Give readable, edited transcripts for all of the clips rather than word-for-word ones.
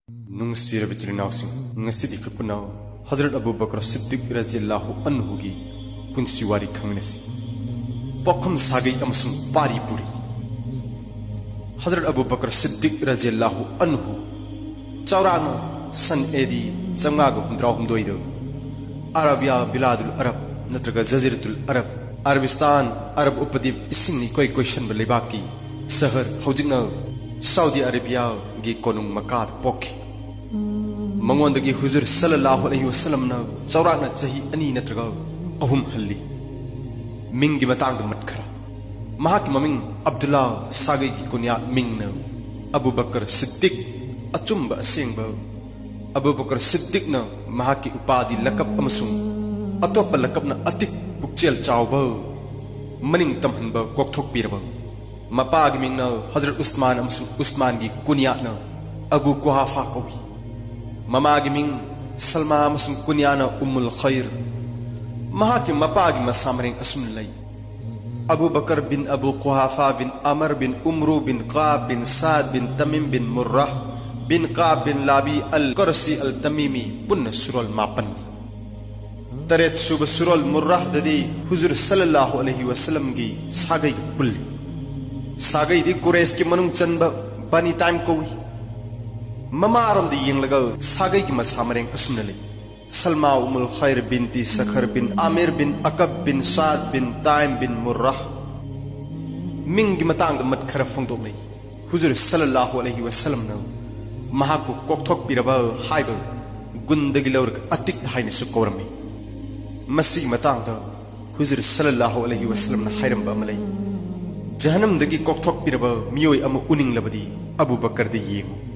नुंगसिरब इचलिनावसिंग ngasi khupna Hazrat Abu Bakr Siddiq radhiyallahu anhu gi punsi wari khangnasi pokham sagai amasung pari puri Hazrat Abu Bakr Siddiq radhiyallahu anhu chaurang san edi chamga humdra humdoido Arabia biladul arab natraga jaziratul arab Arabistan Arab upadip isingni koi question balibaki sahar hojingna Saudi Arabia gi konung makat pokhi Mangondagi Huzur sallallahu alaihi wasallam na chawrakna chahi ani natraga ahum halli mingi matang matkhara mahak maming Abdullah sagai ki kunya mingna Abu Bakr Siddiq achumba asengba Abu Bakr Siddiq na mahaki upadi lakap amasung atop lakap na atik pukchel chawba maning tamhanba kokthok piraba mapagi mingna Hazrat Usman amasung Usman gi kunya na Abu Quhafa kawi Mamagi ming Salma amasung kunyana Ummul Khair mahaki mapagi masamring asumlay Abu Bakr bin Abu Quhafa bin Amr bin Umru bin Qab bin Saad bin Tamim bin Murrah bin Qab bin Labi al-Qarsi al-Tamimi punna surol mapan taret suba surol Murrah dadi Huzur sallallahu alaihi wasallam gi sagai pulli sagai di Quraysh ki manung chanba bani time kowi Mamaram di yang laga sagai ki masamareng asumnali Salma Ummul Khair binti Sakhar bin Amir bin Akab bin Saad bin Taim bin Murrah Mingi matang mat khara phongdok lai Huzur sallallahu alaihi wasallam na mahaku kokthok piraba haiba gundagi lawr atik haine sukorami masi matang da Huzur sallallahu alaihi wasallam na hairam ba malai Jahannam dagi kokthok piraba miyoi ama uning labadi Abu Bakr de yengu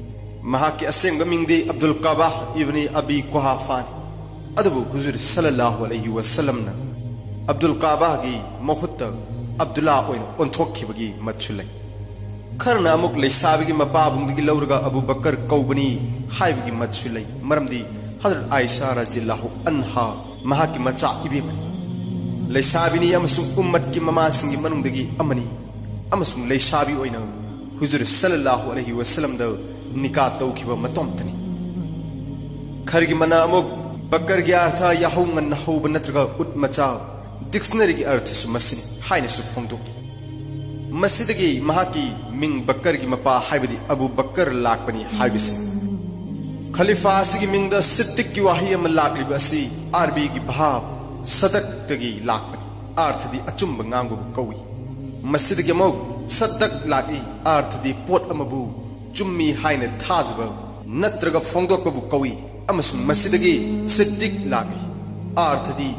Mahaki asengba mingdi Abdul Qabah ibni Abi Quhafan adabu Huzur sallallahu alaihi wasallam na Abdul Qabah gi mohutta Abdullah oin onthokhi bagi matchulai kharna amuk leisabi gi mapabung gi lawrga Abu Bakr kaubani haibi gi matchulai maramdi Hazrat Aisha radhiyallahu anha mahaki macha ibimani leisabi ni amasung ummat ki mama singi manungdagi amani amasung leisabi oina Huzur sallallahu alaihi wasallam da Nikat tau kiba matom tani Khargi mana amuk Bakar gi artha yahung an nahu banatraga ut macha Dictionary gi artha su masini haine su phongdok Masidagi mahaki ming Bakar gi mapa haibadi Abu Bakr lakpani haibisi Khalifa asigi ming da Siddiq ki wahi am lakli basi Arbi gi bhab Sadak tagi lakpani artha di achumba ngangu kawi Masidagi amuk Sadak laki artha di pot amabu Chummi haine thazba natraga phongdok bu kawi amasung masidagi Siddiq lagi arthadi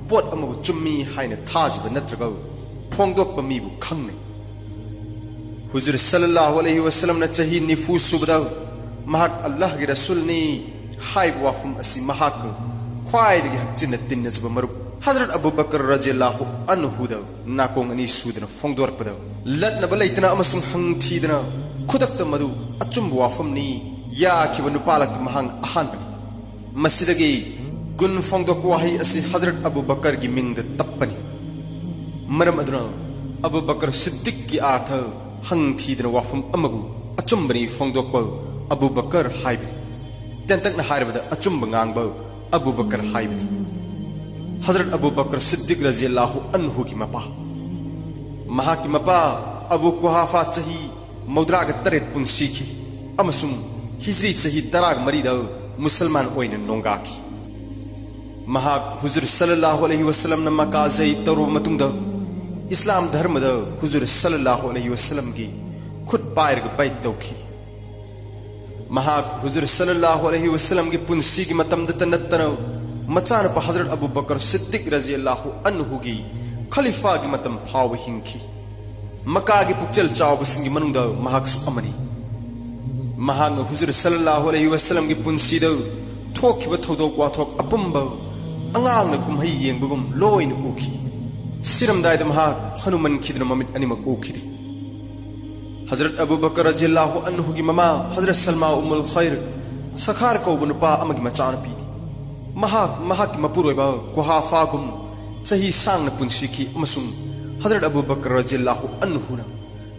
pot amabu chummi haine thazba natraga phongdok ba mi bu khangne Huzur sallallahu alaihi wasallam na chahi nifus subda mahak Allah gi rasul ni haib wafum asi mahak khwaidagi hakchin tinna zba maruk Hazrat Abu Bakr radhiyallahu anhu da nakong ani sudna phongdor pada latna balaitna amasung hang thidna Kudak madu achumbu wafam ni ya kiba nupalak mahang ahan bani masidagi gun phongdok wahi asi Hazrat Abu Bakr gi mingda tappani maram aduna Abu Bakr Siddiq ki artha hang thidna wafam amabu achumbani phongdok ba Abu Bakr haibani tentak na haibada achumba ngangba Abu Bakr haibani Hazrat Abu Bakr Siddiq radhiyallahu anhu ki mapa mahaki mapa Abu Quhafa chahi Maudraga taret pun sikhi amasung hijri sahi darag marida musalman oina nongaki mahak Huzur sallallahu alaihi wasallam na makazai taru matungda Islam dharma da Huzur sallallahu alaihi wasallam gi khud pair ga bait tawki mahak Huzur sallallahu alaihi wasallam gi punsi gi matam da tanattana machana pa Hazrat Abu Bakr Siddiq radhiyallahu anhu gi khalifa gi matam phaw hinki Makagi pukchal chawba singi manungda mahak su amani mahak Huzur sallallahu alaihi wasallam gi punsi da thokhiba thodok wathok apumba angang na kumhai yengbugum loin ukhi siram dai da mahak Hanuman khidna mamit animak ukhidi Hazrat Abu Bakr radhiyallahu anhu gi mama Hazrat Salma Ummul Khair sakhar ko bunpa amagi machana pi mahak mapuroi ba Quhafa gum sahi sang na punsi ki amasung Hazrat Abu Bakr radhiyallahu anhu na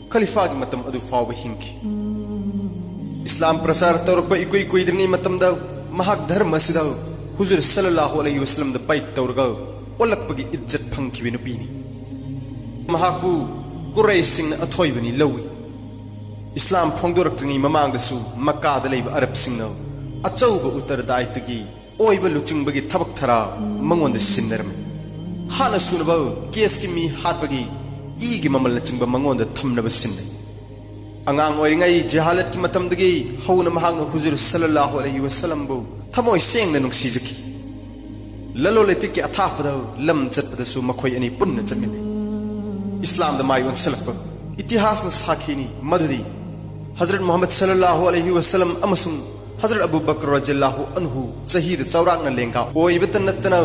khalifa gi matam adu fawa hinki इस्लाम प्रसार तौरप इकुई कुइद्रिंगी मतमदा महाक धर्म असिदा हुजूर सल्लल्लाहु अलैहि वसल्लम the bite तौरगा ओलकपगी इज्जत फंखिबि नुपीनी महाकु कुरैसिंग अथोइबनी लौई इस्लाम फोंदोरक्तंगी ममांगदसु मक्कादा लेबा अरब सिंगना अचौब उत्तरदायित्वगी ओइबा लुचिंबगी थबक थरा मंगोंद सिन्नरमे हाना सुनबा केसकी मी हातबगी ईगी ममल नचिंबा मंगोंद थमनब सिन्नै अंगांग ओइरिंगाई जहालत की मतमदगी हौना महांगना हुजूर सल्लल्लाहु अलैहि वसल्लम बु थमोय सेंगना नुंगसीजकी ललो लेतिकी अथापदा लम चटपदसु मखोय अनि पुन्ना चटमिने इस्लाम द माय वंसलकपा इतिहास न साखीनी मधुदी हजरत मोहम्मद सल्लल्लाहु अलैहि वसल्लम अमसुंग हजरत अबू बकर रज़ियल्लाहु अन्हु शहीद चौराकना लेंगा ओइबत नत्तना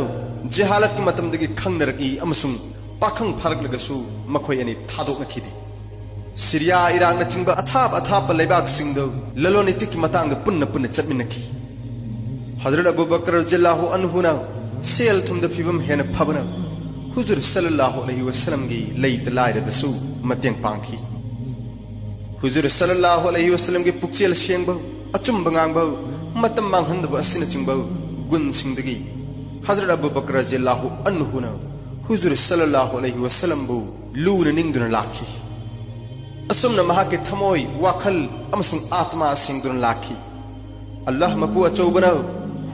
जहालत की मतमदगी खंगनरकी अमसुंग पाखंग फारकलगसु मखोय अनि थादोकनखिदि सिरिया इराक नचिंबा अथाप लेबाक सिंगदो ललोनिति की मतंग पुन्ना पुन्ना चटमिनखि हजरत अबू बकर रज़ियल्लाहु अन्हु ना सेल थुमद फिबम हेन फबना हुजूर सल्लल्लाहु अलैहि वसल्लम की लैत लायरदसु मतेंग पांखि हुजूर सल्लल्लाहु अलैहि वसल्लम की पुक्चेल शेंगबा अचुंब गांगबा मतम मांगहंदबा असिन चिंबा गुन सिंगदगी हजरत अबू बकर रज़ियल्लाहु अन्हु ना हुजूर सल्लल्लाहु अलैहि वसल्लम बु लून निंगदुन लाखि असुमना महाके थमोय वाखल अमसुंग आत्मा सिंगदुन लाखि अल्लाह मपु अचौबना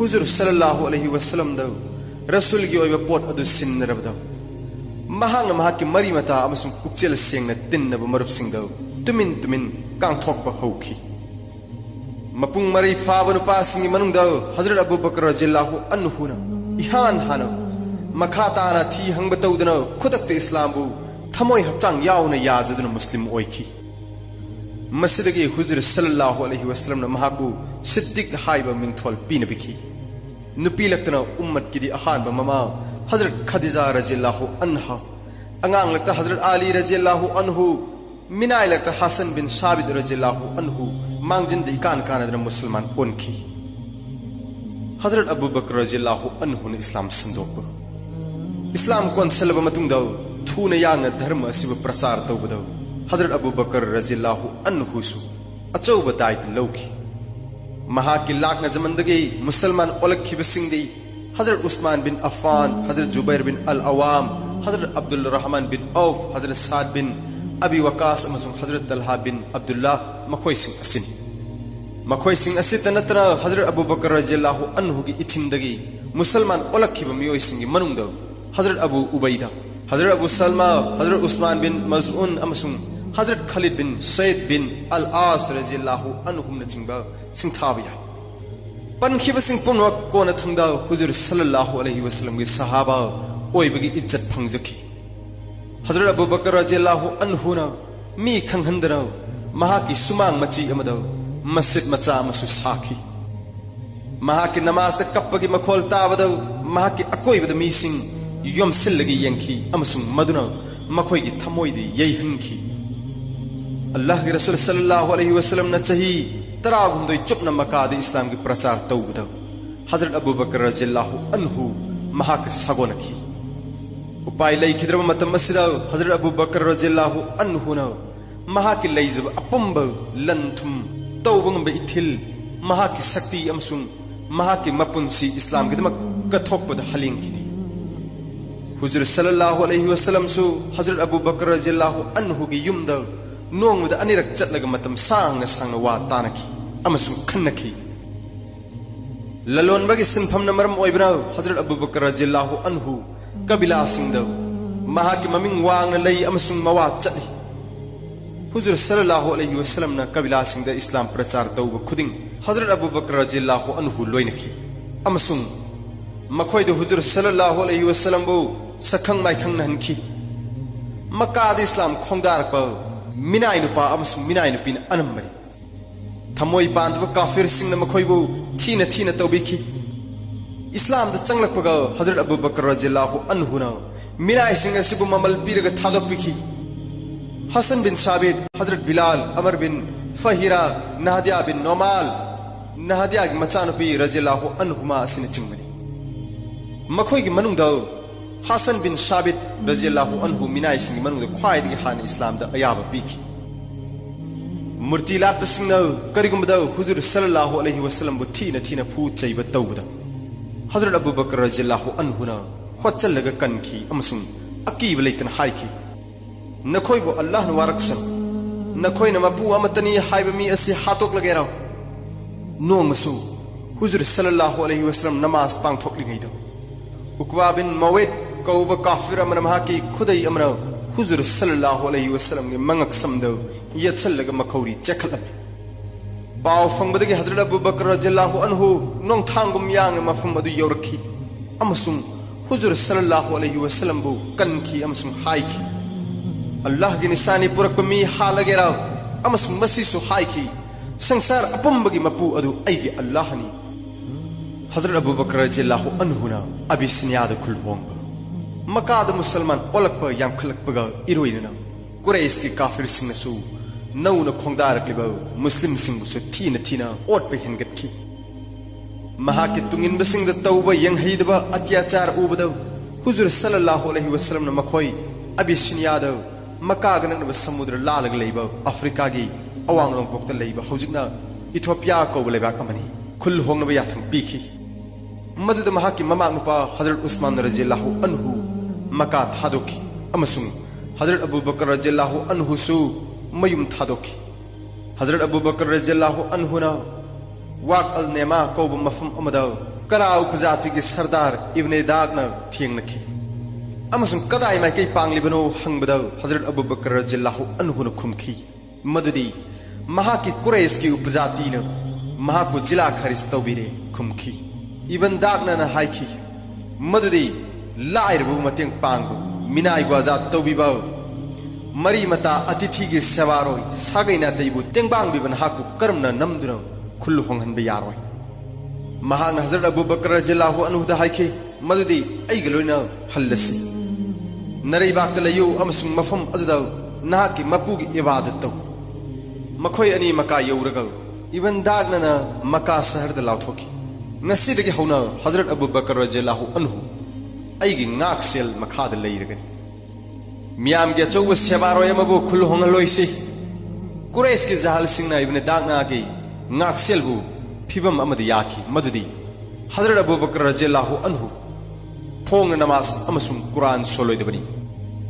हुजूर सल्लल्लाहु अलैहि वसल्लम द रसूल की ओइबा पोट अदु सिन्नरबदा महांग महाके मरी मता अमसुंग पुक्चेल सेंगना तिन्नब मरुप सिंगद तुमिन तुमिन कांथोकबा हौखि मपुंग मरी फाबा नुपासिंगी मनुंगद हजरत अबू बकर रज़ियल्लाहु अन्हु ना इहान हाना मखा ताना थी हंगबा तौदना खुदक्ते इस्लाम बु थमोय हक्चांग यावना याजदुना मुस्लिम ओइखि मसिदगी हुजूर सल्लल्लाहु अलैहि वसल्लम ना महाकु सिद्दीक हाइबा मिंगथोल पीनबिखि नुपी लक्तना उम्मत की दी अहानबा ममा हजरत खदीजा रज़ियल्लाहु अन्हा अंगांग लगता हजरत आली रज़ियल्लाहु अन्हु मिनाय लगता हसन बिन साबित रज़ियल्लाहु अन्हु मांगजिन दी कान कानदना मुसलमान ओनखि हजरत अबू बकर रज़ियल्लाहु अन्हु ने इस्लाम संदोकबा इस्लाम कोनसलबा मतुंगदा थूना यांगना धर्म असिबा प्रचार तौबदा हजरत अबू बकर रज़ियल्लाहु अन्हु सु अचौबा दायित्व लौखि महाकी लाकना जमंदगी मुसलमान ओलखिबसिंगदी हजरत उस्मान बिन अफ़ान हजरत जुबैर बिन अल अवाम हजरत अब्दुल रहमान बिन of Hazrat Saad bin Abi Waqas अमसुंग Hazrat Talha bin Abdullah मखोयसिंग Asin मखोयसिंग Asit नत्रा Hazrat Abu बकर रज़ियल्लाहु अन्हु की इथिंदगी मुसलमान ओलखिबा मियोयसिंगी मनुंगद हजरत अबू उबैदा हजरत अबू सलमा हजरत उस्मान बिन मज़ऊन अमसुंग हजरत खालिद बिन सैद बिन अल आस रज़ियल्लाहु अन्हुम नचिंबा सिंथाबिया पनखिबसिंग पुनवक कोना थंगदा हुजूर सल्लल्लाहु अलैहि वसल्लम के सहाबा ओइबगी इज्जत फंगजखि हजरत अबू बकर रज़ियल्लाहु अन्हु ना मी खंगहंदना महाकी सुमांग मची अमदा मस्जिद मचा अमसु साखि महाकी नमाज द कप्पगी मखोल ताबदा महाकी अकोइबदा मीसिंग योम सिल्लगी यंखि अमसुंग मदुना मखोइगी थमोइदी यैहनखि अल्लाह के रसूल सल्लल्लाहु अलैहि वसल्लम ना चाही तरागुंदोय चुपना मकाद इस्लाम की प्रचार तौबदा हजरत अबू बकर रज़ियल्लाहु अन्हु महाक सगोनखि उपाय लैखिद्रब मतम मसिदा हजरत अबू बकर रज़ियल्लाहु अन्हु ना महाकी लैजब अपुंब लंथुम तौबंग इथिल महाकी शक्ति अमसुंग महाकी मपुंसी इस्लाम की दमक कथोकपद हलिंखिदि हुजूर सल्लल्लाहु अलैहि वसल्लम सु हजरत अबू बकर रज़ियल्लाहु अन्हु की युमदा नोंगदा अनिरक चटलग मतम सांगना सांगना वा तानखि अमसुंग खन्नखि ललोनबगी सिनफम नमरम ओइबना हजरत अबू बकर रज़ियल्लाहु अन्हु कबिला सिंगद महाकी ममिंग वांगना लई अमसुंग मवा चटलि हुजूर सल्लल्लाहु अलैहि वसल्लम ना कबिला सिंगद इस्लाम प्रचार तौब खुदिंग हजरत अबू बकर रज़ियल्लाहु अन्हु लोइनखि अमसुंग मखोइद हुजूर सल्लल्लाहु अलैहि वसल्लम बु सखंग माइखंग नहनखि मक्काद इस्लाम खोंगदारप मिनाय नुपा अमसुंग मिनाय नुपिन अनमबरी थमोय पांदब काफिर सिंगना मखोइबु थीना थीना तौबिखि इस्लाम द चंगलकपगा हजरत अबू बकर रज़ियल्लाहु अन्हु ना मिनाय सिंग असिबु ममल पीरग थादोकपिखि हसन बिन साबित हजरत बिलाल अमर बिन फहिरा नहदिया बिन नोमाल नहदिया की मचानुपी रज़ियल्लाहु अन्हुमा असिन चिंगमनि मखोई की मनुंगद हसन बिन साबित रज़ियल्लाहु अन्हु मिनाय सिंग मनुंगद ख्वाइदगी हान इस्लाम द अयाबा पीखि मूर्ति लाटपसिंगना करिगुमदा हुजूर सल्लल्लाहु अलैहि वसल्लम बु थीना थीना फू चैबा तौबदा हजरत अबू बकर रज़ियल्लाहु अन्हुना होचलगा कनखी अमसुंग अकीब लेतन हाइकी नखोइबो अल्लाह न वारकसन नखोइना मपू अमतनी हाइबा मी असि हातोक लगेरा नोंगमसु हुजूर सल्लल्लाहु अलैहि वसल्लम नमाज पांगथोकलिङैदा उकबा बिन मवेद कौबा काफिर अमन महाकी खुदै अमन हुजूर सल्लल्लाहु अलैहि वसल्लम के मंगक समद यछलगा मखौरी चखलम पाव फंगबदगी हजरत अबू बकर रज़ियल्लाहु अन्हु नोंथांगुम यांग मफम अदु यौरखी अमसुंग हुजूर सल्लल्लाहु अलैहि वसल्लम बु कनखी अमसुंग हाइकी अल्लाह की निशानी पुरक मी हालगेरा अमसुंग मसीसु हाइकी संसार अपुंबगी मपू अदु ऐगे अल्लाहनी हजरत अबू बकर रज़ियल्लाहु अन्हुना अबिसिनियाद खुलबोंग मकाद मुसलमान ओलकप यामखलकपगा इरोइनना कुरैश की काफिर सिंगसु नौन खोंगदारकलिबा मुस्लिम सिंगसु थीना थीना ओटप हेनगतखी महाकी तुंगिनबसिंग द तौबा यंगहैदबा अत्याचार उबदा हुजूर सल्लल्लाहु अलैहि वसल्लम न मखोई अबिसिनियाद मकागनब समुद्र लालग लेबा अफ्रीका की अवांग नोंपोक्ता लेबा हौजिकना इथियोपिया कौब लेबाक अमनी खुल होंगनबा याथंग पीखी मदुद महाकी ममाक नुपा हजरत उस्मान रज़ियल्लाहु अन्हु मका थादोकी अमसुंग हजरत अबू बकर रज़ियल्लाहु अन्हु सु मयुम थादोकी हजरत अबू बकर रज़ियल्लाहु अन्हुना वाक अल नेमा कौब मफम अमदा करा उपजाति के सरदार इब्ने दागना थियंगनकी अमसुंग कदाई माइकई पांगलिबनो हंगबदा हजरत अबू बकर रज़ियल्लाहु अन्हु न खुमखी मदुदी महाकी कुरैश की उपजाति न महाको जिला खरिस तौबिरे खुमखी इबन दागना न हाइखी मदुदी लाइरबु मतेंग पांगबु मिनाई आजाद तौबिबा मरी मता अतिथि के सवारोय सागैना दैबु तेंबांग बिबन हाकु कर्मना नमदुना खुल होंगहन बे यारोय महान हजरत अबू बकर रज़ियल्लाहु अन्हु दा हाइखी मदुदी ऐगलोइना हल्लसी नरई बाक्त लयु अमसुंग मफम अदुदा नाकी मपू की इबादत तौ मखोय अनि मका यौरगा इबन दागना मका शहर द लाउथोकी नसीदगी हौना हजरत अबू बकर रज़ियल्लाहु अन्हु ऐगी ngaksel मखाद लेरगन मियाम के चौब सेबारोय अमबु खुल होंगलोइसी कुरैश के जहाल सिंगना इबन दागना के ngaksel बु फिबम अमद याखी मदुदी हजरत अबू बकर रज़ियल्लाहु अन्हु फोंग नमाज अमसुंग कुरान सोलोइदबनी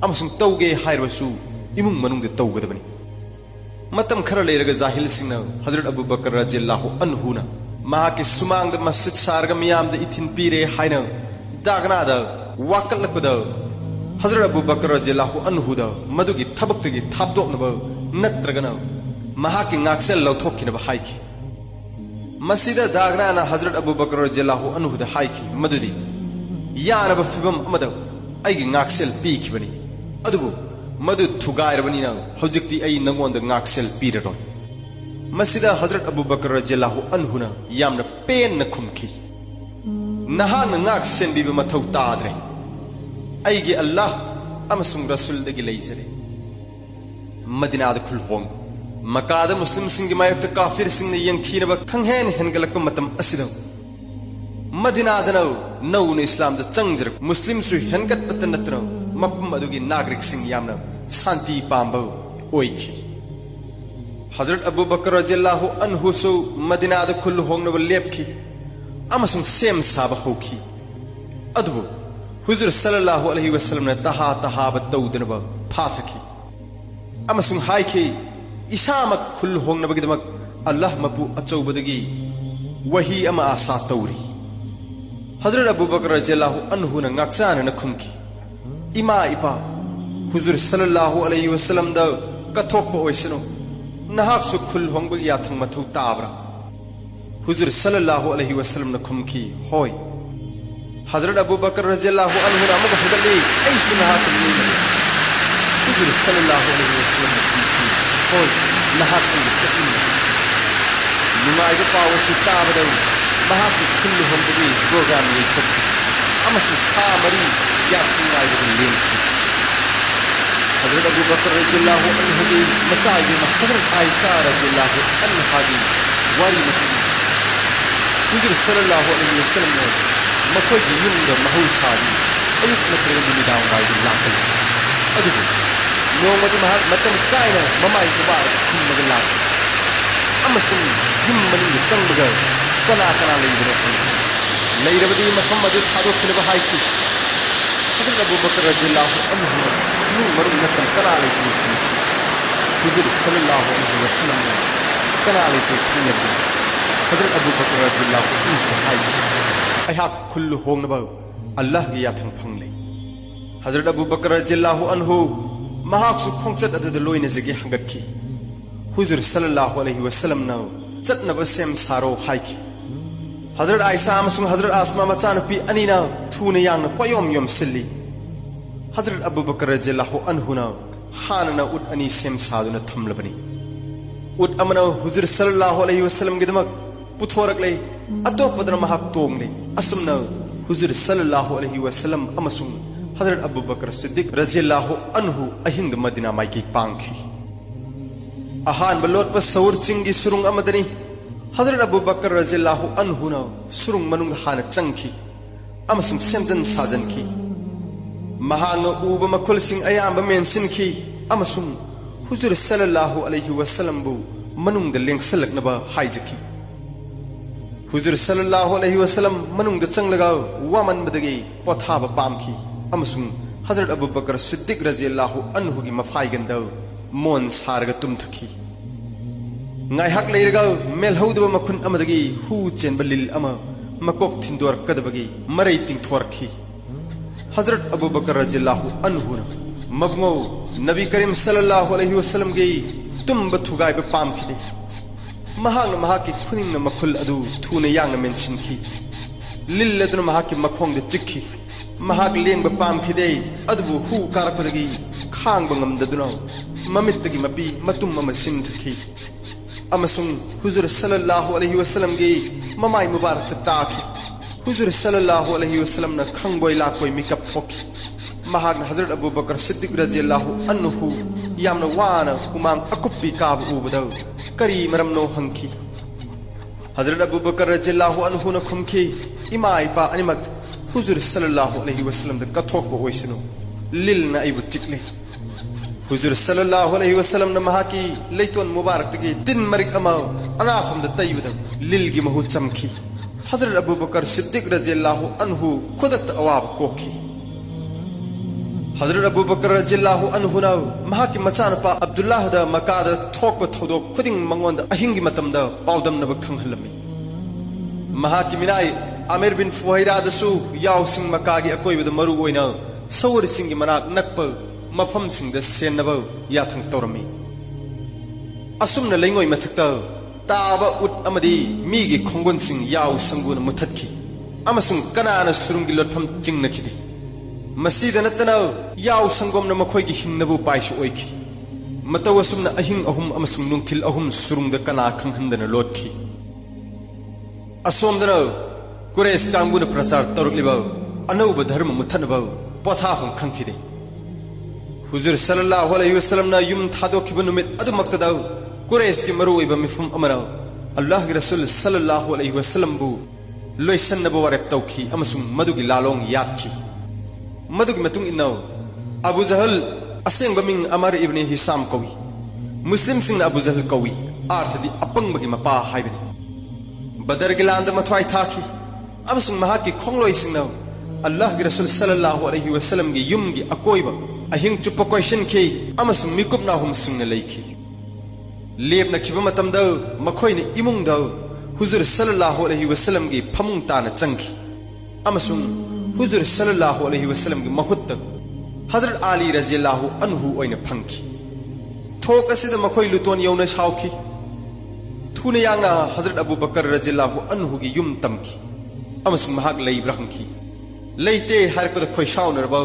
अमसुंग तौगे हाइरबसु इमुंग मनुंग दे तौगदबनी मतम खरा लेरगा जाहिल सिंगना हजरत अबू बकर रज़ियल्लाहु अन्हुना महा के सुमांग मस्जिद सारगा मियाम द इथिन पीरे हाइना दागना द वाकलकबदा हजरत अबू बकर रज़ियल्लाहु अन्हु द मदुगी थबक्तगी थापदोकनब नत्रगना महा के ngaksel लौथोकिनब हाइकी मस्जिद दागना ना हजरत अबू बकर रज़ियल्लाहु अन्हु द हाइकी मदुदी यानब फिबम अमद ऐगी ngaksel पीखिबनी अदुबु मदु थुगाइरबनी ना हौजिक्ति ऐ नंगोंद ngaksel पीररोय मस्जिद हजरत अबू बकर रज़ियल्लाहु अन्हुना यामना पेन न खुमखी नहा ngaksel बिब मथौ ताद्रे ऐगी अल्लाह अमसुंग रसूल दगी लेजरे मदीना द खुल होंग मकाद मुस्लिम सिंह मायक काफिर सिंह ने यंग थीनब खंगहेन हेनगलक मतम असिद मदीना दनो नौ ने इस्लाम द चंगजर मुस्लिम सु हेनगत पतनत्र मफम अदुगी नागरिक सिंह यामना शांति पांबो ओइखी हजरत अबू बकर रज़ियल्लाहु अन्हु सु मदीना द खुल होंगनब लेपखी अमसुंग सेम साब होखी अदबु हुजूर सल्लल्लाहु अलैहि वसल्लम ने तहा तहाब तौदनब फाथखी अमसुंग हाइखी इसामक खुल होंगनबगिदमक अल्लाह मपू अचौबदगी वही अमा आसा तौरी हजरत अबू बकर रज़ियल्लाहु अन्हु न ngaksan न खुमखी इमा इपा हुजूर सल्लल्लाहु अलैहि वसल्लम द कथोप ओइसनो नहाक सु खुल होंगबगी याथंग मथौ ताब्रा हुजूर सल्लल्लाहु अलैहि वसल्लम न खुमखी होय हजरत अबू बकर रज़ियल्लाहु अन्हु न अमुक हंगली ऐसु नहाक नी हुजूर सल्लल्लाहु अलैहि वसल्लम न खुमखी होय नहाक नी चकिन नुमाइब पावसी ताबदौ महाकी खुल होंगबगी प्रोग्राम लेथोखी अमसु था मरी याथंग नाइबदु लेनखी हजरत अबू बकर रज़ियल्लाहु अन्हु की मचाइबी हजरत आयशा रज़ियल्लाहु अन्हा की वारी मतु हुजूर सल्लल्लाहु अलैहि वसल्लम ने मखोई की युमद महौसादी अयुक नत्रग निमिदांग वाइदु लाकल अदुबु नोमदि महक मतम कायना ममाई मुबारक खुममग लाकी अमसुंग युम मनुंग चंगबगा कना कना लेबनो हंखी लेरबदी मफम अदु थादोखिनबा हाइखी हजरत अबू बकर रज़ियल्लाहु अन्हु नु मरुंग नतन कना लेती हंखी हुजूर सल्लल्लाहु अलैहि वसल्लम ने कना लेते खंगबी हजरत अबू बकर रज़ियल्लाहु अन्हु हाइखी अहा खुल्लु होंगनबा अल्लाह गी याथंग फंगले हजरत अबू बकर रज़ियल्लाहु अन्हु महाक्सु खोंगचत अदुद लोइने जगे हंगतखी हुजूर सल्लल्लाहु अलैहि वसल्लम ना चतनब सेम सारो हाइखी हजरत आयशा अमसुंग हजरत आसमा मचानपी अनीना थूने यांग पयोम योम सिल्ली हजरत अबू बकर रज़ियल्लाहु अन्हु ना हानना उट अनि सेम सादुना थमलबनी उट अमना हुजूर सल्लल्लाहु अलैहि वसल्लम गिदमक पुथोरकले अतोपदर महाक तोंगले असुमना हुजूर सल्लल्लाहु अलैहि वसल्लम अमसुंग हजरत अबू बकर सिद्दीक रज़ियल्लाहु अन्हु अहिंद मदीना माइकी पांखी अहान बलोट सौर चिंगी सुरुंग अमदनी हजरत अबू बकर रज़ियल्लाहु अन्हु ना सुरुंग मनुंग हान चंखी अमसुंग सेमजन साजनखी महांग उब मखुल सिंग अयाम मेंसिनखी अमसुंग हुजूर सल्लल्लाहु अलैहि वसल्लम बु मनुंग लेंगसलकनबा हाइजखी हुजूर सल्लल्लाहु अलैहि वसल्लम मनुंग चंगलगा वामन बदगी पोथाब पामखी अमसुंग हजरत अबू बकर सिद्दीक रज़ियल्लाहु अन्हु की मफाइगंद मोन सारगा तुमथखी ngaihak leiraga melhaudu makhun amadagi hu chenba lil ama makok thindor kadabagi marai tingthorki हजरत अबू बकर रज़ियल्लाहु अन्हु मबंगो नबी करीम सल्लल्लाहु अलैहि वसल्लम गे तुम बथुगाय बे पाम खिदे महांग महाकी खुनिंग मखुल अदु थुने यांग मेंशन खी लिल लदन महाकी मखोंग दे चिखी महाक लेंग बे पाम खिदे अदबु हु कारपदगी खांग बंगम ददुनो ममितगी मपी मतुम मम सिंथखी अमसुंग हुजूर सल्लल्लाहु अलैहि वसल्लम गे ममाई मुबारक ताखी हुजूर सल्लल्लाहु अलैहि वसल्लम न खंगबोय लाकोय मिकअप थोकी महाग हजरत अबू बकर सिद्दीक रज़ियल्लाहु अन्हु यामना वाना उमाम अकुप्पी काब उबदौ करी मरमनो हंखी हजरत अबू बकर रज़ियल्लाहु अन्हु न खुमखी इमा इपा अनिमक हुजूर सल्लल्लाहु अलैहि वसल्लम द कथोकबो ओइसनु लिल न आइबु चिकले हुजूर सल्लल्लाहु अलैहि वसल्लम न महाकी लेतोन मुबारक तगे दिन मरिक अमा अनाफम द तैबद लिल गी महु चमखी हजरत अबू बकर सिद्दीक रज़ियल्लाहु अन्हु खुदत अवाब कोखी हजरत अबू बकर रज़ियल्लाहु अन्हु ना महाकी मचानपा अब्दुल्लाह द मकाद थोक थोदो खुदिंग मंगोंद अहिंगी मतमद पाउदम नब खंगहलमी महाकी मिनाई आमिर बिन फुहैरा दसु याव सिंग मकागी अकोइबद मरु ओइना सौर सिंगी मनाक नकप मफम सिंग द सेनब याथंग तौरमी असुमन लेंगोय मथक्ता ताब उट अमदी मीगी खोंगोन सिंग याव संगुन मुथतखी अमसुंग कनाना सुरुंगी लोटफम चिंगनखिदे मसीद नतना याव संगोम न मखोयगी हिंगनबु पाइसु ओइखी मतव असुमन अहिंग अहुम अमसुंग नुंगथिल अहुम सुरुंग द कना खंगहंदन लोटखी असोमदन कुरेश कांगुन प्रचार तरुकलिब अनौब धर्म मुथनब पोथाफम खंखिदे हुजूर सल्लल्लाहु अलैहि वसल्लम ना युम थादोखिब नुमित अदुमक्तदा कुरैश की मरुइब मिफुम अमरा अल्लाह के रसूल सल्लल्लाहु अलैहि वसल्लम बु लोइसन्नब वरेप तौखी अमसुंग मदुगी लालोंग यादखी मदुगी मतुंग इन्नाव अबू जहल असेंग बमिंग अमर इब्न हिसाम कवी मुस्लिम सिंग अबू जहल कवी आर्थदी अपंग बगी मपा हाइबनी बदर के लांद मथवाई थाखी अमसुंग महाकी खोंगलोइ सिंगनाव अल्लाह के रसूल सल्लल्लाहु अलैहि वसल्लम गी युम गी अकोइब अहिंग चुप क्वेश्चन खी अमसुंग मिकुपना हुम सिंग लैखी लेबना खिब मतमद मखोइने इमुंग द हुजूर सल्लल्लाहु अलैहि वसल्लम गी फमुंग ताना चंखी अमसुंग हुजूर सल्लल्लाहु अलैहि वसल्लम गी महुत हजरत आली रज़ियल्लाहु अन्हु ओइने फंखी थोक असिद मखोइ लुतोन यौना साउखी थुने यांगना हजरत अबू बकर रज़ियल्लाहु अन्हु गी युम तमखी अमसुंग महाक लैब्रा हंखी लैते हरपद खोइ साउनरब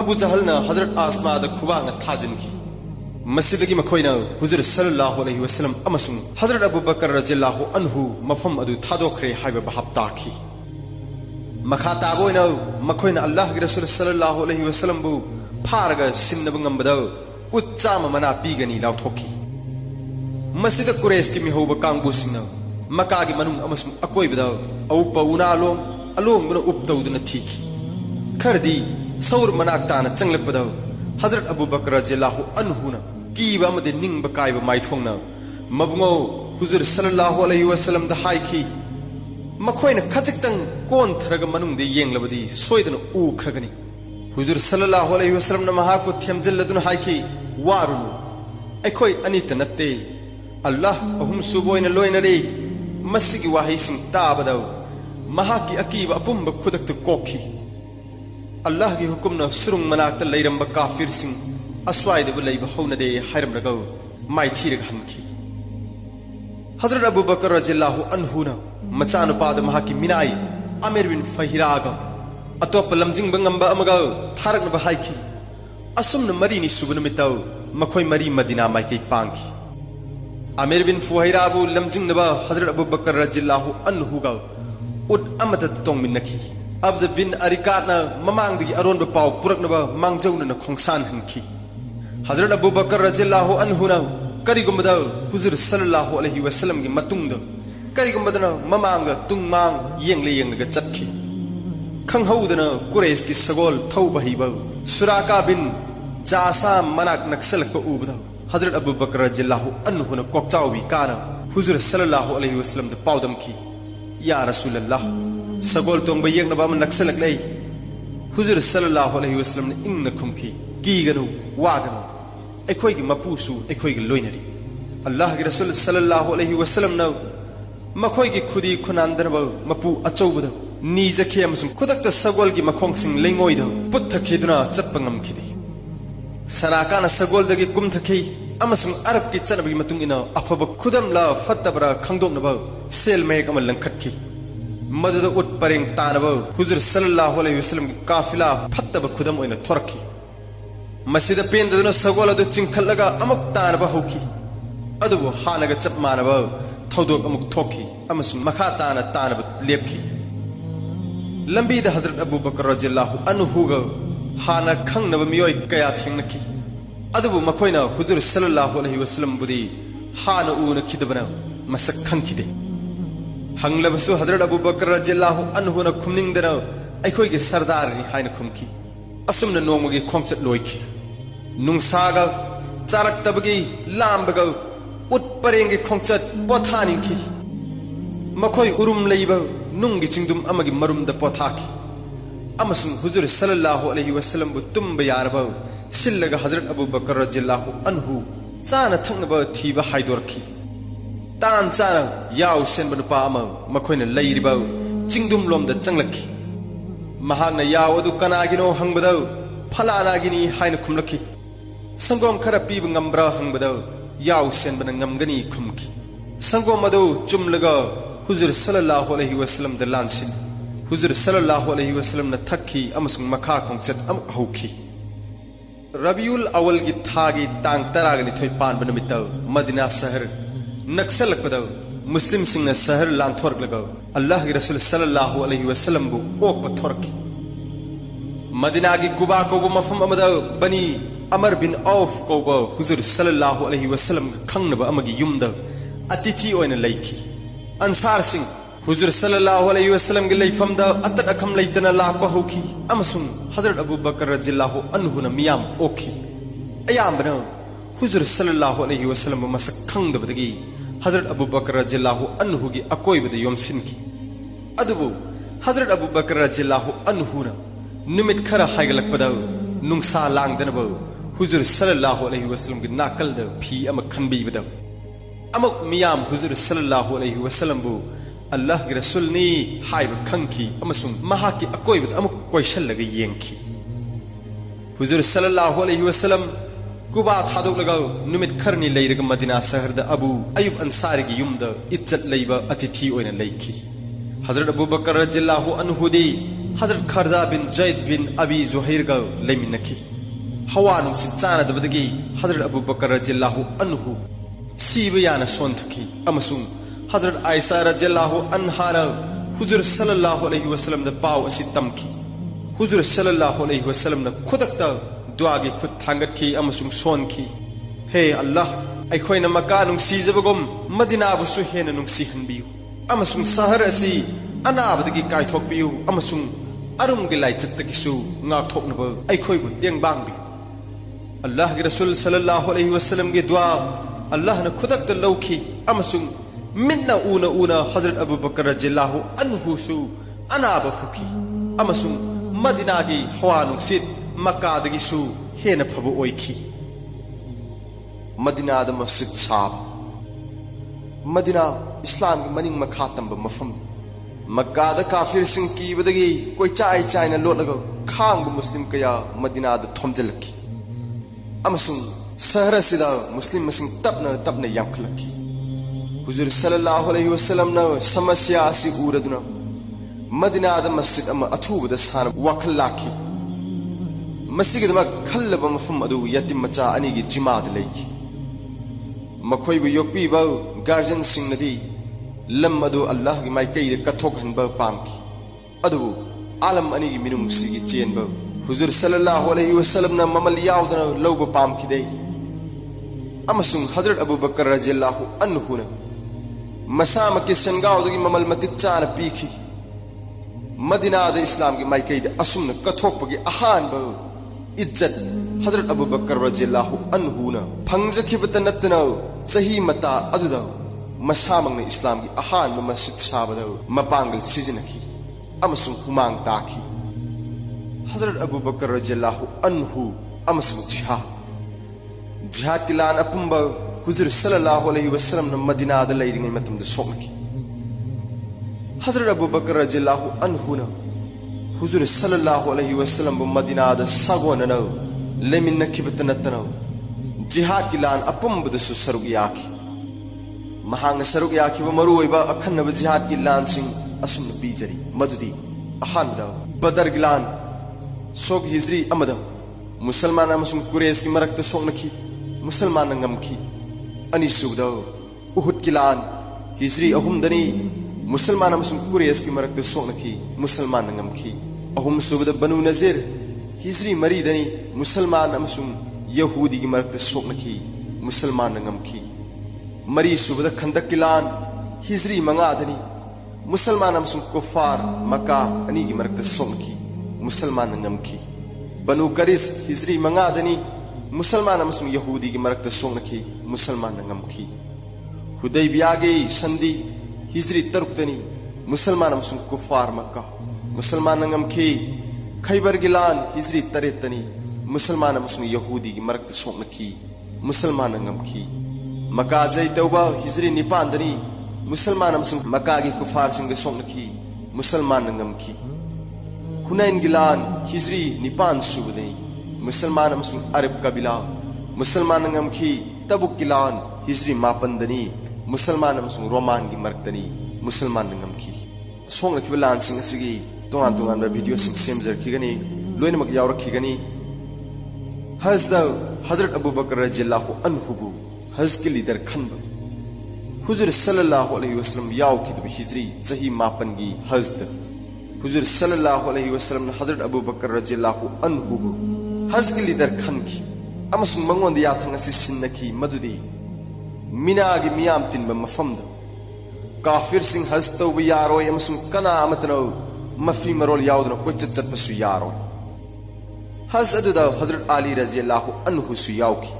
अबू जहलना हजरत आसमा द खुबांगना थाजिनखी मस्जिद की मखोइना हुजूर सल्लल्लाहु अलैहि वसल्लम अमसुंग हजरत अबू बकर रज़ियल्लाहु अन्हु मफम अदु थादोखरे हाइबा बहाब ताखी मखा ताबोइना मखोइना अल्लाह के रसूल सल्लल्लाहु अलैहि वसल्लम बु फारगा सिन्नब ngambada उत्चाम मना पीगनी लाउथोखी मस्जिद कुरैश की मिहौब कांगबु सिंगना मका की मनुंग अमसुंग अकोइबदा औपा उनालोम अलोम बन उपतौदना थीखी खरदी सौर मनाक ताना चंगलकबदा हजरत अबू बकर रज़ियल्लाहु अन्हु ना कीबा अमदे निंगबा कायबा माइथोंगना मबुंगो हुजूर सल्लल्लाहु अलैहि वसल्लम दा हाइखी मखोइना खजिक्तंग कोन थरग मनुंगदे येंगलबदी सोइदन उखरगनी हुजूर सल्लल्लाहु अलैहि वसल्लम न महाको थेमजिल्लदुन हाइखी वारुनु अखोइ अनित नत्ते अल्लाह अहुम सुबोइना लोइनरे मसिगी वाहिसिंग ताबदौ महाकी अकीब अपुंब खुदक्त कोखी अल्लाह की हुकुमना सुरुंग मनाक्ता लैरंब काफिर सिंह अस्वाइदबु लैब हौनदे हायरमरगौ माइथीरग हनखी हजरत अबू बकर रज़ियल्लाहु अन्हु न मचानुपाद महाकी मिनाई आमिर बिन फहिरागा अतोप लमजिंग बंगंबा अमगा थारकनब हाइखी असुमन मरीनी सुबन मितौ मखोय मरी मदीना माइकई पांखी आमिर बिन फुहैराबु लमजिंगनबा हजरत अबू बकर रज़ियल्लाहु अन्हु गा उट अमद तोंगमिनखी अब्द बिन अरिकातना ममांगदगी अरोनब पाव पुरकनबा मांगजौनन खोंसान हनखी हजरत अबू बकर रज़ियल्लाहु अन्हु न करिगुंबदा हुजूर सल्लल्लाहु अलैहि वसल्लम की मतुंगद करिगुंबदना ममांगद तुंगमांग येंगले येंगलग चटखी खंगहौदना कुरैश की सगोल थौबहिब सुराका बिन जासा मनाक नक्सलक उबदा हजरत अबू बकर रज़ियल्लाहु अन्हु न कोकचाउबी काना हुजूर सल्लल्लाहु अलैहि वसल्लम द पाउदमखी या रसूलल्लाह सगोल तोंग येंगनबा म नक्सलक लै हुजूर सल्लल्लाहु अलैहि वसल्लम ने इंग खुमखी कीगनु वागनु अखोइगी मपुसु अखोइगी लोइनरी अल्लाह की रसूल सल्लल्लाहु अलैहि वसल्लम न मखोइगी खुदी खुनांदनब मपु अचौबद नीजखे अमसुं खुदक्त सगोल की मखोंगसिंग लेंगोइद पुत्थखिदुना चप्प ngамखिदे सराकाना सगोलदगी कुमथखि अमसुं अरब की चनबगी मतुंग इना अफब खुदमला फत्तबरा खंगदोकनब सेल मेक अमल लंखटखि मदद उट परेंग तानब हुजूर सल्लल्लाहु अलैहि वसल्लम की काफिला फत्तब खुदम ओइना थोरखि मसीद पेंदुना सगोल अदु चिंखलगा अमुक तानब हौखि अदुबु हानगा चप मानब थौदोक अमुक थोखि अमसुं मखा ताना तानब लेपखि लंबीद हजरत अबू बकर रज़ियल्लाहु अन्हु गा हाना खंगनब मियोय कया थेंगनखि अदुबु मखोइना हुजूर सल्लल्लाहु अलैहि वसल्लम बुदी हाना उना खिदबना मसक खंखिदे हंगलबसु हजरत अबू बकर रज़ियल्लाहु अन्हु न खुमनिंगदना अखोइगे सरदारनि हायना खुमखि असुमना नोमगे खोंगचत लोइखि नुंसागा चारक्तबगी लांबगा उट परेंगे खोंगचत पोथानिखि मखोइ उरुम लैब नुंगी चिंगदुम अमगी मरुमदा पोथाखि अमसुं हुजूर सल्लल्लाहु अलैहि वसल्लम बु तुम्ब यारब सिल्लगा हजरत अबू बकर रज़ियल्लाहु अन्हु चाना थंगनब थीबा हाइदोरखि तान चाना याव सेनब नुपा अमा मखोइना लैरिब चिंगदुम लोमदा चंगलखि महागना याव अदु कनागिनो हंगबदा फलानागिनी हाइना खुमलखि संगोम खरा पीब ngambra हंगबदा याव सेनबना ngमगनी खुमखि संगोम अदु चुमलगा हुजूर सल्लल्लाहु अलैहि वसल्लम द लांसिन हुजूर सल्लल्लाहु अलैहि वसल्लम न थक्खि अमसुं मखा खोंगचत अम हौखि रबिउल अवल की थागी तांग तरागनि थोय पानब नमित मदीना शहर नक्सलकपद मुस्लिम सिंह न शहर लांथोरगलगा अल्लाह की रसूल सल्लल्लाहु अलैहि वसल्लम बु ओक थोरखि मदीना की कुबा को मफम अमद बनी अमर बिन औफ को हुजूर सल्लल्लाहु अलैहि वसल्लम खंगनब अमगी युमद अतिथि ओइन लैखि अंसार सिंह हुजूर सल्लल्लाहु अलैहि वसल्लम के लैफमद अतत अखम लैतना लाकप हौखि अमसुं हजरत अबू बकर रज़ियल्लाहु अन्हु न मियाम ओखि अयामबना हुजूर सल्लल्लाहु अलैहि वसल्लम मसक खंगदबदगी हजरत अबू बकर रज़ियल्लाहु अन्हु की अकोइबद योमसिनखि अदुबु हजरत अबू बकर रज़ियल्लाहु अन्हु न निमित खरा हाइगलकपद नुंसा लांगदनब हुजूर सल्लल्लाहु अलैहि वसल्लम की नाकलद फी अम खनबीबद अमुक मियाम हुजूर सल्लल्लाहु अलैहि वसल्लम बु अल्लाह की रसूल नी हाइब खंखि अमसुं महाकी अकोइबद अमुक कोइशलग येंखि हुजूर सल्लल्लाहु अलैहि वसल्लम कुबा थादोकलग नुमित खरनी लैरग मदीना शहर द अबू अयूब अंसारी की युमद इज्जत लैब अतिथि ओइना लैखि हजरत अबू बकर रज़ियल्लाहु अन्हु दी हजरत खरजा बिन जैद बिन अबी जुहैर ग लैमिनखि हवा नुंसित चानदबदगी हजरत अबू बकर रज़ियल्लाहु अन्हु सीब याना सोंथखि अमसुं हजरत आयशा रज़ियल्लाहु अन्हा हुजूर सल्लल्लाहु अलैहि वसल्लम द पाव असि तमखि हुजूर सल्लल्लाहु अलैहि वसल्लम न खुदक्त दुआगी खुद थांगतखि अमसुं सोनखि हे अल्लाह अखोइना मक्का नुंसीजबगुम मदीनाबुसु हेना नुंसीहनबियु अमसुं शहर असि अनाबदगी कायथोकबियु अमसुं अरुमगे लाइचतगिसु ngaktoknaba अखोइबु तेंगबांगबि अल्लाह के रसूल सल्लल्लाहु अलैहि वसल्लम के दुआ अल्लाह ने खुदक्त लौखि अमसुं मिन्ना ऊना हजरत अबू बकर रज़ियल्लाहु अन्हु सु अनाबा फुकी अमसुंग मदीना की हवा नुंसित मक्का दगी सु हेन फबु ओइखी मदीना द मस्जिद साब मदीना इस्लाम की मनिंग मखा तंब मफम मक्का द काफिर सिंह की बदगी कोई चाय चायना लोटलग खांग मुस्लिम कया मदीना द थोमजलकी अमसुंग शहर सिदा मुस्लिम मसिंग तपना यामखलकी हुजूर सल्लल्लाहु अलैहि वसल्लम न समस्या असि उरदुना मदीना द मस्जिद अम अथुबद सान वखल लाखी मसिगदम खल्लब मफम अदु यतिम मचा अनि की जिमाद लेकी मखोइबु योक्पीबा गार्जियन सिंह नदी लम अदु अल्लाह की माइकई कथोक हनबा पामकी अदु आलम अनि की मिनुम सिगी चेनबा हुजूर सल्लल्लाहु अलैहि वसल्लम न ममल याउदना लौब पामकी दे अमसुंग हजरत अबू बकर रज़ियल्लाहु अन्हु न मसाम के सनगाउदगी ममल मतिक चान पीखी मदीना द इस्लाम की माइकई असुम कथोकपगी अहानब इज्जत हजरत अबू बकर रज़ियल्लाहु अन्हु न फंगजखिबत नत्तना सही मता अदुद मसामंग इस्लाम की अहान मस्जिद साबद मपांगल सिजनखी अमसुंग हुमांग ताखी हजरत अबू बकर रज़ियल्लाहु अन्हु अमसुंग जिहाद की लान अपुंब हुजूर सल्लल्लाहु अलैहि वसल्लम न मदीना द लैरिंगै मतम द सोकनखी हजरत अबू बकर रज़ियल्लाहु अन्हु न हुजूर सल्लल्लाहु अलैहि वसल्लम ब मदीना द सागोन न लेमिनखिबत नत्तना जिहाद की लान अपुंब द सरुग याखी महांग सरुग याखी ब मरुओइबा अखन्नब जिहाद की लान सिंह असुम पीजरी मदुदी अहानद बदर की लान सोग हिजरी अमद मुसलमान अमसुंग कुरैश की मरकत सोकनखी मुसलमान ngमखी अनिसुबद उहुद की लान हिजरी अहुमदनी मुसलमान अमसुंग कुरैश की मरकत सोकनखी मुसलमान ngमखी अहुम सुबद बनु नज़ीर हिजरी मरीदनी मुसलमान अमसुंग यहूदी की मरकत सोकनखी मुसलमान ngमखी मरी सुबद खंदक की लान हिजरी मंगादनी मुसलमान अमसुंग कुफार मक्का अनि की मरकत सोकनखी मुसलमान ngमखी बनु करिस हिजरी मंगादनी मुसलमान अमसुंग यहूदी की मरकत सोकनखी मुसलमान ngमखी हुदैबिया के संधि हिजरी तरुक्तनी मुसलमान अमसुंग कुफार मक्का मुसलमान ngमखी खैबर गिलान हिजरी तरेतनी मुसलमान अमसुंग यहूदी की मरकत सोकनखी मुसलमान ngमखी मक्का जैतौबा हिजरी निपांदनी मुसलमान अमसुंग मक्का की कुफार सिंग सोकनखी मुसलमान ngमखी हुनैन गिलान हिजरी निपान सुबदनी मुसलमान अमसुंग अरब कबीला मुसलमान ngमखी तबुक गिलान हिजरी मापंदनी मुसलमान अमसुंग रोमान की मरकतनी मुसलमान ngमखी सोंगनखिबा लान सिंग असिगी तोंगान तोंगान वीडियो सिंग सेमजरखिगनी लोइनमक यावरखिगनी हज द हजरत अबू बकर रज़ियल्लाहु अन्हु बु हज के लीडर खनब हुजूर सल्लल्लाहु अलैहि वसल्लम यावखिदब हिजरी सही मापन की हज द हुजूर सल्लल्लाहु अलैहि वसल्लम हजरत अबू बकर रज़ियल्लाहु अन्हु बु हज के लीडर खनखी अमसुंग मंगोंद याथंग असि सिन्नखी मदुदी मिना की मियाम तिनब मफमद काफिर सिंह हज तौब यारोय अमसुंग कना अमतनो मफी मरोल याउदनो कोचत चतपसु यारोय हज अदुदा हजरत अली रज़ियल्लाहु अन्हु सु याउखी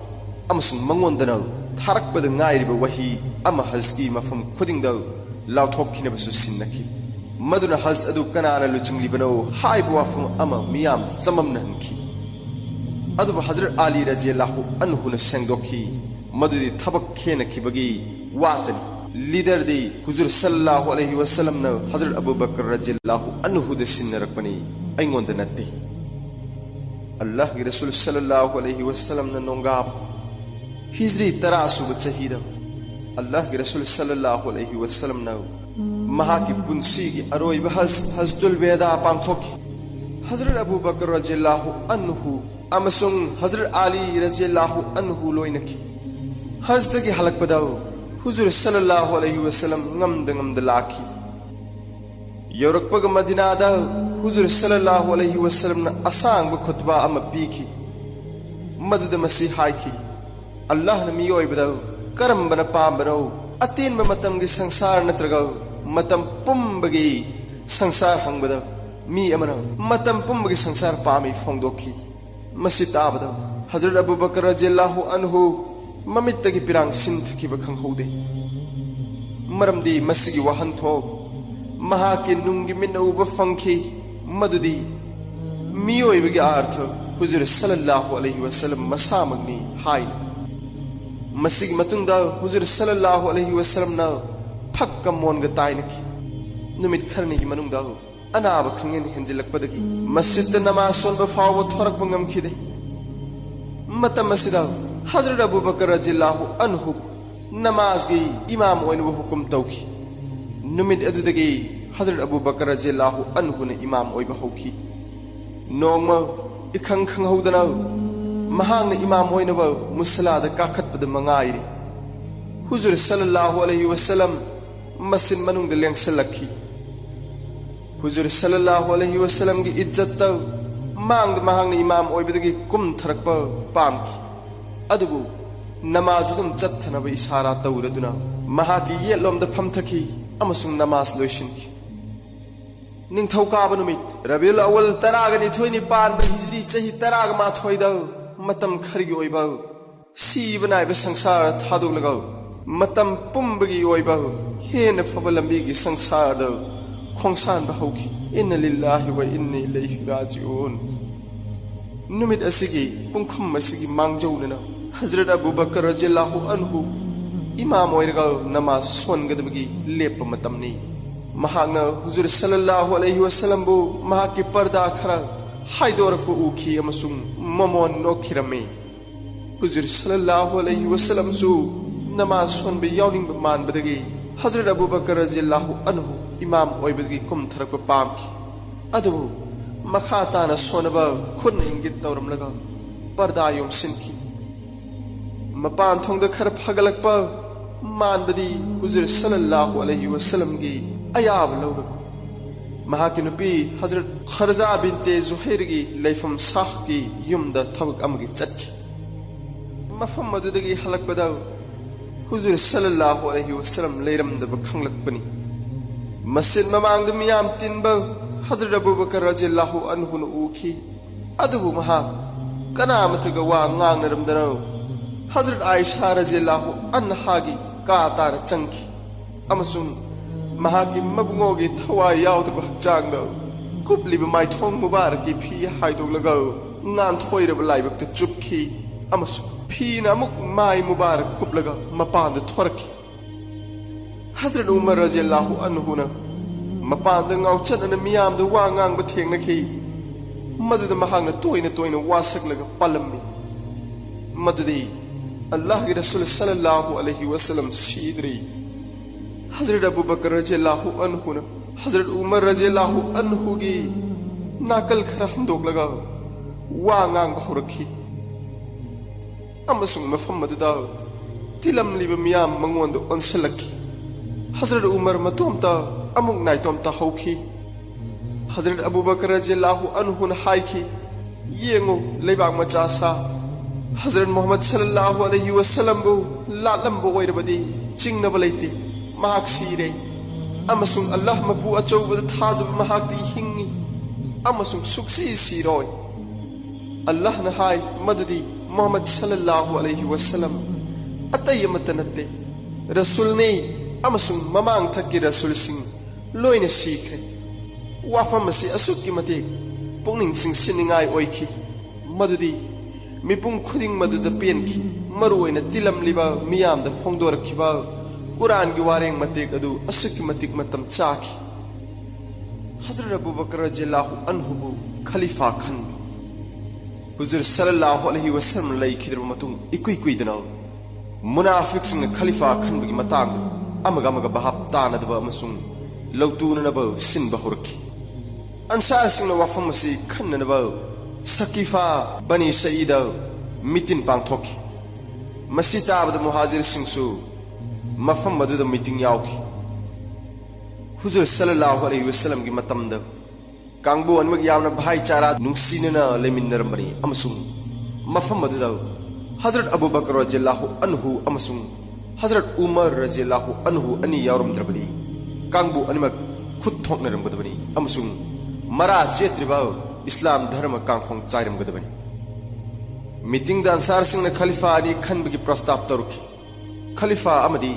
अमसुंग मंगोंदनो थारकपद ngairiba wahi ama hज की मफम खुदिंग द लाउथोखिनबसु सिन्नखी मदुना हज अदु कनाना लुचिंगलिबनो हाइबु वाफम अमा मियाम सममनहनखी अदु हजरत अली रज़ियल्लाहु अन्हु न सेंगदोखी मदुदी थबक खेनखिबगी वातनी लीडर दी हुजूर सल्लल्लाहु अलैहि वसल्लम न हजरत अबू बकर रज़ियल्लाहु अन्हु द सिन्नरकपनी अइंगोंद नत्ते अल्लाह की रसूल सल्लल्लाहु अलैहि वसल्लम न नोंगाब हिजरी तरासुब चहीद अल्लाह के रसूल सल्लल्लाहु अलैहि वसल्लम न महा की पुंसी की अरोइब हजदुल वेदा पांथोकी हजरत अबू बकर रज़ियल्लाहु अन्हु अमसुंग हजरत अली रज़ियल्लाहु अन्हु लोइनकी हजद की हलक बदाउ हुजूर सल्लल्लाहु अलैहि वसल्लम ngमद लाखी यौरकपग मदीना दा हुजूर सल्लल्लाहु अलैहि वसल्लम न असांग खुतबा अम पीखी मदद मसी हाइखी अल्लाह न मियोइबदा करम्बन पांबनो अतीन मतम की संसार नत्रगा मतम पुंबगी संसार हंगबदा मी अमन मतम पुंबगी संसार पामी फोंदोखी मसी ताबदा हजरत अबू बकर रज़ियल्लाहु अन्हु ममित की पिरांग सिंथखिब खंगहौदे मरमदी मसिगी वहंथोक महाके नुंगी मिन्ना उबा फंखी मदुदी मियोइबगी अर्थ हुजूर सल्लल्लाहु अलैहि वसल्लम मसामगनी हाय मसिगी मतुंगदा हुजूर सल्लल्लाहु अलैहि वसल्लम ना फक्का मोनगा ताइनकी नुमित खरनीगी मनुंगदा अनाब खंगेन हेंजिलकपदगी मस्जिद नमाज सोनबा फावबा थोरकबा ngамखिदे मतम मसिदा हजरत अबू बकर रज़ियल्लाहु अन्हु नमाज गी इमाम ओइनबा हुकुम तौखी नुमित अदुदगी हजरत अबू बकर रज़ियल्लाहु अन्हु ने इमाम ओइबा हौखी नोंगमा इखंग खंगहौदना महांग इमाम ओइनबा मुसलाद काखतपद मंगाइरी हुजूर सल्लल्लाहु अलैहि वसल्लम मस्जिद मनुंग लेंगसलखी हुजूर सल्लल्लाहु अलैहि वसल्लम की इज्जत मांग महांग इमाम ओइबदगी कुम थरकप पामकी अदुबु नमाज दुम चत्थनब इशारा तौरदुना महाकी येलोमद फमथकी अमसुंग नमाज लोइसिनकी निंगथौकाब नुमित रबिउल अव्वल तरागनि थोइनि पानब हिजरी चही तराग माथोइद मतम खरगी ओइबा सीबनाइब संसार थादोगलग मतम पुंबगी ओइबा हेन फबलंबीगी संसार खोंसान बहौकी इन्ना लिल्लाहि व इन्ना इलैहि राजिऊन नुमित असिगी पुंखम असिगी मांगजौनना हजरत अबू बकर रज़ियल्लाहु अन्हु इमाम ओइरगा नमाज सोनगदबगी लेप मतमनी महांगना हुजूर सल्लल्लाहु अलैहि वसल्लम बु महाकी पर्दा खरा हाइदोरकु उखी अमसुंग ममोन नोखिरमे हुजूर सल्लल्लाहु अलैहि वसल्लम सु नमाज सोनबे यावनिंग मानबदगी हजरत अबू बकर रज़ियल्लाहु अन्हु इमाम ओइबदगी कुम थरक पामकी अदुबु मखा ताना सोनबा खुन इंगित तौरमलगा पर्दा योमसिनकी मपान थोंग खर फगलक मानबदी हुजूर सल्लल्लाहु अलैहि वसल्लम की अयाब लौर महाकी नुपी हजरत खरजा बिनते जुहैर की लैफम साख की युमद थबक अमगी चटकी मफम मदुदगी हलकपदा हुजूर सल्लल्लाहु अलैहि वसल्लम लेरमदब खंगलकपनी मस्जिद ममांग मियाम तिनब हजरत अबू बकर रज़ियल्लाहु अन्हु न उखी अदुबु महा कनामतगा वा ngangnarमदना हजरत आयशा रज़ियल्लाहु अन्हा की का तार चंकी अमसुंग महाकी मबुंगोगी थवाय यावदब हक्चांग कुपलिब माइथोंग मुबारक की फी हाइदोगलग nganthoi लाइबक चुपखी अमसुंग फीना मुक माई मुबारक कुपलग मपांद थोरकी हजरत उमर रज़ियल्लाहु अन्हु न मपांद ngauchan मियाम द वा ngang थेंगनखी मदुद महांग तोइना तोइना वासकलग पलम्मी मदुदी अल्लाह के रसूल सल्लल्लाहु अलैहि वसल्लम सीदरी हजरत अबू बकर रज़ियल्लाहु अन्हु न हजरत उमर रज़ियल्लाहु अन्हु की नाकल खरा हंदोगलग वा ngang बहरखी अमसुंग मफम मदुदा तिलमलिब मियाम मंगोंद ओनसलखी हजरत उमर मतोमता अमुक नाइतोमता हौखी हजरत अबू बकर रज़ियल्लाहु अन्हु न हाइखी येंगो लेबाग मचा सा हजरत मोहम्मद सल्लल्लाहु अलैहि वसल्लम बु लालंबो ओइरबदी चिंगनब लैते महाक सीरे अमसुंग अल्लाह मपु अचौबद थाजब महाकती हिंगी अमसुंग सुक्सी सीरोय अल्लाह न हाय मदुदी मोहम्मद सल्लल्लाहु अलैहि वसल्लम अतयमत नते रसूल ने अमसुंग ममांग थकी रसूल सिंह लोइने सीखरे वाफम से असुकी मते पुंगनिंग सिंह सिनिंगाई ओइखी मदुदी मिपुंग खुदिंग मदुद पेनखी मरुओइना तिलमलिबा मियाम द फोंगदोरखिबा कुरान की वारेंग मतेक अदु असुकी मतिक मतम चाखी हजरत अबू बकर रज़ियल्लाहु अन्हु बु खलीफा खन हुजूर सल्लल्लाहु अलैहि वसल्लम लैखिद्र मतुंग इकुई कुइदना मुनाफिक सिंह खलीफा खनबगी मतांग अमगा बहाब तानदब अमसुंग लौतुननब सिनब हरखी अंसार सिंह वाफम से खन्ननब सकीफा बनी सईद मीटिंग पांगथोकी मसी ताबद मुहाजिर सिंहसु मफम मदुद मीटिंग यावकी हुजूर सल्लल्लाहु अलैहि वसल्लम की मतमद कांगबो अनमग यामना भाईचारा नुंगसीनना लेमिनरमबनी अमसुंग मफम मदुद हजरत अबू बकर रज़ियल्लाहु अन्हु अमसुंग हजरत उमर रज़ियल्लाहु अन्हु अनि यावरमद्रबदी कांगबो अनमग खुद थोकनरमगदबनी अमसुंग मरा चेत्रिबा इस्लाम धर्म कांखोंग चाइरमगदबनी मीटिंग द अंसार सिंह खलीफा अनि खनबगी प्रस्ताव तरुखी खलीफा अमदी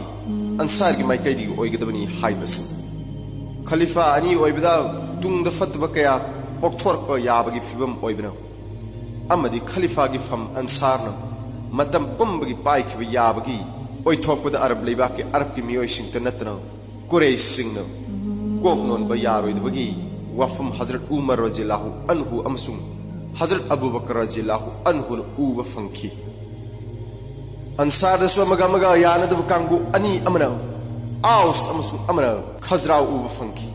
अंसार की माइकई दी ओइगदबनी हाइबसिंग खलीफा अनि ओइबदा तुंग द फतबा कया पोक्थोरक याबगी फिबम ओइबनो अमदी खलीफा की फम अंसार न मतम पुंबगी पाइखब याबगी ओइथोकपद अरब लेबा के अरब की मियोय सिंग त नतनो कुरैश सिंग न कोक नोन ब यारोइदबगी वफम हजरत उमर रजिल्लाहु अन्हु अमसुंग हजरत अबू बकर रजिल्लाहु अन्हु उब फंखी अंसार दसो मगा यानदब कांगबु अनि अमना आउस अमसुंग अमना खजराव उब फंखी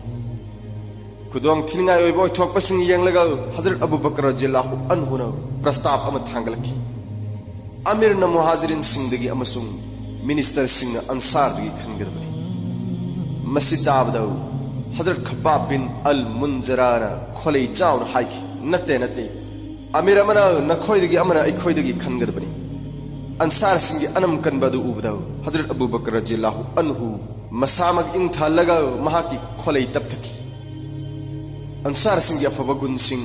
खुदोंग थिनगाय ओइबो थोकपसिंग यंगलगा हजरत अबू बकर रजिल्लाहु अन्हु न प्रस्ताव अम थांगलकी अमीर न मुहाजिरिन सिंगदगी अमसुंग मिनिस्टर सिंग अंसार दगी खनगदबनी मसिदाबदो हजरत खब्बाब बिन अल मुंजराना खोले चाउन हाइकी नते अमीर अमना नखोइदगी अमना अखोइदगी खनगदबनी अंसार सिंग अनम कनबदु उबदो हजरत अबू बकर रजिल्लाहु अन्हु मसामग इंग थालगा महाकी खोले तपथकी अंसार सिंग अफब गुन सिंग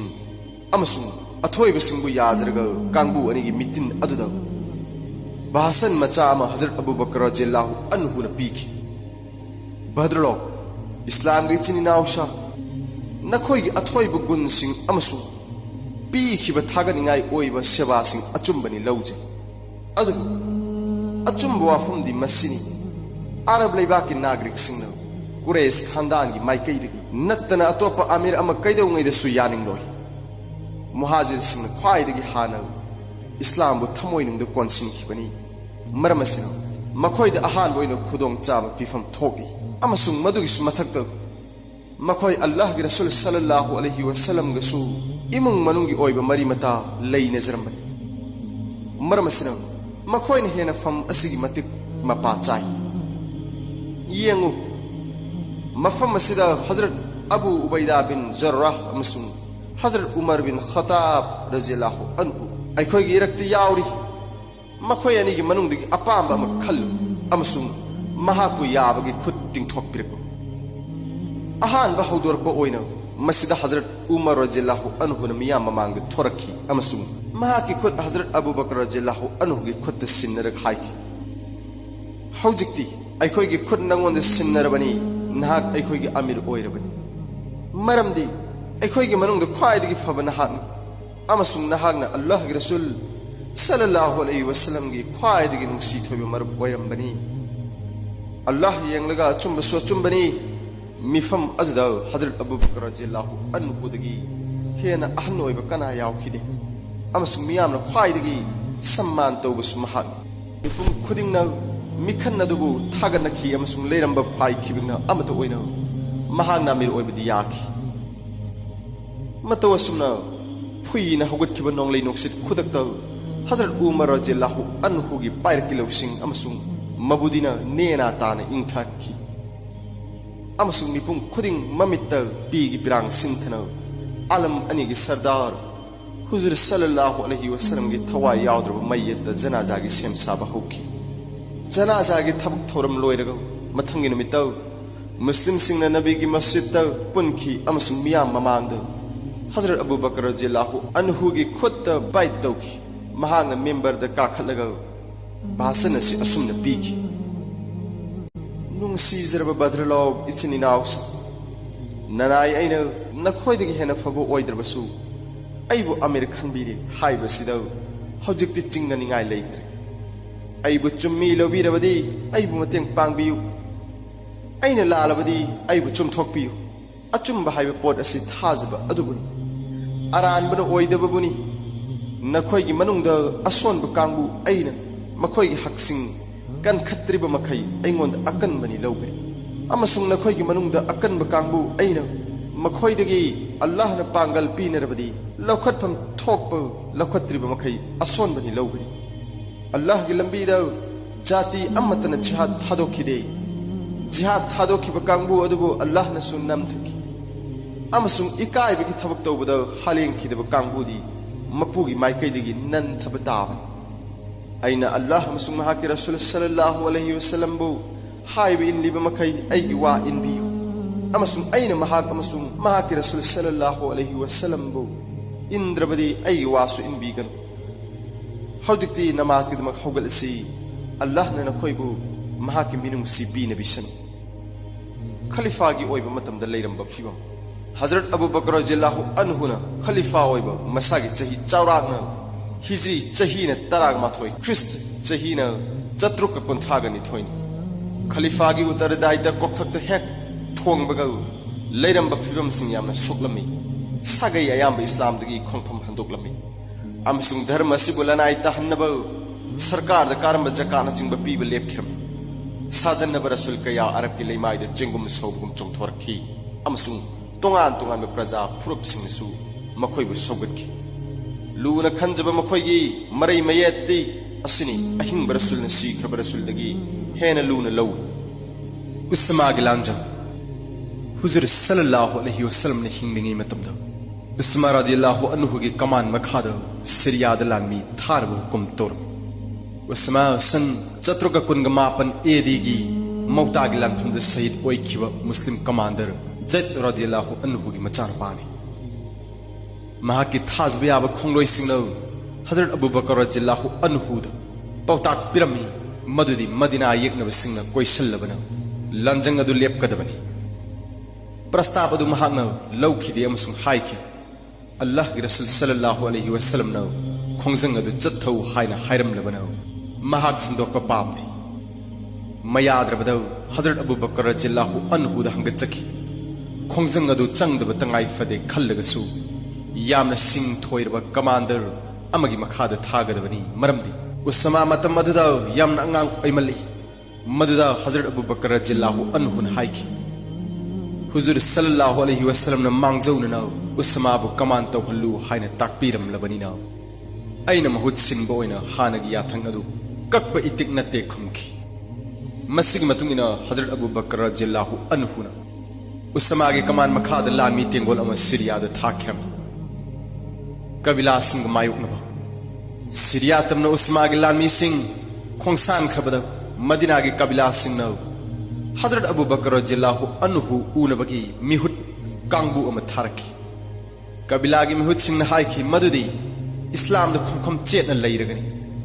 अमसुंग अथोइब सिंगबु याजरगा कांगबु अनिगी मिटिन अदुदा भासन मचा अमा हजरत अबू बकर रजिल्लाहु अन्हु न पीखी भद्रलो इस्लाम गे चिनी नाउशा नखोइगी अथोइब गुन सिंग अमसुंग पीखिब थागनिंगाय ओइब सेवा सिंग अचुंबनी लौजे अदुबु अचुंब वाफमदि मसिनी अरब लेबा की नागरिक सिंगनो कुरैश खानदान की माइकईदगी नत्तना अतोप अमीर अमा कैदौंगैदसु यानिंगलोय मुहाजिर सिंह ख्वाइदगी हाना इस्लाम बु थमोइनुंग कोनसिनखिबनी मरमसिनो मखोइद अहान बोइनो खुदोंग चाब पिफम थोकी अमसुंग मदुगिस मथक्त मखोइ अल्लाह की रसूल सल्लल्लाहु अलैहि वसल्लम गसु इमुंग मनुंगी ओइब मरी मता लई नजरमनी मरमसिनो मखोइन हेना फम असिगी मतिक मपा चाइ येंगु मफम असिदा हजरत अबू उबैदा बिन जर्राह अमसुंग हजरत उमर बिन खताब रजिल्लाहु अन्हु अखोइगी इरक्ति याउरी मखोइ अनिगी मनुंगदगी अपांबा अमा खल्लु अमसुंग महाकु याबगी खुद तिंगथोकपिरकु अहानबा हौदोरकपा ओइना मसिदा हजरत उमर रजिल्लाहु अन्हु न मियाम ममांगद थोरक्खी अमसुंग महाकी खुद हजरत अबू बकर रजिल्लाहु अन्हुगी खुद सिन्नरक हाइकी हौजिक्ति अखोइगी खुद नंगोंद सिन्नरबनी नहाक अखोइगी अमीर ओइरबनी मरमदी अखोइगी मनुंगद ख्वाइदगी फब नहाक अमसुंग नहाकना अल्लाह की रसूल सल्लल्लाहु अलैहि वसल्लम की ख्वाइदगी नुंसी थोइब मरब ओइरमबनी अल्लाह यंगलगा अचुंब सोचुंबनी मिफम अदुदा हजरत अबू बकर रजिल्लाहु अन्हुदगी हेना अहन ओइब कना यावखिदे अमसुंग मियामना ख्वाइदगी सम्मान तौबसु महाक मिपुम खुदिंगना मिखन अदुबु थागनखी अमसुंग लेरंब ख्वाइखिबिंगना अमतो ओइना महागना मिर ओइबदि याखी मतवसुमना फुइना हौगतखिब नोंगलै नोक्सित खुदक्ता हजरत उमर रजिल्लाहु अन्हुगी पाइरकी लौसिंग अमसुंग मबुदिना नेना ताना इंथाखी अमसुंग मिपुम खुदिंग ममित्ता पीगी पिरांग सिंथना आलम अनिगी सरदार हुजूर सल्लल्लाहु अलैहि वसल्लम की थवाई याउद्रब मय्यत जनाजा की सेम साबा होकी जनाजा की थबक थौरम लोइरगो मथंगी नुमित्ता मुस्लिम सिंह नबी की मस्जिद पुनखी अमसुंग मियाम ममांगद हजरत अबू बकर रजिल्लाहु अन्हु की खुद बाइट तौखी महांगना मेंबर द काखलगा भाषण असि असुमना पीखी नुंसीजरब बद्रलो इचिनी नाउस ननाय अइना नखोइदगी हेना फबो ओइद्रबसु अइबु अमीर खनबिरे हाइबसिदा हौजिक्ति चिंगनिंगाय लेत्रे अइबु चुम्मी लौबिरबदी अइबु मतेंग पांगबियु अइना लालबदी अइबु चुमथोकपियु अचुम्ब हाइब पोट असि थाजब अदुबुनी अरानबनु ओइदबबुनी नखोइगी मनुंगद असोनब कांगबु अइना मखोइगी हकसिंग कन खत्रिब मखै अइंगोंद अकनबनी लौगरी अमसुंग नखोइगी मनुंगद अकनब कांगबु अइना मखोइदगी अल्लाह न पांगल पीनरबदी लौखतफम थोकप लौखत्रिब मखै असोनबनी लौगरी अल्लाह की लंबीदा जाति अमतन जिहाद थादोखिदे जिहाद थादोखिब कांगबु अदुबु अल्लाह न सुन्नम थकी अमसुंग इकाइबगी थबक तौबद हालेंखिदब कांगबुदी मपुगी माइकैदगी नन थब ताबन अइना अल्लाह अमसुंग महाकी रसूल सल्लल्लाहु अलैहि वसल्लम बु हाइब इनलिब मखै अइगी वा इनबियु अमसुंग अइना महाक अमसुंग महाकी रसूल सल्लल्लाहु अलैहि वसल्लम बु इंद्रबदी अइगी वासु इनबिगन हौजिक्ति नमाज की दमक हौगलसी अल्लाह ने नखोइबु महाकी मिनुंसी पीनबिसन खलीफागी ओइबा मतमदा लेरंबा फिबम हजरत अबू बकर रदियल्लाहु अन्हुना खलीफा ओइबा मसागी चही चावरागना हिजरी चहीना तराग माथोय ख्रिस्ट चहीना चत्रुक कुंथ्रागनि थोयनि खलीफागी उत्तरदायित्व कोकथक्ता हेक थोंबगा लेरंबा फिबम सिंग यामना सोकलमी सागै अयाम इस्लामदगी खोंफम हंदोकलमी अमसुंग धर्म सिबु लनाई तहन्नब सरकार द कारम जकाना चिंग पीब लेपखिरम साजन्नब रसूल कया अरब की लेमाई द चिंगुम सौबुम चोंथोरखी अमसुंग तोंगान तोंगान प्रजा फुरुप सिंगसु मखोइबु सौगतखी लूना खंजब मखोइगी मरई मयेत्ती असनी अहिंग रसूल न सीखरब रसूल दगी हेन लूना लौ उस्मा गिलांजम हुजूर सल्लल्लाहु अलैहि वसल्लम ने हिंगनिंगी मतमदा उस्मा रदियल्लाहु अन्हु की कमान मखाद सिरिया दलामी थारब हुकुम तोर उस्मा सन चत्रुक कुनग मापन एदी की मौता की लानफम द शहीद ओइखिब मुस्लिम कमांडर जैद रदियल्लाहु अन्हु की मचार पानी महा की थाजब याब खोंगलोय सिंगनो हजरत अबू बकर रदियल्लाहु अन्हु द पौताक पिरमी मदुदी मदीना येकनब सिंगना कोइसल्लबना लंजंग अदु लेपकदबनी प्रस्ताव अदु महाकना लौखिदे अमसुंग हाइखि अल्लाह की रसूल सल्लल्लाहु अलैहि वसल्लम न खोंजंग अदु चत्थौ हाइना हाइरमलबना महाक हंदोक पामदे मयाद्रबद हजरत अबू बकर रदियल्लाहु अन्हु द हंगचखि खोंजंग अदु चंगदब तंगाई फदे खल्लगसु यामना सिंग थोइरब कमांडर अमगी मखाद थागदबनी मरमदि उस्मा मतम मदुदा यामना अंगांग ओइमल्ली मदुदा हजरत अबू बकर रदियल्लाहु अन्हु न हाइखि हुजूर सल्लल्लाहु अलैहि वसल्लम न मांगजौना उस्मा बु कमान तौहल्लु हाइना ताकपीरम लबनिना अइना महुत सिनबो ओइना हानगी याथंग अदु कक्ब इतिक नते खुमखि मसिग मतुंगिना हजरत अबू बकर रदियल्लाहु अन्हु न उस्मा के कमान मखाद लामी तेंगोल अम सिरिया द थाख्यम कबिला सिंग मायुकनबा सिरिया तमना उस्मा के लामी सिंग खोंसान खबद मदीना के कबिला सिंग न हजरत अबू बकर रदियल्लाहु अन्हु उनबगी मिहुत कांगबु अम थारखि कबिला की मिहुत सिंग हाइखि मदुदी इस्लाम द खुमखम चेतना लैरगनी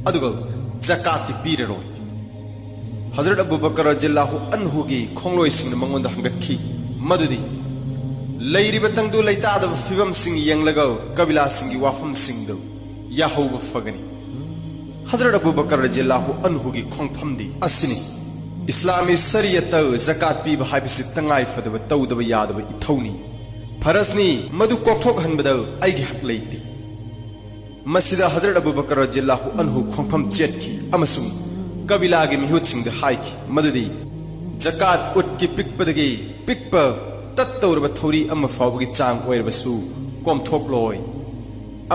अदुगा जकात पीररोय हजरत अबू बकर रदियल्लाहु अन्हु की खोंगलोय सिंग मंगोंद हंगतखि मदुदी लैरिब तंगदु लैतादब फिबम सिंग यंगलगा कबिला सिंग की वाफम सिंग दो याहौब फगनी हजरत अबू बकर रदियल्लाहु अन्हु की खोंगफमदी असनी इस्लामी शरीयत जकात पीब हाइबसि तंगाई फदब तौदब यादब इथौनी फरजनी मदु कोठोक हनबद आइगे हक लेती मसिदा हजरत अबू बकर रदियल्लाहु अन्हु खोंफम चेटकी अमसुंग कबिला के मिहुत सिंग द हाइकी मदुदी जकात उट की पिकपदगी पिकप तत्तौरब थौरी अम फावगी चांग ओइरबसु कोमथोक लोय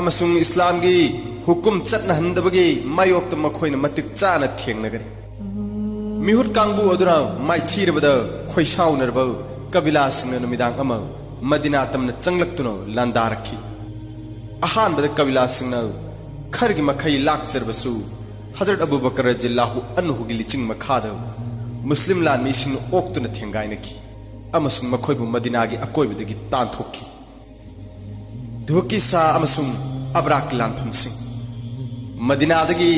अमसुंग इस्लाम की हुकुम चटना हंदबगी मायोक्त मखोइना मतिक चाना थेंगनगरी मिहुत कांगबु अदुना माइथीरबद खोइसाउनरब कबिला सिंगना नुमिदांग अम मदीना तमना चंगलक्तुनो लांदारखी अहानबद कबिला सिंगना खरगी मखई लाकचरबसु हजरत अबू बकर रदियल्लाहु अन्हु की लिचिंग मखाद मुस्लिम लानमी सिंग ओक्तुना थेंगाइनखी अमसुंग मखोइबु मदीना की अकोइबदगी तांथोखी धोकी सा अमसुंग अबराक लानफम सिंग मदीनादगी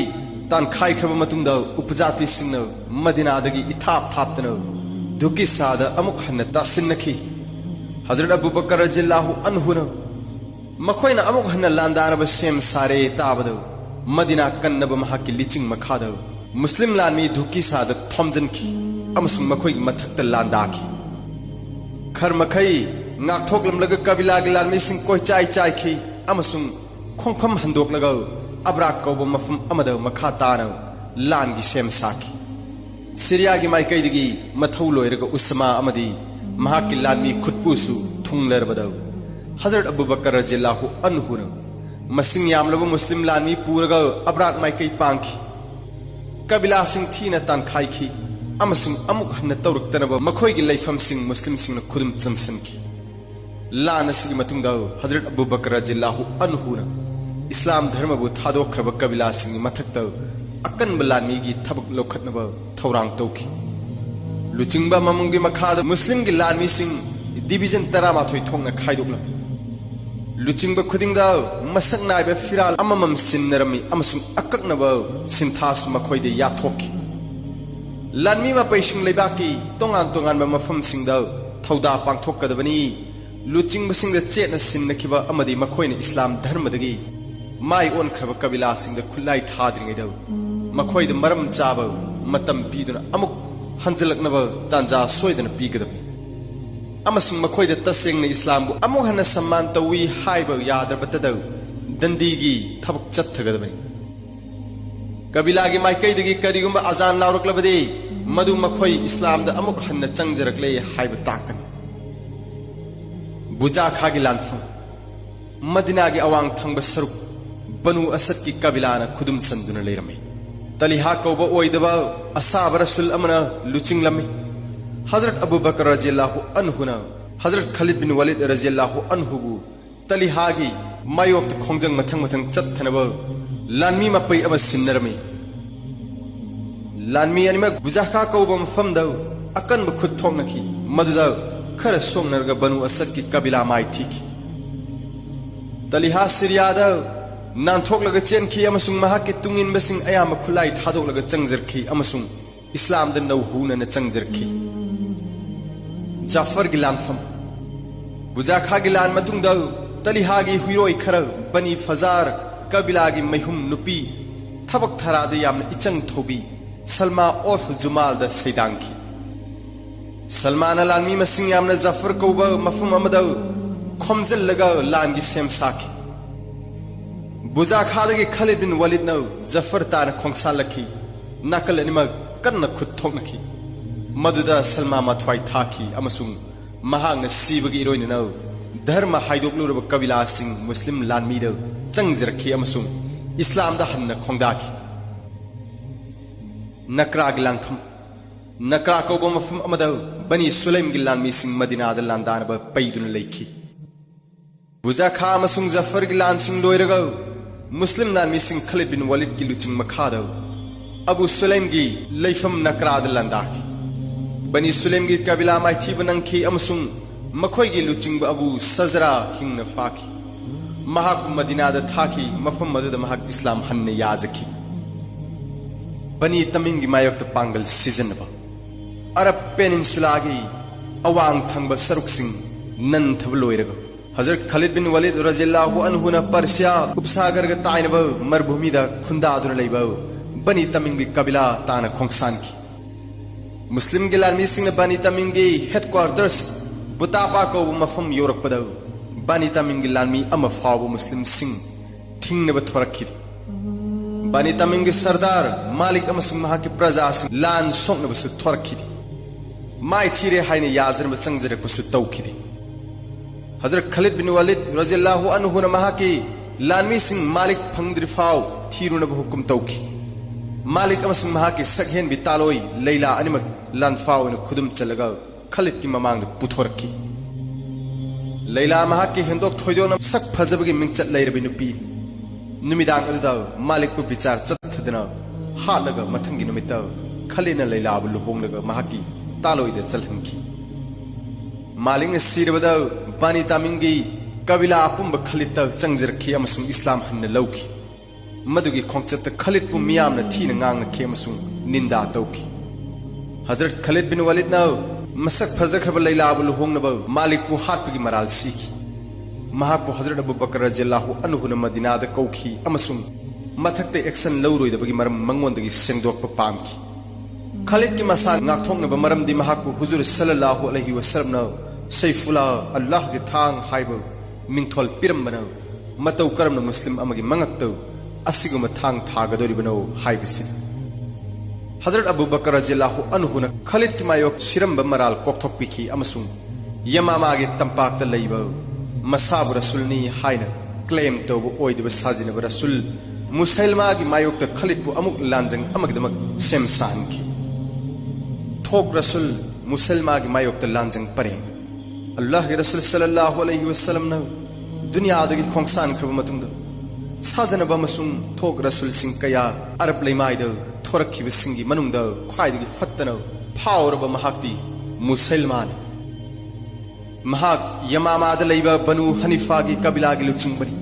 तान खाइखरब मतुंगदा उपजाति सिंगना मदीनादगी इथाप थापतना धोकी साद अमुक हन्न तासिनखी हजरत अबू बकर रदियल्लाहु अन्हु न मखोइना अमुक हन्न लांदारब सेम सारे ताबद मदीना कन्नब महाकी लिचिंग मखाद मुस्लिम लानमी धुकी साद थोमजनखी अमसुंग मखोइगी मथक्ता लांदाखी खर मखई ngakthoklumlag kabila gi lanmi sing koi chai chai khi amasung khongpham handoklaga abrak kawba mafum amada makha tana lan gi sem saki Syria gi mai kai digi mathau loiraga usma amadi mahaki lanmi khutpusu thunglerbada Hazrat Abu Bakar radhiyallahu anhu na masing yamlaba muslim lanmi puraga abrak mai kai pangki kabila sing thina tan khai khi amasung amuk hanna tawruktanaba makhoi gi laifam sing muslim sing na khudum chansan ki लान सिगी मतुंगदा हजरत Abu बकर रदियल्लाहु अन्हु ना इस्लाम धर्म बु थादोखरब कबिला सिंग मथक्ता अकन बलानी गी थबक लोखतनब थौरांग तौखी लुचिंगबा ममुंगी मखाद मुस्लिम गी लानमी सिंग division 13 थोंगना खाइदोकला लुचिंगबा खुदिंगदा मसक नाइबे फिराल अममम सिननरमी अमसुंग अककनब सिनथासु मखोइदे याथोखी लानमी मपैसिंग लेबाकी तोंगान तोंगान मफम सिंगदा थौदा पांगथोकदबनी लुचिंग busing चेतना सिन्नखिबा अमदी मखोइना इस्लाम धर्मदगी माई ओनख्रब कबिला सिंग खुलाई थाद्रिंगैद मखोइद मरम चाब मतम पीदुना अमुक हंजलकनब तांजा सोइदना पीगदबनी अमसुंग मखोइद तसेंगना इस्लामबु अमुक हन्ना सम्मान तवी हाइब यादरबतद दंदीगी थबक चथगदबनी कबिला की माइकैदगी करिगुंबा अजान लाउरक्लबदि मधु मखोई इस्लाम द अमुक हन्ना चंगजरकले हाइब ताकन बुजा खागी लानफुं मदीना की अवांग थंग सरुक बनु असद की कबिलाना खुदुम संदुना लेरमे तलिहा कौबा ओइदबा असाब रसूल अमना लुचिंगलमे हजरत अबू बकर रज़ियल्लाहु अन्हुना हजरत खालिद बिन वलीद रज़ियल्लाहु अन्हुबु तलिहागी मायोक खोंजंग मथंग मथंग चत्थनबा लानमी मपै अमा सिन्नरमे लानमी अनिमक बुजाखा कौबा मफमदा अकनब खुद थोंगनखि मदुदा खर सोंगनरगा बनु असद की कबिला माइ थीखि तलिहा सिरियादा नानथोकलगा चेनखि अमसुंग महाकि तुंगिनबसिंग अयाम खुलाई थादोकलगा चंगजरखि अमसुंग इस्लाम द नौहुनना चंगजरखि जाफर की लानफम बुजाखा की लान मतुंगदा तलिहा की हुइरोई खर बनी फजार कबिला की महिम नुपी थबक थराद याम इचंग थोबी सलमा उर्फ जुमाल द सैदांखि सलमान लानमी मसिंग यामना जाफर कौबा मफुम अमदा खोमजलगा लान की सेम साखि बुजाखादगी खालिद बिन वलीद न जाफर तान खोंगसालखि नाकल अनिमक कन्ना खुद थोंगनखि मदुदा सलमा मथवाई थाखि अमसुंग महांगना सीबगी इरोइना धर्म हाइदोकलुरब कबिला सिंह मुस्लिम लानमीद चंगजरखि अमसुंग इस्लाम द हन्ना खोंगदाखि नकरा गिलांथम नकरा कौबा मफम अमदा बनी सुलैम की लानमी सिंह मदीना द लांदानब पैदुन लेखि बुजाखा अमसुंग जाफर की लान सिंह लोइरगा मुस्लिम लानमी सिंह खालिद बिन वलीद की लुचिंग मखाद अबू सुलैम की लैफम नकरा द लांदाखि बनी सुलैम की कबिला माइथी बनंखि अमसुंग मखोई की लुचिंग अबू सजरा हिंगना फाखि महाक मदीना द थाखि मफम मदुद महाक इस्लाम हन्ने याजखि बनी तमीम की मायोक पांगल सिजनबा अरब पेनिनसुला की अवांग थंग सरुक सिंह नन थब लोइरगा हजरत खालिद बिन वलीद रज़ियल्लाहु अन्हुना पर्शिया उपसागर का ताइनब मरुभूमि द खुंदादुन लैब बनी तमीम की कबिला ताना खोंगसानखि मुस्लिम की लानमी सिंह बनी तमीम की हेडक्वार्टर्स बुतापा को मफम योरकपद बनी तमीम की लानमी अमा फाव मुस्लिम सिंह थिंगनब थोरखि बनी तमीम की सरदार मालिक अमसुंग महा की प्रजा सिंह लान सोंगनबसु थोरखि माइ थीरे हाइने याजरब चंगजरकपसु तौखि हजरत खालिद बिन वलीद रज़ियल्लाहु अन्हुना महा की लानमी सिंह मालिक फंगद्रिफाव थीरुनब हुकुम तौखि मालिक अमसुंग महा की सगहेन भी तालोई लैला अनिमक लानफाव खुदुम चलगा खालिद की ममांग पुथोरखि लैला महा की हेंदोक थोइदोन सक फजबगी मिंगचत लैरबि नुपी नुमिदांग अदुदा मालिक पु विचार चथदना हालगा मथंगी नुमित खालिदना लैला बु लुहोंगलगा महा की तालोइद चलहंखि मालिक ने सिरबदा बानी तमीम की कबिला अपुंब खालिद चंगजरखि अमसुंग इस्लाम हन्ना लौखि मदुगी खोंगचत खालिद पु मियामना थीना ngangnakhi अमसुंग निंदा तौखि हजरत खालिद बिन वलीद न मसक फजखरब लैला बु लुहोंगनब मालिक पु हाटपगी मराल सिखि महापु हजरत अबू बकर रज़ियल्लाहु अन्हुना मदीना द कौखि अमसुंग मथकते एक्शन लौरोइदबगी मरम मंगोंदगी सेंगदोकप पामखि खालिद की मसा ngakthoंगनब मरमदि महापु हुजूर सल्लल्लाहु अलैहि वसल्लम न सैफुल्लाह अल्लाह के थांग हाइब मिंथोल पिरमबन मतौ करमन मुस्लिम अमगी मंगक्तौ असिगुम थांग थागदोरिबनो हाइबसि हजरत अबू बकर रज़ियल्लाहु अन्हुना खालिद की मायोक सिरमब मराल कोकथोकपिखि अमसुंग यमामागे तंपाक लैब मसाब रसूलनी हाइना क्लेम तौब ओइदब साजिनब रसूल मुसलमा की मायोक खालिद पु अमुक लांजंग अमगदमक सेम सानखि थोक रसूल मुसलमा की मायोक लांजंग परे अल्लाह के रसूल सल्लल्लाहु अलैहि वसल्लम न दुनिया दगी खोंगसान खरब मतुंग साजनब अमसुंग थोक रसूल सिंह कया अरब लैमाइद थोरखिब सिंगी मनुंग ख्वाइदगी फत्तन फावरब महाक्ति मुसलमान महाक यमामाद लैब बनु हनीफा की कबिला की लुचिंग बनी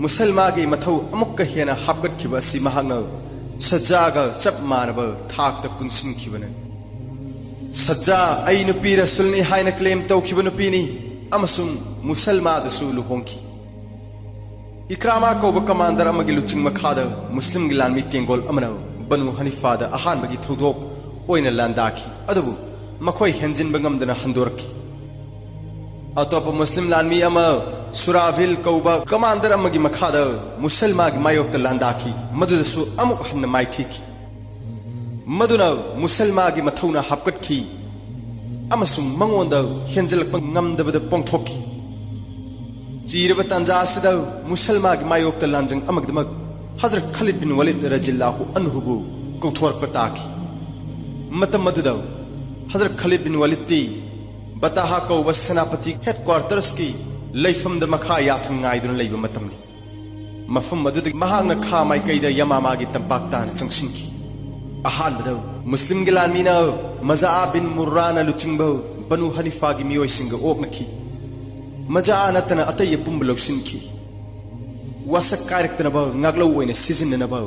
मुसलमा की मथौ अमुक हेना हापगटखिब असि महाकन सज्जागा चप मानब थाकता पुनसिनखिबने सज्जा आई नुपी रसुलनी हाइना क्लेम तौखिब नुपीनी अमसुंग मुसलमादसु लुहोंखि इक्रामा कौब कमांडर अमगी लुचिंग मखादा मुस्लिम गी लानमी तेंगोल अमना बनु हनीफादा अहानबगी थौदोक ओइना लांदाखि अदुबु मखोय हेंजिनबा ngamdana हंदोरखि अतोप मुस्लिम लानमी अमा सुराविल कौबा कमांडर अमगी मखादा मुसलमागी मायोक्ता लांदाखि मदुदसु अमुक हन्न माइथिखि मदुना मुसलमागी मथौना हापकटखि अमसुंग मंगोंदा हेंजलकपा ngamdabada पोंगथोखि चीरब तंजासिदा मुसलमागी मायोक्ता लांजंग अमगदमक हजरत खालिद बिन वलीद रजिल्लाहु अन्हुबु कौथोरकपा ताखि मतम मदुदा हजरत खालिद बिन वलीद ती बताहा कौबा सेनापति हेडक्वार्टर्स की लैफम द मखा याथंग ngaiduna leiba matamni mafam madudi mahangna kha mai kaida yamama gi tampak tan changsinki ahan bada muslim gilanmina majaa bin murrana luchingba banu hanifa gi miyoi singa oknaki majaa natana atay pumblo sinki wasak karektana ba ngaglo oina season na ba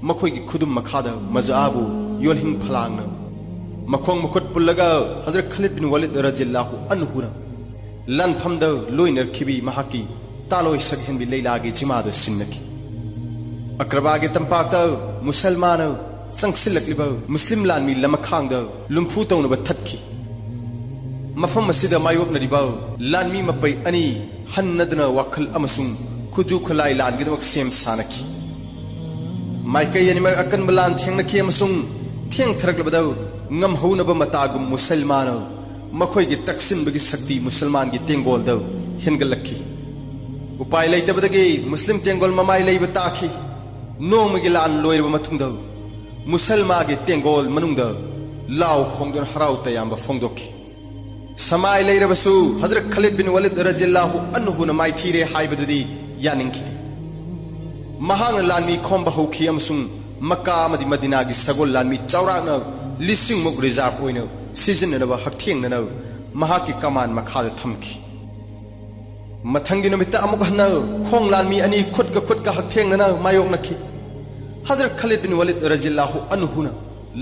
makhoi gi khudum makhada majaa bu yolhing phalangna makhong mukhut pullaga hazrat khalid bin walid radhiyallahu anhu lan phamda loiner khibi mahaki taloi saghen bi leila gi jimada sinnaki akraba gi tampakta musalmana sangsilakliba muslim lan mi lamakhang da lumphu tawna ba thatki mafam masida mayok na riba lan mi mapai ani hannadna wakhal amasung khuju khulai lan gi dak sem sanaki mai kai ani ma akan balan thengna ki amasung theng tharaklabada ngam houna ba matagum musalmana मखोई की तकसिन बगी शक्ति मुसलमान की तेंगोल दो हिंगलखी उपाय लेतबदगी मुस्लिम तेंगोल ममाई लेब ताखी नोंग मगी लान लोइरब मथुंग दो मुसलमा की तेंगोल मनुंग दो लाव खोंगदन हराव तयाम फोंगदोखी समाय लेरबसु हजरत खालिद बिन वलीद रजिल्लाहु अन्हु न माइथीरे हाइबदुदी यानिंखी महांग लानमी खोंब हौखी अमसुंग मक्का अमदि मदीना की सगोल लानमी चौराना लिसिंग मुग रिजर्व ओइनो सीजन नबा हक्थिंग ननो महाकी कमान मखाद थमखी मथंगी नमिता अमुक हन्ना खोंग लानमी अनि खुद का हक्थिंग ननो मायोक नखी हजरत खालिद बिन वलीद रजिल्लाहु अन्हु न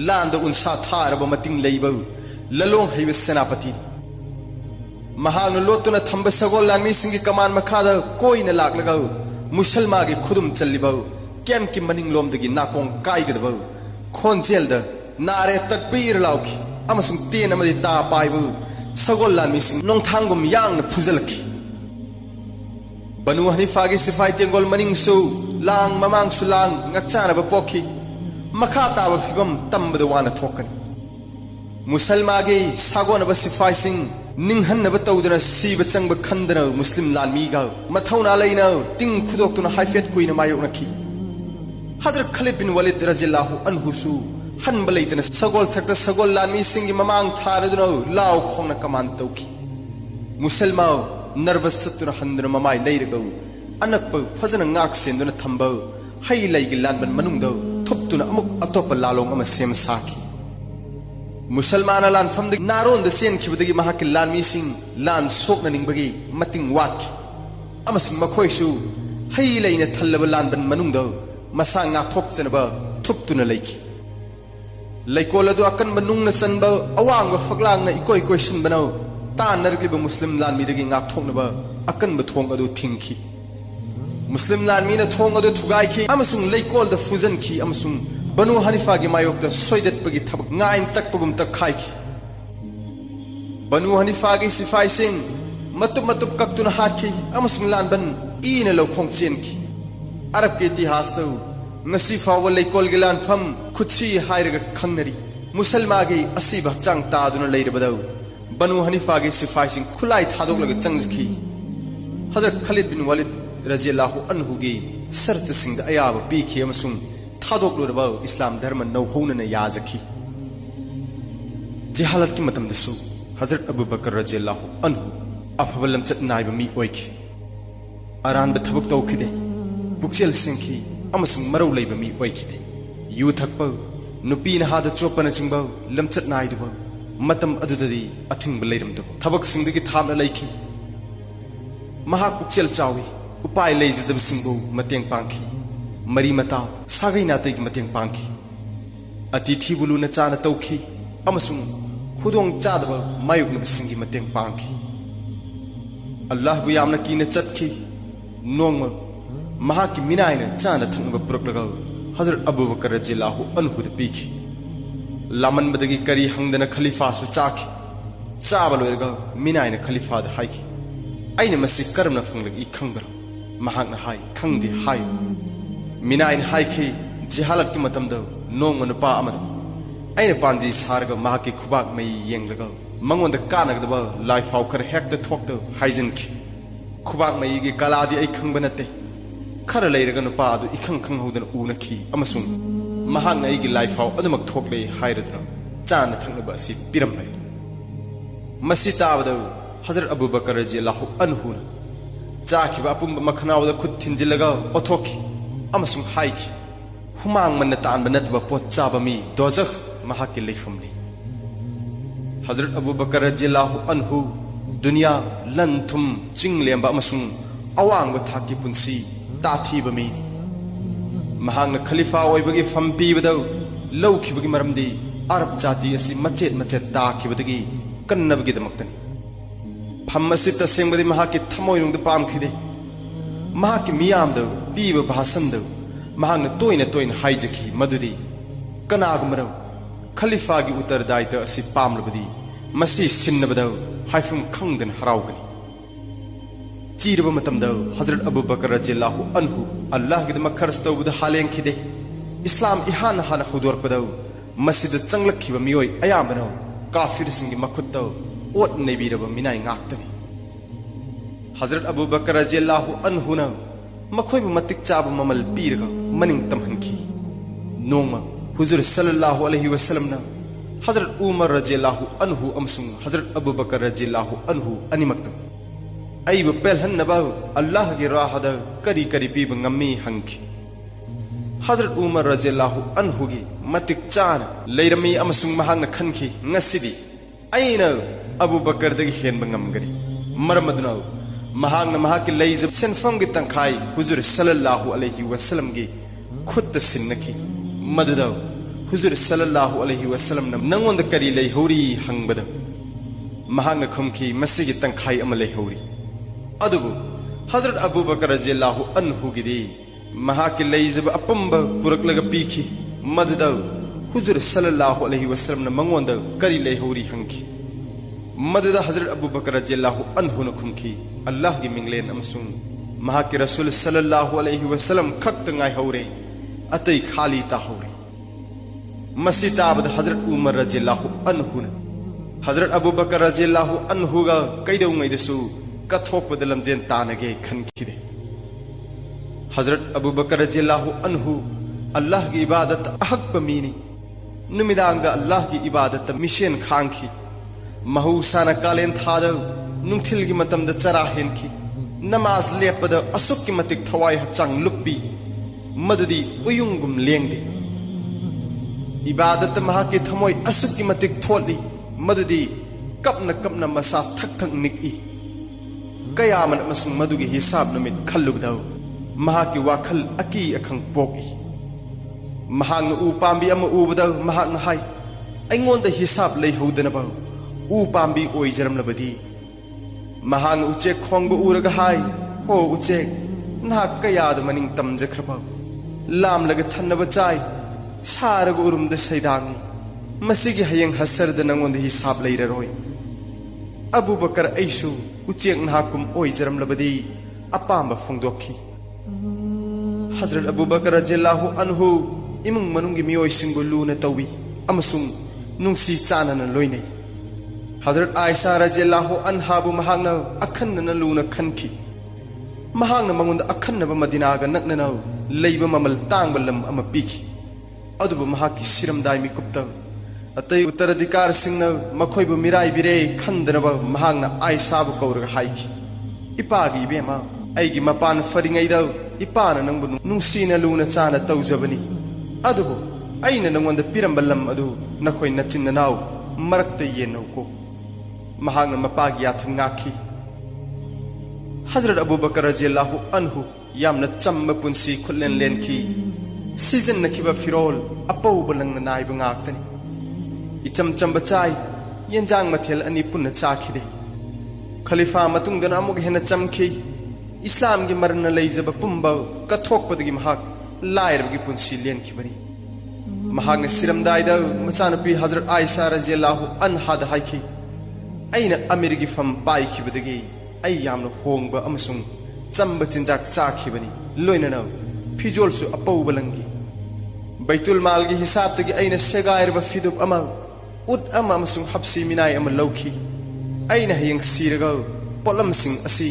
लांद उनसा थारब मतिंग लेबौ ललोंग हैब सेनापति महान लोतुना थंब सगोल लानमी सिंगी कमान मखाद कोइन लाकलगा मुसलमा की खुदुम चल्लिबौ केम की मनिंग लोमदगी नाकोंग काइगदबौ खोंजेल द नारे तकबीर लाउखी अमसुंग तेन अमदि ता पाइबु सगोल लानमी सिंग नोंथांगुम यांगना फुजलखी बनु हनीफा की सिफाई तेंगोल मनिंग सु लांग ममांग सुलांग ngakchana ba pokhi makha ta ba fibam tambada wana thokani musalma gi sagona ba sifai sing ninghan na ba tawdana siba changba khandana muslim lanmi ga mathauna leina ting khudok tuna haifet kuina mayok nakhi hazrat khalid bin walid radhiyallahu anhu su han balaitana sagol thakta sagol lanmi singi mamang tharaduna law khongna kaman tawki musalma nervous satuna handuna mamai leiragau anakpa fazana ngak senduna thamba hai laigi lanban manungdo thuptuna amuk atopa lalong ama sem saki musalmana lan famdi naron da sen khibdagi mahakil lanmi sing lan sokna ningbagi mating watki amasing makhoi su hai laina thallaba lanban manungdo masa ngak thokchanaba thuptuna laiki laikoladu akan manungna sanba awangba faklangna ikoi sinbano tan nargliba muslim lanmi dagi ngak thoknaba akan ba thong adu thingki मुस्लिम लानमीना थोंग अदु थुगाइखी अमसुंग लेकोल the फुजन की अमसुंग Banu Hanifa की मायोक द सोइदत पगी थबक ngain tak pagum tak khaiki Banu Hanifa की सिफाई सिंग मतुप कक्तुन हाथकी अमसुंग लानबन ईना लौखोंग चेनकी अरब के इतिहास तो ngasi फाव लेकोल गे लानफम खुदसी हाइरग खंगनरी मुसलमा की असीब हक्चांग तादुना लेरबदौ बनु हनीफा की सिफाई सिंग खुलाई थादोक लग चंगजखी हजरत खालिद बिन वलीद रजिल्लाहु अन्हु की शर्त सिंह अयाब पीखी अमसुंग थादोकलुरबा इस्लाम धर्म नौहौनना याजखी जिहालत की मतमदसु हजरत अबू बकर रजिल्लाहु अन्हु अफबल लमचत नाइब मी ओइखी अरानब थबक तौखिदे बुक्सेल सिंखी अमसुंग मरौ लेब मी ओइखिदे यू थकपा नुपी नहाद चोपना चिंबा लमचत नाइदबा मतम अदुददी अथिंग लेरमदो थबक सिंगदगी थामना लेखी महाक बुक्सेल चावी उपाय लेजदब सिंबु मतेंग पांखी मरी मता सागै नातै की मतेंग पांखी अतिथिबु लुना चाना तौखी अमसुंग खुदोंग चादबा मायुकनबसिंगी मतेंग पांखी अल्लाहबु यामना कीना चतखी नोंगमा महाकी मिनायना चाना थंगबा पुरकलगा हजरत अबू बकर रज़ियल्लाहु अन्हु द पीखी लामनबदगी करी हंगदना खलीफासु चाखी चाबा लोयरगा मिनायना खलीफाद हाइखी अइना मसि करमना फंगलगी खंगबरा महाकना हाय खंगदे हाय मिनायना हाइखी जिहालत की मतमदा नोंगमा नुपा अमदा अइना पांजी सारगा महाकी खुबाक मई येंगलगा मंगोंदा कानगदबा लाइफाव खर हेक्ता थोक्ता हाइजनखी खुबाक मईगी कलादी अइ खंगबा नते खर लैरगा नुपा अदु इखंग खंगहौदना उनखी अमसुंग महाकना अइगी लाइफाव अदुमक थोक्ले हाइरदना चाना थंगनबा असि पिरमबाय मसि ताबदा हजरत अबू बकर रज़ियल्लाहु अन्हुना चाखिबा अपुंबा मखनावदा खुद थिंजिलगा ओथोखी अमसुंग हाइखी हुमांग मन तानबा नतबा पोत चाबा मी दोजख महाकी लैफमनी हजरत अबू बकर रज़ियल्लाहु अन्हु दुनिया लन थुम चिंग लेंबा अमसुंग अवांग थाकी पुंसी ताथीबा मीनी महांगना खलीफा ओइबगी फम पीबदा लौखिबगी मरमदी अरब जाति असि मचेत मचेत ताखिबदगी कन्नबगी दमक्तनी फम असि तसेंगबदी महाकी थमोइनुंगदा पामखिदे महाकी मियामदा पीबा भाषणदा महांगना तोइना तोइना हाइजखी मदुदी कनागुमरौ खलीफागी उत्तरदायित्व असि पामलबदी मसि सिन्नबदा हाइफुम खंगदन हराउगनी चीरब मतमदा हजरत अबू बकर रज़ियल्लाहु अन्हु अल्लाह गिद मखरस तौबदा हालेंखिदे इस्लाम इहान हाना हुदोरपदा मसिद चंगलखिबा मियोय अयामबनो काफिर सिंगी मखुत्तो ओत नेबीरब मिनाय ngaktani हजरत अबू बकर रज़ियल्लाहु अन्हु ना मखोयबु मतिक चाब ममल पीरगा मनिंग तमहनखी नोंमा हुजूर सल्लल्लाहु अलैहि वसल्लम ना हजरत उमर रज़ियल्लाहु अन्हु अमसुंग हजरत अबू बकर रज़ियल्लाहु अन्हु अनिमक्त अइबु पेलहन्नबा अल्लाह गे राहदा करी करी पीब ngami हंखी हजरत उमर रज़ियल्लाहु अन्हु गी मतिक चान लैरमी अमसुंग महांगना खनखी ngasiदी अइना अबू बकर दगी हेनबा ngamgani मरमदुना महांगना महाकी लैजब सेनफम गी तंखाई हुजूर सल्लल्लाहु अलैहि वसल्लम गी खुद सिन्नखी मदुदा हुजूर सल्लल्लाहु अलैहि वसल्लम न नंगोंद करी लैहौरी हंगबदा महांगना खुमखी मसिगी तंखाई अमा लैहौरी अदुबु हजरत अबू बकर रज़ियल्लाहु अन्हु गिदी महाकी लैजब अपुंबा पुरकलगा पीखी मदुदा हुजूर सल्लल्लाहु अलैहि वसल्लम न मंगोंद करी लैहौरी हंखी मदुदा हजरत अबू बकर रज़ियल्लाहु अन्हु न खुमखी अल्लाह की मिंगलेन अमसुंग महाकी रसूल सल्लल्लाहु अलैहि वसल्लम खक्त ngaihore अतई खाली ताहौरे मसी ताबद हजरत उमर रज़ियल्लाहु अन्हु न हजरत अबू बकर रज़ियल्लाहु अन्हु गा कैदौ ngaidasu कथोकपद लमजेन तानगे खनखिदे हजरत अबू बकर रज़ियल्लाहु अन्हु अल्लाह की इबादत अहक मीनी नुमिदांग अल्लाह की इबादत मिशन खांखी महूसाना कालेन थाद नुंथिल की मतम द चरा हेनखी नमाज लेपद असुक की मतिक थवाई हचांग लुपी मदुदी उयुंगुम लेंगदे इबादत महा की थमोई असुक की मतिक थोली मदुदी कपन कपन मसा थक थक निकी कयामन मसुंग मदुगी हिसाब नमित खल्लुबदाउ महा की वाखल अकी अखंग पोकी महांग उ पांबी अम उबदाउ महांग हाय अइंगोंद हिसाब लैहौदनबा उ पांबी ओइजरमलबदी महांग उचे खोंग उरग हाय हो उचे ना कयाद मनिंग तमजख्रबा लाम लग थन्नब चाय सारग उरुमद सैदांगी मसिगी हयंग हसरद नंगोंद हिसाब लैररोय अबू बकर ऐसु उचे नाकुम ओइजरमलबदी अपांबा फोंदोखी हजरत अबू बकर रज़ियल्लाहु अन्हु इमुंग मनुंगी मियोइसिंगु लूना तौवी अमसुंग नुंसी चानना लोइनै हजरत आयशा रज़ियल्लाहु अन्हाबु महांगना अखन्नना लूना खनखी महांगना मंगोंद अखन्नबा मदीनागा नकनना लैबा ममल तांगबा लम अमा पीखी अदुबु महाकी सिरमदाय मिकुप्ता अतई उत्तराधिकार सिंगना मखोइबु मिराय बिरे खंदनबा महांगना आयशाबु कौरगा हाइखी इपागी बेमा अइगी मपान फरिङैदा इपाना नंगबु नुंसीना लूना चाना तौजबनी अदुबु अइना नंगोंद पिरंबा लम अदु नखोइ नचिन ननाव मरक्ता येनौको महांगना मपागी याथंग ngaखी हजरत अबू बकर रज़ियल्लाहु अन्हु यामना चम्म पुंसी खुलेन लेनखी सीजन नखिबा फिरोल अपौ बलंग नाइब ngaktani इचम चंब चाय येंजांग मथेल अनि पुन्न चाखिदे खलीफा मतुंगदन अमुक हेन चमखि इस्लाम की मरन लैजब पुंब कथोकपदगी महाक लायरबगी पुंसी लेनखिबनी महागने सिरमदाइदा मचानपी हजरत आयशा रजियल्लाहु अन्हा दा हाइखि अइना अमीरगी फम पाइखिबदगी अइ यामन होंगबा अमसुंग चंब चिंजाक चाखिबनी लोइनना फिजोलसु अपौबलंगी बैतुल माल की हिसाब तगी अइना सेगायरबा फिदुब अमा उद अमा अमसुंग हब्सी मिनाय अमा लौखि अइना हयंग सिरगा पोलम सिंग असि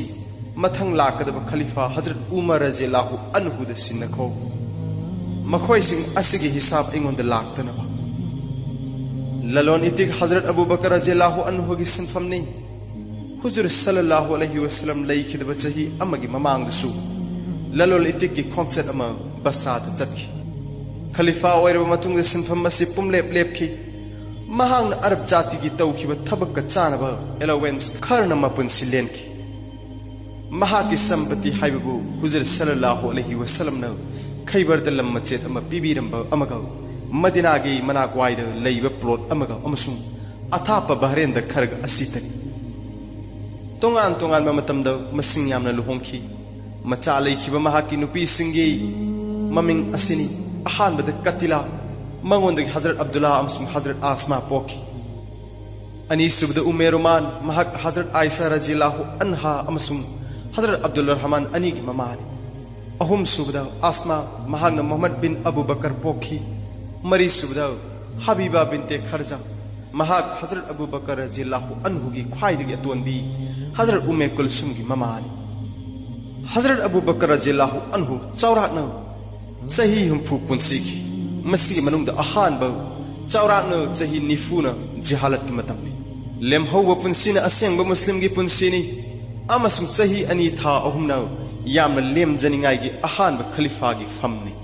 मथंग लाकदब खलीफा हजरत उमर रजियल्लाहु अन्हु द सिनखो मखोय सिंग असिगी हिसाब इंगोंद लाक्तनबा ललोन इतिक हजरत अबू बकर रजियल्लाहु अन्हु की सिनफमनी हुजूर सल्लल्लाहु अलैहि वसल्लम लैखिदब चही अमगी ममांगदसु ललोल इतिक की खोंगसेट अमा बसरात चटखि खलीफा ओइरब मतुंग द सिनफम मसि पुमलेप लेपखि महांग अरब जाति की तौखिब थबक चानब एलोवेंस खरन मपुन सिलेनखि महाकी संपत्ति हाइबबु हुजूर सल्लल्लाहु अलैहि वसल्लम न खैबर दलम मचेत अमा पिबिरंब अमगा मदीनागी मनाक्वाइद lab plot अमगा अमसुं अथाप Bahrain the Kharag असितनी तोंगान तोंगान मतमद मसिंग यामना लुहोंखि मचा लैखिब महाकी नुपी सिंगी ममिंग असिनी अहानबद कतिला मंगोंदगी हजरत अब्दुल्ला अमसुं हजरत आसमा पोखि अनि सुबद उमेरुमान महक हजरत आयशा रजियल्लाहु अन्हा अमसुं हजरत अब्दुल रहमान अनि की ममानी अहुम सुबदा आसमा महान मोहम्मद बिन अबू बकर पोखी मरी सुबदा हबीबा बिनते खरजा महाक हजरत अबू बकर रजियल्लाहु अन्हु की ख्वाइदगी अतोनबी हजरत उम्मे कुलसुम की ममानी हजरत अबू बकर रजियल्लाहु अन्हु चौराकन सही हुंफु पुंसीखि मसी मनुंग द अहानब चौराकन सही निफुन जिहालत की मतम लेमहौब पुंसीन असेंग मुस्लिम की पुंसीनी अमसुंग सही अनि था अहुमना यामन लेम जनिंगाई अहानब खलीफा की फमनी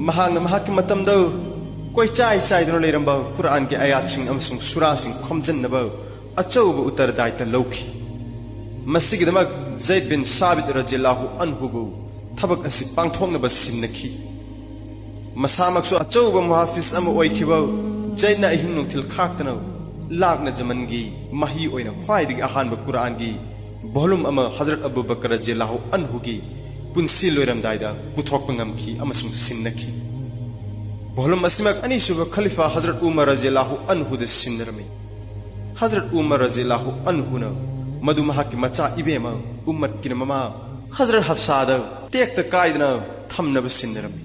महांग महाकी मतम द कोई चाय चायदन लेरंब कुरान के आयातसिंग अमसुंग सुरासिंग खमजन्नब अचौब उत्तरदायित्व लौखि मसिगिदमक ज़ैद बिन साबित रजियल्लाहु अन्हुबु थबक असि पांगथोंगनब सिन्नखि मसामकसु अचौब मुहाफिज अमा ओइखिब ज़ैदना अहिंग नुंथिल खाक्तन लाकना जमनगी मही ओइना ख्वाइदगी अहानब कुरान की वॉल्यूम अमा हजरत अबू बकर रजियल्लाहु अन्हु की पुंसी लोइरमदाइदा पुथोकप ngamखि अमसुंग सिन्नखि वॉल्यूम असिमक अनिसुब खलीफा हजरत उमर रजियल्लाहु अन्हु द सिन्नरमि हजरत उमर रजियल्लाहु अन्हु न मदु महाकी मचा इबेमा उम्मत की ममा हजरत हफ्साद तेक्त कायदना थमनब सिन्नरमि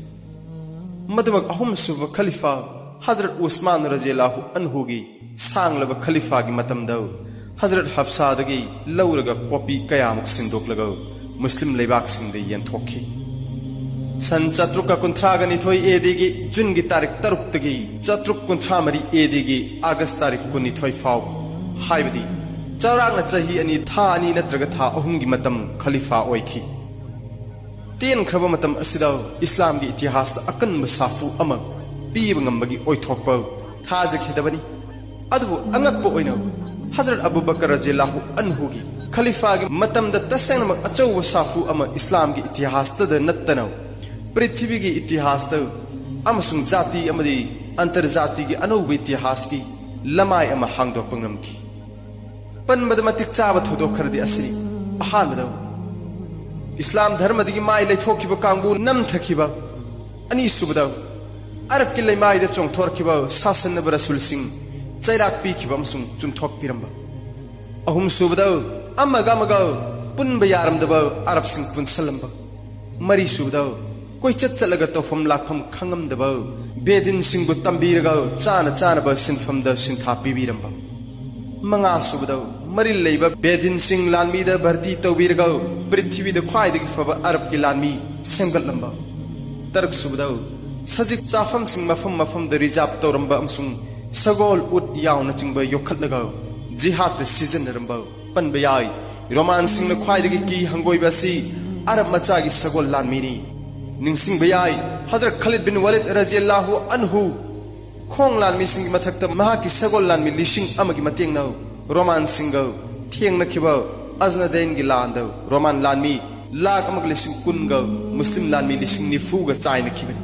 मदुमक अहुम सुब खलीफा हजरत उस्मान रजियल्लाहु अन्हु की सांगलब खलीफा की मतमद हजरत हफ्सादगी लौरग कॉपी कयामुक सिंदोकलग मुस्लिम लेबाक सिंदे यंथोखि सन चत्रुक कुंथ्रागा निथोई एदेगी जुन की तारीख तरुक्तगी चत्रुक कुंथ्रा मरी एदेगी अगस्त तारीख कुनिथोई फाव हाइबदी चौरांग चही अनि था अनि नत्रग था अहुम की मतम खलीफा ओइखि तेन खरब मतम असिदा इस्लाम की इतिहास अकन साफु अम पीब ngambagi ओइथोकप थाजखिदबनी अदु अंगकप ओइनो हजरत अबू बकर रजियल्लाहु अन्हु की खलीफा की मतम द तसेंग अचौब साफु अम इस्लाम की इतिहास तद नत्तन पृथ्वी की इतिहास त अमसुंग जाति अमदी अंतर्जाति की अनौब इतिहास की लमाय अम हांगदोक ngamखि पनबद मतिक चाब थोदो खरदि असरी अहानबद इस्लाम धर्म दगी माय लेथोखिब कांगबु नमथखिब अनि सुबद अरब की लेमाय द चोंगथोरखिब सासनब रसूल सिंह चैराक पीखिब अमसुंग चुमथोक पिरंब अहुम सुबद अमग पुनब यारमदब अरब सिंह पुनसलंब मरी सुबद कोई चलग तौफम लाखम खंगमदब बेदिन सिंह तंबीरग चान चानब सिनफमद सिंथा पीबीरंब मंगा सुबद मरी लेब बेदिन सिंह लानमीद भर्ती तौबीरग पृथ्वीद ख्वाइदगी फब अरब की लानमी सेमगलंब तरक सुबद सजिक चाफम सिंह मफम मफम द रिजार्व तौरंब अमसुंग सगोल उत यावना चिंब योखलग जिहाद सिजनरंब पनब याय रोमान सिंह ख्वाइदगी की हंगोइबसी अरब मचा की सगोल लानमीनी निंगसिंग बयाय हजरत खालिद बिन वलीद रजियल्लाहु अन्हु खोंग लानमी सिंह मथक्त महा की सगोल लानमी लिशिंग अमगी मतेंग रोमान सिंह थेंगनखिब अजनदैन की लांद रोमान लानमी लाख अमग लिशिंग कुनग मुस्लिम लानमी लिशिंग निफुग चाइनखिबनि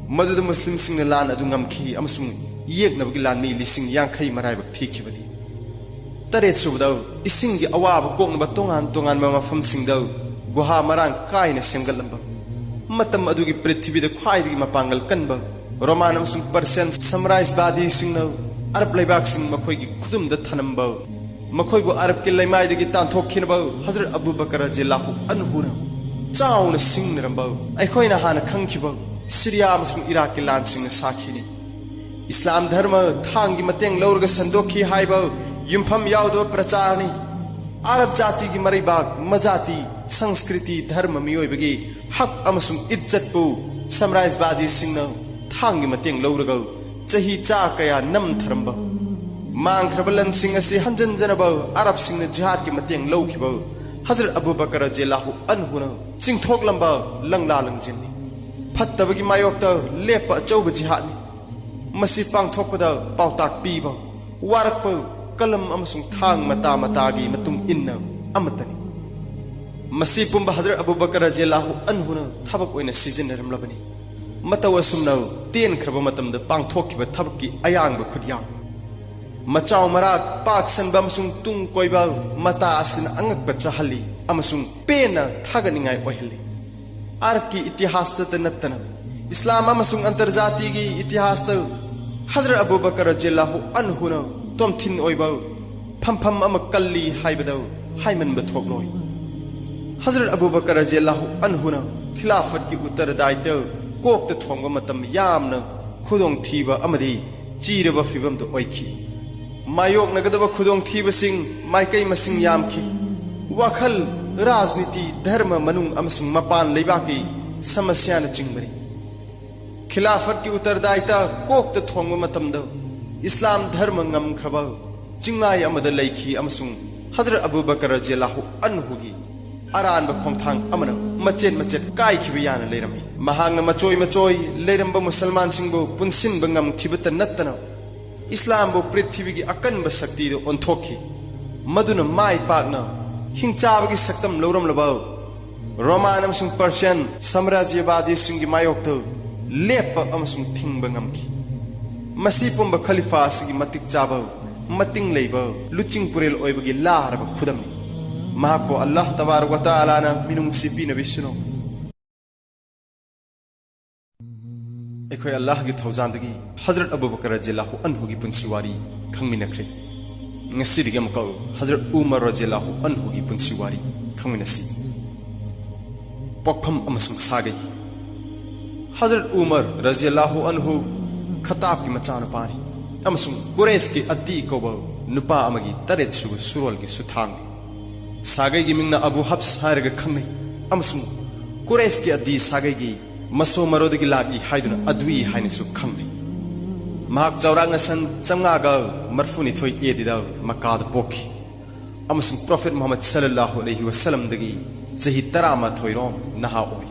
मदुद मुस्लिम सिंह लान अदु ngамखी अमसुंग येकनबगी लानमी लिसिंग यांखै मराइबक थीखिबनी तरेत सुबदौ इसिंगी अवाब कोकनबा तोंगान तोंगान मफम सिंगदौ गुहा मरांग कायना सेमगलंबा मतम अदुगी पृथ्वीदा ख्वाइदगी मपांगल कनबा रोमान अमसुंग पर्शियन समराइजबादी सिंगनौ अरब लेबाक सिंग मखोइगी खुदुमदा थनंबा मखोइबु अरब के लैमाइदगी तांथोखिनबा हजरत अबू बकर रजियल्लाहु अन्हुना चाउना सिंगनरंबा अखोइना हाना खंखिबा सीरिया अमसुंग इराक के लान सिंगना साखिनी इस्लाम धर्म थांगी मतेंग लौरगा संदोखी हाइबा युमफम याउदो प्रचारनी अरब जाति की मरैबाग मजाति संस्कृति धर्म मियोइबगी हक अमसुंग इज्जतपु समराइजबादी सिंगना थांगी मतेंग लौरगा चही चा कया नम थरंबा मांगख्रबलन सिंह असे हंजनजनबा अरब सिंह जिहाद के मतेंग लौखिबा हजरत अबू बकर रजियल्लाहु अन्हुना चिंगथोकलंबा लंगला लंजिनी फत्तबगी मायोक्ता लेप अचौब जिहादनी मसी पांगथोकपदा पाउताक पीबा वारकपा कलम अमसुंग थांग मता मतागी मतुंग इन्ना अमतनी मसी पुंबा हजरत अबू बकर रजियल्लाहु अन्हुना थबक ओइना सिजनरमलबनी मतव असुमनौ तेन खरबा मतमदा पांगथोकिबा थबकी अयांग खुदिया मचाव मराक पाक सनबा अमसुंग तुंग कोइबा मता असिन अंगक चहली अमसुंग पेना थागनिंगाय ओहली अरब की इतिहास नत्तना इस्लाम अमसुंग अंतर्जाति की इतिहास हजरत अबू बकर रजियल्लाहु अन्हुना तोमथिन ओइबा फमफम अम कल्ली हाइबदौ हाइमनबा थोकलोय हजरत अबू बकर रजियल्लाहु अन्हुना खिलाफत की उत्तरदायित्व कोकत थोंगबा मतम यामना खुदोंग थीबा अमदी चीरबा फिबम दो ओइखी मायोक नगदबा खुदोंग थीबसिंग माइकई मसिंग यामखी वखल राजनीति धर्म मनुंग अमसुंग मपान लेबाकी समस्या न चिंगबरी खिलाफत की उत्तरदायित्व कोकत थोंगबा मतमदा इस्लाम धर्म ngamkhaba चिंगाय अमदा लैखी अमसुंग हजरत अबू बकर रजियल्लाहु अन्हुगी अरानबा खोंथांग अमना मचेन मचेत काइखिबा याना लेरमी महांग मचोय मचोय लेरंबा मुसलमान सिंगबु पुनसिनबा ngamखिबता नत्तना इस्लाम बु पृथ्वी की अकनबा शक्ति दो ओंथोखी मदुना माय पाकना हिंचाबगी सक्तम लौरमलबा रोमान अमसुंग पर्शियन साम्राज्यवादी सिंगी मायोक्तो लेप अमसुंग थिंगबा ngamखी मसी पुंबा खलीफा सिगी मतिक चाबा मतिंग लेबा लुचिंग पुरेल ओइबगी लारबा खुदमनी महाको अल्लाह तबारक व तआला ना मिनुंग सिपी नबिसुनो एखोय अल्लाह की थौजानदगी हजरत अबू बकर रजियल्लाहु अन्हु की पुंसी वारी खंगमिनख्रे ngasidige amko हजरत उमर रजियल्लाहु अन्हु की पुंसी वारी खंगमिनसी पखम अमसुंग सागई हजरत उमर रजियल्लाहु अन्हु खताब की मचाना पानी अमसुंग कुरैश की अद्दी कोबो नुपा अमगी तरेत सुगु सुरोल की सुथांग सागई की मिंगना अबू हफ्स हारग खंगनै अमसुंग कुरैश की अद्दी सागई की मसो मरोदगी लागी हाइदुना अद्वी हाइनसु खंगनै महाक चौरांगना सन चंगागा मरफुनिथोय एदिदा मकाद पोखी अमसुंग प्रॉफेट मोहम्मद सल्लल्लाहु अलैहि वसल्लम दगी चही 13 रोम नहा ओई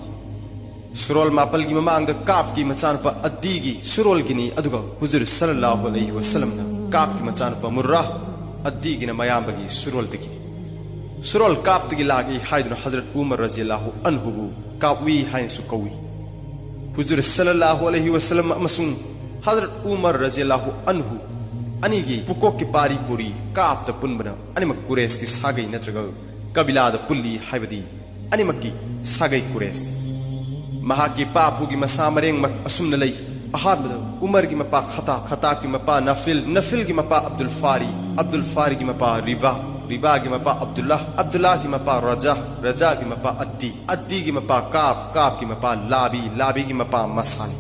सुरोल मापल की ममांग काप की मचानपा अद्दी की सुरोल गिनी अदुगा हुजूर सल्लल्लाहु अलैहि वसल्लम ना काप की मचानपा मुर्रा अद्दी की मयांबगी सुरोल दगी सुरोल काप दगी लागी हाइदुना हजरत उमर रजियल्लाहु अन्हु कापवी हाइनसु कवी हुजूर सल्लल्लाहु अलैहि वसल्लम अमसुंग हजरत उमर रजियल्लाहु अन्हु अनिगी पुकोक की पारी पुरी काप द पुनबना अनिमक कुरैश की सागई नत्रगा कबिला द पुल्ली हाइबदी अनिमक की सागई कुरैश महाकी पापु की मसा मरेंग मक असुम नलई अहाद उमर की मपा खता खता की मपा नफिल नफिल की मपा अब्दुल फारी की मपा रिबा की मपा अब्दुल्ला की मपा रजा की मपा अद्दी की मपा काप की मपा लाबी की मपा मसानी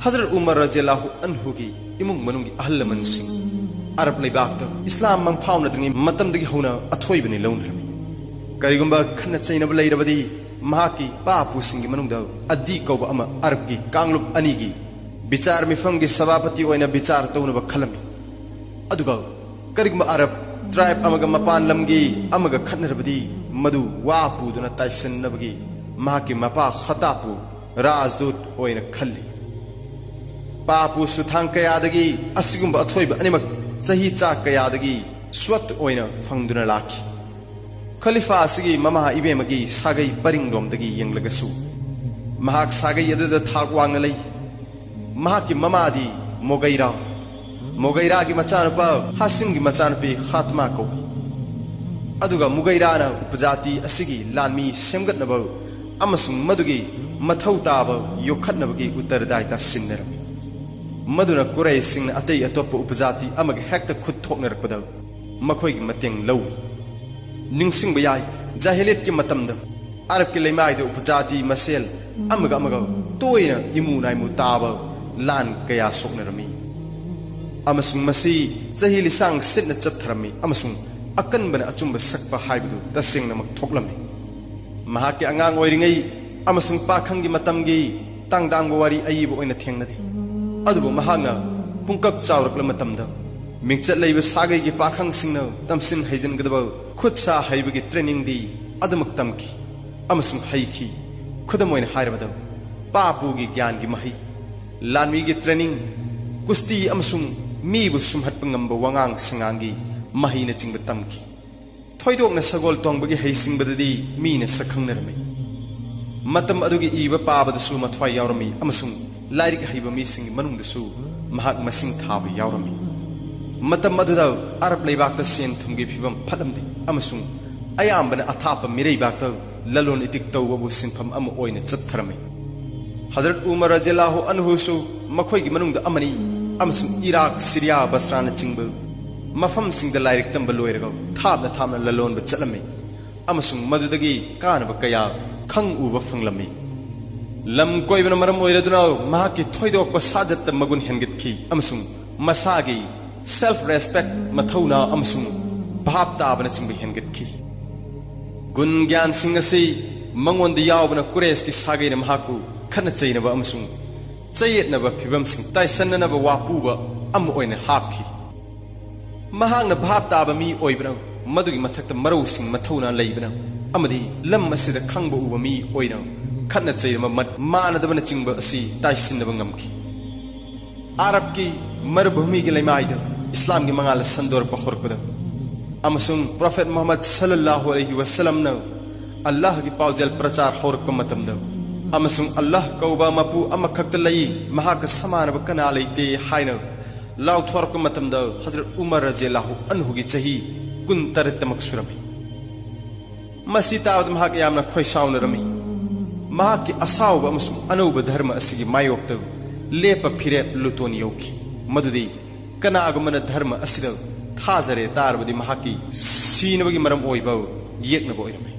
हजरत उमर रजियल्लाहु अन्हु की इमुंग मनुंग अहल मनसिंग अरब लेबाक इस्लाम मंफाउनदगी मतमदगी होना अथोइबनी लौनरमी करिगुंबा खन्ना चैनब लैरबदी महाकी पापु सिंगी मनुंगदा अद्दी कौबा अमा अरब की कांगलुप अनीगी विचार मिफम की सभापति ओइना विचार तौनबा खलमी अदुगा करिगुंबा अरब ट्राइब अमगा मपान लमगी अमगा खन्नरबदी मधु वापुदुना ताइसन्नबगी महाकी मपा खतापु राजदूत ओइना खल्ली पापु सुथांग कयादगी असिगुंबा अथोइबा अनिमक सही चा कयादगी स्वत ओइना फंगदुना लाखी खलीफा असिगी ममा इबेमगी सागई परिंगरोमदगी यंगलगसु महाक सागई अदुदा थाक वांगना लई महाकी ममादी मोगैरा की मचानुपा हासिम की मचानुपी खात्मा को अदुगा मुगैराना उपजाति असिगी लानमी सेमगतनब अमसुंग मदुगी मथौ ताब योखतनबगी उत्तरदायिता सिन्नरम मदुना कुरै सिंह अतै अतोप उपजाति अमग हेक्ट खुद थोकनरकपद मखोई की मतेंग लौ निंगसिंग बयाय जाहिलियत की मतमद अरब के लेमाइद उपजाति मसेल अमग तोयना इमु नाइमु ताब लान कया सोकनरमी अमसुंग मसी चही लिसांग सिटना चथरमी अमसुंग अकनबना अचुंब सकपा हाइबदु तसेंगनमक थोकलमी महाके अंगांग ओइरिंगै अमसुंग पाखंगी मतमगी तांगदांग वारी अयिबो ओइना थेंगनदे अदुबो महांगना पुंकक चावरकला मतमदा मिंगचत लैब सागैगी पाखंग सिंगना तमसिन हैजनगदब खुद सा हैबगी ट्रेनिंग दी अदमक तमकी अमसुंग हैखी खुदम ओइना हाइरबदा पापुगी ज्ञान की मही लानमी की ट्रेनिंग कुस्ती अमसुंग मीबु सुमहत्प ngamba wangang sangangi mahina chingba tamki thoidokna sagol tongbagi heisingbadadi mina sakhangnerami matam adugi iba pabadasu mathwai yaurami amasung lairik haiba mi sing manungdasu mahak masing thaba yaurami matam aduda arab leibakta sen thumgi phibam phalamde amasung ayambana athapa mireibakta lalon itik tawbu sinpham am oina chatharami Hazrat Umar radhiyallahu anhu su makhoi gi manungda amani amasung Iraq Syria Basra na chingba mafam singda lairik tamba loiraga thamna lalon ba chalami amasung madudagi kanaba kaya khang uba fanglami lam koibana maram oiraduna mahaki thoidok ba sajat magun hengit ki amasung masagi self respect mathauna amasung bhab tabana chingba hengit ki gun gyan sing asi mangon da yawbana kures ki sagai na mahaku khana chainaba amasung chayetnaba phibam sing taisannaba wapuba am oina hapki mahangna bhab taba mi oibna madugi mathakta maro sing mathauna leibna amadi lam asida khangba uba mi oina khanna chayma manadabana chingba asi taisinaba ngamki arab ki marubhumi ki laimaida islam ki mangal sandor bahorpada amasung prophet muhammad sallallahu alaihi wasallam na allah ki paujal prachar horka matamda amasung allah kauba mapu amakhakta lai mahaka samanaba kana leite haina law thorka matamda hazrat umar radhiyallahu anhu gi chahi kun taritmak surami masita mahak yamna khoisauna rami mahaki asawba amasung anuba dharma asigi mayokta lepa phire luton yoki madudi kana agumana dharma asida thazare tarbadi mahaki sinabagi maram oiba yekna boirame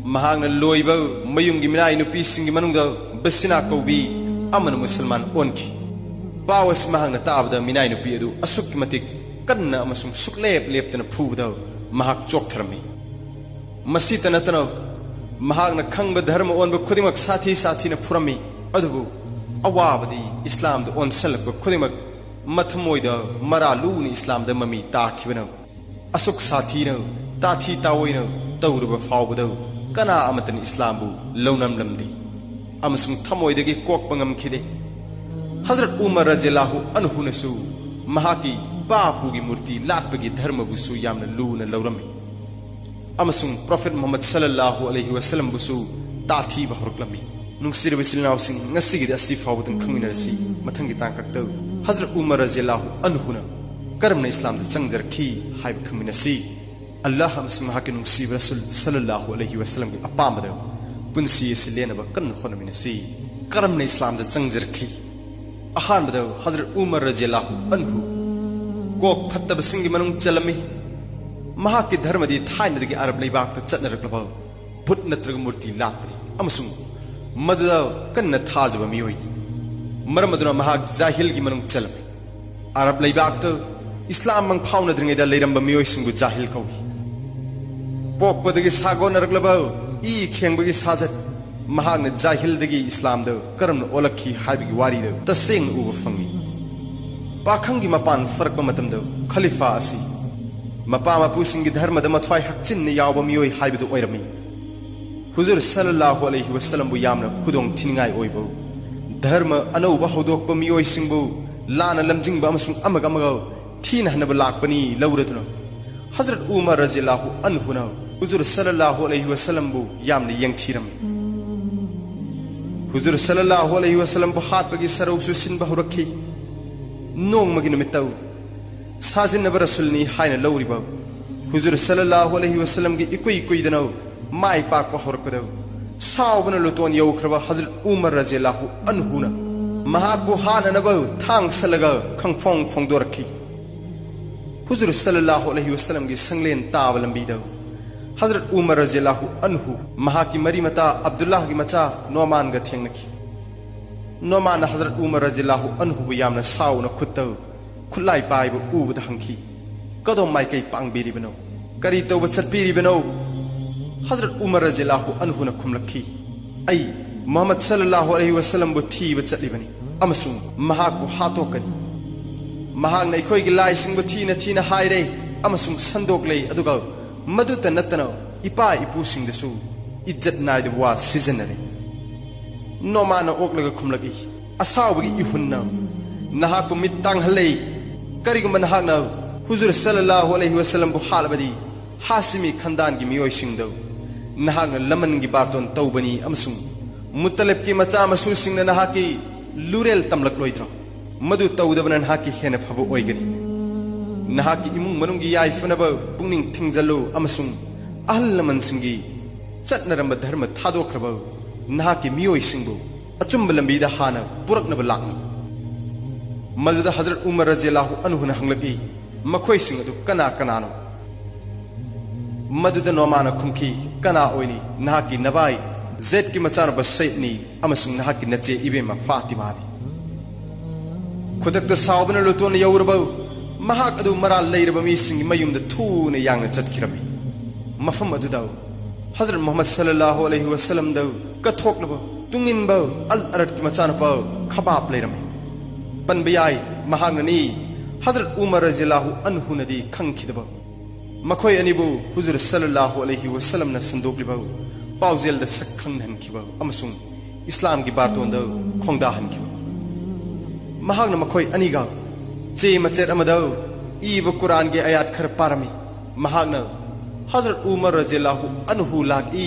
mahangna loiba mayungi minai nupi singi manungda basina kaubi amana musulman onki bawas mahangna tabda minai nupi adu asukki matik kanna amasung suklep leptana phubda mahak choktharami masita natana mahangna khangba dharma onba khudimak sathi na phurami adubu awabadi islam da on salak khudimak mathamoida maralu ni islam da mami takhibana asuk sathi na tathi tawoina tawruba fawbada kana amatan islam bu launam lamdi amasung thamoidagi kokpangam khide hazrat umar radhiyallahu anhu nasu mahaki bapu gi murti latpagi dharma bu su yamna luna laurami amasung prophet muhammad sallallahu alaihi wasallam bu su tathi ba horklami nungsir bisilnaw sing ngasigi da si fawdan khangminarsi mathangi tangkakta hazrat umar radhiyallahu anhu na karamna islam da changjar khi haib khangminasi Allah amasung mahaki nungsi rasul sallallahu alaihi wasallam gi apamada punsi silena ba kan khonaminasi karamna islam da changjar khi ahan bada hazrat umar radhiyallahu anhu kok phatta basingi manung chalami mahaki dharma di thaina dagi arab leibak ta chatnarakba bhut natraga murti latpani amasung madda kanna thajaba mioi maramaduna mahak jahil gi manung chalami arab leibak ta islam mang phauna dringai da leiramba mioi singu jahil kawi pokpadagi sagon araglaba I khengbagi sajat mahagna jahildagi islam da karamna olakhi haibigi wari da taseng uba fangi pakhangi mapan farakba matamda khalifa asi mapa mapu singi dharma da mathwai hakchin ne yawba miyoi haibidu oirami huzur sallallahu alaihi wasallam bu yamna khudong thiningai oibo dharma anauba hodokpa miyoi singbu lana lamjingba amasung amaga thina hanaba lakpani lauratuna hazrat umar radhiyallahu anhu na huzur sallallahu alaihi wasallam bu yamna yengthiram हुजूर सल्लल्लाहु अलैहि वसल्लम बु हातपगी सरौसु सिनबा हौरखी नोंमगी नुमित्तौ साजिन्नबा रसूलनी हायना लौरिबा हुजूर सल्लल्लाहु अलैहि वसल्लम की इकुई कुइदनौ my पाकपा हौरकदौ सावबन लुतोन यौख्रबा हजरत उमर रजियल्लाहु अन्हुना महाकबु हाननबा थांग सलगा खंगफोंग फोंदोरखी हुजूर सल्लल्लाहु अलैहि वसल्लम की संगलेन ताब लंबीदौ हजरत उमर रजियल्लाहु अन्हु महाकी मरीमता अब्दुल्लाह की मचा नोमान गा थेंगनखी नोमान हजरत उमर रजियल्लाहु अन्हु बु यामना सावना खुत्तौ खुलाई पाइबु उबद हंखी कदो माइकै पांगबिरिबनो करी तौब चटबिरिबनो हजरत उमर रजियल्लाहु अन्हु न खुमलखी आई मोहम्मद सल्लल्लाहु अलैहि वसल्लम बु थीब चटलिबनी अमसुंग महाकबु हातोकनी महाकना इखोइगी लाइसिंगबु थीना थीना हाइरे अमसुंग संदोक लei अदुगा मदुत नत्तना इपा इपुसिंगदसु इज्जत नाइद वा सिजनरे नोमाना ओकलगा खुमलगी असावगी इहुन्ना नहाकु मित्तांग हलei करिगुम नहाकना हुजूर सल्लल्लाहु अलैहि वसल्लम बु हालबदी हासिमी खंदान की मियोय सिंगदौ नहाकना लमन की बारतोन तौबनी अमसुंग मुत्तलिब की मचा मसु सिंगना नहाकी लुरेल तमलक लोइद्रो मदु तौदबना नहाकी हेन फबु ओइगनी नहाकी इमुंग मनुंगी याइफनबा पुंगनिंग थिंगजलु अमसुंग अहल लमन सिंगी चटनरंब धर्म थादोख्रबा नहाकी मियोय सिंगबु अचुंब लंबीदा हाना पुरकनब लाकनी मदुदा हजरत उमर रजियल्लाहु अन्हु न हंगलगी मखोय सिंग अदु कना कनानो मदुदा नोमाना खुमखी कना ओइनी नहाकी नबाई ज़ैद की मचानबा सैदनी अमसुंग नहाकी नचे इबेमा फातिमानी खुदक्ता सावबना लुतोन यौरबा महाक अदु मराल लैरबा मीसिंगी मयुमदा थूना यांगना चटखिरमी मफम अदुदा हजरत मोहम्मद सल्लल्लाहु अलैहि वसल्लम दा कथोकलबा तुंगिनबा अल अरद की मचानबा खबाब लैरमी पनबयाई महागनी हजरत उमर रजियल्लाहु अन्हु नदी खंखिदबा मखोय अनिबु हुजूर सल्लल्लाहु अलैहि वसल्लम न संदोकलिबा पाउजेल द सखंग हनखिबा अमसुंग इस्लाम की बारतोन द खोंगदा हनखिबा महागन मखोय अनिगा चे मचेत अमदा ईब कुरान के आयात खर पारमी महागन हजरत उमर रजियल्लाहु अन्हु लाग ई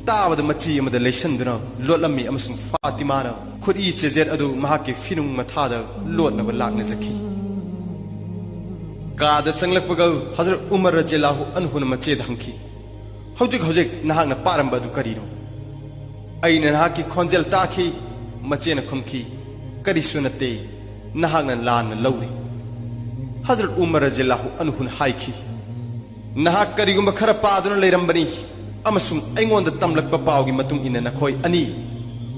तावद मची अमद लेसंदना लोटलमी अमसुंग फातिमाना खुद ई चेजेत अदु महाके फिनुंग मथादा लोटनब लाकने जखी कादा चंगलकपगा हजरत उमर रजियल्लाहु अन्हु न मचेद हंखी हौजिक हौजिक नहाकना पारंबा अदु करिनो अइना नहाकी खोंजेल ताखी मचेना खुमखी करिसु नते नहाकना लान लौरी हजरत उमर रजियल्लाहु अन्हु न हाइखी नहाक करिगुंबा खरा पादुना लेरंबनी अमसुंग अइंगोंदा तमलकपा पावगी मतुंग इना नखोय अनि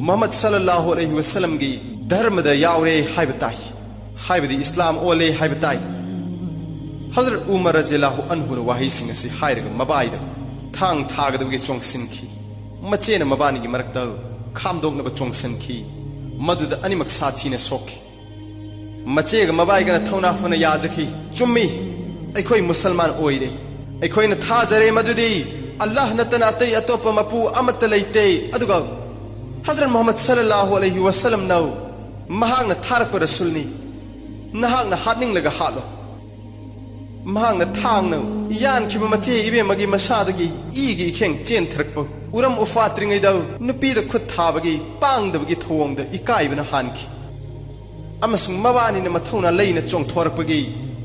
मोहम्मद सल्लल्लाहु अलैहि वसल्लम की धर्मदा यावरे हाइबताई हाइबदी इस्लाम ओले हाइबताई हजरत उमर रजियल्लाहु अन्हु न वाही सिंग से हाइरगा मबाइदा थांग थागदबगी चोंगसिनखी मचेना मबानी की मरकता खामदोंगनबा चोंगसनखी मदुदा अनिमक साथीना सोखी मचेगा मबाइगना थौना फना याजखी चुम्मी अखोय मुसलमान ओइरे अखोयना थाजरे मदुदी अल्लाह नतना अतै अतोपा मपु अमत लैते अदुगा हजरत मोहम्मद सल्लल्लाहु अलैहि वसल्लम नौ महागना थारक रसूलनी नहागना हातनिंग लगा हालो महागना थांगनो यानखिबा मचे इबेमगी मसादगी ईगी इखेंग चेन थरकपा उरम उफात्रिंगैदा नुपीदा खुद थाबगी पांगदबगी थोंगदा इकाइबना हानखी अमसुंग मबानीना मथौना लैना चोंगथोरकपगी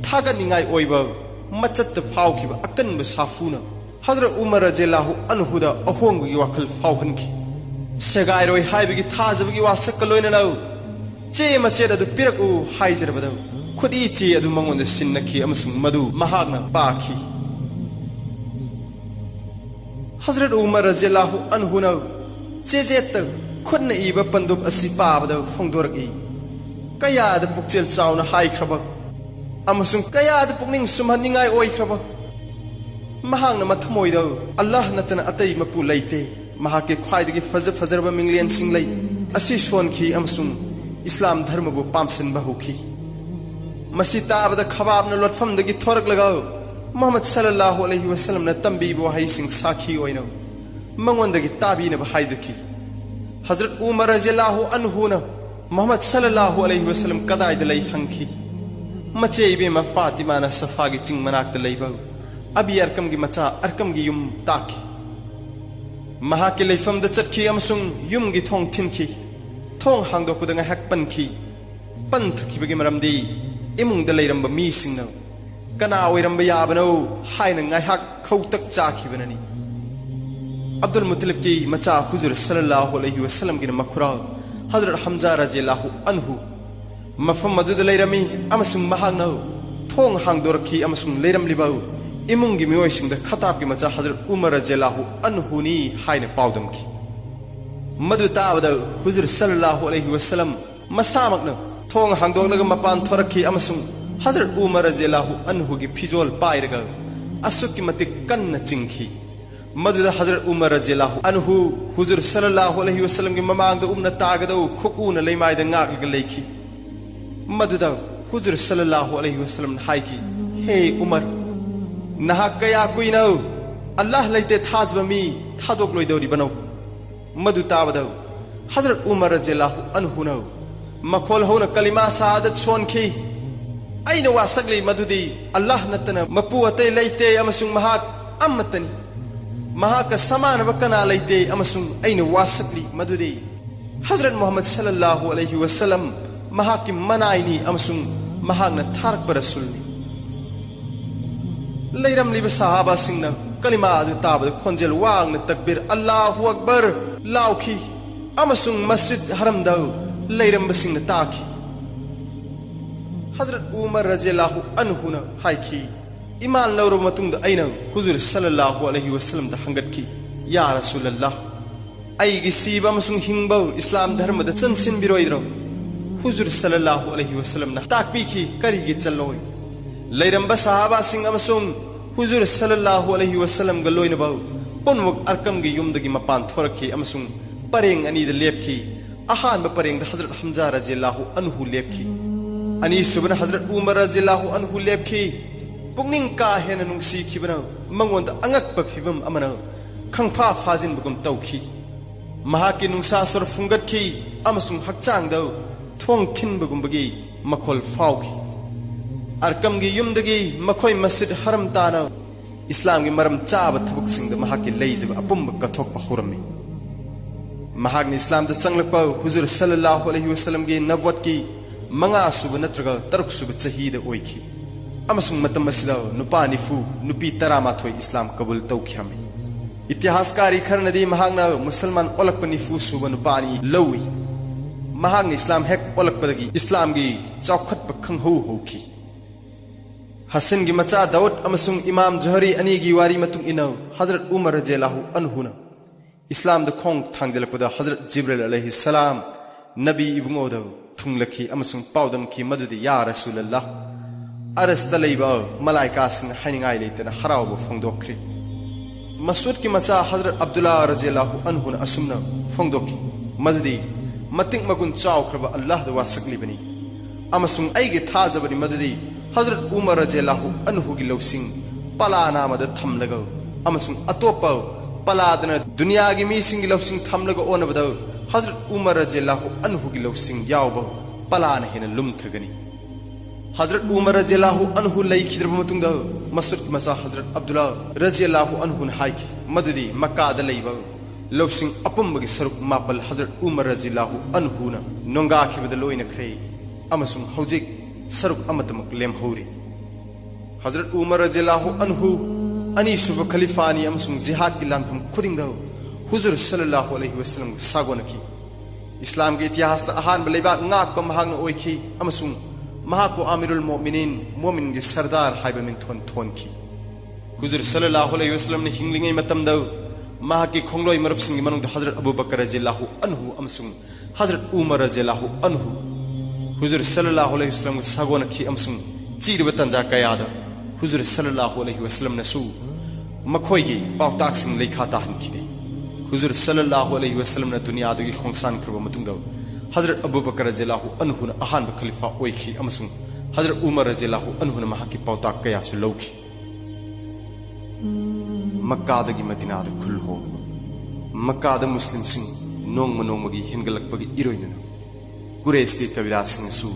थागनिंगाई ओइबा मचत फावखिबा अकनबा साफुना हजरत उमर रजियल्लाहु अन्हुदा अहोंगगी वाखल फावहनखी सेगाइरोय हाइबगी थाजबगी वासक्का लोइना चे मचेद अदु पिरकु हाइजरबदा खुदी चे अदु मंगोंदा सिन्नखी अमसुंग मदु महागना पाखी हजरत उमर रजियल्लाहु अन्हुना चेजेत खुदना इबा पंदुब असि पाबदा फोंदोरगी कयाद पुक्चेल चावना हाइख्रबा अमसुंग कयाद पुकनिंग सुमहनिंगाई ओइख्रबा महागना मथमोइदा अल्लाह नतना अतै मपु लैते महाके ख्वाइदगी फजरबा मिंगलियन सिंगलै असि सोनखी अमसुंग इस्लाम धर्म बु पामसनबा होखी मसी ताबदा खबाबना लोटफमदगी थोरक लगाओ मोहम्मद सल्लल्लाहु अलैहि वसल्लम न तंबीबो हाइसिंग साखी ओइनो मंगोंदगी ताबीनबा हाइजखी हजरत उमर रजियल्लाहु अन्हु न मोहम्मद सल्लल्लाहु अलैहि वसल्लम कदाइद लई हंखी मचे इबेमा फातिमाना सफागी चिंग मनाकत लईबा अबी अरकम की मचा अरकम की युम ताकी महाके लैफमदा चटखी अमसुंग युम की थोंग थिनखी थोंग हांगदोकपद ngahak panki pan thakibagi maramdi imungda leiramba mi singna kana oiramba yabano haina ngahak khautak chakibanani Abdul Muttalib ki macha huzur sallallahu alaihi wasallam gi makhura Hazrat Hamza radhiyallahu anhu mafam madud leirami amasung mahagna thong hangdorki amasung leiram libau imungi mioi singda khatab ki macha Hazrat Umar radhiyallahu anhu ni haina paudam ki madu taawada huzur sallallahu alaihi wasallam masamakna thong hangdoknaga mapan thorakhi amasung Hazrat Umar radhiyallahu anhu gi phijol pairaga asukki matik kanna chingki maduda Hazrat Umar radhiyallahu anhu huzur sallallahu alaihi wasallam gi mamangda umna taagado khukuna leimaida ngakga leiki maduda huzur sallallahu alaihi wasallam haiki hey Umar naha kaya kuinau Allah laite thasba mi thadok loidori banau madu tabada Hazrat Umar radhiyallahu anhu no makhol hona kalima saadat sonki aina wasagli madudi Allah natana mapu atay laite amasung mahak ammatani mahaka samana bakana laite amasung aina wasagli madudi Hazrat Muhammad sallallahu alaihi wasallam mahaki manaini amasung mahakna tharak rasulni leiram liba sahaba singna kalima adu tabada khonjel wangna takbir Allahu akbar lauki amasung masjid haram dau leiram basingna taki Hazrat Umar radhiyallahu anhu na haiki iman lawro matungda aina huzur sallallahu alaihi wasallam da hangatki ya rasulullah aigi siba amasung hingbau islam dharma da chansin biroidro huzur sallallahu alaihi wasallam na takpiki karigi challoi leiram ba sahaba sing amasung huzur sallallahu alaihi wasallam ga loina bau ponmuk arkam gi yumdagi mapan thorakhi amasung pareng ani da lepki ahan ba pareng da Hazrat Hamza radhiyallahu anhu lepki ani subna Hazrat Umar radhiyallahu anhu lepki pungning ka hena nungsi khibana mangon da angak pa phibam amana khangpha fajin bugum tawki mahaki nungsa sor fungat ki amasung hakchang da thong thin bugum bagi makhol fauki arkam gi yumdagi makhoi masjid haram tana Islam gi maram chaba thabuk singda mahaki leijib apum ka thok pa khurami mahagni Islam da sanglakpa huzur sallallahu alaihi wasallam gi nabwat ki manga suba natraga taruk suba chahi da oiki amasung matam asida nupa nifu nupi tarama thoi Islam kabul tawkhyami itihaskari kharnadi mahagna musalman olakpa nifu suba nupa ni lawi mahagni Islam hek olakpadagi Islam gi chawkhat pa khangho hoki Hasan gi macha Daud amasung Imam Johari ani gi wari matung inau Hazrat Umar radhiyallahu anhu na Islam da khong thangjalakpada Hazrat Jibril alaihi salam Nabi ibungo da thunglakhi amasung paudam ki madudi ya rasulullah aras dalaiba malaika sing hainingai leitana haraw phongdokri Masud ki macha Hazrat Abdullah radhiyallahu anhu na asumna phongdokki madudi mating magun chaw khraba Allah da wasakli bani amasung aige thajabani madudi Hazrat Umar radhiyallahu anhu gi lawsing palana mada thamlaga amasung atopa paladana dunya gi mi sing gi lawsing thamlaga onabada Hazrat Umar radhiyallahu anhu gi lawsing yawba palana hena lumthagani Hazrat Umar radhiyallahu anhu lai khidra matungda masud masa Hazrat Abdullah radhiyallahu anhu haiki madudi Makkah da leiba lawsing apumbagi saruk mapal Hazrat Umar radhiyallahu anhu na nonga khibada loina khrei amasung hojik saruk amatamak lemhori Hazrat Umar radhiyallahu anhu ani shuba khalifani amasung jihad ki lanpam khudingda huzur sallallahu alaihi wasallam sagonaki Islam ge itihas ta ahan balaiba ngak pa mahagna oiki amasung mahako amirul mu'minin mu'min ge sardar haiba min thon ki huzur sallallahu alaihi wasallam ni hinglingai matam da mahaki khongloi marup sing manung da Hazrat Abu Bakar radhiyallahu anhu amasung Hazrat Umar radhiyallahu anhu huzur sallallahu alaihi wasallam sagona ki amsung chirba tanja kayada huzur sallallahu alaihi wasallam nasu makhoi gi pautak sing lekha ta han ki huzur sallallahu alaihi wasallam na dunya dagi khongsan khurba matung da Hazrat Abu Bakar radhiyallahu anhu na ahan khalifa oiki amsung Hazrat Umar radhiyallahu anhu na mahaki pautak kaya su lauki Makkah dagi Madinah da khul ho Makkah da muslim sing nong magi hingalak bagi iroina Quraysh ki kabira sing su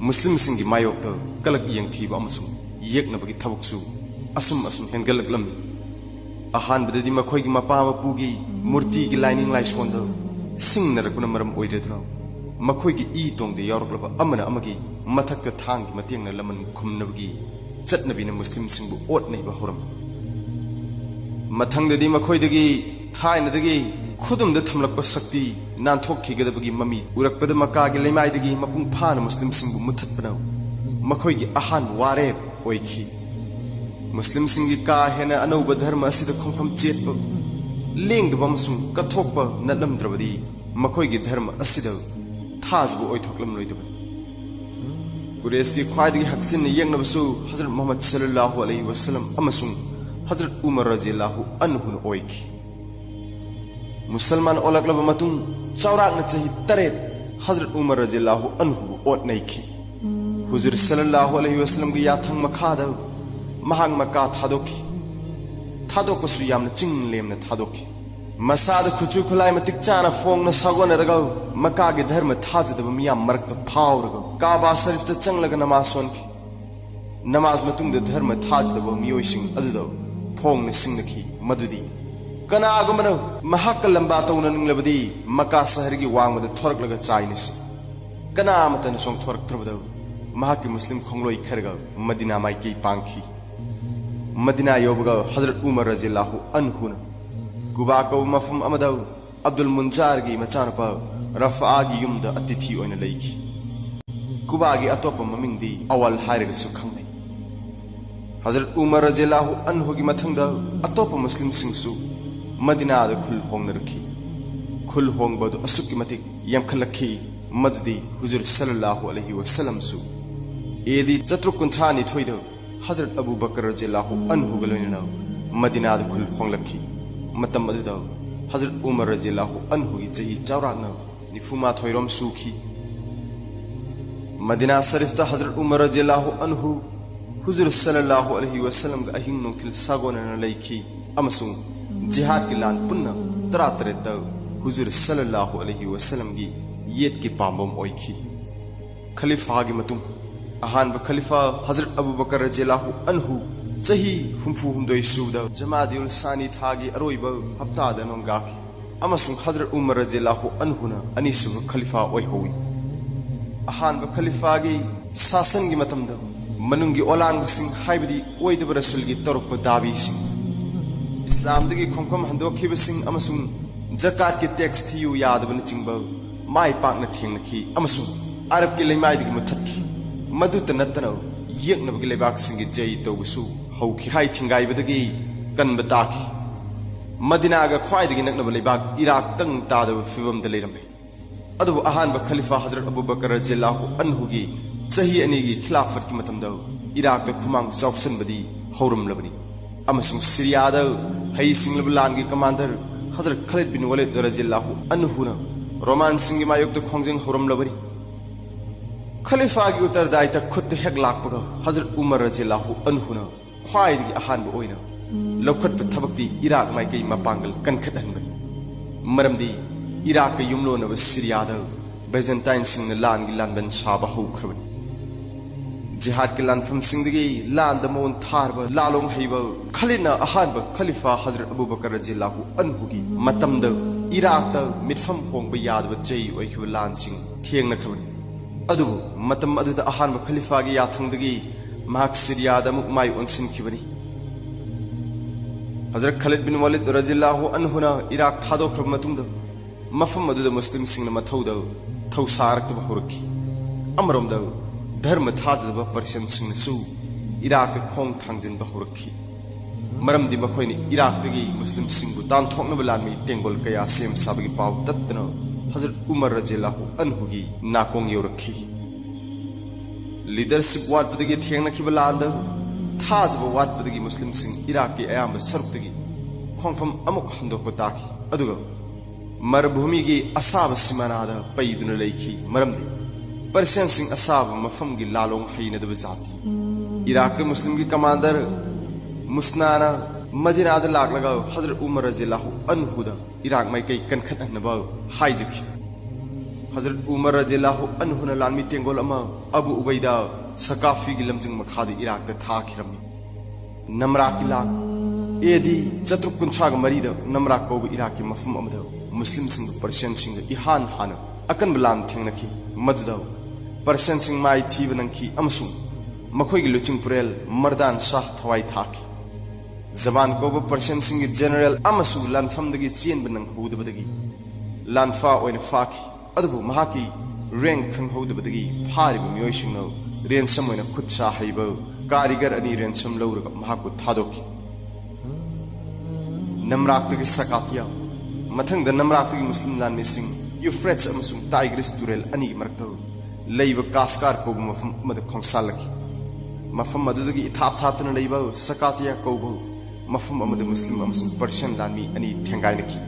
muslim sing gi mayok ta kalak yang thiba amasung yekna bagi thabuk su asum hengalak lam ahan badadi makhoi gi mapa mapu gi murti gi lining lai sonda sing narakuna maram oire dra मखोइगी ई तोंगदे यावरक्लबा अमना अमगी मथक्ता थांगी मतेंगना लमन खुमनबगी चटनबीना मुस्लिम सिंबु ओटनैबा हौरम मथंगददी मखोइदगी थाइनदगी खुदुमदा थमलकपा शक्ति नानथोखिगदबगी mummy उरकपदा मकागी लेमाइदगी मपुंग फाना मुस्लिम सिंबु मुथतपना मखोइगी अहान वारेब ओइखि मुस्लिम सिंगी का हेना अनौब धर्म असिदा खोंफम चेतप लेंगदबा अमसुंग कथोकपा नलमद्रबदी मखोइगी धर्म असिदा थाजबु ओइथोकलमलोइदबा Quraysh की ख्वाइदगी हक्सिन येंगनबसु हजरत मोहम्मद सल्लल्लाहु अलैहि वसल्लम अमसुंग हजरत उमर रज़ियल्लाहु अन्हु ओइखि मुसलमान ओलकलबा मतुंग चौराकना चही तरेत हजरत उमर रज़ियल्लाहु अन्हु ओटनैखि हुजूर सल्लल्लाहु अलैहि वसल्लम की याथंग मखादा महांग मका थादोकपसु यामना चिंग लेमना थादोखि मसाद खुचु खुलाई मतिक चाना फोंगना सागोनरगा मकागे धर्म थाजदबा मियाम मरकता फावरगा काबा शरीफता चंगलगा नमाज सोनखि नमाज मतुंगदा धर्म थाजदबा मियोइसिंग अदुदा फोंगना सिंगनखि मदुदी कनागुमना महाक लंबा तौना निंगलबदी मका शहरगी वांगबदा थोरकलगा चाइनसि कनामतन सोंग थोरकत्रबदा महाकी मुस्लिम खोंगलोइ खरगा मदीना माइकि पांखि मदीना योबगा हजरत उमर रज़ियल्लाहु अन्हुना गुबा को मफम अमदा अब्दुल मुंजार की मचानपा रफा की युमदा अतिथि ओइना लैखि गुबा की अतोप ममिंगदी अवल हायरगसु खंगनै हजरत उमर रज़ियल्लाहु अन्हु की मथंगदा अतोप मुस्लिम सिंगसु मदीनादा खुल होंगनरखि खुल होंगबदु असुक्कि मतिक यमखलखि मददी हुजूर सल्लल्लाहु अलैहि वसल्लम सु एदी चतुर कुंथानी थोइद हजरत अबू बकर रज़ियल्लाहु अन्हु गलोइना मदीनादा खुल होंगलखि मतम अदुदा हजरत उमर रज़ियल्लाहु अन्हु की चही चौराकना निफुमा थोइरोम सुखी मदीना शरीफता हजरत उमर रज़ियल्लाहु अन्हु हुजूर सल्लल्लाहु अलैहि वसल्लम का अहिंग नोंथिल सागोनना लैखि अमसुंग जिहाद की लान पुन्ना तरातरेता हुजूर सल्लल्लाहु अलैहि वसल्लम की येत की पांबम ओइखि खलीफा की मतुंग अहानब खलीफा हजरत अबू बकर रज़ियल्लाहु अन्हु सही हुंफु हुंदोई सुबदा जमादिउल सानी थागी अरोइब हप्तादा नोंगाखि अमसुंग हजरत उमर रज़ियल्लाहु अन्हुना अनिसुब खलीफा ओइहोइ अहानब खलीफा की शासन की मतमदा मनुंगी ओलांगसिंग हाइबदी ओइदब रसूल की तरुप दाबीसिंग इस्लाम दगी खोंखम हंदोखिबसिंग अमसुंग जकात की टैक्स थियु यादबन चिंगब माइ पाकना थेंगनखि अमसुंग अरब की लेमाइदगी मुथतखि मदुत नतनो येकनबगी लेबाकसिंगी जय तौबसु हौखि हाइ थिंगाइबदगी कनब ताखि मदीनागा ख्वाइदगी नकनब लेबाक इराक तंग तादब फिबमदा लेरमे अदुबु अहानब खलीफा हजरत अबू बकर रज़ियल्लाहु अन्हुगी चही अनिगी खिलाफत की मतमदा इराकता खुमांग जाउसनबदी हौरमलबनी अमसुंग सिरियादा हई सिंगलब लानगी कमांडर हजरत खालिद बिन वलीद रज़ियल्लाहु अन्हुना रोमान सिंगी मायोक्ता खोंजंग हौरमलबनी खलीफा की उत्तरदायित्व खुद हेक लाकपगा हजरत उमर रज़ियल्लाहु अन्हुना ख्वाइदगी अहानब ओइना लौखटप थबक्ति इराक माइकई मपांगल कनखदहनबन मरमदी इराक के युमलोनब सिरियादा बैजेंटाइन सिंगना लानगी लानबन साबा हौख्रबन जिहाद के लानफम सिंगदगी लानद मोन थारब लालोंग हईब खलिना अहानब खलीफा हजरत अबू बकर रज़ियल्लाहु अन्हुगी मतमद इराक मिटफम होंब यादब जय ओइखिब लानसिंग थेंगनख्रबन अदुबु मतम अदुदा अहानब खलीफा की याथंगदगी महाक सिरियादा मुक माइ ओनसिनखिबनी हजरत खालिद बिन वलीद रज़ियल्लाहु अन्हुना इराक थादोख्रब मतुंगदा मफम अदुदा मुस्लिम सिंगना मथौदा थौसारक्तब हौरखि अमरोमदा धर्म थाजदब पर्शियन सिंगनसु इराक खोंग थांजिनब हौरखि मरमदि मखोइनि इराकदगी मुस्लिम सिंगबु तानथोकनब लानमी तेंगोल कया सेम साबगी पाव तत्तना हजरत उमर रज़ियल्लाहु अन्हुगी नाकोंग योरखि लीडरशिप वाटपदगी थेंगनखिब लानद थाजब वाटपदगी मुस्लिम सिंग इराक की अयाम सरुक्तगी खोंफम अमुक हंदोक ताखि अदुगा मरुभूमि की असाब सिमानादा पैदुना लैखि मरमदि पर्शियन सिंग असाब मफम की लालोंग हईनदब जाति इराक के मुस्लिम की कमांडर मुस्नाना मदीनादा लाकलगा हजरत उमर रज़ियल्लाहु अन्हुदा इराक माइकई कनखदहनब हाइजखि हजरत उमर रज़ियल्लाहु अन्हुना लानमी तेंगोल अमा अबू उबैदा सकाफी की लमजिंग मखाद इराक थाखिरमी नमरा की लाक एदी चतुर कुंथ्राग मरीद नमरा कौब इराक की मफम अमद मुस्लिम सिंग पर्शियन सिंग इहान हान अकन बलान थेंगनखी मदुदा पर्शियन सिंह माई थीब नंखी अमसुंग मखोई लुचिंग पुरेल मर्दान शाह थवाई थाकी जबान को पर्शियन सिंह जनरल अमसु लानफमदगी चेन बनंग हुदबदगी लानफा ओइन फाकी अदबु महाकी रैंक खंग हुदबदगी फारिब मियोइसिंग नो रेंसम ओइन खुदसा हाइब कारीगर अनि रेंसम लौरग महाकु थादोकी नमराक्तगी सकातिया मथंग द नमराक्तगी मुस्लिम लानमी सिंह यूफ्रेट्स अमसुंग टाइग्रिस तुरेल अनि मरक्तौ लैब कास्कार को मफम मद खोंगसालकी मफम मदुदगी इथाप थातन लैब सकातिया कौबो मफम अमद मुस्लिम अमसुंग पर्शियन लानमी अनि थेंगाइनकी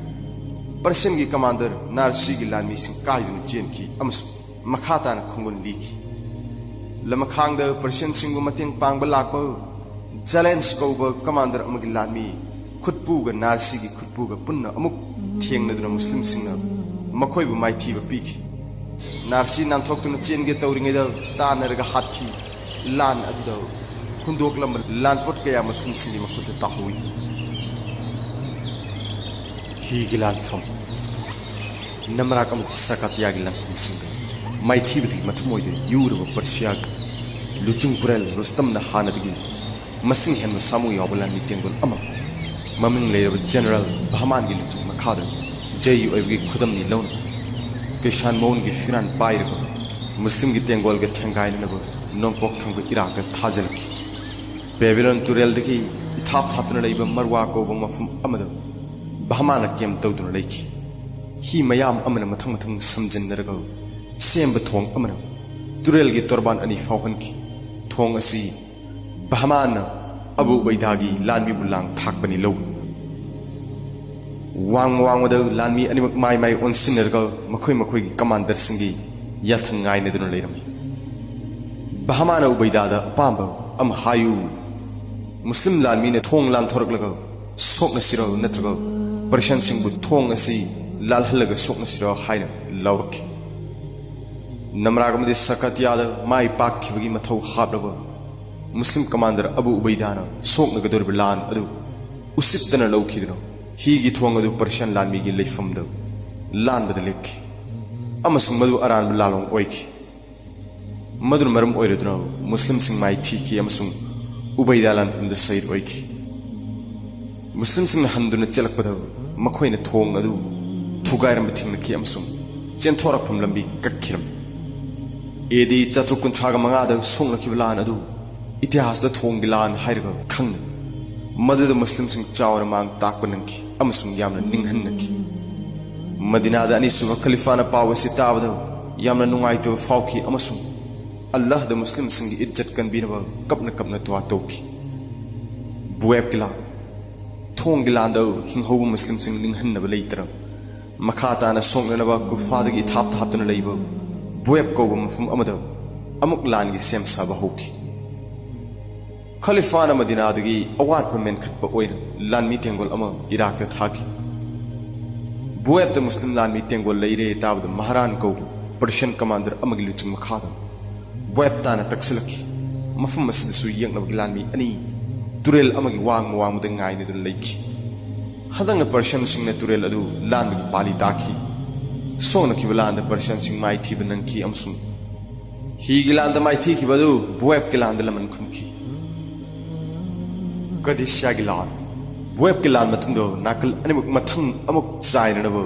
पर्शियन की कमांडर नारसी की लानमी सिंह कायदुन चेनकी अमसुंग मखातान खुंगुन लीकी लमखांग द पर्शियन सिंह मतेंग पांगब लाकब जलेंस कौब कमांडर अमगी लानमी खुदपुग नारसी की खुदपुग पुन्ना अमुक थेंगनदुना मुस्लिम सिंह मखोइबु माइथीब पीखी नारसी नांथोक्तुना चेनगे तौरिङैद तानरगा हातखी लान अदुदा हुंदोकलम लानपोट कया मुस्लिम सिंह मखुद ताहुई ही गिलानफम नमराक अमति सकातिया गिलानफम सिंह माइथीबदि मथमोइदे यूरब पर्शिया लुचिंग पुरेल रुस्तम न हानदगी मसिंग हेन सामु याबलान मितेंगल अमा ममिंग लेरब जनरल बहमान की लुचिंग मखाद जय ओइबगी खुदमनि लौन किसान मोन की फिरान पाइरब मुस्लिम की तेंगोल के थेंगाइनब नोंपोक थंग इराक थाजलकी बेबीलोन तुरेलदगी इथाप थापन लैब मरवा को मफम अमद बहमान केम तौदुन लैखी ही मयाम अमन मथंग मथंग समजिनरग सेम थोंग अमन तुरेल की तोरबान अनि फावहनकी थोंग असी बहमान अबू बैदागी लानमी बुलांग थाकबनी लौ वांग वांगद लानमी अनिमक माई माई ओनसिनरग मखोई मखोई की कमांडर सिंगी याथंग गाइनदुन लैरम बहमान उबैदादा अपांब अम हायु मुस्लिम लानमी ने थोंग लान थोरकलग सोकन सिरो नत्रग पर्शियन सिंह थोंग असी लालहलग सोकन सिरो हाइन लौरकी नमरागमदि सकतियाद माई पाखिबगी मथौ हाबलब मुस्लिम कमांडर अबू उबैदाना सोकनगदोरब लान अदु उसितन लौखिदनो हीगी थोंग अदु पर्शियन लानमी की लेफमद लानबद लेखी अमसुंग मदु अरान लालोंग ओइखी मदुन मरम ओइरदनो मुस्लिम सिंह माई थीकी अमसुंग उबैदा लानफमद सैद ओइखी मुस्लिम सिंह हंदुन चलकपद मखोइना थोंग अदु थुगाइरम थिंगनकी अमसुंग चेंथोरकफम लंबी कक्खिरम एदी चतुर कुंथ्राग मंगाद सोंगनखिब लान अदु इतिहास थोंग लान हाइरग खंग मदद मुस्लिम सिंह चावर मांग ताकप नंखी अमसुंग यामना निंगहन्नखी मदीनादा अनिसुब खलीफाना पावसी ताबद यामना नुंगाइतब फावखी अमसुंग अल्लाह द मुस्लिम सिंह की इज्जत कनबीनब कपन कपन दुआ तौखी बुएब किला थोंग गिलांद हिंहौब मुस्लिम सिंह निंगहन्नब लेतर मखाताना सोंगनब कुफादगी थाप थापतन लैब बुएब कौब मफम अमद अमुक लान की सेम साब हौखी खलीफाना मदीनादगी अवात मेनखत्प ओइन लानमी तेंगोल अमा इराक थाकी बुएब द मुस्लिम लानमी तेंगोल लैरे ताबद महारान कौब पर्शियन कमांडर अमगी लुचिंग मखाद बुएब ताना तक्सलकी मफम मसदसु यंगनबगी लानमी अनि तुरेल अमगी वांग वांगद गाइनदुन लैखी हदंग पर्शियन सिंह ने तुरेल अदु लानबगी पाली ताकी सोंगनखिब लांद पर्शियन सिंह माइथीब नंखी अमसुंग हीगी लांद माइथीखिबदु बुएब के लांद लमन खुमखी कदिशिया की लान बुएब के लान मतुंदो नाकल अनिमुक मथंग अमुक चाइननब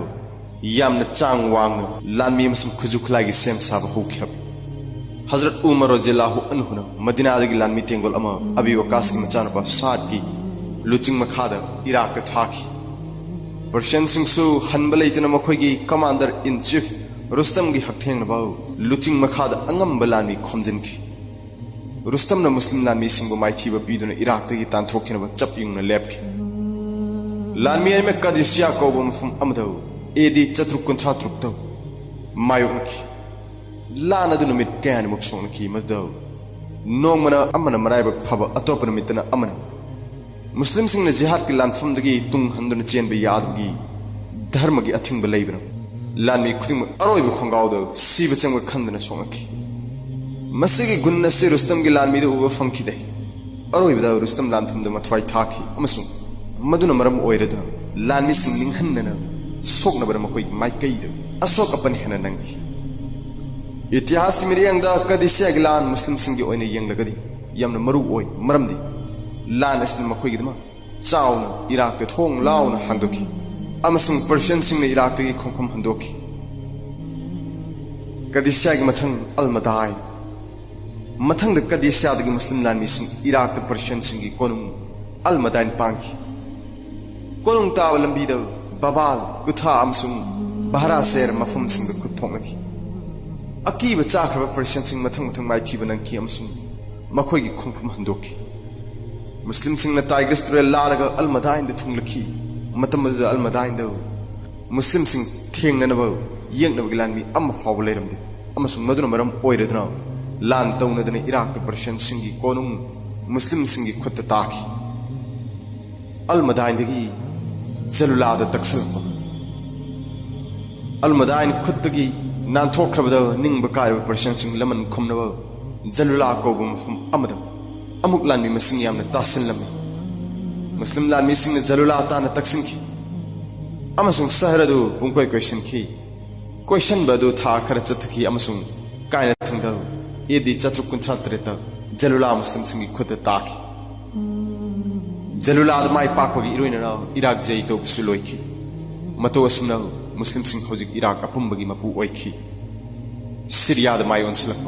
यामना चांग वांग लानमी अमसुंग खुजु खुलागी सेम साब हौखिरब हजरत उमर रज़ियल्लाहु अन्हुना मदीनादगी लानमी तेंगोल अमा अबी वकास की मचानबा साद की लुचिंग मखाद इराक थाकी पर्शियन सिंह हनब लेतना मखोइगी कमांडर इन चीफ रुस्तम की हकथेंगनब लुचिंग मखाद अंगम लानमी खोमजिनखी रुस्तम न मुस्लिम लानमी सिंह माइथीब पीदुना इराक की तांथोखिनब चप युंगना लेपखी लानमी में कदिसिया कौब मफम अमदौ एदी चतुर कुंथ्रा तरुक्तौ मायोकनखी लान अदु नुमित कयानिमुक सोंगनखी मदौ नोंगमना अमना मराइबक फब अतोप नुमितना अमना मुस्लिम सिंह ने जिहाद की लानफमदगी तुंग हंदुन चेनब यादबगी धर्म की अथिंग लैबन लानमी खुदिंग अरोइब खोंगावद सीब चंग खंदना सोंगनखी मसीगी गुण से रुस्तम की लानमी उब फंखिदे अरोइबदा रुस्तम लानफमद मथवाई थाकी अमसुंग मदुना मरम ओइरदुना लानमी सिंह निंगहन्नना सोकनबर मखोई माइकैद अशोकपन हेना नंगी इतिहास की मिरियंगदा कदिसिया की लान मुस्लिम सिंह की ओइने यंगलगदी यमन मरु ओइ मरमदी लान असिन मखोइगिदमा चाउना इराक ते थोंग लाउना हांदोखी अमसुंग पर्शियन सिंह ने इराक ते खोंखम हंदोखी कदिसिया की मथंग अलमदाई मथंग द कदिसिया द मुस्लिम लान मिसिंग इराक ते पर्शियन सिंह की कोनुंग अलमदाइन पांगी कोनुंग ताव लंबी द बबाल कुथा अमसुंग बहरा शेर मफम सिंह द कुथोंगकी अकीब चाखरब पर्शियन सिंह मथंग मथंग माइथीब नंकी अमसुंग मखोइगी खोंखम हंदोखी मुस्लिम सिंह ने टाइग्रिस तुरेल लालगा अलमदाइन द थुंगलखी मतम द अलमदाइन द मुस्लिम सिंह थेंगनब येंगनब गिलानमी अम फाव लेरमदे अमसुंग मदुना मरम ओइरदना लान तौनदना इराक द पर्शियन सिंह की कोनुंग मुस्लिम सिंह की खुद ताकी अलमदाइन दगी जलुलाद तक्सलप अलमदाइन खुद की नानथोखरबद निंगब कारब पर्शियन सिंह लमन खुमनब जलुला कौब मफम अमद अमुक लानमी मसिंग यामना तासिनलमे मुस्लिम लानमी सिंह जलुला ताना तक्सिनखी अमसुंग सहरदु पुंकोय क्वेश्चनखी क्वेश्चन बदु था खर चथखी अमसुंग कायना थंगद एदी चतुक कुंथ्रा त्रेता जलुला मुस्लिम सिंह की खुद ताकी जलुला माई पाकपगी इरोइनना इराक जई तोबसु लोइखी मतो असुना मुस्लिम सिंह हौजिक इराक अपुंबगी मपु ओइखी सीरिया द माई ओनसलप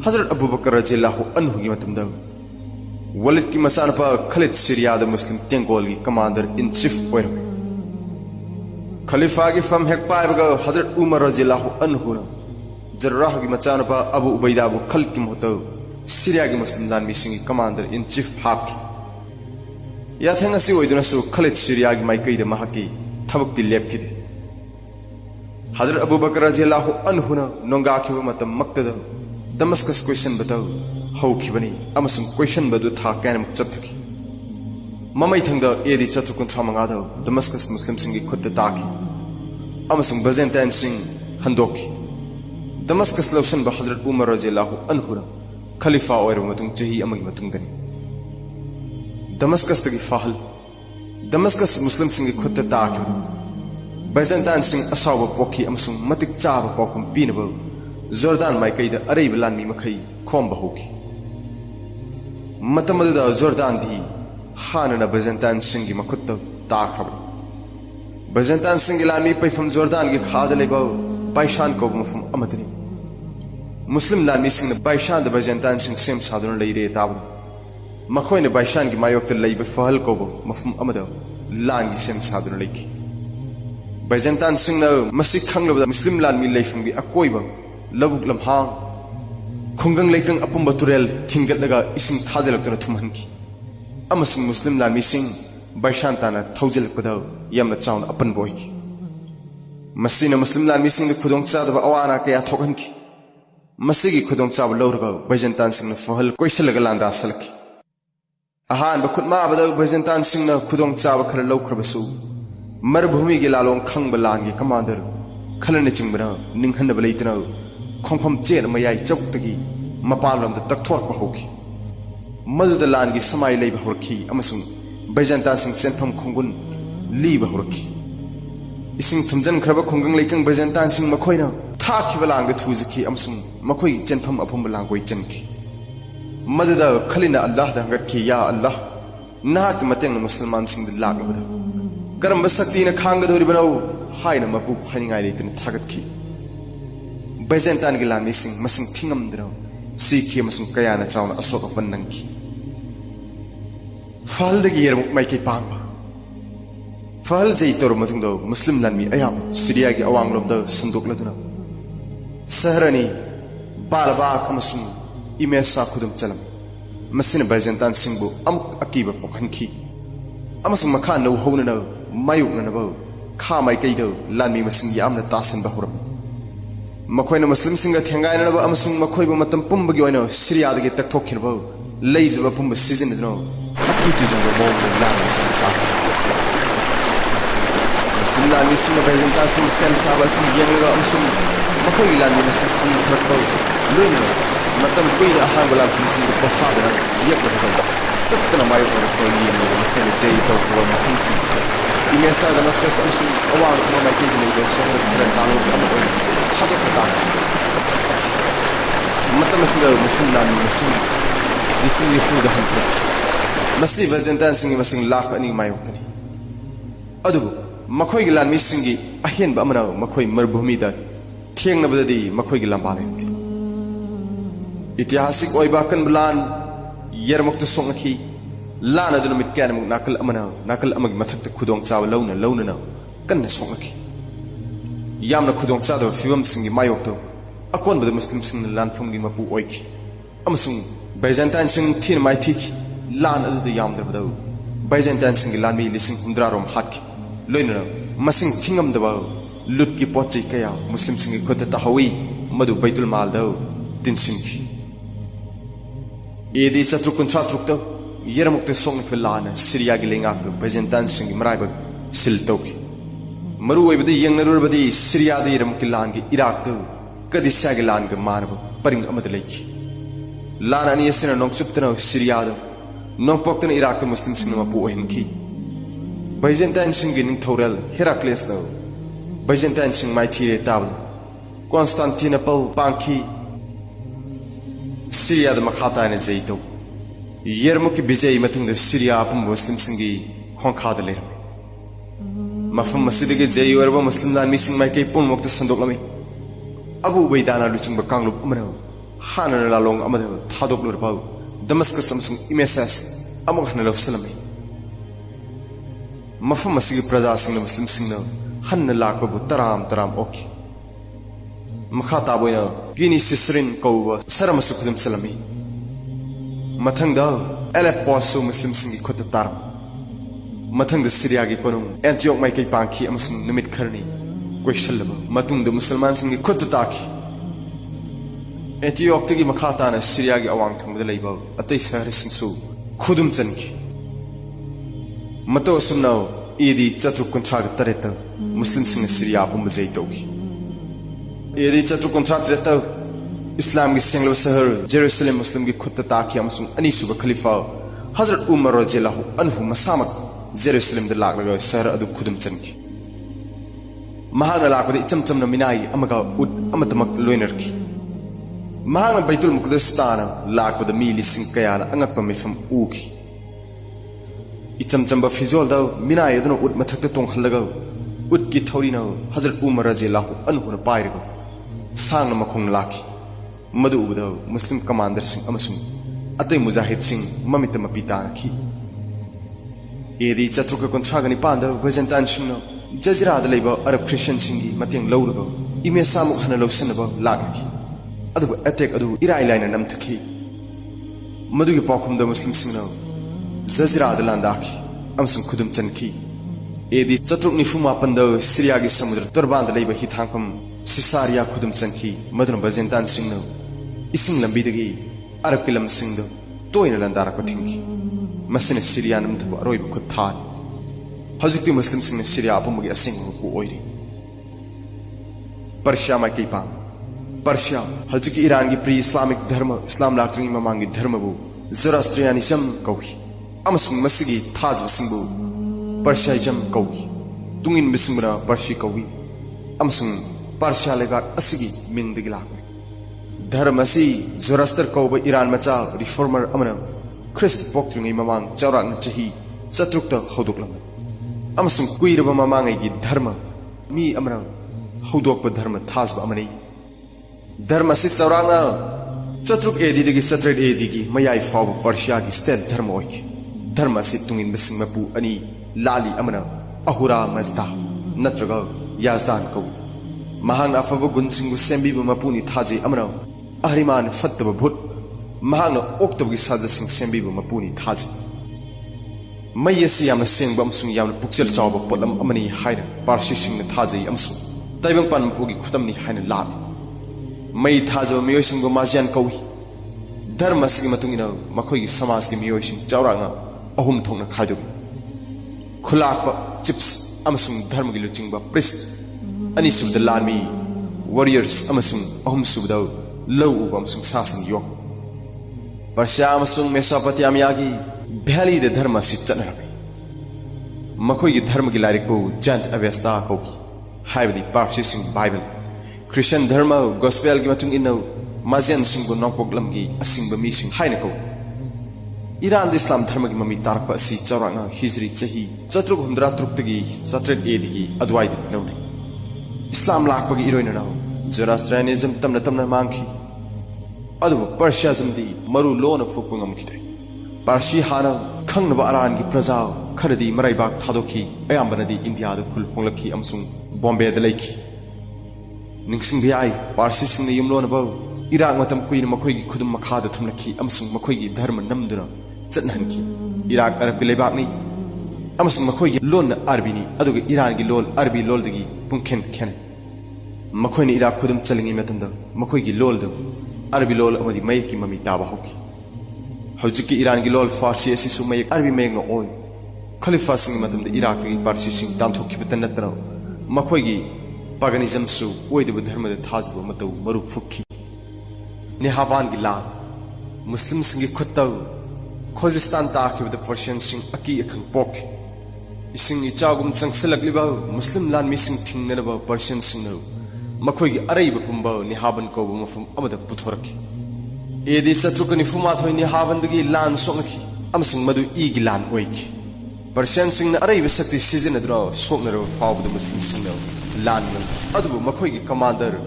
हजरत अबू बकर रज़ियल्लाहु अन्हु की मतमदा वलिद की मसानपा खलिद सीरिया द मुस्लिम तेंगोल की कमांडर इन चीफ ओइरमे खलीफा की फम हेक पाइबगा हजरत उमर रज़ियल्लाहु अन्हु जर्राह की मचानपा अबू उबैदा बु खलिद की मोहतो सीरिया की मुस्लिम लानमी सिंह की commander in chief हापकी याथंगसी ओइदुनसु Khalid Syria की माइकईद महकी थबकती लेपकिदे हजरत अबू बकर रज़ियल्लाहु अन्हु नोंगाखिब मतम मक्तद दमस्कस क्वेश्चन बताओ हौखिबनी अमसुंग क्वेश्चन बदु था कैनम चथकी ममई थंगद एदी चतु कुंथ्रा मंगाद दमस्कस मुस्लिम सिंह की खुद ताकी अमसुंग बजेंताइन सिंह हंदोखी दमस्कस लौसन ब हजरत उमर रज़ियल्लाहु अन्हु खलीफा ओइर मतुंग चही अमगी मतुंगदनी दमस्कस तगी फाहल दमस्कस मुस्लिम सिंह की खुद ताकी बजेंताइन सिंह असाव पोखी अमसुंग मतिक चाब पौखम पीनब जोर्दान माइकईद अरैब लानमी मखई खोंब होगी मतमदुदा जोर्दान दी हानना बजेंताइन सिंह की मखुत ताखरब बजेंताइन सिंह की लानमी पैफम जोर्दान की खाद लेब बाइशान को मफम अमदनी मुस्लिम लानमी सिंह बाइशान द बजेंताइन सिंह सेम सादुन लेरे ताब मखोइन बाइशान की मायोक्त लेब फहल को मफम अमद लान की सेम सादुन लेखी बजेंताइन सिंह मसी खंगलब मुस्लिम लानमी लेफम की अकोइब लबुक लम्हांग खुंगंग लेकंग अपुंब तुरेल थिंगलगा इसिंग थाजलक्तुना थुमहनकी अमसुंग मुस्लिम लानमी सिंह बाइशान ताना थौजलकपद यमना चाउन अपन बोइकी मसीना मुस्लिम लानमी सिंह खुदोंग चादब अवाना कया थोकहनकी मसीगी खुदोंग चाब लौरगा बजेंताइन सिंह फहल कोइसलगा लांदा सलकी अहान बखुदमाबद बजेंताइन सिंह खुदोंग चाब खर लौखरबसु मरुभूमि के लालों खंग लांगे कमांडर खलन चिंबना निंहनब लेतना खोंफम चेन मयाई चौकतगी मपानलोमद तकथोरप होगी मजुद लान की समाई लेब होरखी अमसुंग बजेंताइन सिंह सेनफम खोंगुन लीब होरखी इसिंग थुमजन खरब खोंगंग लेकंग बजेंताइन सिंह मखोइना थाखिब लांग थुजखी अमसुंग मखोई चेनफम अफुम लांगोई चनखी मजुद खलिना अल्लाह दंगतखी या अल्लाह नाक मतेंग मुसलमान सिंह लागबद करम शक्ति ने खांगदोरिबनो हाइन मपु फाइनिंगाई लेतन थागतखी बजेंताइन की लानमी सिंह मसिंग थिंगमदनो सीखी मसुंग कयाना चाउन अशोक वन्नंकी फहल दगी येरमुक माइके पांग फहल जई तोर मतुंगदो मुस्लिम लानमी अयाम सीरिया की अवांगलोमद संदोकलदुना सहरनी बालबाग अमसुंग इमेसा खुदम चलम मसिन बजेंताइन सिंहबु अमुक अकीब पोखनखी अमसुंग मखा नौ हौनना मायुकनब खा माइकईद लानमी मसिंग यामना तासनब होरम मखोइना मुस्लिम सिंह थेंगाइनब अमसुंग मखोइब मतम पुंबगी ओइना सीरियादगी तकथोखिरब लेइजब पुंब सिजनदनो अकी तुजंग मोंग लानमी सिंह साखी मुस्लिम लानमी सिंह बजेंताइन सिंह सेम साबा सिंह येंगलगा अमसुंग मखोइगी लानमी मसिंग खंथरब लोइना मतम कुइना अहांग लानफिम सिंह कोथादना येकबग तत्तना मायुकनब येंगलगा मखोइना जेई तौखब मफुम सिंह इमेसा दमस्कस अमसुंग अवांग थमा माइकई दिलेबो शहर खरा नालो अमोय थादोक ताकी मतम सिदा मुस्लिम लान मसिंग लिसिंग लिफुदा हंत्रक मसी वजंतान सिंग मसिंग लाख अनि मायोक्तनी अदुबु मखोय गिलान मिसिंगी अहेन बमना मखोय मरुभूमि दा थेंगनबददी मखोय गिलान बाले ऐतिहासिक ओइबा कन बलान यरमुक्त सोंगखी लान अदुन मिट कैन मुक नाकल अमग मथक खुदोंग चाव लौना कन्न सोंगखी यामना खुदोंग चादो फिबम सिंगी मायोक्तो अकोन बद मुस्लिम सिंग लानफम गी मपु ओइखी अमसुंग बैजंतान सिंग थीन माइथीखी लान अदुद यामदरबदौ बैजंतान सिंग लानमी लिसिंग हुंद्रा रोम हाटकी लोइना मसिंग थिंगम दबा लुट की पोचै कया मुस्लिम सिंग खुद तहवी मधु बैतुल माल दौ तिनसिंखी एदी सत्रु कुंत्रा त्रुक्तो यरमुक्त सोंग फिलान सीरिया की लेंगाक बैजंतान सिंग मराइब सिल तौकी मरु ओइबदि यंगनरुबदि सीरिया दि यरमुक लान की इराक दौ कदिसा की लान के मानब परिंग अमद लेखी लान अनि यसिना नोंगसुप्तनो सीरिया दौ नोंगपोक्तन इराक मुस्लिम सिंग मपु ओहिनखी बैजंतान सिंग निंगथौरल हेराक्लेस नो बैजंतान सिंग माइथीरे ताबल कॉन्स्टेंटिनोपल पांखी सीरिया द मखाताने जैतो यरमुक बिजय मतुंग सीरिया अपम मुस्लिम सिंगी खोंखाद लेर मफम मस्जिद के जय ओरबो मुस्लिम दान मिसिंग माइके पुन मुक्त संदोकलमे अबु बैदाना लुचुंग कांगलुप अमनो हानन लालोंग अमद थादोक लुरबाउ दमस्कस समसुंग इमेसस अमुक हन लौसलमे मफम मस्जिद प्रजा सिंग मुस्लिम सिंग हन लाकबु तराम ओके मखाताबोइना गिनी सिसरिन कौवा सरमसु खुदम सलमी मथंगदा एलेपोसु मुस्लिम सिंगी खुद तार मथंग सीरिया की कोनुंग एंटियोक माइकई पांखी अमसुंग निमित खरनी क्वेश्चनलब मतुंग द मुसलमान सिंगी खुद ताकी एंटियोक तगी मखाताना सीरिया की अवांग थंगद लैबा अतै शहर सिंगसु खुदुम चनकी मतो सुनौ ईदी चतु कुंथ्रा तरेत मुस्लिम सिंग सीरिया पुम जै तौकी यदि चतु कुंथ्रा तरेत इस्लाम की सेंगलो शहर जेरूसलम मुस्लिम की खुद ताकी अमसुंग अनीसुब खलीफा हजरत उमर रज़ियल्लाहु अन्हु मसामक जेरूसलम द लाग शहर अदु खुदुम चनकी महागना लाकद इचम चमन मिनाई अमगा उद अमतमक लोइनरकी महागना बैतुल मुकद्दस ताना लाकद मी लिसिंग कयाना अंगकप मिफम उकी इचम चंबा फिजोल द मिनाई अदुन उद मथक तोंगहलगा उद की थौरीना हजरत उमर रज़ियल्लाहु अन्हु न पाइरगो सांग मखोंग लाकी मधु उबद मुस्लिम कमांडर सिंह अमसुंग अतै मुजाहिद सिंह ममित मपीतानखी एदी चतुक कुंथ्रागनि पांद बैजंतान सिंह जजराद लेबा अरब क्रिश्चियन सिंगी मतेंग लौरगो इमे सामुख हन लौसनबा लागखी अदु अटैक अदु इराई लाइन नमथखी मधुगी पाखुमद मुस्लिम सिंह जजराद लांदाखी अमसुंग खुदुम चनखी एदी चतुक निफु मापंद सीरिया की समुद्र तुरबांद लेबा हिथांकम सिसारिया खुदुम चनखी मधुन बैजंतान सिंह इसिंग लंबीदगी अरब की लम सिंह तोइन लंदारक थिंकी मसिन सीरिया नमथब अरोइब खुथान हजुक्ति मुस्लिम सिंह सीरिया अपमगे असिंग को ओइरी पर्शिया माइकई पांग पर्शिया हजुकी ईरान की प्री इस्लामिक धर्म इस्लाम लाक्तरिंग ममांगी धर्मबु ज़ोरास्ट्रियानिज्म कौही अमसुंग मसिगी थाजब सिंबु पर्शियाइज्म कौही तुंगिन बिसिंबना पर्शी कौही अमसुंग पर्शिया लेगा असिगी मिंदगी लाक धर्म असी ज़ोरास्टर कौब ईरान मचा रिफॉर्मर अमन ख्रिस्त पोक्त्रिंगई ममांग चौरांग चही चतुक्त हौदोकलम अमसुंग कुइरब ममांगई धर्म मी अमन हौदोकप धर्म थाजब अमनै धर्म असी चौरांग चतुक एडी दगी सत्रेट एडी की मयाई फाव पर्शिया की स्टेट धर्म ओइकी धर्म असी तुंगिन बिसिंग मपु अनि लाली अमन अहुरा मजदा नत्रगा याजदान कौ महान अफब गुनसिंगु सेंबीब मपुनी थाजे अमन अहरिमान फत्तब भूत महान ओक्तबगी साजसिंग सेंबीब मपुनी थाजे मई असि यामन सेंगब अमसुंग यामन पुक्सेल चावब पोलम अमनी हाइर पारसी सिंग थाजे अमसुंग ताइबंग पान मपुगी खुतमनी हाइन लाब मई थाजब मियोसिंगु माजियान कौही धर्म असि मतुंगिना मखोइगी समाज की मियोसिंग चावरांगा अहुम थोंना खाइदोग खुलाक चिप्स अमसुंग धर्म की लुचिंग प्रिस्ट अनिसुबद लामी वॉरियर्स अमसुंग अहुम सुबद लौ अमसुंग सासन योग पर्शिया अमसुंग मेसोपोटामिया की भैली दे धर्म से चनरबे मखोई धर्म की लाइक को जंत अव्यस्था को हाइबदी पार्सी सिंह बाइबल क्रिश्चियन धर्म गॉस्पेल की मतुंग इन्नो माजियन सिंह को नौपोगलम की असिंग बमी सिंह हाइने को ईरान इस्लाम धर्म की मम्मी तारक असी चौरांगा हिजरी चही चतुर्ग हुंद्रा तुरुक्तगी चतुर्थ एदिगी अद्वाइद नौने इस्लाम लाकपगी इरोइन नौ ज़ोरास्ट्रियनिज्म तमना मांगखी अदुबु पर्शियाज्म दी मरु लोन फुकपु ngमखिदे पार्सी हाना खंगनबा अरान की प्रजा खरदी मराइबाग थादोखी अयाम्बनदी इंडिया द खुल फोंगलखी अमसुंग बॉम्बे द लेखी निंगसिंग बियाई पार्सी सिंग युमलोनबो इराक मतम कुइन मखोई खुदम मखाद थमलखी अमसुंग मखोई धर्म नमदुना चतनहनखी इराक अरब के लेबाकनी अमसुंग मखोई लोन अरबीनी अदुगे ईरान की लोल अरबी लोलदगी पुंखेन खेन मखोई इराक खुदम चलिंगी मतमद मखोई लोल दो अरबी लोल अमदी मय की ममी ताबा होगी हौजिक ईरान की लोल फारसी असिसु मय अरबी मय न ओय खलीफा सिंग मतमद इराक की पारसी सिंग तामथोखी बतनतनो मखोई पागनिज्म सु ओइदब धर्म द थाजबो मतौ मरु फुखी निहावान की लान मुस्लिम सिंह की खुत्तौ खोजिस्तान ताखिबद पर्शियन सिंह अकी अखंग पोक इसिंग इचागुम संगसलकलिबा मुस्लिम लान मिसिंग थिंगनबा पर्शियन सिंह मखोई की अरैब पुंबा निहाबन को मफुम अमद पुथोरकी एदी शत्रुक निफुमाथोय निहाबनदगी लान सोंगखी अमसुंग मदु ई की लान ओइकी पर्शियन सिंह अरैब शक्ति सिजनद्रो सोकनरब फावद मुस्लिम सिंह लान अदुबु मखोई की कमांडर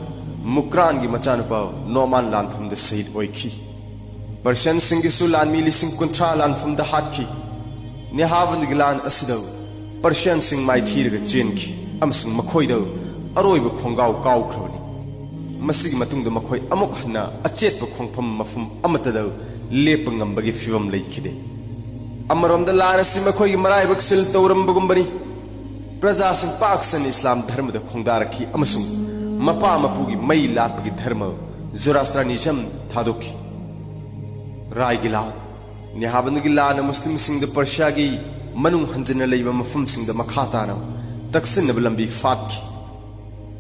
मुक्रान की मचानुपा नोमान लानफम द शहीद ओइखी पर्शियन सिंह की लान मी लिसिंग कुंथ्रा लानफम द हाटकी निहाबन की लान असिदौ पर्शियन सिंह माइथीरग चेनखी अमसुंग मखोइदौ अरोइब खोंगाव काउख्रबनी मसिगी मतुंग द मखोई अमुक हन्ना अचेतप खोंफम मफुम अमतदौ लेप ngambagi फिवम लेखिदे अमरोम द लान असि मखोई मराइबक सिल तौरमबगुंबनी प्रजा सिंह पाकसन इस्लाम धर्म द खोंदारखी अमसुंग मपा मपुगी मई लापगी धर्म ज़ोरास्ट्रियनिज्म थादोखी राय गिलान निहाबन गिलान मुस्लिम सिंह द पर्शिया की मनुंग हंजन लेबा मफम सिंह द मखाताना तकसिन लंबी फाटकी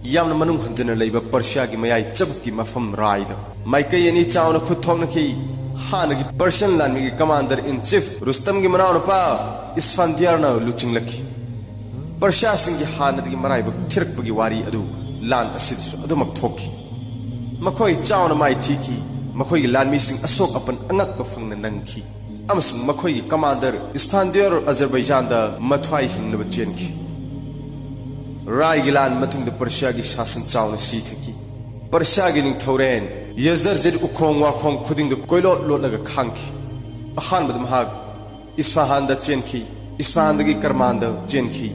यामन मनुंग हंजन लेबा पर्शिया की मयाई चबकी मफम राय द माइकई अनि चावना खुथोंगनखी हान की पर्शियन लानमी की कमांडर इन चीफ रुस्तम की मनावनपा इस्फांदियारना लुचिंगलखी पर्शिया सिंह की हानदगी मराइब थिरकपगी वारी अदु लान असिदसु अदुमक थोखी मखोई चावना माई थीकी मखोई लानमी सिंह अशोक अपन अंगक फंगन नंगखी अमसुंग मखोई कमांडर इस्फांदियर अजरबैजान द मथवाई हिंगनब चेनखी राय गिलान मतुंग द पर्शिया की शासन चावना सीथकी पर्शिया की निंगथौरेन यजदर जेद उखोंग वाखोंग खुदिंग द कोइलो लोलग खांखी अखान बद महाग इस्फहान द चेनखी इस्फहान दगी करमान द चेनखी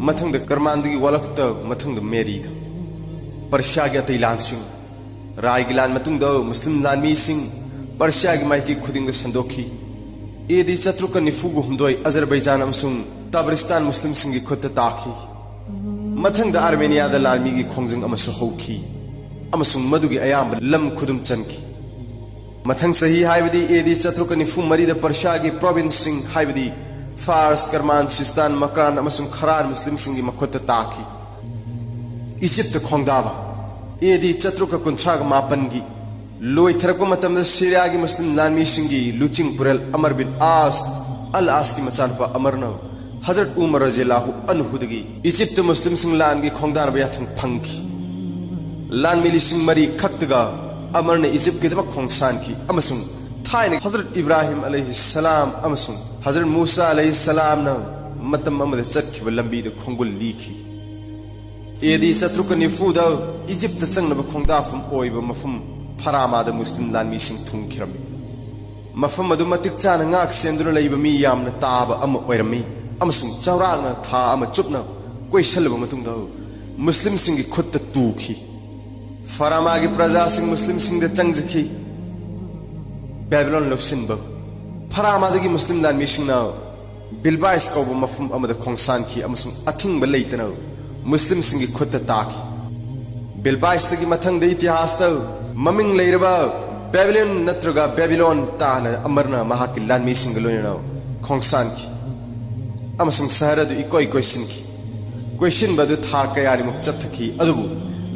मथंग द करमान दगी वलखत मथंग द मेरी द पर्शिया की अतैलान सिंह राय गिलान मतुंग द मुस्लिम लानमी सिंह पर्शिया की माइकी खुदिंग द संदोखी एदी चतुर्क निफुगु हुंदोय अजरबैजान अमसुंग ताबरिस्तान मुस्लिम सिंह की खुद ताखी मथंग द आर्मेनिया द लानमी की खोंजंग अमसु हौखी अमसुंग मदुगी अयाम लम खुदुम चनकी मथंग सही हाइबदी एदी चतुर्क निफु मरी द पर्शिया की प्रोविंस सिंह हाइबदी फारस करमान सिस्तान मक्रान अमसुंग खरान मुस्लिम सिंह की मखुत ताखी इजिप्त खोंगदाबा एदी चतुर्क कुंथ्राग मापन की लोई थरक मतम सीरिया की मुस्लिम लानमी सिंह की लुचिंग पुरल अमर बिन आस अल आस की मचानपा अमरनो हजरत उमर रज़ियल्लाहु अन्हुदगी इजिप्त मुस्लिम सिंह लान की खोंगदान बयाथंग फंकी लान मिली सिंह मरी खक्तगा अमर ने इजिप्त के दमक खोंगसान की अमसुंग थाइने हजरत इब्राहिम अलैहिस्सलाम अमसुंग हजरत मूसा अलैहिस्सलाम न मतम अमद चटखिब लंबी द खोंगुल लीखी एदी शत्रुक निफुद इजिप्त चंगनब खोंगदाफम ओइब मफम फरामा द मुस्लिम लानमी सिंह थुंखिरमी मफम अदु मतिक चाना ngak सेंदुना लैब मी यामना ताबा अम ओइरमी अमसुंग चौरांगा था अम चुपना कोइसलब मतुंग द मुस्लिम सिंह की खुद तूखी फरामा की प्रजा सिंह मुस्लिम सिंह द चंगजखी बेबीलोन लौसिनब फरामा दगी मुस्लिम लानमी सिंह ना बिलबाइस कौब मफम अमद खोंगसान की अमसुंग अथिंग लैतना मुस्लिम सिंह की खुद ताकी बिलबाइस दगी मथंग द इतिहास त ममिंग लैरबा बेबीलोन नत्रगा बेबीलोन ताना अमरना महाकी लानमी सिंह लोयना खोंगसान की अमसुंग शहर दु इकोई क्वेश्चन की क्वेश्चन बदु था कयानि मुक चथकी अदुबु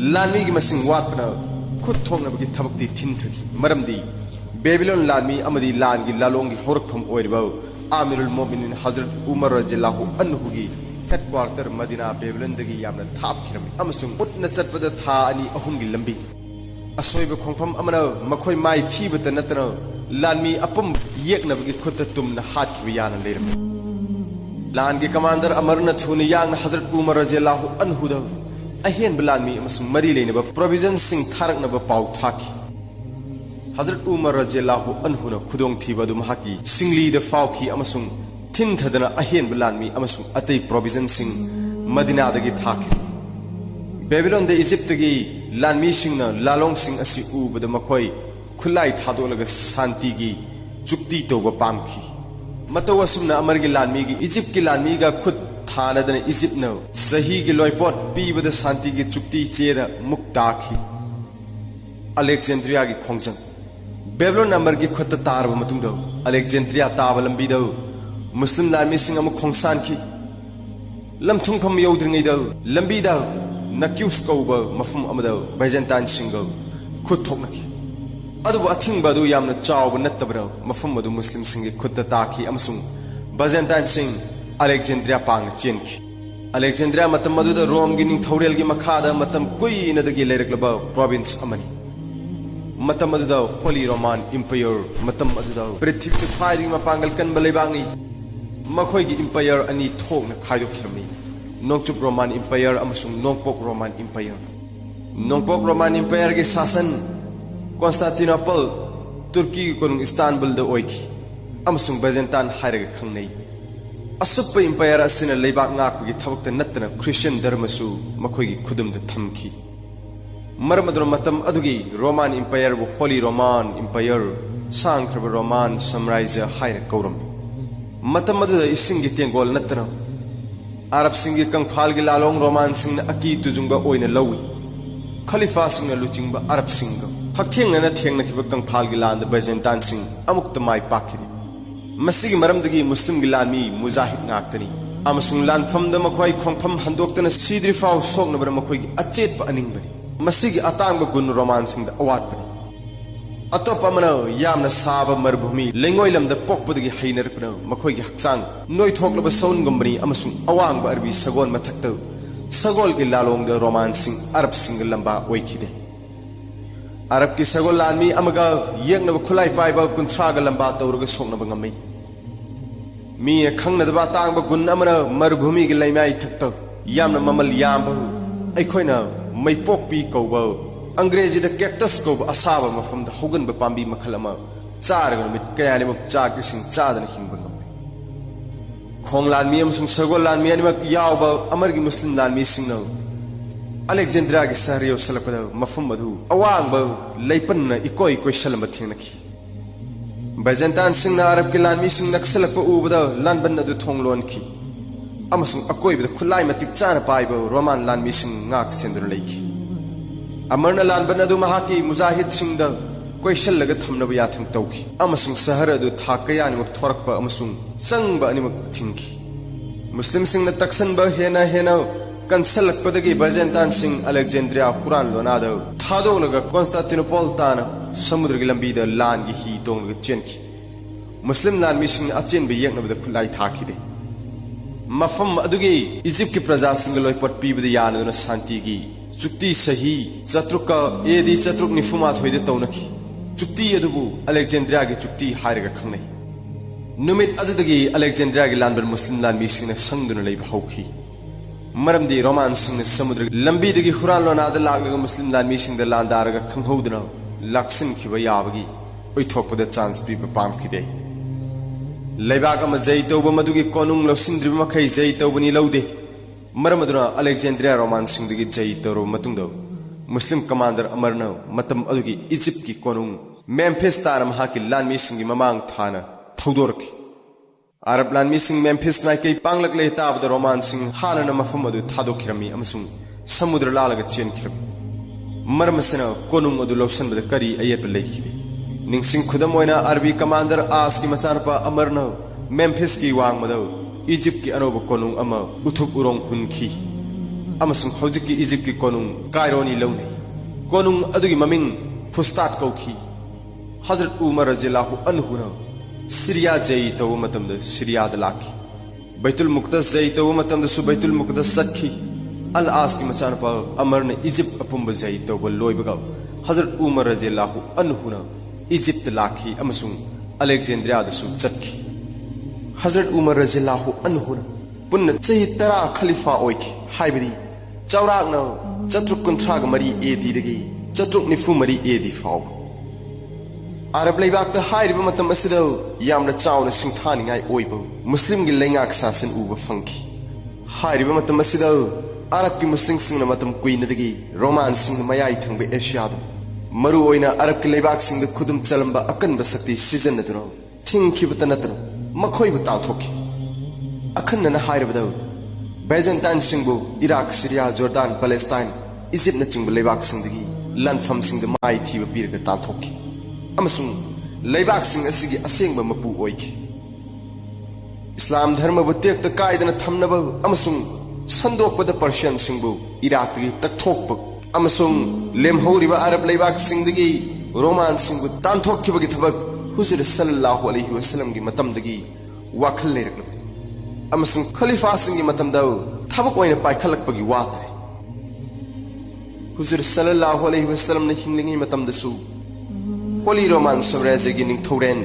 लानमी की मसिंग वाटना खुद थोंगनबगी थबकती थिनथकी मरमदी बेबीलोन लानमी अमदी लान की लालोंग की होरखम ओइरबा आमिरुल मोमिनीन हजरत उमर रज़ियल्लाहु अन्हु की हेडक्वार्टर मदीना बेबीलोन दगी यामना थापखिरमी अमसुंग उतना चटपदा था अनि अहुम की लंबी असोइब खोंफम अमना मखोय माय थीबत नतना लानमी अपम येकनबगी खुद तुमना हाथ याना लेरम लान के कमांडर अमरनाथ हुने यांग हजरत उमर रज़ियल्लाहु अन्हु द अहेन बलानमी अमसुंग मरी लेनब प्रोविजन सिंह थारकनब पाउ थाकी हजरत उमर रज़ियल्लाहु अन्हु न खुदोंग थीबदु महाकी सिंगली द फाउकी अमसुंग थिन थदना अहेन बलानमी अमसुंग अतै प्रोविजन सिंह मदीना दगी थाकी बेबीलोन द इजिप्ट दगी लानमी सिंह न लालोंग सिंह असि उबद मखोय खुलाई थादोलग शांति की चुक्ति तोब पामखी मतव असुमना अमर की लानमी की इजिप्ट की लानमी का खुद थानदन इजिप्ट न सही की लॉयपोट पीबद शांति की चुक्ति चेद मुक्ताखी अलेक्जेंड्रिया की खोंजंग बेबीलोन नंबर की खुद तारब मतुंग अलेक्जेंड्रिया ताब लंबी दो मुस्लिम लानमी सिंह अमु खोंसान की लमथुंगफम यौद्रिंगैद लंबी द नक्यूस कौब मफम अमद बैजंतान सिंह खुद थोकनकी अदुबु अथिंगबदु यामना चाव नत्तबर मफम मदु मुस्लिम सिंह खुद ताकी अमसुंग बैजंतान सिंह अलेक्जेंड्रिया पांग चेनकी अलेक्जेंड्रिया मतम मदुद रोम की निंगथौरेल की मखादा मतम कुइनदगी लेरक्लब प्रोविंस अमनी मतम मदुद होली रोमान इंपायर मतम मदुद पृथ्वी की ख्वाइदगी मपांगल कनब लेबांगनी मखोयगी इंपायर अनि थोकना खायदोखिरमी नोंगचुप रोमान इंपायर अमसुंग नोंगपोक रोमान इंपायर नोंगपोक रोमान इंपायर के शासन कॉन्स्टेंटिनोपल तुर्की की कोनुंग इस्तानबुल द ओइकी अमसुंग बैजंतान हायरग खंगनै असुप इंपायर असिना लेबाक ngaakgi thawakta natna Christian धर्मसु मखोयगी खुदुमद थमखी मरमदुन मतम अदुगी रोमान इंपायर बु होली रोमान इंपायर सांख्रब रोमान साम्राज्य हायर कौरम मतम अदुद इसिंगी तेंगोल नतना अरब सिंगी कंफाल की लालोंग रोमान सिंह अकी तुजुंगा ओइना लौई खलीफा सिंह लुचिंगबा अरब सिंह हक्थेंगना थेंगनखिबा कंफाल की लांद बैजंतान सिंह अमुक्त माय पाखिदि मसिगी मरमदगी मुस्लिम की लानमी मुजाहिद नाक्तनी अमसुंग लानफम द मखोय खोंफम हंदोक्तन सीद्रिफाव सोगनबर मखोयगी अचेत अनिंगबनी मसिगी अतांग गुण रोमान सिंह अवातपनी अतोप अमना यामना साब मरुभूमि लेंगोय लमद पोकपदगी हैनरपना मखोयगी हक्चांग नोयथोकलब सौनगुंबनी अमसुंग अवांग अरबी सगोल मथक्त सगोल की लालोंग द रोमान सिंह अरब सिंह लंबा ओइखिदे अरब की सगोल लानमी अमगा येंगनब खुलाई पाइबा कुंथ्राग लंबा तौरग सोकनब ngami मी खंगनदबा तांग गुण अमना मरुभूमि की लैमाई थक्त यामना ममल याम अखोइना मैपोकपी कौब अंग्रेजी द कैक्टस कौब असाब मफम द होगन पांबी मखल अमा चारग नुमित कयानिमुक चाक सिंह चादन हिंब ngami खोंग लानमी अमसुंग सगोल लानमी अनिमक यावब अमरगी मुस्लिम लानमी सिंह अलेक्जेंड्रिया के शहर योसलपद मफम मधु अवांग लेपन इकोई कोई शलम थेंगनखी बैजंतान सिंह अरब के लानमी सिंह नक्सलप उबद लानबन अदु थोंगलोनखी अमसुंग अकोइबद खुलाई मतिक चान पाइब रोमान लानमी सिंह ngak सेंदुर लेखी अमरना लानबन अदु महाकी मुजाहिद सिंह द कोई शलग थमनब याथंग तौखी अमसुंग शहर अदु थाकयानिमक थोरकप अमसुंग संग अनिमक थिंखी मुस्लिम सिंह न तक्सनब हेना हेना कंसलकपदगी बैजंतान सिंह अलेक्जेंड्रिया कुरान लोनाद थादोलग कॉन्स्टेंटिनोपल तान समुद्र की लंबी द लान की ही तोंग चेनखी मुस्लिम लानमी सिंह अचेन बे येंगनबद खुलाई थाखिदे मफम अदुगी इजिप्ट की प्रजा सिंह लोयपट पीबद यानदुन शांति की चुक्ति सही चतुक एदी चतुक निफुमा थोइदे तौनखी चुक्ति अदुबु अलेक्जेंड्रिया की चुक्ति हायरग खंगनै नुमित अदुदगी अलेक्जेंड्रिया की लानबन मुस्लिम लानमी सिंह संगदुन लेब हौखी मरमदी रोमान सिंह समुद्र लंबी दगी हुरान लोनाद लागलग मुस्लिम लानमी सिंह द लांदारग खंगहौदना लाक्सिन खिबा याबगी ओइथोकपद चांस पीबा पामखिदे लेबाक अमा जय तौब मदुगी कोनुंग लौसिंद्रिब मखै जय तौबनी लौदे मरमदुना अलेक्जेंड्रिया रोमान सिंह दगी जय तौरो मतुंग मुस्लिम कमांडर अमरना मतम अदुगी इजिप्ट की कोनुंग मेम्फिस तार महाकी लानमी सिंह की ममांग थाना थौदोरखी अरब लानमी सिंह मेम्फिस नाइकै पांगलक ले ताबद रोमान सिंह हानना मफम अदु थादोखिरमी अमसुंग समुद्र लालग चेनखिरमी मरमसना कोनुंग अदु लौसनबद करी अयेप लेखिदे निंगसिंग खुदम ओइना अरबी कमांडर आस की मचानपा अमरना मेम्फिस की वांगमद इजिप्ट की अनोब कोनुंग अमा उथुप उरोंग हुनखी अमसुंग हौजिक की इजिप्ट की कोनुंग कायरोनी लौनै कोनुंग अदुगी ममिंग फुस्तात कौखी हजरत उमर रज़ियल्लाहु अन्हुना सिरिया जई तव मतम द सिरिया द लाखी बैतुल मुक्तस जई तव मतम द सु बैतुल मुक्तस सखी अल आस की मसान पा अमर ने इजिप्ट अपुंब जई तव लोय बगा हजरत उमर रजियल्लाहु अन्हु न इजिप्ट लाखी अमसुंग अलेक्जेंड्रिया द सु चखी हजरत उमर रजियल्लाहु अन्हु न पुन्न चही तरा खलीफा ओइकी हाइबदी चौराक न चतुक कुंथ्राग मरी एदी दगी चतुक निफु मरी एदी फाव अरब लेबाक द हाइरिब मतम असिद यामना चावना सिंथानिंगाय ओइबो मुस्लिम गी लेंगाक सासन उब फंकी हाइरिब मतम असिद अरब की मुस्लिम सिंह मतम कुइनदगी रोमान सिंह मयाई थंबे एशिया दो मरु ओइना अरब की लेबाक सिंह द खुदुम चलंबा अकन बसक्ति सीजन नदरो थिंखिबत नतनो मखोइब ताथोकी अखन हाइरिबद बैजेंटाइन सिंहबु Iraq Syria Jordan Palestine Egypt न चिंग लेबाक सिंहदगी लनफम सिंह द माई थीब पीरग ताथोकी अमसुंग लेबाक सिंह असिगी असेंग मपु ओइकी इस्लाम धर्म बुतेक त कायदन थमनब अमसुंग संदोकपद पर्शियन सिंहबु इराक तगी तकथोकप अमसुंग लेमहौरिबा अरब लेबाक सिंहदगी रोमान सिंहबु तांथोकखिबगी थबक हुजूर सल्लल्लाहु अलैहि वसल्लम की मतमदगी वाखल लेरकन अमसुंग खलीफा सिंह की मतमदा थबक ओइना पाइखलकपगी वात हुजूर सल्लल्लाहु अलैहि वसल्लम ने हिंगलिंगी मतमदसु होली रोमान साम्राज्य की निंगथौरेन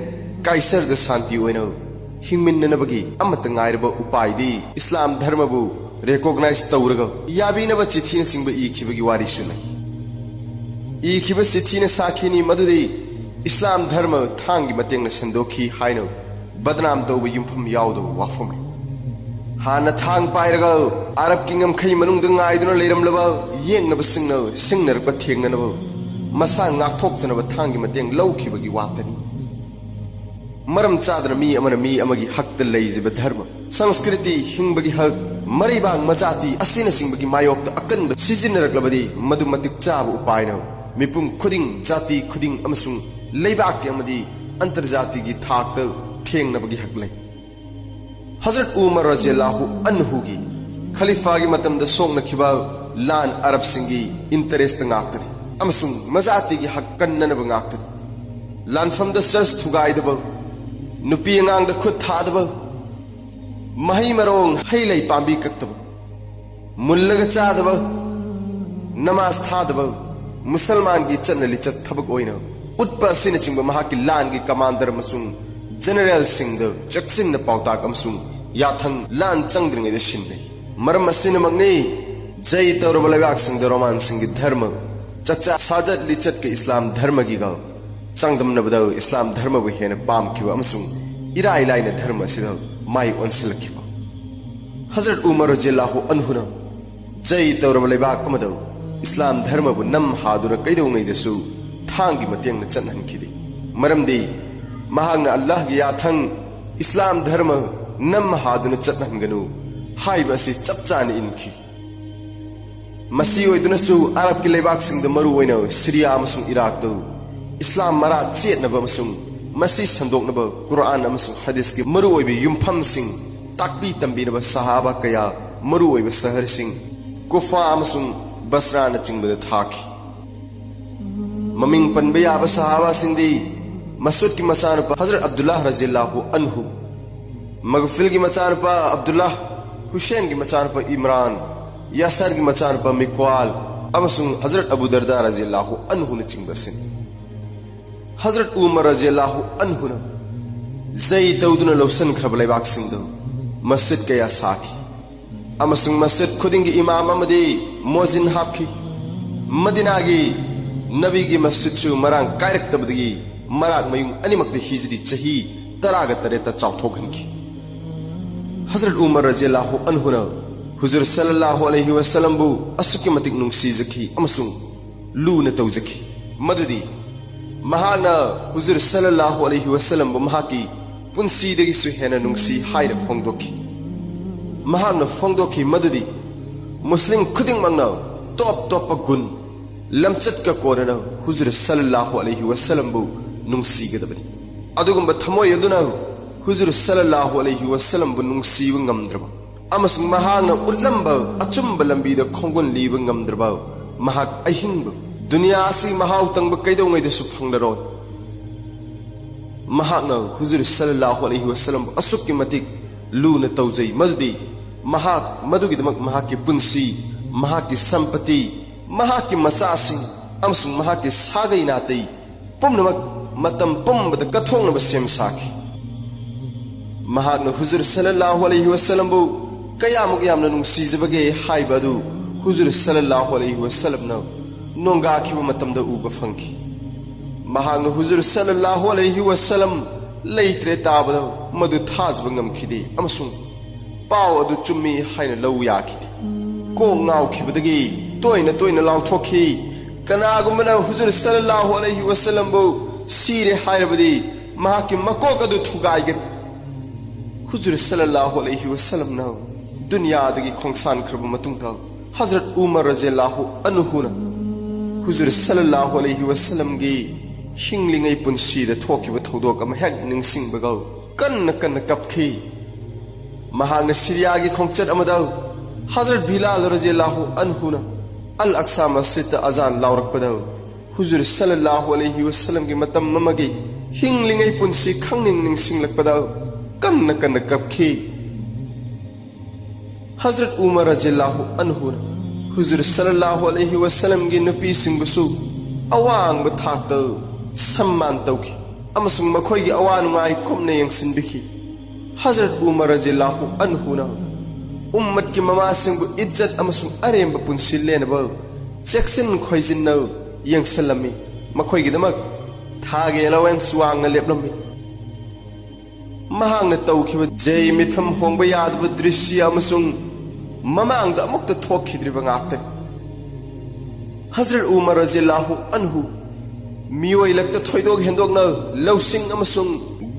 काइसर द शांति ओइना हिंगमिन्ननबगी अमत ngairaba upaidi इस्लाम धर्मबु recognize तौरग याबिनब चिठिन सिंब इखिबगी वारिसु लै इखिब चिठिन साखिनी मदुदि इस्लाम धर्म थांगी मतेंग संदोखी हाइनो बदनाम तौब युमफम यावदो वाफम हाना थांग पाइरग अरब किंगम खै मनुंग द ngaiduna लेरमलब येंगनब सिंगनो सिंगनरक थेंगनब मसा ngakthoksनब थांगी मतेंग लौखिबगी वातनी मरम चादन मी अमगी हक त लैजिब धर्म संस्कृति हिंबगी हक मरीबांग मजाति असिन सिंबगी मायोक त अकन सिजिनरकलबदी मदु मतिक चाब उपायनो मिपुम खुदिंग जाति खुदिंग अमसुंग लेबाक के अमदी अंतरजाति की थाक त थेंगनबगी हक लै हजरत उमर रजियल्लाहु अन्हु की खलीफा की मतम द सोंगनखिबा लान अरब सिंगी इंटरेस्ट ngaktani अमसुंग मजाति की हक कन्ननब ngaktani लानफम द चर्च थुगाइदब नुपी अंगांग द खुद थादब मही मरोंग हई लै पांबी कक्तब मुल्लग चादब नमाज थादब मुसलमान की चन्न लिचत थबक ओइना उत्पा सिन चिंब महाकी लान की कमांडर मसुंग जनरल सिंह द चक्सिन पाउताक अमसुंग याथंग लान चंगद्रिंगे द शिनने मरम असिन मगने जय तौरब लेबाक सिंह द रोमान सिंह की धर्म चक्चा साजत लिचत के इस्लाम धर्म की गा चांगदमनबद इस्लाम धर्म बु हेन पामखिबा अमसुंग इराई लाइन धर्म सिद माई ओनसिलखिबा हजरत उमर रजियल्लाहु अन्हु न जय तौरब लेबाक अमद इस्लाम धर्म बु नम हादुन कैदौंगैदसु थांगी मतेंग न चनहनखिदे मरमदि महांगना अल्लाह की याथंग इस्लाम धर्म नम हादुन चनहनगनु हाइबा सि चपचान इनखि मसी ओइदुनसु अरब की लेबाक सिंग द मरु ओइना सीरिया अमसुंग इराक दु इस्लाम मरा चेतनब अमसुंग मसी संदोकनब कुरान अमसुंग हदीस की मरु ओइबे युमफम सिंग ताकपी तंबीनब सहाबा कया मरु ओइबे शहर सिंग कुफा अमसुंग बसरा न चिंगबद थाखि ममिंग पनबे याब सहाबा सिंदी मसूद की मचानपा हजरत अब्दुल्लाह रजियल्लाहु अन्हु मगफिल की मचानपा अब्दुल्लाह हुसैन की मचानपा इमरान यासर की मचानपा मिकवाल अमसुंग हजरत अबू दरदा रजियल्लाहु अन्हु न चिंगबसिन हजरत उमर रजियल्लाहु अन्हु न जय तौदुन लौसन खरब लेबाक सिंह मस्जिद कया साखी अमसुंग मस्जिद खुदिंग की इमाम अमदी मोजिन हाफखी मदीना की नबी की मस्जिद सु मरांग कायरक्तबदगी मराग मयुंग अनिमक्ति हिजरी चही तराग तरेता चाउथोखनखी हजरत उमर रजियल्लाहु अन्हु न हुजूर सल्लल्लाहु अलैहि वसल्लम बु असुकी मतिक नुंगसीजखी अमसुंग लून तौजखी मदुदी महाना हुजूर सल्लल्लाहु अलैहि वसल्लम बु महाकी पुंसीदगी सुहेना नुंगसी हाइना फोंगदोखी महाना फोंगदोखी मदुदी मुस्लिम खुदिंग मंगना टॉप टॉप गुण लमचत का कोरना हुजूर सल्लल्लाहु अलैहि वसल्लम बु नुंगसीगदबनी अदुगुंबा थमोय यदुना हुजूर सल्लल्लाहु अलैहि वसल्लम बु नुंगसीब ngamdraba अमसुंग महाना उल्लंबा अचुंबा लंबीदा खोंगुन लीब ngamdraba महाक अहिंब दुनिया सी महाव तंग कैदौंगैदसु फंगदरो महाकना हुजूर सल्लल्लाहु अलैहि वसल्लम असुक के मतिक लून तौजई मदुदी महाक मदुगिदमक महाक के पुंसी महाक की संपत्ति महाक के मसासिंग अमसुंग महाक के सागई नातई पुमनमक मतम पुमबद कथोंगनब सेम साखी महाकना हुजूर सल्लल्लाहु अलैहि वसल्लम बु कयामुक यामना नुंसीजबगे हाइबदु हुजूर सल्लल्लाहु अलैहि वसल्लम न नोंगा खिबा मतमदा उब फंखी महाकना हुजूर सल्लल्लाहु अलैहि वसल्लम लेत्रे ताबदा मदु थाजब ngam-खिदे अमसुंग पाव अदु चुम्मी हाइना लौ याखिदे को ngau-खिबदगी तोइना तोइना लाउथोखी कनागुमना हुजूर सल्लल्लाहु अलैहि वसल्लम बु सीरे हाइरबदी महाकि मकोक अदु थुगाइगन हुजूर सल्लल्लाहु अलैहि वसल्लम न दुनिया दगी खोंसान खरब मतुंगदा हजरत उमर रज़ियल्लाहु अन्हु न हुजूर सल्लल्लाहु अलैहि वसल्लम गी हिंगलिंगै पुंसी द थोकिब थौदोक अम हेक निंगसिंगबगौ कन्न कन्न कपखी महागन सीरिया गी खोंचत अमदा हजरत बिलाल रज़ियल्लाहु अन्हु न अल अक्सा मस्जिद अजान लाउरकपदा हुजूर सल्लल्लाहु अलैहि वसल्लम गी मतम ममगी हिंगलिंगै पुंसी खंगनिंग निंगसिंगलकपदा कन्न कन्न कपखी हजरत उमर रज़ियल्लाहु अन्हु न हुजूर सल्लल्लाहु अलैहि वसल्लम गी नुपी सिंगबसु अवांग बथाकत सम्मान तौखी अमसुंग मखोई अवा नुंगाई कुमने यंगसिनबिखी हजरत उमर रज़ियल्लाहु अन्हु न उम्मत की ममा सिंगबु इज्जत अमसुंग अरेंब पुंसी लेनब चेक्सिन खोइजिन न यंगसलमी मखोई गिदमक थागे अलावेंस वांग लेपलमी महांग तौखिब जय मिथम होंब यादब दृश्य अमसुंग ममांग दा मुक्त थोखिद्रिब गाक्तन हजरत उमर रज़ियल्लाहु अन्हु मियोय लक्त थोइदोग हेंदोग न लौसिंग अमसुंग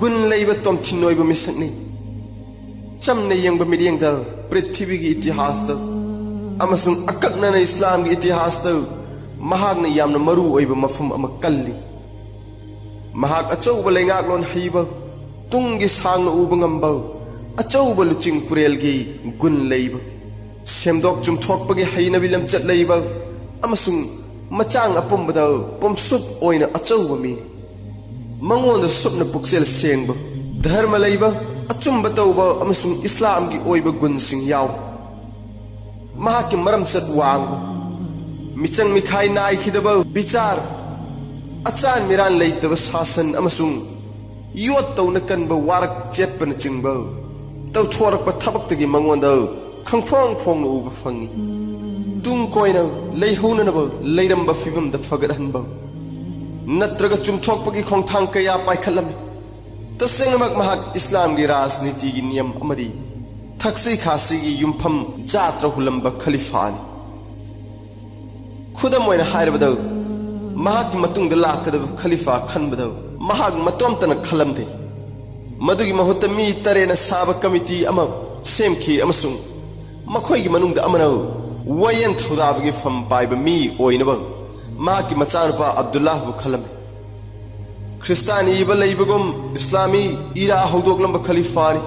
गुन लेब तोमथिनोइब मिसकनी चमने यंग मिरियंग द पृथ्वी की इतिहास द अमसुंग अककना इस्लाम की इतिहास द महागन यामन मरु ओइब मफम अम कल्ली महाग अचौब लेंगाकलोन हईब तुंगी सांग उब ngamba अचौब लुचिंग पुरेल की गुन लेब सेमदोक चुमथोकपगे हईनबी लमचत लेब अमसुंग मचांग अपुंबद पुमसुप ओइना अचौब मीनी मंगोंद सुपन पुक्सेल सेंब धर्म लेब अचुंब तौब अमसुंग इस्लाम की ओइब गुनसिंग याव महाकि मरम चत वांग मिचंग मिखाई नाइखिदब विचार अचान मिरान लेतब शासन अमसुंग योत तौन कनब वारक चेतपन चिंब तौथोरक थबक्तगी मंगोंद खंगफोंग फोंग उब फंगी तुंग कोइना लेहौननब लेरंब फिबम द फगरहनब नत्रग चुमथोकपगी खोंथांग कया पाइखलमी तसेंगमक महाक इस्लाम की राजनीति की नियम अमदी थक्सी खासी की युमफम जात्र हुलंब खलीफानी खुदम ओइना हाइरबद महाक मतुंग लाकदब खलीफा खनबद महाक मतोमतन खलमदे मदुगी महुत मी तरेना साब कमिटी अम सेमखी अमसुंग मखोई की मनुंग द अमन वयन थौदाबगी फम पाइब मी ओइनब महाकी मचानुपा अब्दुल्लाह बु खलम ख्रिस्तानी इब लेबगुम इस्लामी इरा हौदोकलंब खलीफानी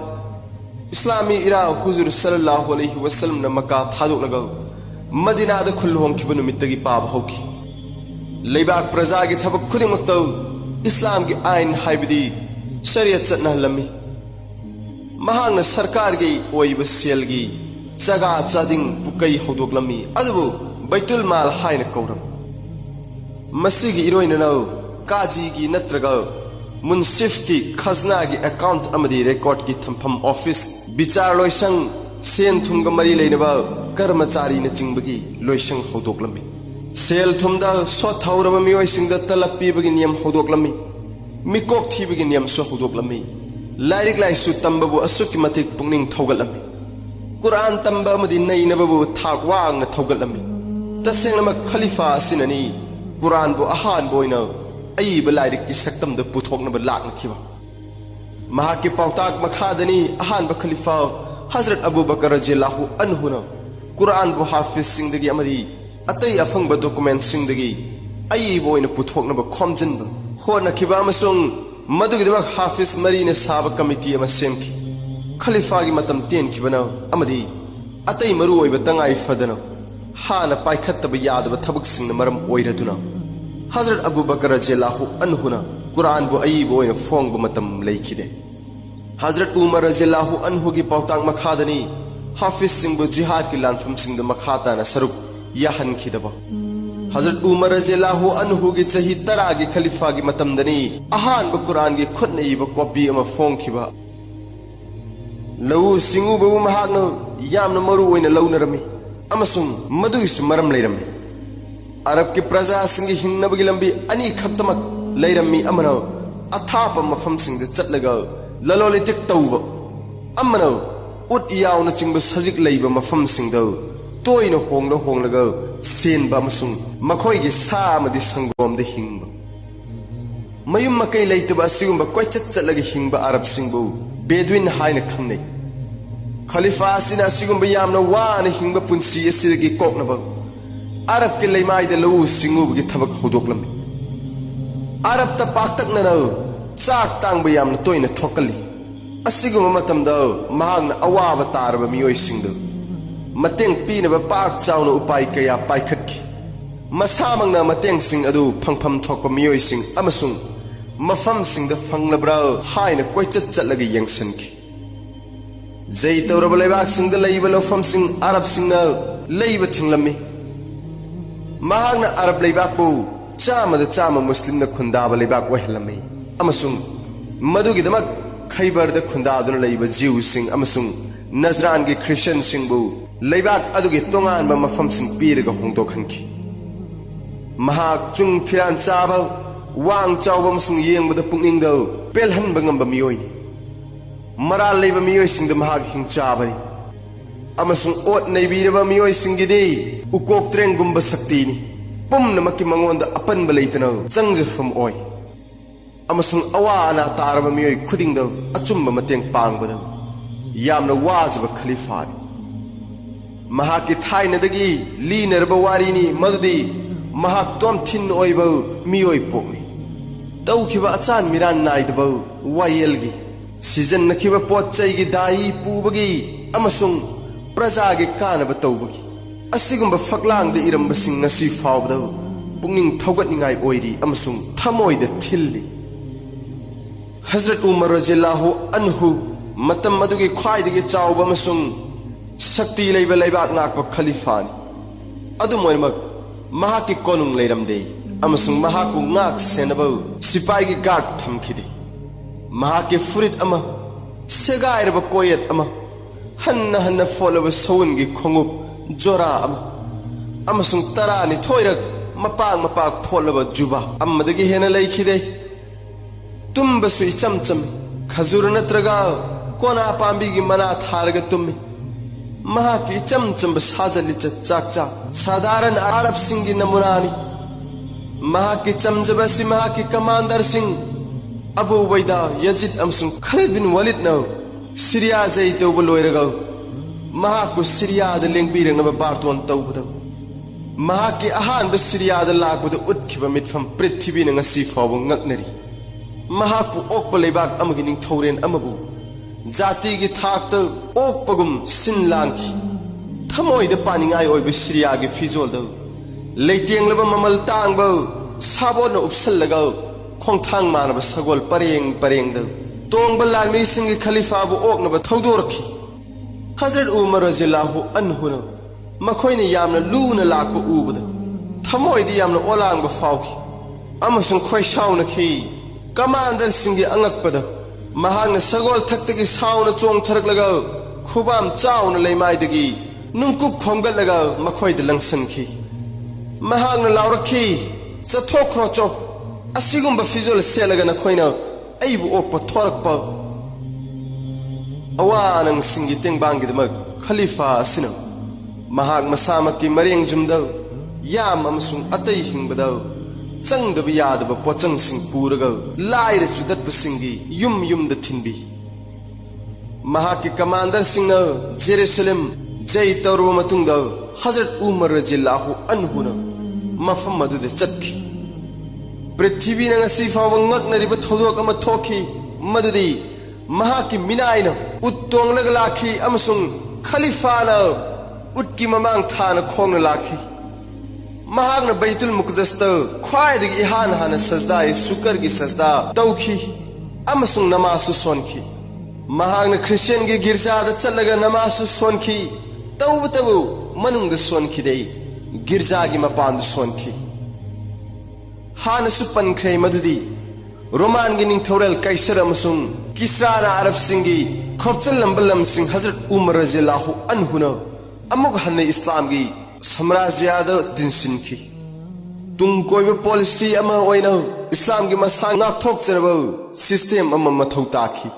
इस्लामी इरा हुजूर सल्लल्लाहु अलैहि वसल्लम न मक्का थादोकलग मदीना द खुल्होंखिब नुमित्तगी पाब हौखी लेबाक प्रजा की थबक खुदिमक इस्लाम की आइन हाइबदी शरीयत चटनहलमी महांग सरकार की ओइब सेल की जगा चादिंग पुकई हौदोकलमी अदुबु बैतुल माल हाइन कौरम मसीगी इरोइननो काजी की नत्रग मुनसिफ की खजना की अकाउंट अमदी रिकॉर्ड की थंफम ऑफिस विचार लोइसंग सेन थुमग मरी लेनबा कर्मचारी न चिंबगी लोइसंग हौदोकलमी सेल थुमदा सोथौरब मियोइसिंग द तलब पीबगी नियम हौदोकलमी मिकोक थीबगी नियम सो हौदोकलमी लाइरिक लाइसु तंबबु असुकी मतिक पुंगनिंग थौगलमी कुरान तंबा अमदी नैनबबु थाक वांग थौगलमी तसेंगनमक खलीफा सिननी कुरान बु अहान बोइना अईब लाइरिक की सक्तम द पुथोकनब लाकनखिबा महाकी पाउताक मखादनी अहान ब खलीफा हजरत अबू बकर रज़ियल्लाहु अन्हु न कुरान बु हाफिज सिंगदगी अमदी अतई अफंग डॉक्यूमेंट सिंगदगी अईब ओइना पुथोकनब खोमजिनब होनखिबा अमसुंग मदुगिदमक हाफिज मरीने साब कमिटी अमा सेमखि खलीफा की मतम तेनखिबना अमदी अतई मरु ओइब तंगाई फदना हाना पाइखत्तब यादब थबक सिंगना मरम ओइरदुना हजरत अबू बकर रज़ियल्लाहु अन्हु न कुरान बु अईब ओइना फोंग बु मतम लेखिदे हजरत उमर रज़ियल्लाहु अन्हु की पाउतांग मखादनी हाफिज सिंह बु जिहाद की लानफम सिंह द मखाता ना सरुक याहन खिदबो हजरत उमर रज़ियल्लाहु अन्हु की चही तरा की खलीफा की मतम दनी अहान बु कुरान की खुद ने इब कॉपी अमा फोंग खिबा लऊ सिंगु बु महागन यामन मरु ओइना लौनरमी अमसुंग मदुगिसु मरम लेरमी अरब के प्रजा सिंह हिंगनबगी लंबी अनी खक्तमक लेरमी अमनो अथाप मफम सिंह द चटलगा ललोलितिक तौब अमनो उट यावना चिंब सजिक लेब मफम सिंह द तोयना होंगलगा सेनबा अमसुंग मखोय की सा अमदि संगोम द हिंग मयुम मकई लेतबा सिगुंबा कोइचट चटलगा हिंगबा अरब सिंहबु बेदुइन हायना खंगनै खलीफा सिना सिगुंबा यामना वाना हिंगबा पुंसी असिदगी कोकनबा अरब के लेमाई दे लऊ सिंगुब की थबक होदोकलमी अरब त पाक्तकना चाक तांगबा यामना तोयना थोकली असिगुम मतमद महागना अवाब तारबा मियोय सिंगदो मतेंग पीनबा पाक चावना उपाय कया पाइखटकी मसामंगना मतेंग सिंग अदु फंगफम थोकबा मियोय सिंग अमसुंग मफम सिंग द फंगलब्रा हायना कोइचट चटलगा यंगसनकी जै तौरबा लेबाक सिंग द लेइबा लौफम सिंग अरब सिंगना लेइबा थिंगलमी महागना अरब लेबाकबु चामा मुस्लिम न खुंदाबा लेबाक वहलमी अमसुंग मदुगिदमक खैबर द खुंदादुना लेइबा जीव सिंग अमसुंग नजरान की क्रिश्चियन सिंगबु लेबाक अदुगे तोंगानबा मफम सिंग पीरगा होंदोखनकी महाग चुंग फिरान चाबा वांग चावबा अमसुंग येंबदा पुंगनिंगदो पेलहनबा ngamba मियोयनी मराल लेबा मियोय सिंग द महाग हिंग चाबनी अमसुंग ओट नैबीरबा मियोय सिंगिदी उकोक ट्रेंग गुंबा शक्तिनी पुमनमकी मंगोंद अपनबा लेतना चंगजफम ओय अमसुंग अवा अना तारबा मियोय खुदिंगद अचुंबा मतेंग पांगबद यामना वाजबा खलीफा महाकी थाइनदगी लीनरबा वारीनी मदुदी महाक तोम थिन ओयबा मियोय पोकनी तौखिबा अचान मिरान नाइदबा वायलगी सीजन नखिबा पोतचैगी दाई पुबगी अमसुंग प्रजा की कानबा तौबगी असिगुंबा फकलांग इरंबा सिंग नसी फावबदा पुंगनिंग थौगतनिंगाय ओइरी अमसुंग थमोइदा थिल्ली हजरत उमर रज़ियल्लाहु अन्हु मतम मदुगी ख्वाइदगी चावबा अमसुंग शक्ति लेबा लेबाक नाकबा खलीफानी अदुमोइमक महाकी कोनुंग लेरमदे अमसुंग महाकु नाक सेनबा सिपाही की गार्ड थमखिदे महाकी फुरिट अमा सेगाइरबा कोयत अमा हन्ना हन्ना फोलबा सौनगी खोंगुप जोरा अमसुंग तरानी थोइरक मपाक फोलबा जुबा अमदगी हेना लेखिदे तुम्बसु इचमचम खजूर नत्रगा कोना पांबी की मना थारगा तुम्मी महाकी इचमचम साजली चाक साधारण अरब सिंह की नमुनानी महाकी चमजबसी महाकी कमांडर सिंह अबू उबैदा यजीद अमसुंग खालिद बिन वलीद न सीरिया जै तौब लोइरगा महाकु सीरिया द लेंगबिरंगबा बारतोन तौबद महाकी अहान ब सीरिया द लाकबद उठखिबा मिटफम पृथ्वी न ngasi फाव ngaknari महाकु ओकप लेबाक अमगी निंगथौरेन अमबु जाति की थाक ओकपगुम सिनलांखि थमोइद पानिंगाय ओइब सीरिया की फिजोल द लेतेंगलबा ममल तांगब साबोन उपसललगा खोंथांग मानब सगोल परेंग द तोंगबा लालमी सिंह की खलीफा बु ओकनबा थौदोरखि हजरत उमर रज़ियल्लाहु अन्हु मखोइने यामना लूना लाकबा उबद थमोइदि यामना ओलांगबा फावखि अमसुंग खोइसाउनखि कमांडर सिंह की अंगकपद महागना सगोल थक्तगी साउना चोंगथरकलगा खुबाम चाउना लेमाइदगी नुंकुक खोंगलगा मखोइद लंगसनखि महागना लाउरखि चथोख्रो चो असिगुंबा फिजोल सेलगा नखोइना अइबु ओकपा थोरकपा अवानंग सिंगी तेंगबांगीदमक खलीफा असिना महाग मसामकी मरेंग जुमदा याम अमसुंग अतै हिंगबदा चंगदब यादब पोचंग सिंग पूरगा लाइर जुदत सिंगी युम द थिनबी महाकी कमांडर सिंह जेरूसलेम जै तौरब मतुंग हजरत उमर रज़ियल्लाहु अन्हु मफम अदुदे चटखि पृथ्वी ngasi फाव ngaknariba थौदोक अमा थोखि मदुदी महाकी मिनाइना उत्तोंगलग लाखि अमसुंग खलीफाना उटकी ममांग थाना खोंगना लाखि महागना बैतुल मुकद्दसता ख्वाइदगी इहान हाना सजदा शुक्र की सजदा तौखी अमसुंग नमाज सोनखी महागना क्रिश्चियन की गिरजादा चलगा नमाज सोनखी तौबतबु मनुंग सोनखी दे गिरजा की मपान सोनखी हाना सुपनख्रे मधुदी रोमान की निंथौरल कैसर अमसुंग किस्राना अरब सिंगी खोपचल लंबलम सिंह हजरत उमर रज़ियल्लाहु अन्हुना अमुक हन्ने इस्लाम की साम्राज्यदा दिनसिनखी तुम कोई पॉलिसी अमा ओइना इस्लाम की मसा नाथोकचरब सिस्टम अमा मथौ ताखी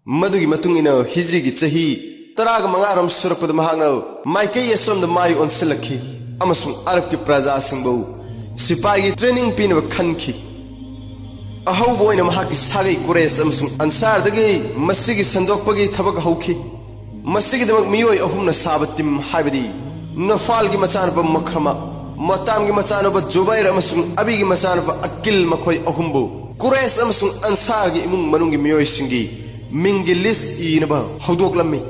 मधुगी मतुंगिना हिजरी की चही 15 सुरपद महागना माइकई असोमद माइ ओनसलखी अमसुंग अरब की प्रजा सिंबु सिपाही की ट्रेनिंग पीनब खनखी अहौब ओइना महाकी सागै कुरेश अमसुंग अंसारदगी मस्जिद संदोकपगी थबक हौखी मस्जिद मियोय अहुमना साब टीम हाइबदी नफाल की मचानब मखरमा मताम की मचानब जुबैर अमसुंग अबी की मचानब अकिल मखोय अहुमबु कुरेश अमसुंग अंसार की इमुंग मनुंग की मियोय सिंगी मिंगी लिस्ट इनब हौदोकलम्मी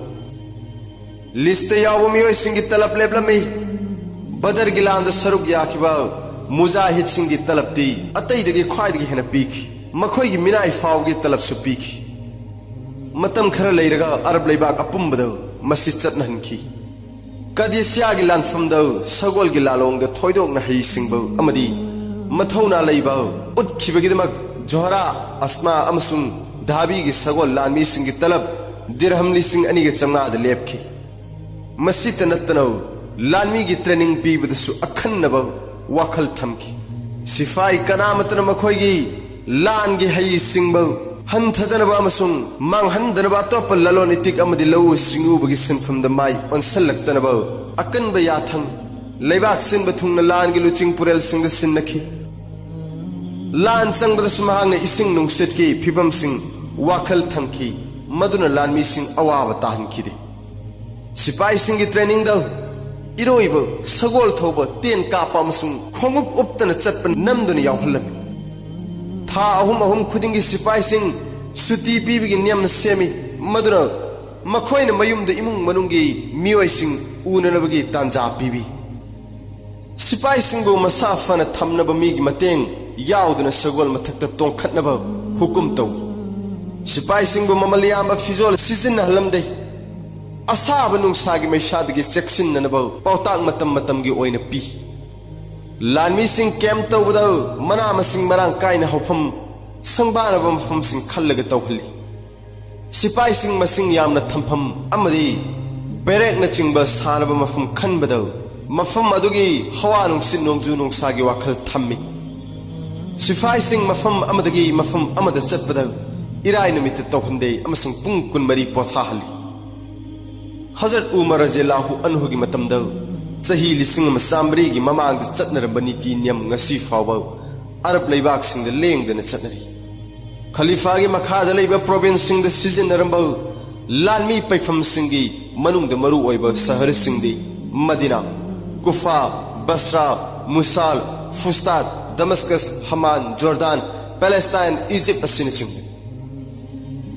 लिस्ट याव मियोय सिंगी तलब लेबलम्मी बदर गिलांद सरुक याखिबा मुजाहिद सिंगी तलबती अतैदगी ख्वाइदगी हेना पीखी मखोय की मिनाई फावगी तलब सु पीखी मतम खरा लेरगा अरब लेबाक अपुंबद मस्जिद चटनहनखी कदिसिया की लानफमद सगोल की लालोंग थोइदोकना हई सिंब अमदी मथौना लेबा उतखिबगिदमक जोहरा अस्मा अमसुंग धाबी की सगोल लानमी सिंह की तलब दिरहम लिसिंग अनि के चंगाद लेपखी मस्जिद नतनो लानमी की ट्रेनिंग पीबदसु अखन्नब वाखल थमखी सिफाई कनामतन मखोयगी लान की हई सिंब हंथदनब अमसुंग मांगहनदनब अतोप ललोन इतिक अमदी लौ सिंगुबगी सिनफमद माइ ओनसलक्तनब अकनब याथंग लेबाक सिनब थुंगना लान की लुचिंग पुरेल सिंग सिननखी लान चंगबदसु महागना इसिंग नुंगसेट की फिबम सिंग वाखल थंखी मदुना लानमी सिंग अवाब ताहनखीदे सिपाही सिंग की ट्रेनिंग दो इरोइब सगोल थोब तेन काप अमसुंग खोंगुप उपतन चटप नमदुना यावहलमी था अहुम खुदिंग की सिपाही सिंग सुती पीबगी नियम सेमी मदुना मखोइन मयुमद इमुंग मनुंगी मियोय सिंग उननबगी तांजा पीबी सिपाही सिंगबु मसा फन थमनब मीगी मतेंग याउदुना सगोल मथक्ता तोंखतनब हुकुम तौ सिपाही सिंगबु ममलियाम फिजोल सीजन हलमदे असाब नुंसागी मैसादगी चेक्सिननब पौताक मतम मतम की ओइना पी लानमी सिंह कैम्प तौबदा मना मसिंग मरांग कायना हौफम संबानब मफम सिंह खल्लग तौहली सिपाही सिंह मसिंग यामना थमफम अमदी बेरेक न चिंब सानब मफम खनबद मफम अदुगी हवा नुंसिन नोंजु नुंसागी वाखल थम्मी सिपाही सिंह मफम अमदगी मफम अमद चटबद इराय नुमित तौहंदे अमसुंग पुंग कुनमरी पोथाहली हजरत उमर रज़ियल्लाहु अन्हु की मतमद चही लिसिंग चामरी की ममांग चटनरब नीति नियम ngasi फाव अरब लेबाक सिंग लेंगदन चटनरी खलीफा की मखाद लेब प्रोविंस सिंग सिजनरब लानमी पैफम सिंगी मनुंग मरु ओइब शहर सिंगदी Medina Kufa Basra Mosul Fustat Damascus Amman Jordan Palestine Egypt असिनसिंग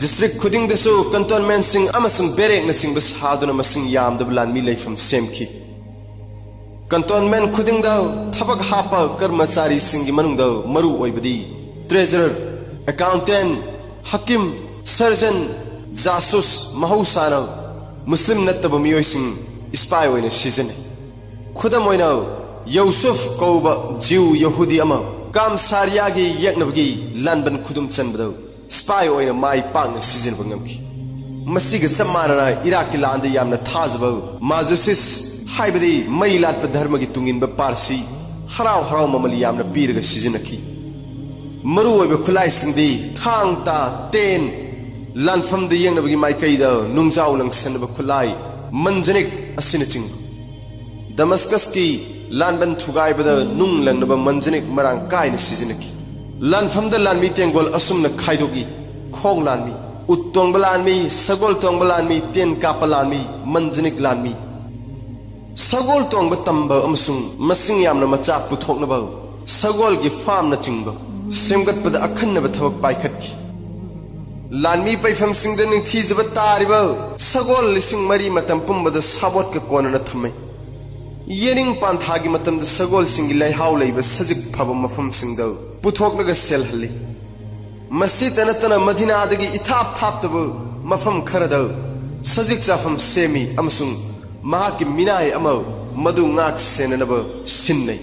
डिस्ट्रिक्ट खुदिंग दसु कंटोनमेंट सिंग अमसुंग बेरेक नसिंग बस हादुना मसिंग यामदब लानमी लेफम सेमखी कंटोनमेंट खुदिंग दा थबक हापा कर्मचारी सिंगी मनुंग दा मरु ओइबदी ट्रेजरर अकाउंटेंट हकीम सर्जन जासूस महौसाना मुस्लिम नत्तब मियोय सिंग स्पाई ओइना सीजन खुदम ओइना यूसुफ कौब जीव यहूदी अमा काम सारिया की यकनबगी लानबन खुदुम चनबदो स्पाई ओइना माई पांग सीजन बंगमखी मसीग सम्मानना इराक की लांद यामना थाजब माजुसिस हाइबदी मई लाटप धर्म की तुंगिनब पारसी हराव हराव ममली यामना पीरग सीजनखी मरु ओइब खुलाई सिंगदी थांगता तेन लानफम द यंगनबगी माइकैदा नुंजाव लंगसनब खुलाई मंजनिक असिनचिंग दमस्कस की लानबन थुगाइबद नुंग लंगनब मंजनिक मरांग कायन सीजनखी लानफम द लानमी तेंगोल असुमन खाइदोगी खोंग लानमी उत्तोंग लानमी सगोल तोंग लानमी तेन काप लानमी मंजनिक लानमी सगोल तोंग तंब अमसुंग मसिंग यामना मचा पुथोकनब सगोल की फार्म न चिंग सेमगतपद अखन्नब थबक पाइखटखी लानमी पैफम सिंग द निंथीजब तारिब सगोल लिसिंग मरी मतम पुंबद साबोत के कोनना थमै येनिंग पांथागी मतम द सगोल सिंगी लैहाव लैब सजिक फब मफम सिंग द पुथोकलग सेल हल्ली मसी तनतना मदीनादगी इथाप थाप तब मफम खरद सजिक जाफम सेमी अमसुंग महाकी मिनाय अम मदु ngak सेननब सिन्नै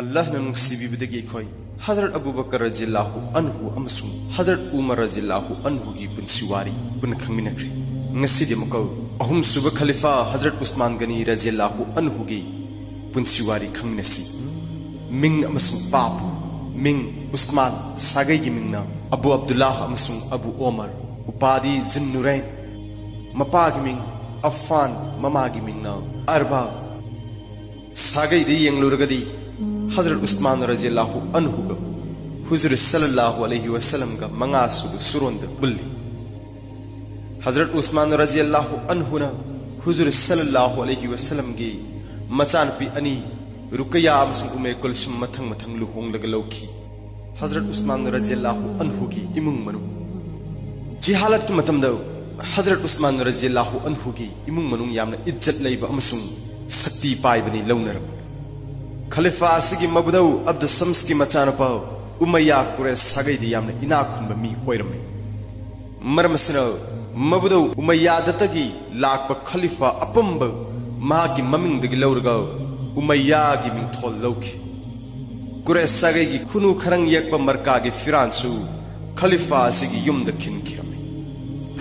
अल्लाह न नुसिबिबदगी खोय हजरत अबू बकर रजियल्लाहु अन्हु अमसुंग हजरत उमर रजियल्लाहु अन्हु की पुनसिवारी पुन खंगमिनख्रे ngasiди mukau ahum suba khalifa हजरत उस्मान गनी रजियल्लाहु अन्हु की पुनसिवारी खंगनसी मिंग अमसुंग पापु मिंग उस्मान सागै की मिंगना अबू अब्दुल्लाह अमसुंग अबू ओमर उपाधि जुन्नुरैन मपा की मिंग अफान ममा की मिंगना अरबा सागै दी यंगलुरगदी हजरत उस्मान रजियल्लाहु अन्हु का हुजूर सल्लल्लाहु अलैहि वसल्लम का मंगासुब सुरोंद बुल्ली हजरत उस्मान रजियल्लाहु अन्हु ना हुजूर सल्लल्लाहु अलैहि वसल्लम की मचानपी अनी रुकया अमसुंग उमे कुलसुम मथंग मथंग लुहोंग लगलौखी हजरत उस्मान रजियल्लाहु अन्हु की इमुंग मनु जिहालत की मतम दो हजरत उस्मान रजियल्लाहु अन्हु की इमुंग मनु यामना इज्जत लैब अमसुंग शक्ति पाइबनी लौनरम खलीफा असिगी मबुदौ अब्द शम्स की मचानपा उमैया कुरैश सागैदी यामना इना खुनबा मी ओइरमे मरमसना मबुदौ उमैया दतगी लाकप खलीफा अपंब महाकी ममिंगदगी लौरगा उमैया की मिंथोल लौखी कुरैश सागैगी खुनु खरंग यकप मरकागी फिरानसु खलीफा असिगी युमद खिनखिरमे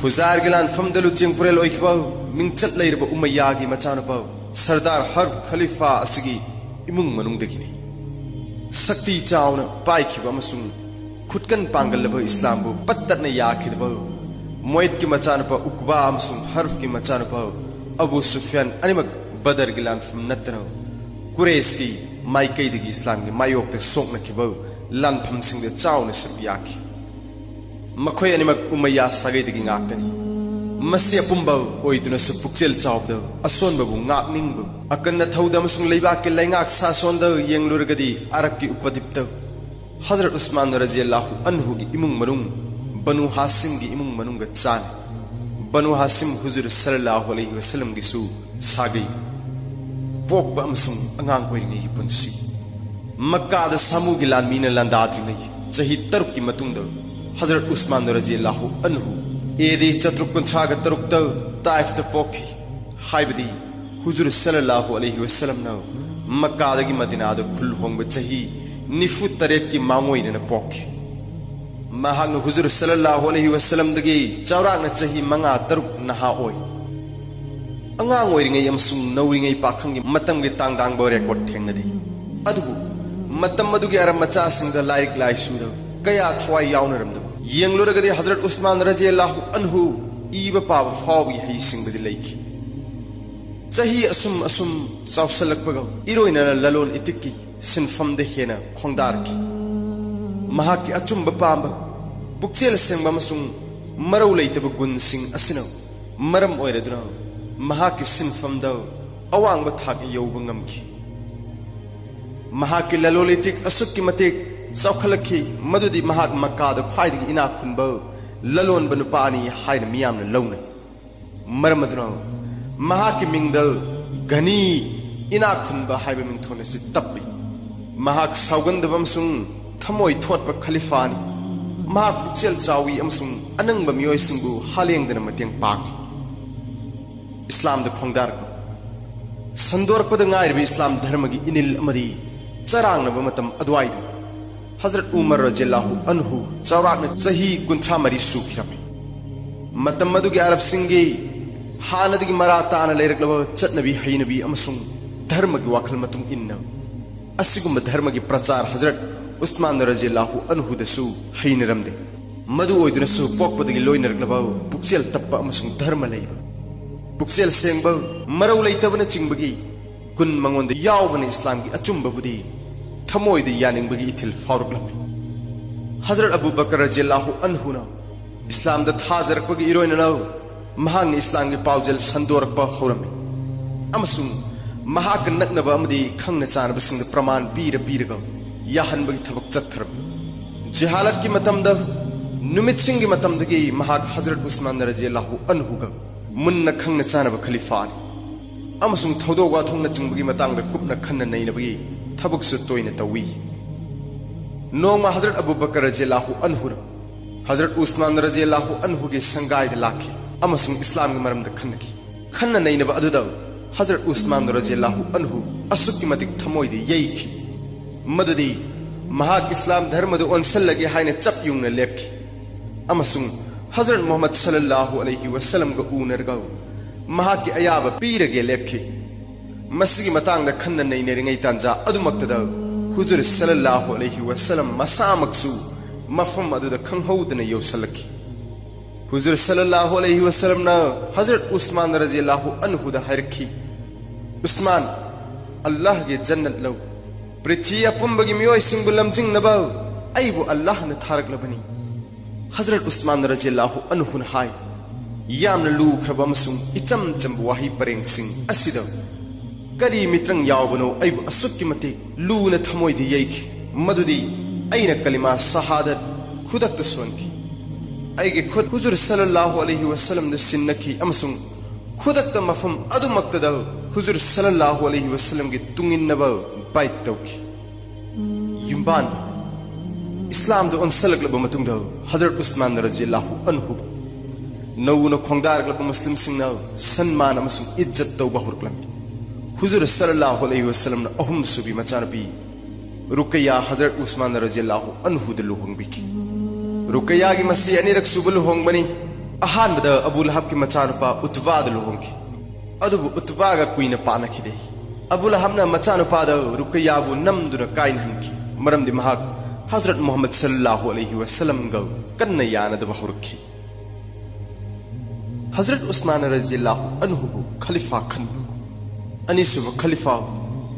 फुजार गिलान फमदलु चिंगपुरेल ओइखबा मिंचत लैरबा उमैया की मचानपा सरदार हर्ब खलीफा असिगी इमुंग मनुंगदगिनी शक्ति चावना पाइखिबा अमसुंग खुटकन पांगलबा इस्लामबु पत्तन याखिदबा मोइद की मचानपा उकबा अमसुंग हर्फ की मचानपा अबू सुफियान अनिमक बदर गिलान फम नतना कुरैश की माइकैदगी इस्लाम की मायोक्त सोकनखिबा लानफम सिंग द चावना सबियाखि मखोय अनिमक उमैया सागैदगी ngaktani मसी अपुंबा ओइदुना सु पुक्सेल चावद असोनबबु ngakningbu अकन्न थौदम सुंग लेबा के लैंगाक सासोंद यंगलुरगदी अरब की उपदिप्त हजरत उस्मान रजियल्लाहु अन्हु की इमुंग मनुंग बनु हासिम की इमुंग मनुंग चान बनु हासिम हुजूर सल्लल्लाहु अलैहि वसल्लम की सु सागई पोकबा अमसुंग अंगांग कोइंगी पुंसी मक्का द सामू की लानमीन लांदाद्रिंगी चही तरुक की मतुंग हजरत उस्मान रजियल्लाहु अन्हु एदे चतुर्कुंथ्राग तरुक ताइफ त पोखी हाइबदी हुजूर सल्लल्लाहु अलैहि वसल्लम ना मक्का दगी मदीना द खुल होंग चही निफु तरेट की मांगोई ने पोखी महांग हुजूर सल्लल्लाहु अलैहि वसल्लम दगी चौरांग चही मंगा तरुक नहा ओय अंगांग ओइरिंगै अमसुंग नौरिंगै पाखंगी मतम गे तांगदांग बो रेकॉर्ड थेंगदि अदुबु मतम मदुगी अरम मचा सिंग द लाइक लाइसुद कया थवाई यावनरमदब यंगलुरगदी हजरत उस्मान रजियल्लाहु अन्हु ईब पाब फावगी हई सिंग बदि लैखि चही असुम असुम चावसलकपगा इरोइना ललोन इतिक्की सिनफम दे हेना खोंगदारकी महाकी अचुंब पांब पुक्सेल सेंगब अमसुंग मरौ लैतब गुण सिंग असिना मरम ओइरदुना महाकी सिनफम द अवांग थाक यौब ngamki महाकी ललोल इतिक असुक्की मतेक चौखलखी मदुदी महाक मक्का द ख्वाइदगी इना खुनब ललोन बनुपानी हाइन मियामन लौना मरमदुना महाकी मिंगदल गनी इना खुनब हाइब मिंगथोन से तप्पी महाक साउगंदब अमसुंग थमोय थोटप खलीफानी महाक पुक्सेल चावी अमसुंग अनंग मियोय सिंगु हालेंगदन मतेंग पांगी इस्लाम द खोंगदार संदोरपद ngairब इस्लाम धर्म की इनिल अमदी चरांगनब मतम अदवाइद हजरत उमर रजियल्लाहु अन्हु चौराकन चही कुंथ्रा मरी सुखिरमे मतम मदुगी अरब सिंगी हानदगी मराताना लेरकलब चटनबी हैनबी अमसुंग धर्म की वाखल मतुंग इन्न असिगुम धर्म की प्रचार हजरत उस्मान रजियल्लाहु अन्हु दसु हैनरमदे मदु ओइदुनसु पोकपदगी लोइनरकलब पुक्सेल तप्पा अमसुंग धर्म लैब पुक्सेल सेंगब मरौ लैतबन चिंगबगी कुन मंगोंद यावबन इस्लाम की अचुंबबुदी थमोइद यानिंगबगी इथिल फारुकलमे हजरत अबू बकर रजियल्लाहु अन्हु ना इस्लाम द थाजरकबगी इरोइनना महांग इस्लाम की पाउजल संदोरकपा हौरमे अमसुंग महाक नकनब अमदी खंगन चानबसिंग प्रमाण पीरगा याहनबगी थबक चत्थरम जिहालत की मतमद नुमितसिंग की मतमदगी महाक हजरत उस्मान रजियल्लाहु अन्हु गा मुन्ना खंगना चानब खलीफानी अमसुंग थौदोक वाथोंना चिंबगी मतांगदा कुपना खन्ना नैनबगी थबुकसु तोयना तवी नोंमा हजरत अबू बकर रज़ियल्लाहु अन्हु हजरत उस्मान रज़ियल्लाहु अन्हु के संगायद लाखी अमसुंग इस्लाम के मरमदा खन्नकी खन्ना नैनब अदुदा हजरत उस्मान रज़ियल्लाहु अन्हु असुक्की मतिक थमोयदि यैखी मदुदी महाक इस्लाम धर्मदु ओनसलगे हायना चप युंगना लेपकी अमसुंग हजरत मोहम्मद सल्लल्लाहु अलैहि वसल्लम ग उनरगा महाक की अयाब पीरगे लेपकी मसिगी मतांगदा खन्ना नैनरिंगै तांजा अदुमक्तदा हुजूर सल्लल्लाहु अलैहि वसल्लम मसामक्सु मफम अदुदा खंगहौदना यौसलकी हुजूर सल्लल्लाहु अलैहि वसल्लम ना हजरत उस्मान रज़ियल्लाहु अन्हु दा हरखी उस्मान अल्लाह के जन्नत लो पृथ्वी अपुंबगी मियोय सिंगबु लमजिंगनबा अयबु अल्लाह न थारगलबनी हजरत उस्मान रज़ियल्लाहु अन्हु न हाय यामना लूख्रबा अमसुंग इचम चंबु वाही परेंग सिंग असिदा करी मित्रंग यावबनो अयबु असुक्की मते लूना थमोयदि यैखी मदुदी अयना कलिमा शहादत खुदक्त सोनकी अयगे खुद हुजूर सल्लल्लाहु अलैहि वसल्लम द सिन्नकी अमसुंग खुदक्त मफम अदुमक्तदा हुजूर सल्लल्लाहु अलैहि वसल्लम के तुंगिन्नबा बाइक तौकी युम्बान इस्लाम द ओनसलगलब मतुंगदा हजरत उस्मान रज़ियल्लाहु अन्हु नौना खोंगदारगलब मुस्लिम सिंगना सन्मान अमसुंग इज्जत तौबा हुरकलम हुजूर सल्लल्लाहु अलैहि वसल्लम न अहुम सुबी मचानबी रुकैया हजरत उस्मान रज़ियल्लाहु अन्हु द लुहोंगबिकी रुकैया की मसी अनिरक सुबु लुहोंगबनी अहानबदा अबू लहब की मचानुपा उतबा द लुहोंगी अदुबु उतबागा कुइना पानखिदे अबू लहबना मचानुपादा रुकैयाबु नमदुना काइनहनकी मरमदि महाक हजरत मोहम्मद सल्लल्लाहु अलैहि वसल्लम ग कन्ना यानदबा हुरखी हजरत उस्मान रज़ियल्लाहु अन्हु खलीफा खन अनिसुब खलीफा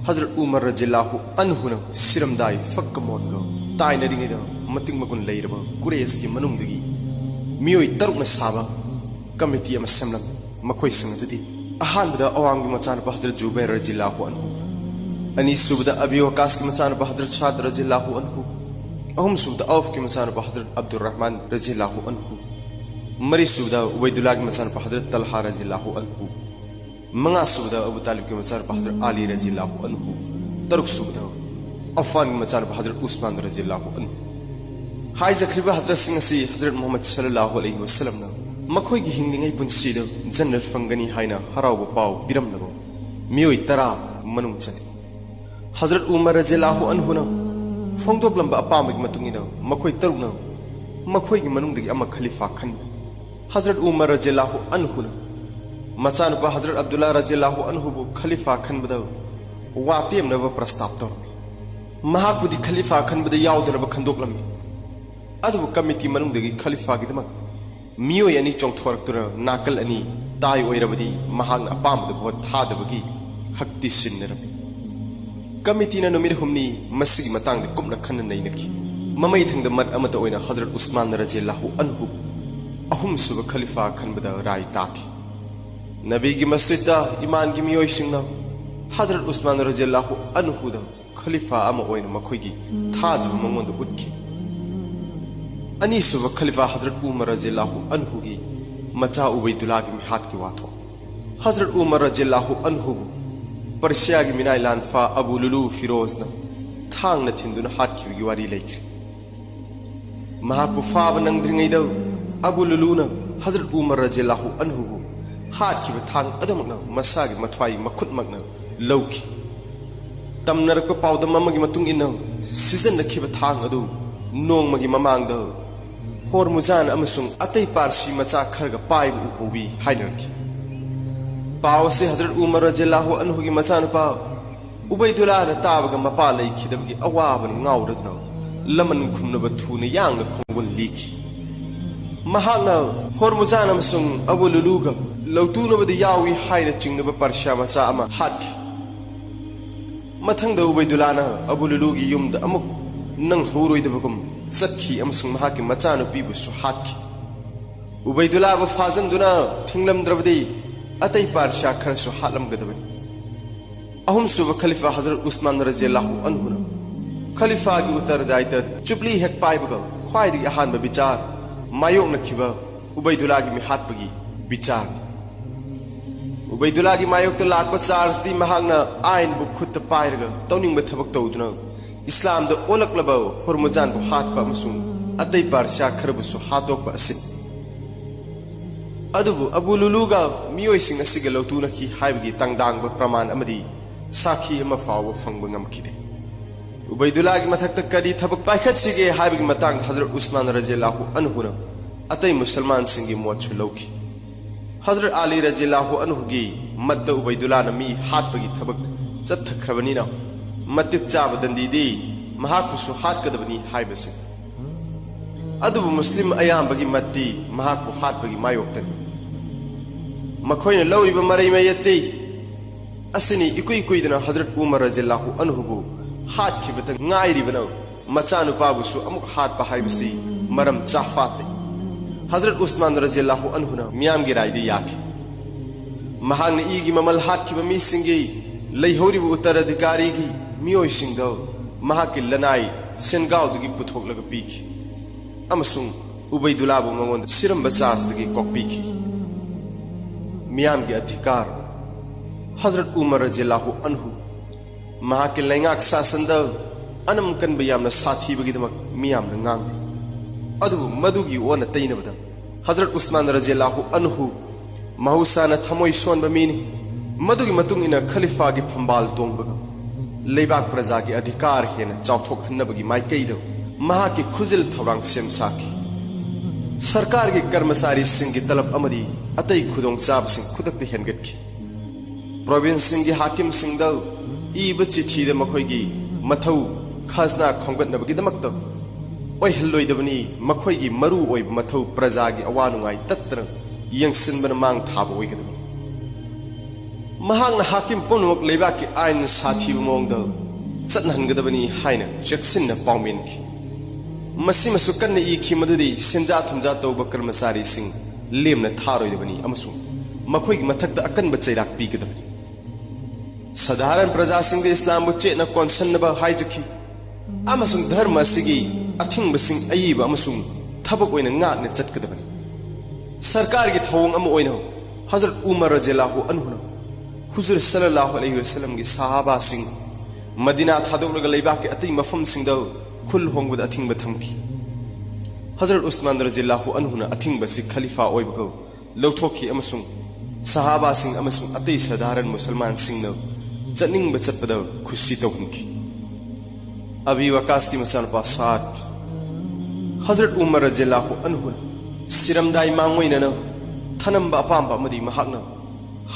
हजरत उमर रज़ियल्लाहु अन्हु न सिरमदाई फक्कमोनगो ताइनरिङैदा मतिंग मगुन लैरबा कुरेश की मनुंगदगी मियोय तरुकना साबा कमिटी अमा सेमलम मखोय संगदुदी अहानबदा अवांग मचानुपा हजरत जुबैर रज़ियल्लाहु अन्हु अनीसुबदा अबी वकास की मचानुपा हजरत शाद रज़ियल्लाहु अन्हु अहुमसुबदा औफ की मचानुपा हजरत अब्दुर्रहमान रज़ियल्लाहु अन्हु मरीसुबदा उबैदुल्लाह की मचानुपा हजरत तलहा रज़ियल्लाहु अन्हु मंगासुबदा अबू तालिब की मचानुपा हजरत अली रज़ियल्लाहु अन्हु तरुकसुबदा अफान की मचानुपा हजरत उस्मान रज़ियल्लाहु अन्हु हाय जखरिबा हजरत सिंह असी हजरत मोहम्मद सल्लल्लाहु अलैहि वसल्लम ना मखोई की हिंदिंगै पुंसीदा जन्नत फंगनी हायना हरावबा पाव बिरमनबो मियोय तरा मनुंग चली हजरत उमर रज़ियल्लाहु अन्हु ना फोंदोकलंबा अपामगी मतुंगिना मखोई तरुना मखोई की मनुंगदगी अमा खलीफा खन हजरत उमर रज़ियल्लाहु अन्हु ना मचानुपा हजरत अब्दुल्लाह रज़ियल्लाहु अन्हु बु खलीफा खनबदा वातेमनबा प्रस्ताव तौर महाकुदी खलीफा खनबदा यावदनबा खंदोकलमी अदुबु कमिटी मनुंगदगी खलीफा की दमक मियोय अनि चोंथोरक्तुना नाकल अनि ताई ओइरबदी महांग अपामदा भोट थादबगी हक्ति सिन्नरबी कमिटीना नुमिर हुमनी मसिगी मतांगदा कुमना खन्ना नैनकी ममै थंगदा मत अमता ओइना हजरत उस्मान रज़ियल्लाहु अन्हु अहुम सुब खलीफा खनबदा राय ताकी नबी की मस्जिदा ईमान की मियोय सिंगना हजरत उस्मान रज़ियल्लाहु अन्हु दा खलीफा अमा ओइना मखोयगी थाजब मंगोंदा उतकी अनीसुब खलीफा हजरत उमर रज़ियल्लाहु अन्हु की मचा उबैदुल्लाह की मिहात की वातो हजरत उमर रज़ियल्लाहु अन्हु पर्शिया की मिनाय लानफा अबू लुलू फिरोज न थांग न थिंदुन हात की वारी लेखि महाकु फाब नंगद्रिङैदा अबू लुलू न हजरत उमर रज़ियल्लाहु अन्हु हात की थांग अदमकना मसागी मथवाई मखुतमकना लौखि तमनरक पाउदम अमगी मतुंग इन्ना सीजन नखिबा थांग अदु नोंमगी ममांगदा होरमुजान अमसुंग अतै पारसी मचा खरगा पाइब उहोबी हाइनरकी पाव से हजरत उमर रज़ियल्लाहु अन्हु की मचानुपा उबैदुल्लाह न ताबगा मपा लैखिदबगी अवाबन ngaudadna लमन खुमनबा थुना यांगना खोंगुन लीखि महांगना होरमुजान अमसुंग अबू लुलूगा लौतुनबदि यावी हाइना चिंगनबा पर्शिया मचा अमा हातखि मथंगदा उबैदुल्लाहना अबू लुलूगी युमदा अमुक नंग हौरोइदबगुम चखि अमसुंग महाकी मचानुपीबुसु हातखि उबैदुल्लाह बु फाजनदुना थिंगलमद्रबदि अतै पारशिया खरसु हालमगदबनि अहुम सुब खलीफा हजरत उस्मान रज़ियल्लाहु अन्हु न खलीफा की उत्तरदायित्व चुपली हेक पाइबगा ख्वाइदगी अहानबा विचार मायोक नखिबा उबैदुल्लाह की मिहातबगी विचार उबैदुल्ला की मायोक्ता लाखपा चार्ज दी महागना आइन बु खुद पाइरगा तौनिंग बा थबक तौदुना इस्लाम द ओलकलबा हुरमुजान बु हातपा अमसुंग अतै पारशा खरबुसु हातोकपा असिन अदुबु अबु लुलुगा मियोइसिंग असिगा लौतुना की हाइबगी तंगदांगबा प्रमाण अमदी साखी अमा फावबा फंगबा ngамखिदे उबैदुल्ला की मथक्ता कदी थबक पाइखतसिगे हाइबगी मतंग हजरत उस्मान रजियल्लाहु अन्हुना अतै मुसलमान सिंगी मोचु लौखि हजरत अली रजियल्लाहु अन्हु की मद्द उबैदुल्ला नमी हातपगी थबक चत्थखरबनिना मतिक चाब दंदीदी महाकुसु हातकदबनी हाइबसे अदुबु मुस्लिम अयामबगी मत्ती महाकु हातपगी मायोक्तन मखोइना लौरिबा मरै मयत्ते असनी इकुई कुइदना हजरत उमर रजियल्लाहु अन्हुबु हातखिबत ngairibana मचानुपाबुसु अमुक हातपा हाइबसे मरम चाफाते हजरत उस्मान रजियल्लाहु अन्हुना मियाम की रायदी याखे महांगने इगी ममल हातखिबा मिसिंगी लैहौरिबु उत्तराधिकारी की मियोइसिंगदो महाकी लनाई सेनगावदगी पुथोकलगा पीखि अमसुंग उबैदुल्लाबु मंगोंद सिरंबा चार्जदगी कोकपीखि मियाम की अधिकार हजरत उमर रजियल्लाहु अन्हु महाकी लैंगाक शासनदा अनम कनबा यामना साथीबगिदमक मियामना ngangne अदुबु मदुगी ओना तैनबदा हजरत उस्मान रजियल्लाहु अन्हु महौसाना थमोई सोनबा मीनी मदुगी मतुंग इना खलीफा की फंबाल तोंबगा लेबाक प्रजा की अधिकार हेना चाउथोक हन्नबगी माइकैदो महाकी खुजिल थौरांग सेम साखी सरकार की कर्मचारी सिंह की तलब अमदी अतै खुदोंग चाब सिंह खुदकते हेनगटखि प्रोविंस सिंह की हाकिम सिंह दो ईब चिठीदा मखोइगी मथौ खाजना खोंगटनबगिदमक्तो ओइहल्लोइदबनी मखोइगी मरु ओइब मथौ प्रजा की अवानुंगाई तत्तन यंगसिनबन मांग थाबा ओइगदब महांगना हाकिम पुनमक लेबाक की आइन साथीब मोंगदो चतनहनगदबनी हाइना चेक्सिनना पाउमिनखि मसिमसु कन्न इखि मदुदी सेंजा थुमजा तौबा कर्मचारी सिंह लेमना थारोइदबनी अमसुंग मखोइगी मथक्ता अकनबा चैराक पीगदबनी साधारण प्रजा सिंह इस्लाम चेतना कोनसन्नबा हाइजखि अमसुंग धर्म असिगी अथिंबसिंग अयिबा अमसुंग थबक ओइना ngakna चटकदबनी सरकार की थौंग अम ओइना हजरत उमर रजियल्लाहु अन्हुना हुजूर सल्लल्लाहु अलैहि वसल्लम की साहाबा सिंह मदीना थादोकलगा लेबाक के अतै मफम सिंगदो खुल होंगबद अथिंबा थमखि हजरत उस्मान रजियल्लाहु अन्हुना अथिंबा सि खलीफा ओइबगो लौथोखि अमसुंग साहाबा सिंह अमसुंग अतै साधारण मुसलमान सिंहनो चनिंगबा चटपदो खुशी तौहनखि अबी वकास की मसानपा साथ हजरत उमर रजियल्लाहु अन्हुना सिरमदाई मांगोइननो थनंबा अपांबा मदी महाकना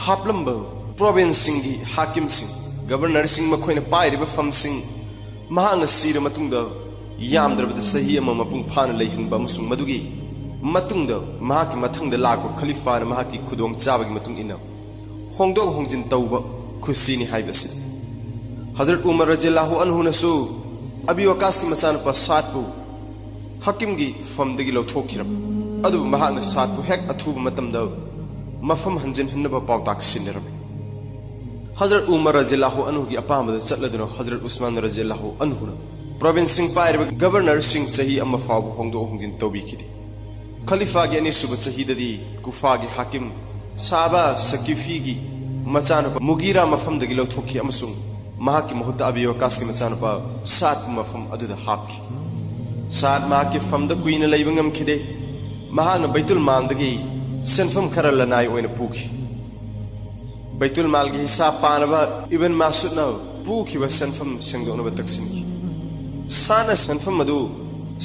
हापलंबा प्रोविंस सिंह की हाकिम सिंह गवर्नर सिंह मखोइना पाइरिबा फम सिंह महांगना सिर मतुंगदा यामद्रबदा सही अमा मपुंग फाना लैहनबा अमसुंग मदुगी मतुंगदा महाकी मथंगदा लाको खलीफाना महाकी खुदोंग चाबगी मतुंग इना होंगदोग होंगजिन तौबा खुशीनी हाइबसे हजरत उमर रजियल्लाहु अन्हुनसु अबी वकास की मसानपा सातपु हकीम की फमदगी लौथोखिरब अदु महाकना सातपु हेक अथुबा मतमदा मफम हंजिन हन्नबा पाउताक सिनरब हजरत उमर रजियल्लाहु अन्हु की अपामदा चटलदुना हजरत उस्मान रजियल्लाहु अन्हुना प्रोविंस सिंह पाइरबा गवर्नर सिंह सही अमा फावबा होंगदो होंगिन तौबिखिदे खलीफा की अनिसुब चहीददी कुफा की हाकिम साबा सकीफी की मचानुपा मुगीरा मफमदगी लौथोखि अमसुंग महाकी महुत्ता अबी वकास की मचानुपा सात मफम अदुदा हापखि सात महाकी फमदा कुइना लैबा ngamखिदे महाना बैतुल मालदगी सेनफम खरा लनाई ओइना पुखि बैतुल माल की हिसाब पानबा इबन मासुदना पुखिबा सेनफम सेंगदोनबा तक्सिनखि साना सेनफम अदु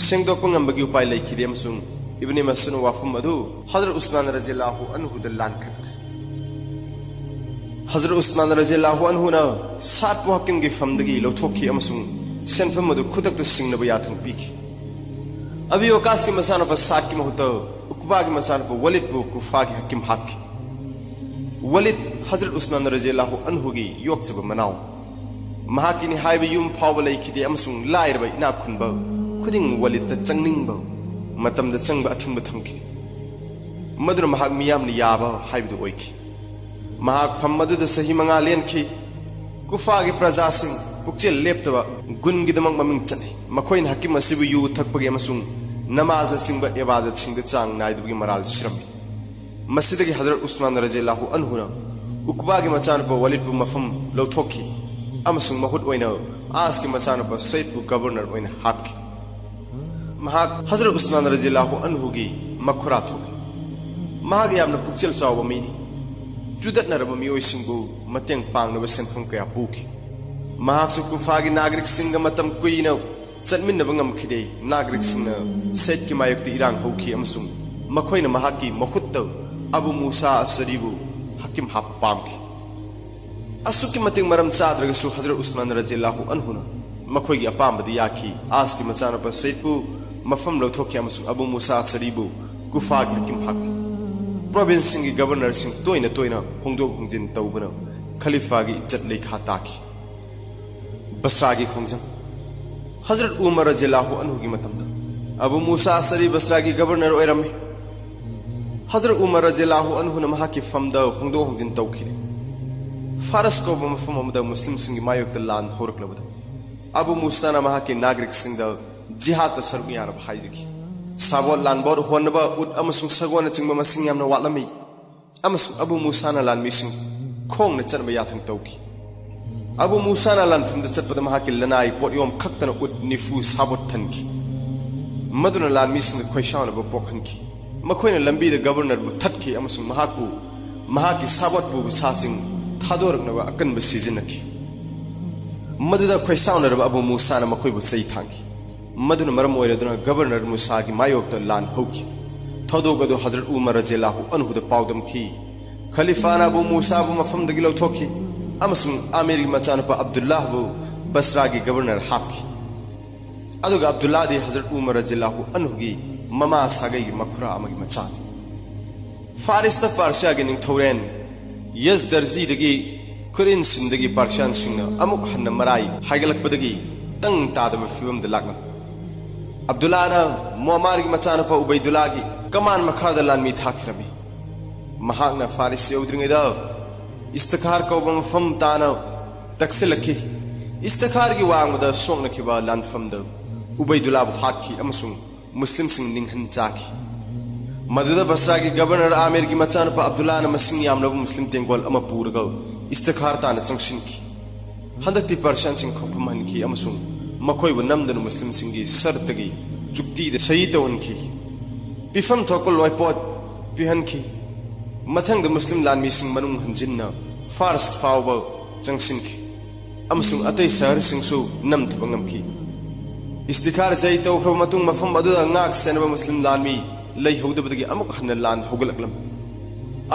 सेंगदोकपा ngambagi उपाय लैखिदे अमसुंग इबन मासुदना वाफम अदु हजरत उस्मान रजियल्लाहु अन्हु द लानखत हजरत उस्मान रजियल्लाहु अन्हुना सात हकीम की फमदगी लौथोखि अमसुंग सेनफम अदु खुदकता सिंगनबा याथंग पीखि अबी वकास की मसानपा सात की महुत्ता उकबा की मसानपा वलिद बु कुफा की हकीम हाफखि वलिद हजरत उस्मान रजियल्लाहु अन्हु की योक्चबा मनाव महाकिनी हाइबा युम फावबा लैखिदे अमसुंग लाइरबा इना खुनबा खुदिंग वलिदता चंगनिंगबा मतमदा चंगबा अथिंबा थमखिदे मदुना महाक मियामनि याबा हाइबदु ओइखि महाक फमदुदा सही मंगा लेनखि कुफा की प्रजा सिंह पुक्चेल लेप्तबा गुनगिदमक ममिंग चनै मखोइन हकीम असिबु यु थकपगे अमसुंग नमाजना सिंगबा इबादत सिंगदा चांग नाइदबगी मराल श्रमी मस्जिद की हजरत उस्मान रजियल्लाहु अन्हुना उकबागी मचानपा वलिदबु मफम लौथोखी अमसुंग महुत ओइना आस की मचानपा सईदबु गवर्नर ओइना हापखी महाक हजरत उस्मान रजिल्लाहु अन्हुगी मखुरा थोगी महाक यामना पुक्चेल चावबा मीनी जुदतनरबा मियोइसिंगबु मतेंग पांगनबा सेंथम कया पुखी महाकसु कुफागी नागरिक सिंग मतम कुइना चटमिनबा ngमखिदे नागरिक सिंगना सईद की मायक्ति इरांग होखी अमसुंग मखोइना महाकी मखुत्त अबू मूसा असरीबु हकीम हाप पामखी असुकी मतिंग मरम चाद्रगसु हजरत उस्मान रजिल्लाहु अन्हुना मखोइगी अपामबदी याखी आस की मचानपा सईदबु मफम लौथोखी अमसुंग अबू मूसा असरीबु कुफागी हकीम हापी प्रोविंस सिंगी गवर्नर सिंग तोइना होंदोक होंजिन तौबना खलीफागी इज्जत लेखा ताखी बसरागी खोंजंग हजरत उमर रजिल्लाहु अन्हुगी मतमदा अबू मूसा असरी बसरागी गवर्नर ओइरमे हजरत उमर रजिल्लाहु अन्हुना महाकी फमदा होंदोक होंजिन तौखी फारस को मफम अमदा मुस्लिम सिंगी मायोक्ता लान होरकलबदा अबू मूसा ना महाकी नागरिक सिंगदा जिहाद सरगु याना भाईजकी साबो लानबोर होनबा उट अमसुंग सगोना चिंगबा मसिंग यामना वाटलमी अमसुंग अबू मूसा ना लान मिसिंग खोंगना चनबा याथंग तौकी अबू मूसा ना लान फमदा चटपदा महाकी लनाई पोटयोम खक्तना उट निफु साबोत थनकी मदुना लान मिसिंग खोइशावना पोखनकी मखोइना लंबीदा गवर्नर बु थटकी अमसुंग महाकु महाकी साबोत बु सासिंग थादोरकनबा अकनबा सिजिनकी मदुदा खोइशावना अबू मूसा ना मखोइबु सई थांकी मदुना मरम ओइरदुना गवर्नर मूसा की मायोक्ता लान होकी थोदोगदो हजरत उमर रजिल्लाहु अन्हुदा पाउदम की खलीफाना अबू मूसा बु मफमदगी लौथोकी अमसुंग आमिर मचानपा अब्दुल्लाह बु बसरा की गवर्नर हापकी अदुगा अब्दुल्लाह दे हजरत उमर रजिल्लाहु अन्हुगी ममा सागई की मखुरा अमगी मचान फारिस्ता फारसिया की निंगथौरेन यजदर्जीदगी कुरिन सिंदगी पार्शियन सिंगना अमुक हन्ना मराई हाइगलकपदगी तंग तादब फिवमदा लागना अब्दुल्लाह ना मुअम्मार की मचानपा उबैदुल्लाह की कमान मखादा लानमी थाखिरमी महाकना फारिस यौद्रिंगैदा इस्तिखार कौबा मफम ताना तक्सिलखी इस्तिखार की वांगदा सोंगनखिबा लानफमदा उबैदुल्लाह बु हातखी अमसुंग मुस्लिम सिंग निंगहन चाखी मदुदा बसरा की गवर्नर आमिर की मचानपा अब्दुल्लाह ना मसिंग यामनबु मुस्लिम तेंगोल अमा पूरगा इस्तिखार ताना चंगसिनखी हंदक्ति पर्शियन सिंग खोफम हनखी अमसुंग मखोइबु नमदन मुस्लिम सिंगी सरतगी जुक्तिद सही तौनखी पिफम थोकल लोइपोत पिहनखी मथंग मुस्लिम लानमी सिंग मनुंग हंजिन्ना फारस फावबा चंगसिनखी अमसुंग अतै शहर सिंगसु नमथबा ngमखी इस्तिखार जई तौख्रब मतुंग मफम अदुदा ngak सेनबा मुस्लिम लानमी लैहौदबदगी अमुक हन्न लान होगलकलम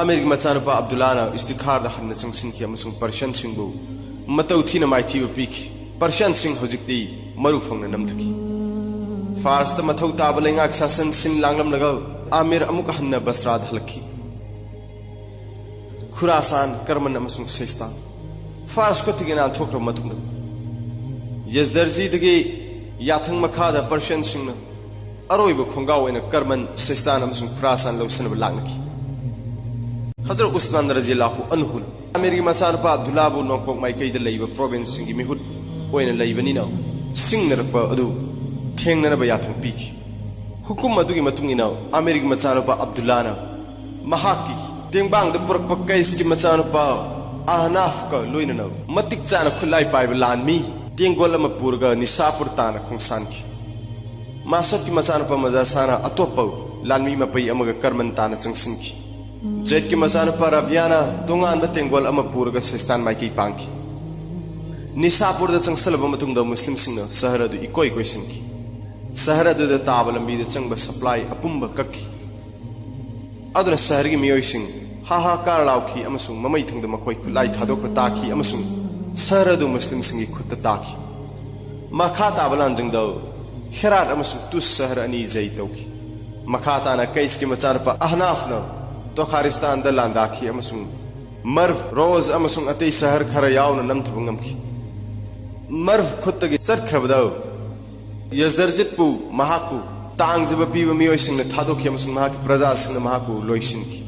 आमिर की मचानपा अब्दुल्लाह ना इस्तिखार दा हन्न चंगसिनखी अमसुंग पर्शियन सिंगबु मतौ थीना माइथीबा पीखी पर्शियन सिंह हुजिक्ति मरु फंगना नमथकी फारस ता मथौ ताबा लेंगाक शासन सिन लांगलमनगा आमिर अमुक हन्न बसरा हलखी खुरासान कर्मन अमसुंग सेस्तान फारस को तिगिना थोख्र मतुंग यजदर्जीदगी याथंग मखादा पर्शियन सिंह अरोइब खोंगाव ओइना कर्मन सेस्तान अमसुंग खुरासान लौसनब लागनकी हजरत उस्मान रजिल्लाहु अन्हु आमिर की मचानपा अब्दुल्लाह बु नोंपोक माइकैदा लैबा प्रोविंस सिंगी मिहुत ओइना लैबनिना सिंगनरपा अदु थेंगनबा याथंग पीखी हुकुम अदुगी मतुंगिना आमिर की मचानपा अब्दुल्लाह ना महाकी तेंगबांग द पुरकपा कैस की मचानपा आहनाफ का लोइनना मतिक चाना खुलाई पाइबा लानमी तेंगोल अमा पुरगा निसापुर ताना खोंसानकी मासक की मचानपा मजासाना अतोप लानमी मपै अमगा कर्मन ताना चंगसिनकी जैद की मचानपा रवियाना तोंगान तेंगोल अमा पुरगा सेस्तान माइकई पांकी निसापुर द चंगसलबा मतुंगदा मुस्लिम सिंगना शहर अदु इकोई कोइसिनकी शहर अदु द ताबा लंबी द चंगबा सप्लाई अपुंबा कक्की अदुना शहर की मियोई सिंग हाहाकार लाउखी अमसुंग ममई थंगदा मखोई खुलाई थादोकपा ताखी अमसुंग शहर अदु मुस्लिम सिंगी खुत्ता ताखी मखा ताबा लांजंगदा हेरात अमसुंग तुस शहर अनि जई तौखी मखा ताना कैस की मचानपा अहनाफना तोखारिस्तान द लांदाखी अमसुंग मर्व रोज अमसुंग अतै शहर खरा यावना नमथबा ngमखी मर्व खुत्तगी चटख्रबदा यजदर्जितपु महाकु तांगजबा पीबा मियोइसिंगना थादोखी अमसुंग महाकी प्रजासिंगना महाकु लोइसिनकी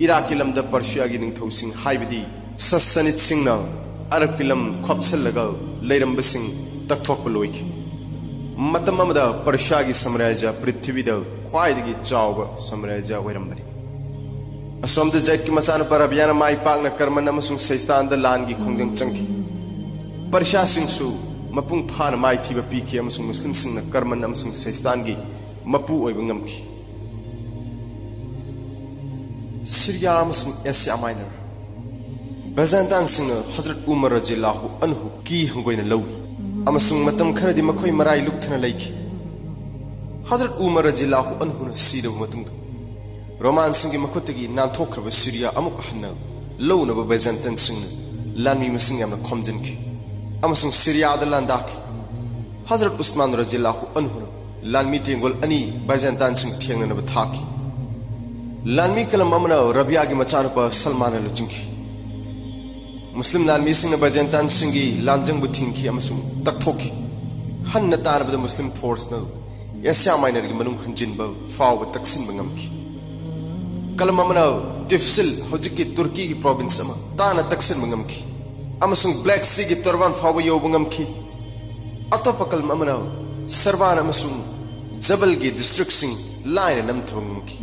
इराक की लमदा पर्शिया की निंगथौसिंग हाइबदी ससनित सिंगना अरब की लम खोपसलगा लैरंबसिंग तकथोकपा लोइखी मतम अमदा पर्शिया की साम्राज्य पृथ्वीदा ख्वाइदगी चावबा साम्राज्य ओइरंबनी असोमद जैद की मसान पर अभियान माई पाकना कर्मन अमसुंग सैस्तान द लान की खोंजंग चंकी परशा सिंसु मपुंग फान माई थीबा पीखी अमसुंग मुस्लिम सिंह न कर्मन अमसुंग सैस्तान की मपू ओइबा ngamki सीरिया अमसुंग एशिया माइनर बजानतान सिंह हजरत उमर रजिल्लाहु अन्हु की हंगोइना लौई अमसुंग मतम खरदि मखोई मराई लुक्थना लैखि हजरत उमर रजिल्लाहु अन्हु न सीरब मतुंग रोमान सिंह की मखुतगी नांथोखरब सीरिया अमुक हन्ना लौनब बजानतान सिंह लानमी मसिंग यामना खोमजनखि अमसुंग सीरिया द लांदाखि हजरत उस्मान रजिल्लाहु अन्हु लानमी तेंगोल अनि बजानतान सिंह थेंगनब थाखि लानमी कलम अमना रबिया की मचानुपा सलमान लुचिंखि मुस्लिम लानमी सिंह बजानतान सिंह की लांजंग बुथिंखि अमसुंग तकथोखि हन्न तानबद मुस्लिम फोर्स न एशिया माइनर की मनुंग हंजिनब फाव तकसिन बंगमखि कलम अमना तिफसिल हौजिक की तुर्की की प्रोविंस अमा ताना तकसिन बंगमखि अमसुंग ब्लैक सी की तुरवान फाव योब बंगमखि अतोप कलम अमना सरवान अमसुंग जबल की डिस्ट्रिक्ट सिंह लाइन नमथबंगमखि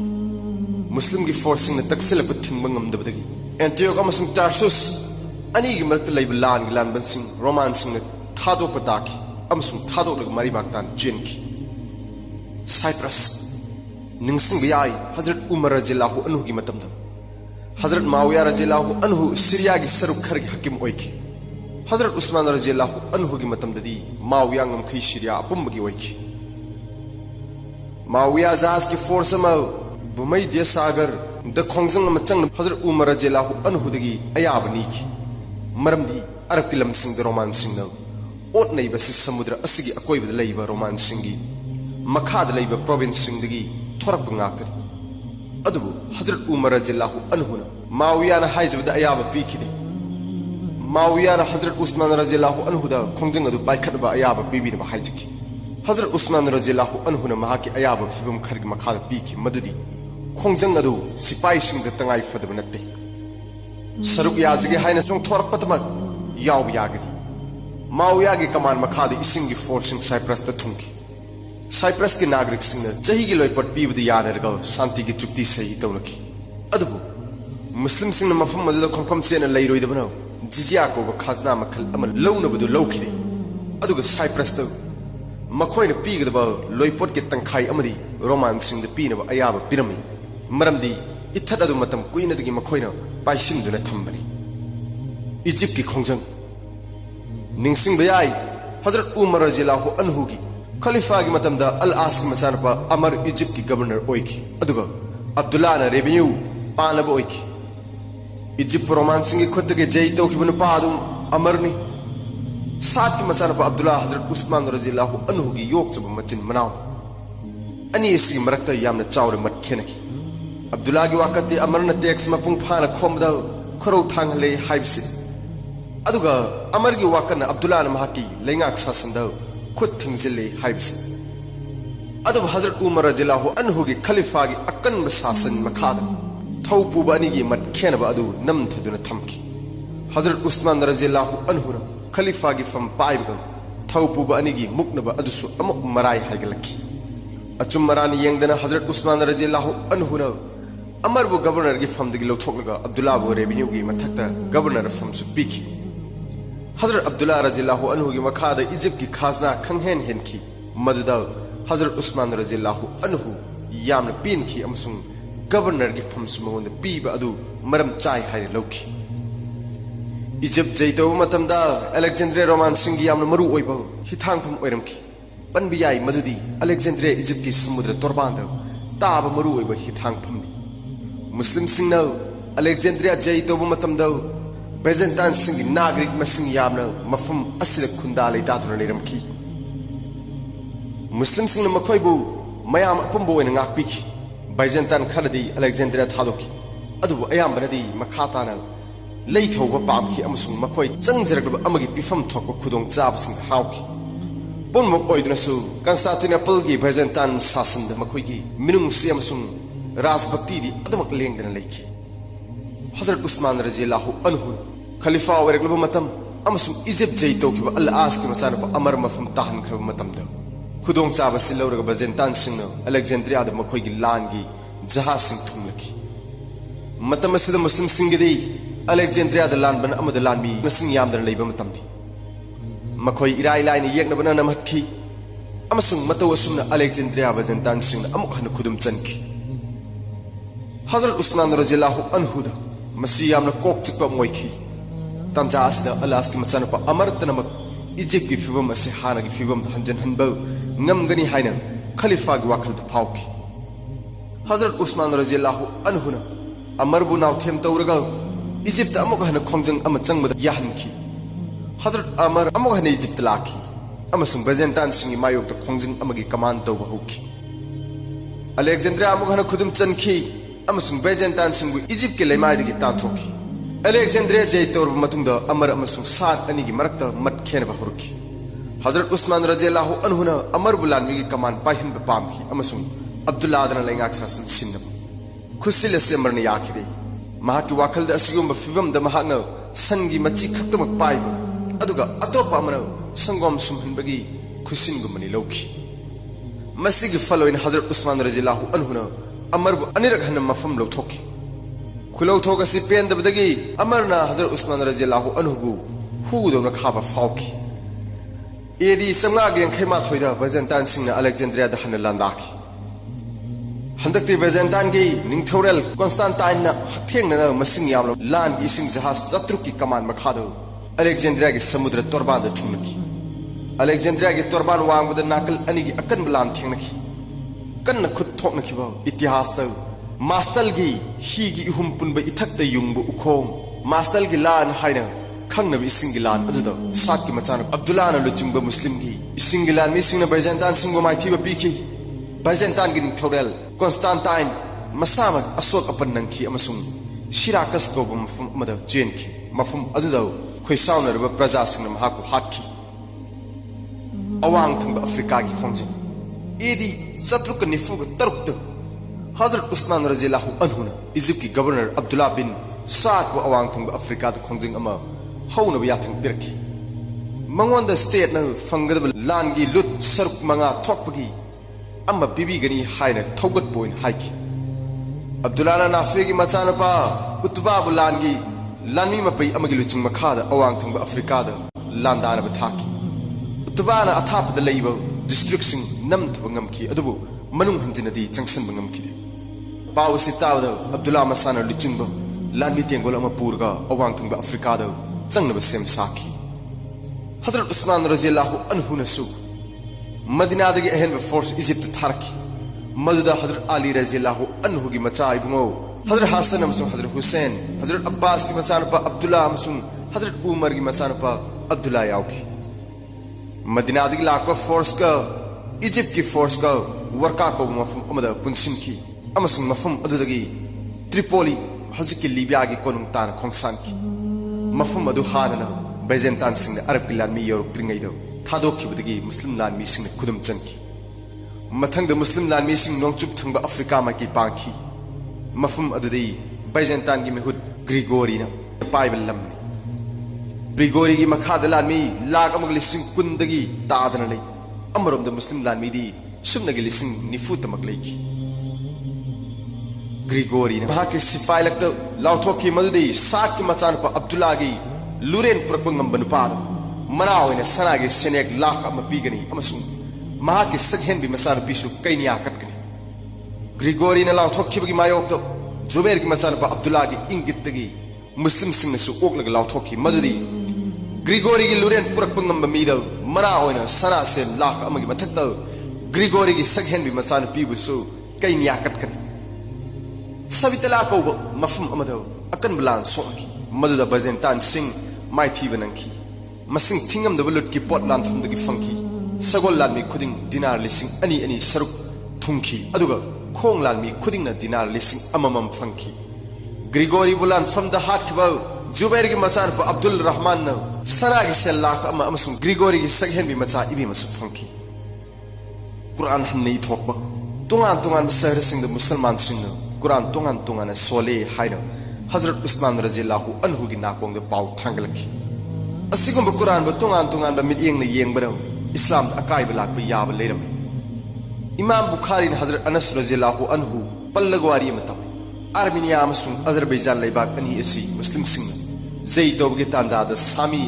मुस्लिम की फोर्स सिंह तकसिल बुथिंग बंगमदबदगी एंटियोक अमसुंग टार्सुस अनि की मरक्त लैब लान की लानबन सिंह रोमान सिंह थादोक ताखि अमसुंग थादोक मरी बागतान जेनखि साइप्रस निंगसिंग बियाई हजरत उमर रजिल्लाहु अन्हु की मतमद हजरत माविया रजिल्लाहु अन्हु सीरिया की सरुक खर की हकीम ओइखि हजरत उस्मान रजिल्लाहु अन्हु की मतमददी माविया ngमखै सीरिया अपुंबगी ओइखि माविया जहाज की फोर्स अमा बुमई दे सागर द खोंजंग अमा चंग हजरत उमर रजिल्लाहु अन्हु दगी अयाब नीखि मरमदी अरब की लमसिंग द रोमान सिंह न ओट नैबसि समुद्र असगी अकोइबद लैब रोमान सिंह की मखाद लैब प्रोविंस सिंह दगी थोरक ngaktari adubu hazrat umar radiallahu anhu na mawiya na haijabda ayaba pikide mawiya na hazrat usman radiallahu anhu da khongjang adu paikhatba ayaba pibina ba haijiki hazrat usman radiallahu anhu na mahaki ayaba fibam khargi makhada piki madudi khongjang adu sipai sing da tangai fadaba natte saruk yajige haina chong thorak patma yaw yagri mawiya ge kaman makhada ising gi forcing cyprus ta thungki Cyprus के नागरिक सिंह चही की लोईपट पीबद यानरगा शांति की चुक्ति सही तौनखि अदुबु मुस्लिम सिंह मफम मदद खोंखम सेन लैरोइदबनो जिजिया को खाजना मखल अमल लौनबदु लौखिदे अदुगा Cyprus त मखोइन पीगदबा लोईपट के तंखाई अमदी रोमान सिंह द पीनब अयाब पिरमी मरमदी इथद अदु मतम कुइनदगी मखोइन पाइसिनदुना थंबनी इजिप्ट की खोंजंग निंगसिंग बयाई हजरत उमर रजिल्लाहु अन्हु की खलीफा की मतमदा अल आस की मसानपा अमर इजिप्ट की गवर्नर ओइखि अदुगा अब्दुल्ला ना रेवेन्यू पालब ओइखि इजिप्ट रोमान सिंह की खुद के जई तौखिबन पादुम अमरनी सात की मसानपा अब्दुल्ला हजरत उस्मान रजिल्लाहु अन्हु की योग जब मचिन मनाव अनि इसी मरकता यामना चावर मत खेनखि अब्दुल्ला की वाकते अमरना टैक्स मपुंग फाना खोमदा खरो थांगले हाइबसि अदुगा अमर की वाकन अब्दुल्ला ना महाकी लेंगाक शासनदा खुद थिंगजिले हाइबसि अदब हजरत उमर रजिल्लाहु अन्हु की खलीफा की अकनब शासन मखाद थौ पुबा अनि की मत खेनब अदु नमथदुना थमखि हजरत उस्मान रजिल्लाहु अन्हु न खलीफा की फम पाइब थौ पुबा अनि की मुकनब अदुसु अमुक मराई हाइगलखि अचुम मरानी यंगदना हजरत उस्मान रजिल्लाहु अन्हु न अमरबु गवर्नर की फम दगी लौथोकलगा अब्दुल्ला बु रेवेन्यू की मथकता गवर्नर फम सु पीखि हजरत अब्दुल्ला रजिल्लाहु अन्हु की मखाद इजिप्ट की खाजना खंगहेन हेनखि मदुदा हजरत उस्मान रजिल्लाहु अन्हु यामन पीनखि अमसुंग गवर्नर की फमसु मंगोंद पीबा अदु मरम चाय हाइने लौखि इजिप्ट जैतो मतमदा अलेक्जेंड्रिया रोमान सिंह यामन मरु ओइबो हिथांगफम ओइरमखि पनबियाई मदुदी अलेक्जेंड्रिया इजिप्ट की समुद्र तोरबांद ताब मरु ओइबो हिथांगफमनि मुस्लिम सिंह अलेक्जेंड्रिया जैतो मतमदा बेजेंतान सिंह नागरिक मसिंग यामना मफम असिद खुंदा लेतातुना लेरमखि मुस्लिम सिंह मखोइबु मयाम अपुंबो ओइना ngakpikhi बेजेंतान खरदी अलेक्जेंड्रिया थादोखि अदुबु अयामबनदी मखाताना लेथौबा पामखि अमसुंग मखोइ चंगजरगब अमगी पिफम थोकबा खुदोंग चाबसिंग हावखि पुनमुक ओइदुनसु कंस्टांटिनोपल की बेजेंतान शासनद मखोइगी मिनुंगसि अमसुंग राजभक्तिदी अदमक लेंगदना लेखि हजरत उस्मान रजिल्लाहु अन्हु खलीफा ओइरगलब मतम अमसुंग इजिप्ट जैतौखिबा अल आस की मसानबा अमर मफम ताहनख्रब मतमद खुदोंग चाबसि लौरगा बेजेंतान सिंह अलेक्जेंड्रिया द मखोइगी लान की जहाज सिंह थुंगलखि मतम असिदा मुस्लिम सिंगदी अलेक्जेंड्रिया द लान बन अमद लान मी मसिंग यामदन लेबा मतमनी मखोई इराई लाइन येकनबना नमहत्खी अमसुंग मतौ असुमना अलेक्जेंड्रिया बजंतान सिंग अमुक हन खुदुम चनखी हजरत उस्मान रजियल्लाहु अन्हु दा मसी यामना कोक चिकपा मोइखी तंजा असिदा अल्लाह की मसनपा अमरतनमक इजिप्ट की फिवम असे हाना की फिवम हंजन हनबा ngमगनी हाइना खलीफा की वाखल फाउखी हजरत उस्मान रजियल्लाहु अन्हु ना अमरबु नाउथेम तौरगा इजिप्ट अमुक हन खोंजंग अम चंगबद याहनखी हजरत अमर अमुक हन इजिप्ट लाखी अमसुंग बजेंतान सिंगी मायोक खोंजंग अमगी कमान तौबा हुखी अलेक्जेंड्रिया अमुक हन खुदुम चनखी अमसुंग बजेंतान सिंगु इजिप्ट के लेमायदगी तांथोखी अलेक्जेंड्रिया जय तौर मतुंगदा अमर अमसुंग सात अनिगी मरक्ता मत खेनबा हुरखी हजरत उस्मान रजियल्लाहु अन्हु ना अमर बुलानमी कमान पाहिन पामखी अमसुंग अब्दुल्ला अदना लेंगाक सासन सिन्नम खुसिल से अमरने याखिदे महाकी वाखलदा असिगुम फिवम द महाकना सनगी मची खक्तमक पाइब अदुगा अतोप अमर संगोम सुमहनबगी खुसिनगुमनी लौखी मसिगी फलोइन हजरत उस्मान रजियल्लाहु अन्हु ना अमरबु अनिरक हन मफम लौथोखी खुलौ थोगसी पेंदबदगी अमरना हजरत उस्मान रजियल्लाहु अन्हुबु हुदोना खाबा फाउखी एदी समगा खैमा थोइदा बजेंतान सिंगना अलेक्जेंड्रिया द हन लांदाखी हंदक्ति बजेंतान की निंगथौरल कॉन्स्टेंटाइन ना हथेंगना मसिंग यामलो लान की इसिंग जहाज चत्रुक की कमान मखादो अलेक्जेंड्रिया की समुद्र तोरबान द थुंगनकी अलेक्जेंड्रिया की तोरबान वांगबद नाकल अनि की अकन बलान थेंगनकी कन्न खुद थोकनकीबो इतिहास द मास्टल की ही की इहुम पुनब इथक द युंगबो उखोम मास्टल की लान हाइना खंगनब इसिंग की लान अदुदा सात की मचान अब्दुल्ला ना लुचिंग मुस्लिम की इसिंग की लान मिसिंग ना बजेंतान सिंगो माइथीबा पीखी बजेंतान की निंगथौरल कॉन्स्टेंटाइन मसामक असोक अपन नंखी अमसुंग शिराकस को मफम मद चेनखी मफम अदुदा खोइसाउनरब प्रजा सिंग महाकु हाखी अवांग थंग अफ्रीका की खोंजन एदी शत्रुक निफुग तरुक्त हजरत उस्मान रजियल्लाहु अन्हु ना इजिप्ट की गवर्नर अब्दुल्ला बिन साद को अवांग थंग अफ्रीका द खोंजन अमा हौनब याथंग पिरखी मंगोंद स्टेट ना फंगदब लान की लुट सरुक मंगा थोकपगी अम्मा बीबी गनी हाइना थौगत पोइन हाइकी अब्दुल्ला नाफे की मचानपा उत्बा बुलान की लानमी मपई अमगी लुचिंग मखादा अवांग थंग अफ्रीका द लांदानब थाकी उत्बा ना अथापद लैब डिस्ट्रिक्ट सिंग नमथब ngमखी अदुबु मनुंग हंजिनदी जंक्शन ngमखी पाव सितावद अब्दुल्ला मसाना लुचिंग लानमी तेंगोल अमा पूरगा अवांग थंग अफ्रीका द चंगनब सेम साखी हजरत उस्मान रजियल्लाहु अन्हु नसु मदीना दगी अहन फोर्स इजिप्ट थारकी मदुदा हजरत अली रजियल्लाहु अन्हु की मचा इबुंगो हजरत हसन अमसुंग हजरत हुसैन हजरत अब्बास की मसानपा अब्दुल्ला अमसुंग हजरत उमर की मसानपा अब्दुल्ला याउकी मदीना दगी लाकपा फोर्स का इजिप्ट की फोर्स का वर्का को मफम अमदा पुनसिनकी अमसुंग मफम अदुदगी त्रिपोली हजरत की लीबिया की कोनुंग तान खोंगसान की मफम अदु हानना बेजेंतान सिंग अरब की लानमी यूरोप त्रिंगैदो थादोखिबदगी मुस्लिम लानमी सिंग खुदुम चनकी मथंग मुस्लिम लानमी सिंग नोंगचुप थंग अफ्रीका मा की पांखी मफम अदुदी बैजेंतान की मेहुद ग्रिगोरी ना पाइबल लमनी ग्रिगोरी की मखाद लानमी लाख अमग लिसिंग कुंदगी तादन लई अमरोम द मुस्लिम लानमी दी सुमनगी लिसिंग निफुत मग लईकी ग्रिगोरी ना महा के सिपाही लगत लाउथोकी मदुदी सात की मचान पर अब्दुल्ला की लुरेन पुरकंगम बनुपाद मनाओइना सनागे सेनेक लाख अमा पीगनी अमसुंग महा की सगहेन भी मसार पीसु कैनिया कटकनी ग्रिगोरी ना लाउथोखिबगी मायोक जुबैर की मचान पर अब्दुल्ला की इंगितगी मुस्लिम सिंह ने ओकलग लाउथोखी मदुदी ग्रिगोरी की लुरेन पुरकंगम मीद मनाओइना सना से लाख अमगी मथक्ता ग्रिगोरी की सगहेन भी मचान पीबुसु कैनिया कटकनी सवितला को मफम अमदो अकन बलान सोकी मदुदा बजेंतान सिंह माइथी बनंखी मसिंग थिंगम दबलुट की पोट लान फमदगी फंकी सगोल लानमी खुदिंग दिनार लिसिंग अनि अनि सरुक थुंखी अदुगा खोंग लानमी खुदिंग ना दिनार लिसिंग अममम फंकी ग्रिगोरी बुलान फमद हाथ खिबा जुबैर की मचान पर अब्दुल रहमान न सना की सेल लाख अमा अमसुंग ग्रिगोरी की सगहेन भी मचा इबी मसु फंकी कुरान हन्ने थोकबा तुंगान तुंगान शहर सिंग द मुसलमान सिंग कुरान तुंगान तुंगान सोले हाइना हजरत उस्मान रजियल्लाहु अन्हु की नाकोंग द पाउ थांगलकी असिगुम कुरान ब तुंगान तुंगान ब मियेंग न येंगबरो इस्लाम द अकाइब लाकब याब लेरम इमाम बुखारी ने हजरत अनस रजियल्लाहु अन्हु पल्लगवारी मतम आर्मीनिया अजरबैजान लेबाक अनि एसी मुस्लिम सिंह जई तौबगे तांजाद सामी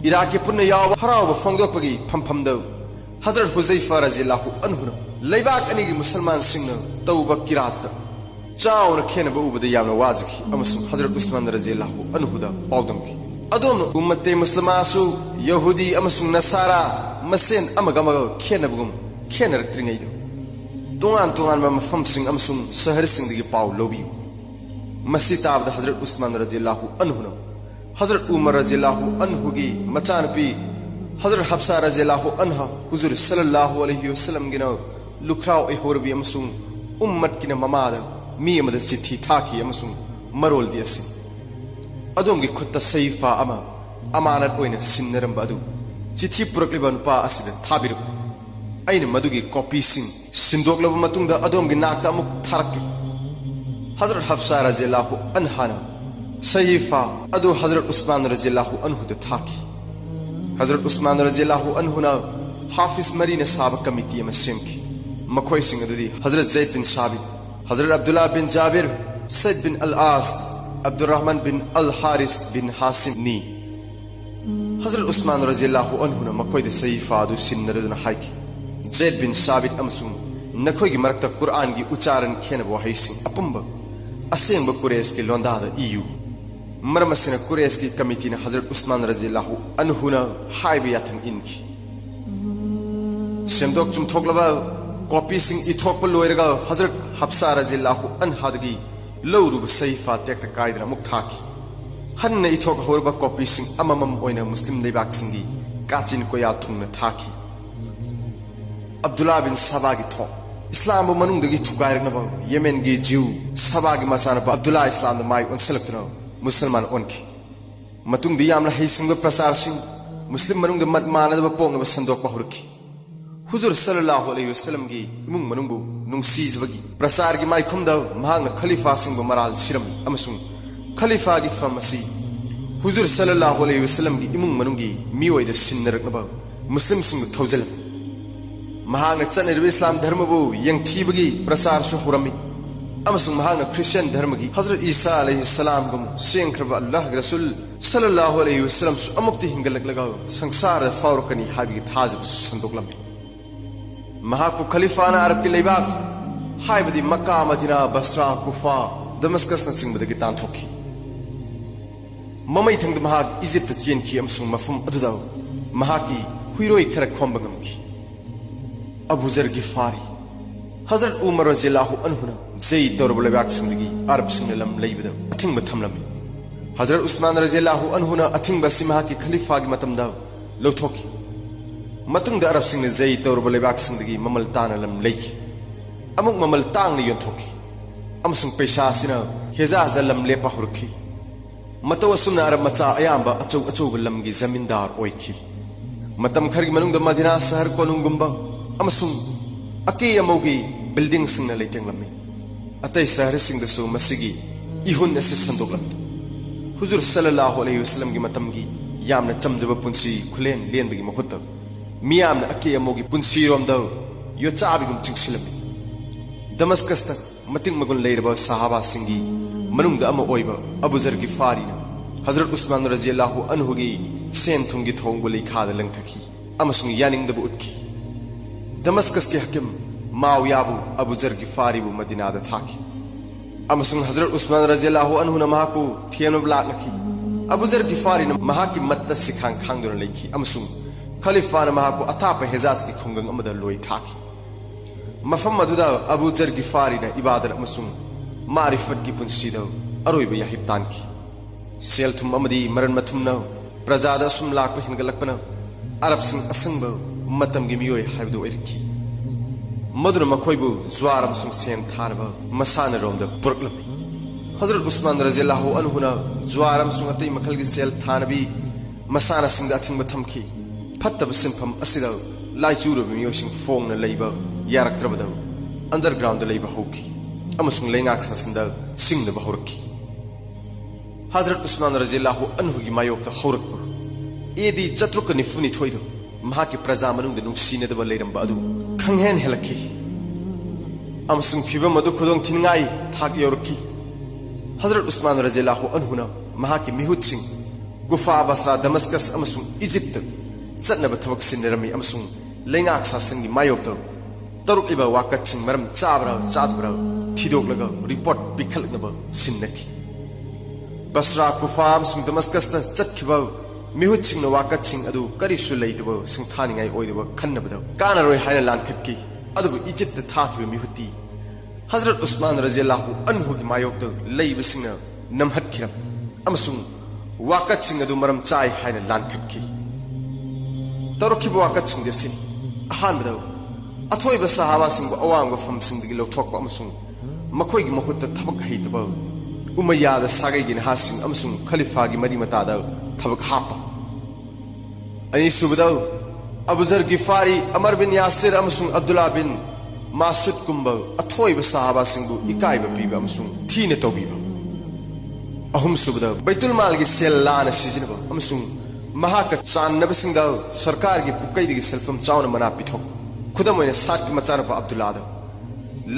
इराक के पुण्य याव हराव फोंदोकपगी फमफमद हजरत हुजैफा रजिल्लाहु अन्हु लेबाक अनि की मुसलमान सिंह तौब किरात चाउन खेनब उबद यामना वाजकी हजरत उस्मान रजिल्लाहु अन्हु दा पाउदमकी अदोम उम्मते मुस्लिमासु यहूदी नसारा मसेन अमगमग खेनबगुम खेनरक्त्रिङैदो तोंगान तोंगान मफम सिंह शहर सिंह दगी पाउ लोबियु मसी ताबद हजरत उस्मान रजिल्लाहु अन्हु हजरत उमर रजिल्लाहु अन्हु की मचानपी हजरत हफ्सा रजिल्लाहु अन्हा हुजूर सल्लल्लाहु अलैहि वसल्लम गिना लुखराव एहोरबी उम्मत किना ममाद मी अमद चिट्ठी थाकी मरोल दियसी अदोम की खुद सहीफा अमानत ओइना सिन्नरंब अदु चिट्ठी पुरकलिबा नुपा असिद थाबिरु अइन मदुगी कॉपी सिंह सिंदोकलब मतुंगदा अदोम की नाकता अमुक थारक्के हजरत हफ्सा रजिल्लाहु अन्हाना सहीफा अदु हजरत उस्मान रजिल्लाहु अन्हु द थाकी हजरत उस्मान रजिल्लाहु अन्हुना हाफिज मरीना साब कमिटी अमा सेमकी मखोय सिंह अदुदी हजरत ज़ैद बिन साबित हजरत अब्दुल्ला बिन जाबिर सैद बिन अल आस Abdurrahman bin Al Haris bin Hashim knee Hazrat Usman रजिल्लाहु अन्हुना मखोय the सहीफा अदु सिन्नरदुना हाइकी ज़ैद बिन साबित अमसुंग नखोय की मरकता कुरान की उच्चारण खेनब वहाइसिंग अपुंब असेंब कुरैश के लोंदाद इयु मरमसिन कुरैश की कमिटी ने हजरत उस्मान रजिल्लाहु अन्हुना हाइब याथम इनकी सेमदोक चुमथोकलबा कॉपी सिंह इथोकप लोयरगा हजरत हफ्सा रजिल्लाहु अन्हादगी लौरुब सहीफा तेक्ता कायदना मुक्थाकी हन्न इथोक होरबा कॉपी सिंह अममम ओइना मुस्लिम लेबाक सिंगी काचिन कोया थुंगना थाकी अब्दुल्ला बिन सबा की थोक इस्लाम मनुंगदगी थुगायरनबा येमेन की जीव सबा की मसानबा अब्दुल्ला इस्लाम द माइ ओनसलक्तना मुसलमान ओनकी मतुंगदी यामना हैसिंग प्रसार सिंह मुस्लिम मनुंगद मत मानदबा पोंगनबा संदोकपा हुरकी हुजूर सल्लल्लाहु अलैहि वसल्लम की इमुंग मनुंगबु नुंगसीजबगी प्रसार की माइखुमदा महांगना खलीफा सिंहबु मराल सिरम अमसुंग खलीफा की फमसी हुजूर सल्लल्लाहु अलैहि वसल्लम की इमुंग मनुंगी मिओइदा सिन्नरकनबा मुस्लिम सिंह थौजल महांगना चनरिबा इस्लाम धर्मबु यंगथीबगी प्रसार सु हुरमी अमसुंग महांगना क्रिश्चियन धर्म की हजरत ईसा अलैहि सलाम गुम सेंखरबा अल्लाह के रसूल सल्लल्लाहु अलैहि वसल्लम सु अमुक्ति हिंगलकलगा संसार फावरकनी हाबिगी थाजब संदोकलमी महाकु खलीफाना अरब के लेबाक हाइबदी मक्का मदीना बसरा कुफा दमस्कस न सिंगबदगी तांथोकी ममई थंग महाक इजिप्त चेनकी अमसुंग मफुम अदुदा महाकी हुइरोई खर खोंबगमकी अबू ज़र गिफारी हजरत उमर रज़ियल्लाहु अन्हुना जई तौरब लेबाक सिंगदगी अरब सिंग लम लेबदा अथिंग बथमलमी हजरत उस्मान रज़ियल्लाहु अन्हुना अथिंग बसी महाकी खलीफा की मतमदा लौथोकी मतुंग अरब सिंह जई तौरब लेबाक सिंगदगी ममल ताना लम लेकी अमुक ममल तांग ने योंथोकी अमसुंग पैसा सिना हिजाज द लम लेपा हुरकी मतव सुना अरब मचा अयाम्बा अचौ अचौ लम की जमींदार ओइकी मतम खरगी मनुंग द मदीना शहर कोनुंगुंबा अमसुंग अके अमौगी बिल्डिंग सिंग न लेतेंगलमी अतै शहर सिंग दसु मसिगी इहुन असे संदोकलम हुजूर सल्लल्लाहु अलैहि वसल्लम की मतम की यामना चमजब पुंसी खुलेन लेनबगी मखुत मियामना अके अमौगी पुंसी रोमदा यो चाबिगुम चिंगसिलमी दमस्कस तक मतिंग मगुन लेरबा सहाबा सिंगी मनुंग द अमा ओइबा अबू ज़र गिफारी हजरत उस्मान रज़ियल्लाहु अन्हु की सेन थुंगी थोंगबु लेखाद लंगथकी अमसुंग यानिंगदबु उठकी दमस्कस के हकीम मावियाबु अबू ज़र गिफारीबु मदीनाद थाकी अमसुंग हजरत उस्मान रज़ियल्लाहु अन्हु न महाकु थियनब लाकनकी अबू ज़र गिफारी न महाकी मत्त सिखांग खांगदुन लेखी अमसुंग खलीफा न महाकु अथाप हिजाज की खुंगंग अमद लोई थाकी मफम अदुदा अबू ज़र गिफारी न इबादत अमसुंग मारिफत की पुंसीद अरोइब याहिब्तान की सेल थुम अमदी मरन मथुम न प्रजाद असुम लाक हिंगलकपन अरब सिंह असंग मतम की मियोय हाइबदो ओइरकी मदुर मखोइबु ज्वार अमसुंग सेन थानब मसान रोमद पुरकलम हजरत उस्मान रज़ियल्लाहु अन्हु न ज्वार अमसुंग अतै मखल की सेल थानबी मसान सिंह अथिंग थमकी फत्तब सिंफम असिद लाइचूर मियोय सिंह फोंग न लेब यारक्त्रबद अंडरग्राउंड लेब होकी अमसुंग लेंगाक सासंद सिंग द बहुरकी हजरत उस्मान रज़ियल्लाहु अन्हु की मायोक हौरक एदी चतुक निफुनि थोइदो महाकी प्रजा मनुंग नुंगसीनदब लेरंब अदु खंगहेन हेलकी अमसुंग फिबम अदु खुदोंग थिनगाई थाक योरकी हजरत उस्मान रज़ियल्लाहु अन्हुना महाकी मिहुतसिंग गुफा बसरा दमस्कस अमसुंग इजिप्त चटनब थबक सिनरमी अमसुंग लेंगाक सासनगी मायोक्तो तरुक इबा वाकतसिंग मरम चाबरा चादबरा थिदोकलगा रिपोर्ट पिखलनब सिन्नकी बसरा गुफा अमसुंग दमस्कस चटखिबा मिहुतसिंग वाकतसिंग अदु करिसु लेइतब सिंथानिंगाई ओइदब खन्नबद कानरोय हायना लानखतकी अदुबु इजिप्त थाखिबा मिहुती हजरत उस्मान रज़ियल्लाहु अन्हु की मायोक्तो लेइबसिंग नमहतखिरम अमसुंग वाकतसिंग अदु मरम चाय हायना लानखतकी तरुखिबा वाकतसिंग देसिन अहानबद अथोइबा सहाबासिंग अवांग फमसिंग लौथोकबा अमसुंग मखोइगी महुत्त थबक हैतब उमय्याद सागैगी नहासिंग अमसुंग खलीफागी मरी मतादा थबक हापा अनीसुबद अबूजर गिफारी अमर बिन यासिर अमसुंग अब्दुल्ला बिन मासुद कुंबा अथोइबा सहाबासिंगु इकाइबा पीबा अमसुंग थीने तौबीबा अहुम सुबद बैतुल माल की सेल लाना सिजनबा अमसुंग महाका चानबसिंग सरकार की पुकैदगी सेल्फम चाउन मना पिथोक खुदम ओइना सात की मचानपा अब्दुल्ला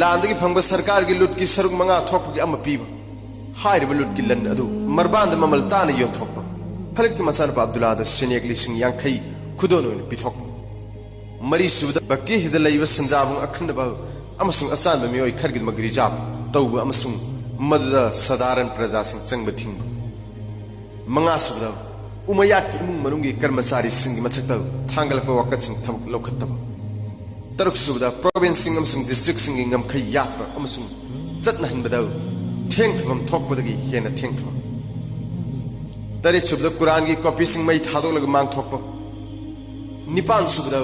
लांदगी फंग सरकार की लुट की सरुक मंगा थोकपगी अमा पीबा हाइरबा लुट की लन अदु मरबांद ममल ताना योंथोकपा फलक की मचानपा अब्दुल्ला सेनेक लिसिंग यांखै खुदोन ओइना पिथोक मरी सुबद बकी हिद लैबा संजाबुंग अखंडबा अमसुंग अचानबा मियोय खरगिद मगरिजाब तौबा अमसुंग मददा साधारण प्रजा सिंग चंगबा थिंग मंगा सुबद उमय्याद की इमुंग मनुंगी कर्मचारी सिंग मथकता थांगलपा वाकतसिंग थबक लौखतबा तरुक सुबदा प्रोविंस सिंग अमसुंग डिस्ट्रिक्ट सिंग ngमखै यापा अमसुंग चटनहनबदा थेंगथबम थोकपदगी हेना थेंगथबा तरे सुबदा कुरान की कॉपी सिंग मै थादोलग मांग थोकपा निपान सुबदा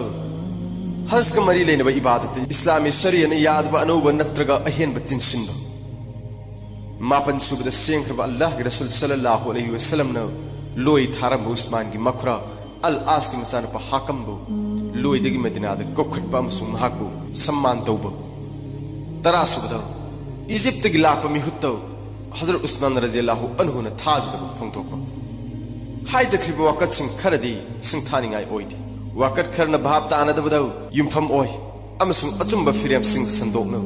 हज का मरी लेनबा इबादत इस्लामी शरीयन यादबा अनौबा नत्रगा अहेनबा तिनसिनबा मापन सुबदा सेंखरबा अल्लाह के रसूल सल्लल्लाहु अलैहि वसल्लम न लोई थारम उस्मान की मखरा अल आस की मसानपा हाकमबो लोईदगी मदीनाद कोखटबा अमसुंग महाकु सम्मान तौबा तरा सुबदा इजिप्त की लापा मिहुत्तो हजरत उस्मान रज़ियल्लाहु अन्हु न थाजदबा फंगथोकबा हाय जखरिबा वकत सिंग खरदी सिंथानिंगाई ओइदि वाकत खरना भाव तानदबदा युमफम ओय अमसुंग अचुंबा फिरेम सिंग संदोकनो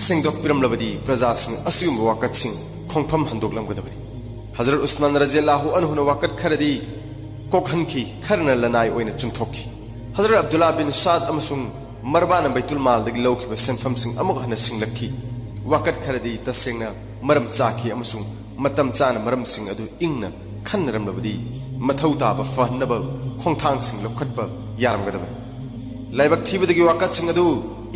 सिंगदोक पिरमलबदी प्रजा सिंग असुम वाकत सिंग खोंफम हंदोकलमगदबनी हजरत उस्मान रज़ियल्लाहु अन्हु न वाकत खरदी कोखनखी खरना लनाय ओइना चुंथोकी हजरत अब्दुल्ला बिन साद अमसुंग मरबान बैतुल मालदगी लौखिबा सेंफम सिंग अमुक हना सिंगलखी वाकत खरदी तसेंगना मरम चाखी अमसुंग मतम चाना मरम सिंग अदु इंगना खन्नरमलबदी मथौ ताबा फहनबा खोंथांग सिंग लौखटबा यारमगदबनी लाइबक थीबदगी वाकत सिंग अदु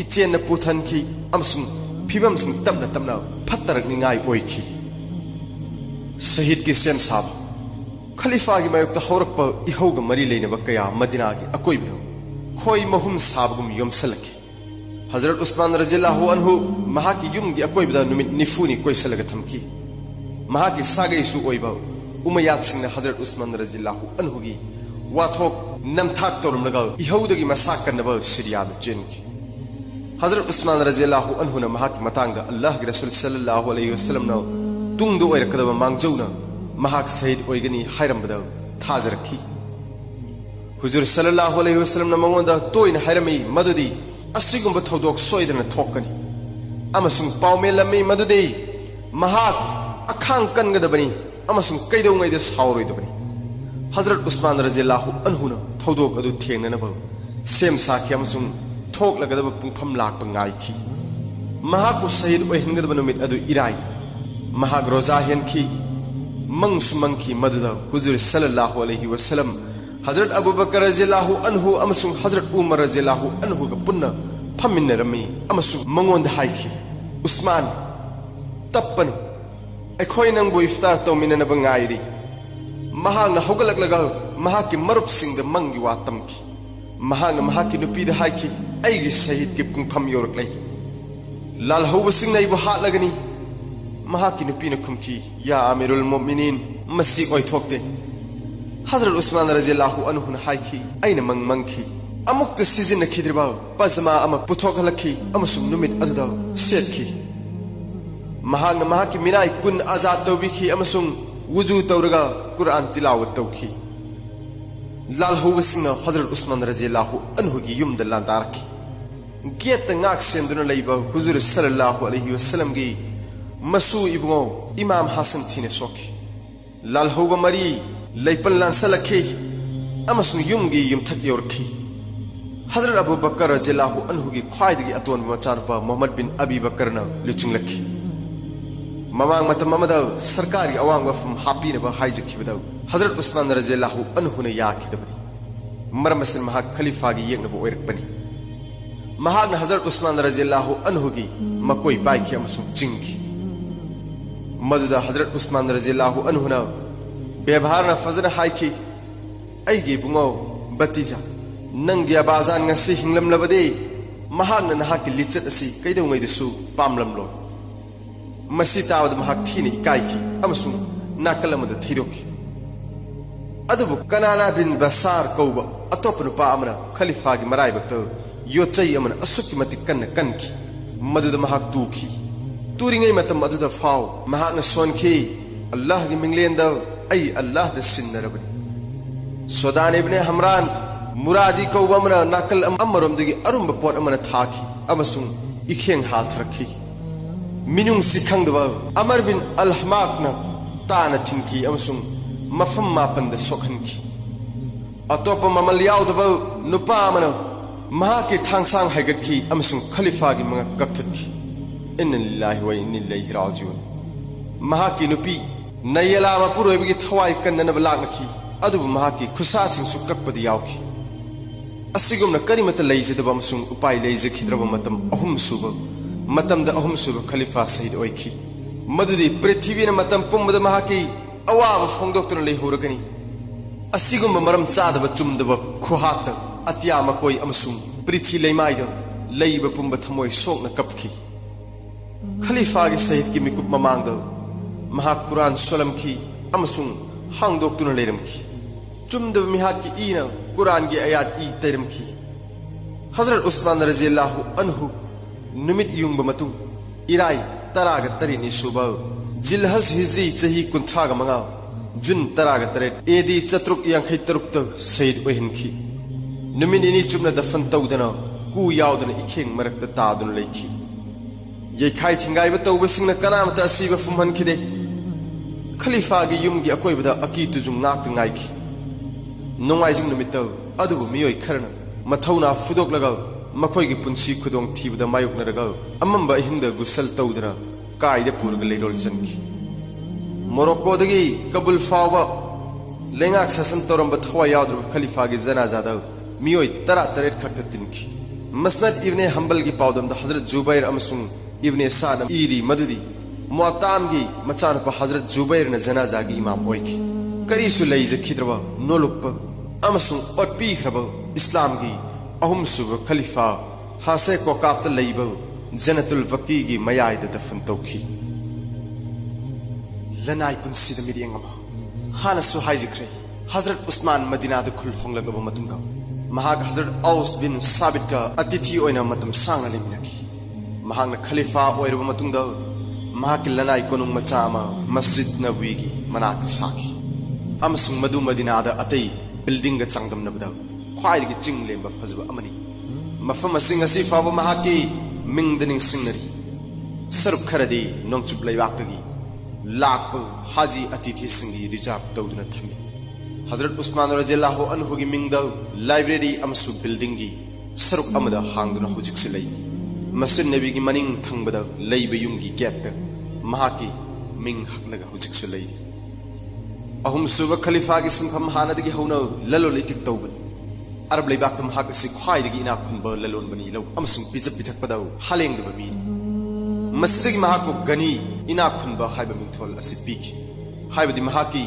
इचेन पुथनखी अमसुंग फिबम सिंग तमना तमना फत्तरकनिंगाई ओइखी शहीद की सेम साब खलीफा की मायोक्ता हौरकपा इहौग मरी लेनबा कया मदीना की अकोइबदो खोई महुम साबगुम योमसलखी हजरत उस्मान रज़ियल्लाहु अन्हु महाकी युम की अकोइबदा नुमित निफुनी कोइसलग थमकी महाकी सागैसु ओइबा उमय्याद सिंह हजरत उस्मान रज़ियल्लाहु अन्हु की वाथोक नमथाक तोरमलगा इहौदगी मसाक कनबा सिरियाद चेनकी हजरत उस्मान रज़ियल्लाहु अन्हु न महाकी मतांगदा अल्लाह के रसूल सल्लल्लाहु अलैहि वसल्लम न तुंगदो ओइरकदबा मांगजौना महाक शहीद ओइगनी हायरमबदा थाजरखी हुजूर सल्लल्लाहु अलैहि वसल्लम न मंगोंदा तोइन हायरमी मदुदी असिगुंबा थौदोक सोइदना थोकनी अमसुंग पाउमेलमी मदुदी महाक अखांग कनगदबनी अमसुंग कैदौंगैदा सावरोइदबनी हजरत उस्मान रज़ियल्लाहु अन्हु न थौदोक अदु थेंगनबा सेम साखी अमसुंग थोकलगदबा पुंफम लाकपा गाइखी महाकु शहीद ओइहनगदबा नुमित अदु इराई महाक रोजा हेनखी मंगसुमंखी मदुदा हुजूर सल्लल्लाहु अलैहि वसल्लम हजरत अबू बकर रज़ियल्लाहु अन्हु अमसुंग हजरत उमर रज़ियल्लाहु अन्हु ग पुन्ना फमिन्नरमी अमसुंग मंगोंद हाइखी उस्मान तप्पनु अखोय नंगबु इफ्तार तौमिननबा गाइरी महाकना हौगलकलगा महाकी मरुप सिंगद मंगी वा तमखी महाकना महाकी नुपीदा हाइखी अइगी शहीद की पुंफम योरकलै लालहौब सिंग नैबु हातलगनी महाकी नुपीना खुमकी या आमिरुल मोमिनीन मसी ओइथोकते हजरत उस्मान रज़ियल्लाहु अन्हु न हाइखी अइना मंगमंखी अमुक्त सीजन खिद्रिबा पजमा अमा पुथोकलखी अमसुंग नुमित अदुदा सेटखी महाकना महाकी मिनाई कुन आजाद तौबिखी अमसुंग वुजू तौरगा कुरान तिलावत तौखी लालहौब सिंगना हजरत उस्मान रज़ियल्लाहु अन्हु की युमदा लांदारखी गेट ngaak senduna leiba huzur sallallahu alaihi wasallam gi मसू इबुंगो इमाम हसन थीने सोखी लालहौबा मरी लैपल लांसलखी अमसुंग युमगी युमथक योरखी हजरत अबू बकर रज़ियल्लाहु अन्हु की ख्वाइदगी अतोन मचानुपा मोहम्मद बिन अबी बकर न लुचिंगलखी ममांग मतम ममदा सरकारी अवांग वफम हापीनबा हाइजखिबदा हजरत उस्मान रज़ियल्लाहु अन्हु ने याखिदबनी मरमसिन महा खलीफा की येंगनबो ओइरकपनी महाग हजरत उस्मान रज़ियल्लाहु अन्हु की मकोई पाइखी अमसुंग चिंगी मदुदा हजरत उस्मान रज़ियल्लाहु अन्हु न व्यवहार न फजन हाइखी ऐगी बुंगो बतीजा नंगी आबाजान ngasi hinglamlabade mahagna nahaki lichat asi kaidongmai desu pamlamlo masi tawad mahak thini ikaiki amasung nakalamadu theidoki adubu kanana bin basar kauba atopnu pa amana khalifa gi marai bakto yochai amana asukki matik kanna kanki maduda mahak duki turingai matam aduda faw mahagna sonki allah gi minglenda ai allah da sinnarabani sodan ibn hamran मुरादी कौबमरा नाकल अमरमदगी अरुंब पोट अमना थाकी अमसुंग इखेंग हाल थरखी मिनुंग सिखंगदबा अमर बिन अल हमाकना ताना थिंकी अमसुंग मफम मापन द सोखनकी अतोप ममल यावदबा नुपा अमना महा के थांगसांग हाइगतकी अमसुंग खलीफा की मंगा कक्थकी इन्ना लिल्लाहि व इन्ना इलैहि राजिऊन महा की नुपी नयला मपुरोइबगी थवाई कन्ननब लागनकी अदुबु महा की खुसासिंग सुककपदि यावकी असिगुमना करिमत लैजदबा अमसुंग उपाय लैजखिद्रबा मतम अहुम सुब खलीफा शहीद ओइखी मदुदी पृथ्वीना मतम पुंबदा महाकी अवाब फोंदोक्तुना लेहोरगनी असिगुम मरम चादबा चुमदबा खुहात अत्या मकोई अमसुंग पृथ्वी लैमाइद लैबा पुंबा थमोय सोकना कपखी खलीफा के शहीद की मिकुप ममांगद महा कुरान सोलमखी अमसुंग हांगदोक्तुना लेरमखी चुमदबा मिहात की ईना कुरान की आयात ई तेरमखी हजरत उस्मान रज़ियल्लाहु अन्हु नुमित युंग मतुंग इराई तराग तरीनी सुबा जिलहज हिजरी चही कुंथ्राग मंगा जुन तराग तरे एदी चतुक यांखै तरुक शहीद ओहिनखी नुमित इनी चुमना दफन तौदना कु यावदना इखेंग मरक्त तादुन लेखी येखाई थिंगाइब तौबसिंगना कनामता असीबा फुमहनखिदे खलीफा की युमगी अकोइबदा अकी तुजुंग नाक्त ngaiki नोंगाइजिंग नुमित्त अदुबु मियोय खरना मथौना फुदोकलगा मखोइगी पुंसी खुदोंग थीबदा मायुकनरगा अमंबा हिंद गुसल तौदना कायदे पुरग लेरोल जनकी मोरक्कोदगी कबुल फावा लेंगाक शासन तोरंब थवा यादरु खलीफा की जनाजादा मियोय तरा तरेट खक्त तिनकी मसनद इब्ने हंबल की पावदम द हजरत जुबैर अमसुंग इब्ने साद इरी मदुदी मुअत्ताम की मचानपा हजरत जुबैर न जनाजा की इमाम ओइकी करीसु लैजखिद्रबा नोलुप अमसुंग ओटपीख्रबा इस्लाम की अहुम सुब खलीफा हासे को काप्त लैब जनतुल वकी की मयायद दफन तौखी लनाई पुंसिद मिरियंगमा हानसु हाइजख्रे हजरत उस्मान मदीना द खुल होंगलगबा मतुंगा महाग हजरत औस बिन साबित का अतिथि ओइना मतम सांगना लेमिनकी महागना खलीफा ओइरबा मतुंगा महाकी लनाई कोनुंग मचामा मस्जिद नबवी की मनाक साखी अमसुंग मदु मदीनादा अतै बिल्डिंग चंगदमनबदा ख्वाइदगी चिंग लेबा फजबा अमनी मफम असिंग असि फाबा महाकी मिंगदनिंग सिंगनरी सरुप खरदी नोंगचुप लैबाक्तगी लाख हाजी अतिथि सिंगी रिजर्व तौदुना थमी हजरत उस्मान रज़ियल्लाहु अन्हु की मिंगद लाइब्रेरी अमसु बिल्डिंग की सरुप अमदा हांगदुना हुजिकसु लई मस्जिद नबी की मनिंग थंगबदा लैबा युमगी गेट महाकी मिंग हकलगा हुजिकसु लई अहुम सुब खलीफा की सिंफम हानदगी हौना ललोल इतिक तौबन अरब लैबाक महाक असि ख्वाइदगी इना खुनबा ललोल बनी लो अमसुंग पिजप पिथकपदा हालेंगदबा मी मस्जिदगी महाको गनी इना खुनबा हाइबा मिंथोल असि पीखी हाइबदी महाकी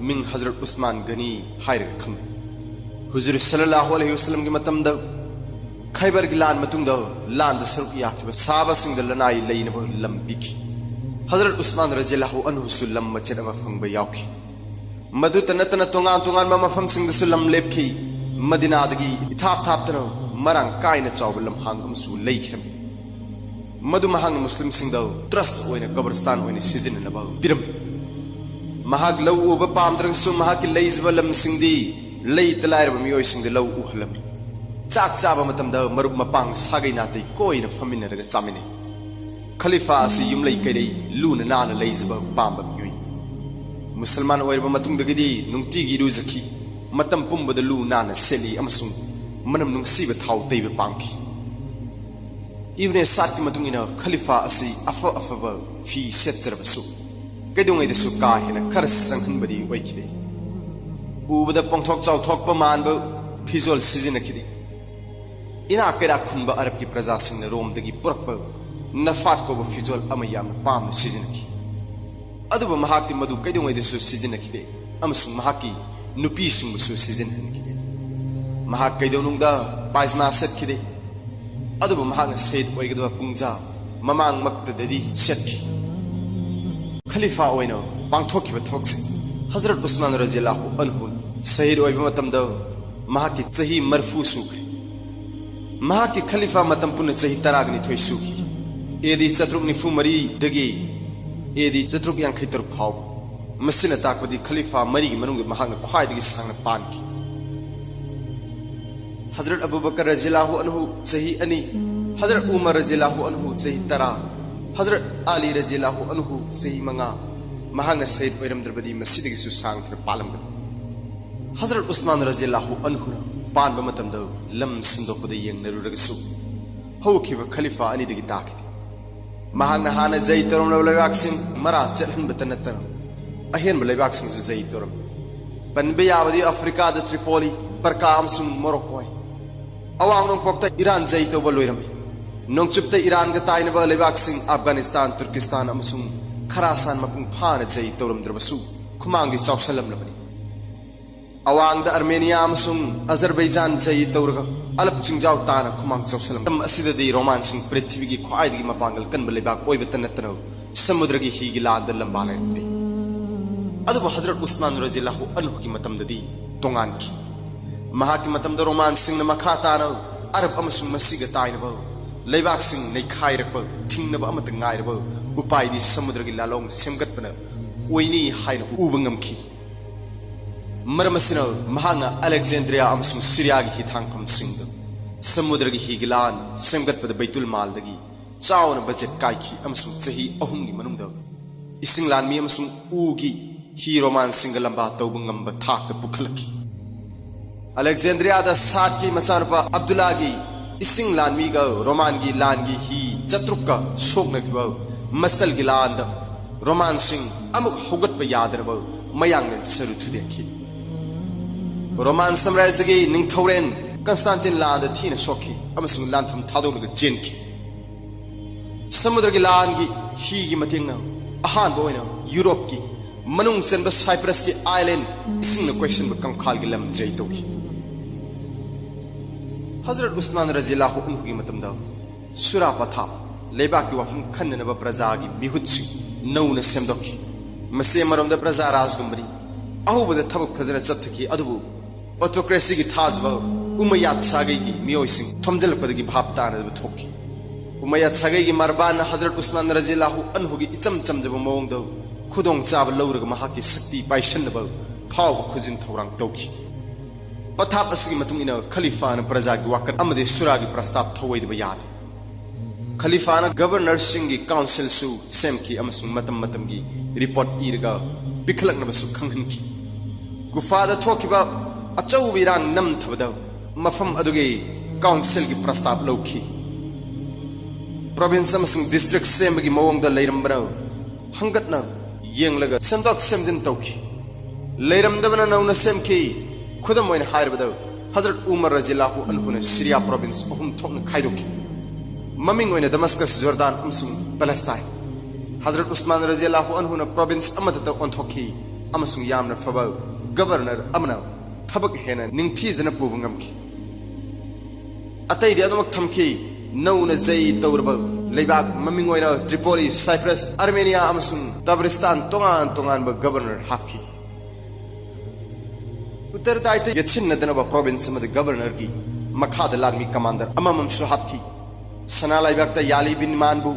मिंग हजरत उस्मान गनी हाइरग खम हुजूर सल्लल्लाहु अलैहि वसल्लम की मतमदा खैबर की लान मतुंगदा लान द सरुक याखिबा साबा सिंग द लनाई लैनबा लम पीखी हजरत उस्मान रज़ियल्लाहु अन्हु सुल्लम मचद अमा फंगबा याखी मधु तनतन तोंगान तोंगान मफम सिंग सुलम लेपखी मदीनादगी इथाप थापतनो मरंग कायना चावब लमहांग अमसु लैखिरम मधु महांग मुस्लिम सिंग द ट्रस्ट ओइना कब्रस्तान ओइना सिजिननबा पिरम महाग लौ उब पामद्रंगसु महाकी लैजबा लम सिंगदी लई तलायरब मियोय सिंग द लौ उहलम चाक चाबा मतमदा मरुब मपांग सागै नातै कोइना फमिनरगा चामिने खलीफा असी युमलई कई लून नान लेजब पाम मियोई मुसलमान ओइरबा मतुंगदगी नुंगतिगी रुजखी मतम पुंबद लू नान सेली अमसुंग मनम नुंगसीब थाव दैब पांखी इवने सात की मतुंगिना खलीफा असी अफ अफब फी सेत्रबसु कैदोंगैदसु का हेना खरस संहनबदी ओइखिदे उबदा पोंथोक चाउथोक मानब फिजोल सिजिनखिदे इना कैरा खुनबा अरब की प्रजा सिंह रोमदगी पुरकब नफात को फिजोल अम याम पाम सिजिनखि अदुब महाक्ति मधु कैदोंगैदसु सिजिनखिदे अमसुंग महाकी नुपी सिंबसु सिजिनहनखिदे महाक कैदोनुंगदा पाइजमा सेटखिदे अदुब महाक सैद ओइगदबा पुंजा ममांग मक्तददी सेटखि खलीफा ओइनो पांगथोखिबा थोकसे हजरत उस्मान रजियल्लाहु अन्हु शहीद ओइबा मतमदा महाकी चही मरफू सुखि महाकी खलीफा मतम पुन चही तरागनि थोइ सुखि एदी चतुक निफु मरी दगी एदी चतुक यांखै तरुक फाव मसिन ताकबदी खलीफा मरी मनुंग महांग ख्वाइदगी सांगना पानकी हजरत अबू बकर रजियल्लाहु अन्हु चही अनि हजरत उमर रजियल्लाहु अन्हु चही तरा हजरत अली रजियल्लाहु अन्हु चही मंगा महांग शहीद ओइरमद्रबदी मसिदगी सु सांगथर पालमगद हजरत उस्मान रजियल्लाहु अन्हु पानबा मतमद लम सिंदोकबद येंगनरुरगसु हौखिबा खलीफा अनिदगी ताकि महांगना हाना जई तोरम लैबाकसिंग मरा चलहनबत नतन अहेनब लैबाकसिंग जु जई तोरम पनबे यावदी अफ्रीका द त्रिपोली परका अमसुंग मोरक्को अवांग नोंपोक्ता ईरान जई तोबा लोइरम नोंचुप्ता ईरान ग ताइनबा लैबाकसिंग अफगानिस्तान तुर्किस्तान अमसुंग खरासान मपुंग फाना जई तोरमद्रबसु खुमांगी चाउसलमलबनी अवांग द अर्मेनिया अमसुंग अजरबैजान जई तोरगा अलप चिंजाव ताना खुमांग चाउसलम तम असिददी रोमान सिंग पृथ्वी की ख्वाइदगी मपांगल कनब लैबाक ओइबत नतनो समुद्र की हीगी लाद लंबा लेते अदुब हजरत उस्मान रजियल्लाहु अन्हु की मतमददी तोंगान की महा की मतमद रोमान सिंग मखा ताना अरब अमसुंग मसिग ताइनब लैबाक सिंग नैखाइरक थिंगनब अमत गाइरब उपायदी समुद्र की लालोंग सेमगतपन ओइनी हाइन उबंगमखी मरमसिन महांगा अलेक्जेंड्रिया अमसुंग सीरिया की हिथांगफम सिंग समुद्र की हिगलान सेमगतपद बैतुल मालदगी चावना बजेट काइखी अमसुंग चही अहुम की मनुंगद इसिंग लानमी अमसुंग उगी ही रोमान सिंग लंबा तौबंगम थाक पुखलकी अलेक्जेंड्रिया द सात की मसानपा अब्दुल्ला की इसिंग लानमी ग रोमान की लान की ही चतुक का सोकनखिब मसल की लान रोमान सिंग अमुक होगतप यादरब मयांग सरुथुदेखि रोमान साम्राज्य की निंगथौरेन कंस्टांटिन लान थीन सोखी अमसुंग लानफम थादोलग जेनखि समुद्र की लान की ही की मतेंगना अहानबा ओइना यूरोप की मनुंग चेनबा साइप्रस की आइलैंड इसिंग क्वेश्चन ब कंखाल की लम जई तोखि हजरत उस्मान रजियल्लाहु अन्हु की मतमदा सुरा पथा लेबा की वफम खन्ननबा प्रजा की मिहुत्सि नौना सेमदोखि मसे मरमदा प्रजा राजगुमरी अहुबदा थबक फजरा चथखि अदुबु ऑटोक्रेसी की थाजब उमैयाद सागई की मियोइसिंग थमजलपदगी भाप तानब थोखि उमैयाद सागई की मरबान हजरत उस्मान रजियल्लाहु अन्हु की इचम चमजब मोंगद खुदोंग चाब लौरग महाकी शक्ति पाइसनब फाव खुजिन थौरांग तौखि पथाप असगी मतुंग इना खलीफा न प्रजा की वाकर अमदे सुरा की प्रस्ताव थौइदब याद खलीफा न गवर्नर सिंह की काउंसिल सु सेमखि अमसुंग मतम मतम की रिपोर्ट इरगा पिखलकनबसु खंगहनखि गुफादा थोखिबा अचौबिरांग नम थबद मफम अदुगे काउंसिल की प्रस्ताव लौखि प्रोविंस अमसुंग डिस्ट्रिक्ट सेमगी मवंग द लैरमबना हंगतना येंगलगा सेमदोक सेमजिन तौखि लैरमदबना नौना सेमखि खुदम ओइन हायरबद हजरत उमर रजियल्लाहु अन्हु ने सीरिया प्रोविंस अहुम थोकन खाइदोखि ममिंग ओइन दमस्कस जॉर्डान अमसुंग पैलेस्टाइन हजरत उस्मान रजियल्लाहु अन्हु ने प्रोविंस अमदत ओंथोखि अमसुंग यामना फब गवर्नर अमना थबक हेना निंगथीजना पुबंगमखि अतैदि अदमक थमखि नौना जई तौरब लैबाक ममिंग ओइना त्रिपोली साइप्रस अर्मेनिया अमसुंग तबरिस्तान तोंगान तोंगान ब गवर्नर हापखि उत्तरदायित्व यछिन्नदनब प्रोविंस मद गवर्नर की मखाद लानमी कमांडर अममम सुहाबखि सना लाइबाकता याली बिन मानबु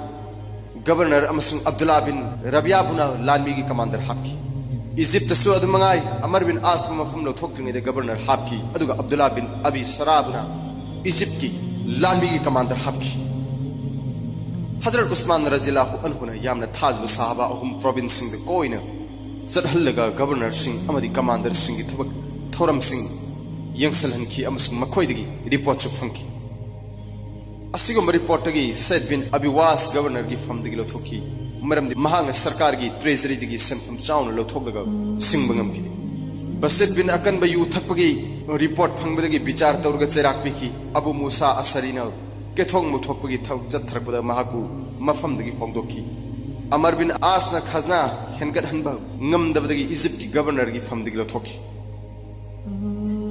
गवर्नर अमसुंग अब्दुल्ला बिन रबिया बुना लानमी की कमांडर हापखि इजिप्त सु अदुमंगाई अमर बिन आस मफम लौथोक्त्रिङैद गवर्नर हापखि अदुगा अब्दुल्ला बिन अबी सराबुना इजिप्त की लानमी की कमांडर हापखि हजरत उस्मान रज़ियल्लाहु अन्हु ने यामना थाजब साहबा अहुम प्रोविंस सिंह कोइना चटहल्लगा गवर्नर सिंह अमदी कमांडर सिंह की थबक थौरम सिंह यंगसलहनखी अमसुंग मखोइदगी रिपोर्ट सु फंकी असिगुम रिपोर्ट तगी सैद बिन अबिवास गवर्नर की फमदगी लोथोकी मरमदी महांग सरकार की ट्रेजरी दगी सेंफम चाउन लोथोगगा सिंगबंगम की बसित बिन अकन बयु थकपगी रिपोर्ट फंगबदगी विचार तौरगा चेराक पिकी अबू मूसा असरीना केथोंग मुथोकपगी थौक जथरपदा महाकु मफमदगी होंगदोकी अमर बिन आसना खजना हेनगत हनबा ngमदबदगी इजिप्ट की गवर्नर की फमदगी लोथोकी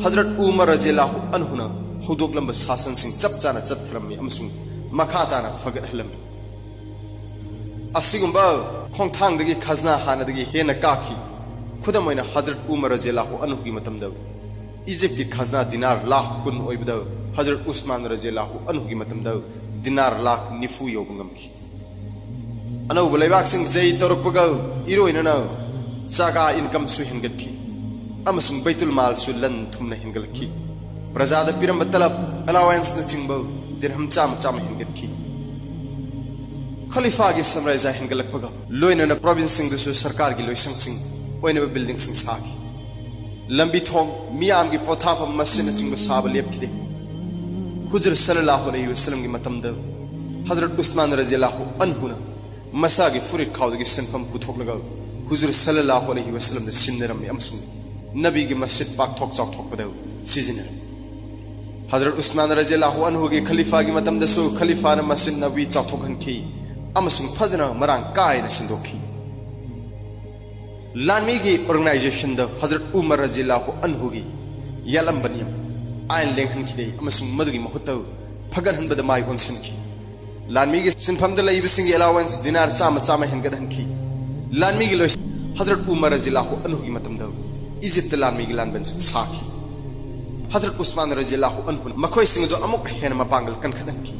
हजरत उमर रज़ियल्लाहु अन्हु ना हौदोकलंब शासन सिंह चपचाना चथरमी अमसुंग मखाताना फगत हलम असिगुंबा खोंगथांगदगी खजना हानदगी हेना काखी खुदम ओइना हजरत उमर रज़ियल्लाहु अन्हु की मतमदा इजिप्ट की खजना दिनार लाख कुन ओइबदा हजरत उस्मान रज़ियल्लाहु अन्हु की मतमदा दिनार लाख निफु योबंगमकी अनौ बलैबाक सिंह जई तोरपगा इरोइना जागा इनकम सु हेनगतकी अमसुंग बैतुल माल सु लन थुमना हेनगलकी प्रजाद पिरम तलब अलावेंस न चिंगबो दिरहम चाम चाम हेनगतकी खलीफा की समराइजा हेनगलकपगा लोइना प्रोविंस सिंह दसु सरकार की लोइसंग सिंह ओइनबा बिल्डिंग सिंह साकी लंबी थोंग मियाम की पोथाफम मस्जिद न चिंगबो साब लेपकिदे हुजूर सल्लल्लाहु अलैहि वसल्लम की मतमद हजरत उस्मान रज़ियल्लाहु अन्हु न मसा की फुरित खाउदगी सनफम पुथोकलगा हुजूर सल्लल्लाहु अलैहि वसल्लम द सिन्नरम अमसुंग नबी की मस्जिद पाक थोक चाक थोक बदव सीजनर हजरत उस्मान रज़ियल्लाहु अन्हु के खलीफा की मतम दसु खलीफा ने मस्जिद नबी चाक थोक हनकी अमसुंग फजना मरांग काय न सिंदोखी लानमी की ऑर्गेनाइजेशन द हजरत उमर रज़ियल्लाहु अन्हु की यालम बनियम आयन लेंहन की दे अमसुंग मदुगी मखुत फगन हन बद माय होनसन की लानमी की सिनफम द लईब सिंग अलावेंस दिनार चाम चाम हनगन हनकी लानमी की लोय हजरत उमर रज़ियल्लाहु अन्हु की मतम द इजिप्ट लानमी की लानबन साखी हजरत उस्मान रज़ियल्लाहु अन्हु मखोय सिंग दो अमुक हेन मपांगल कनखदन की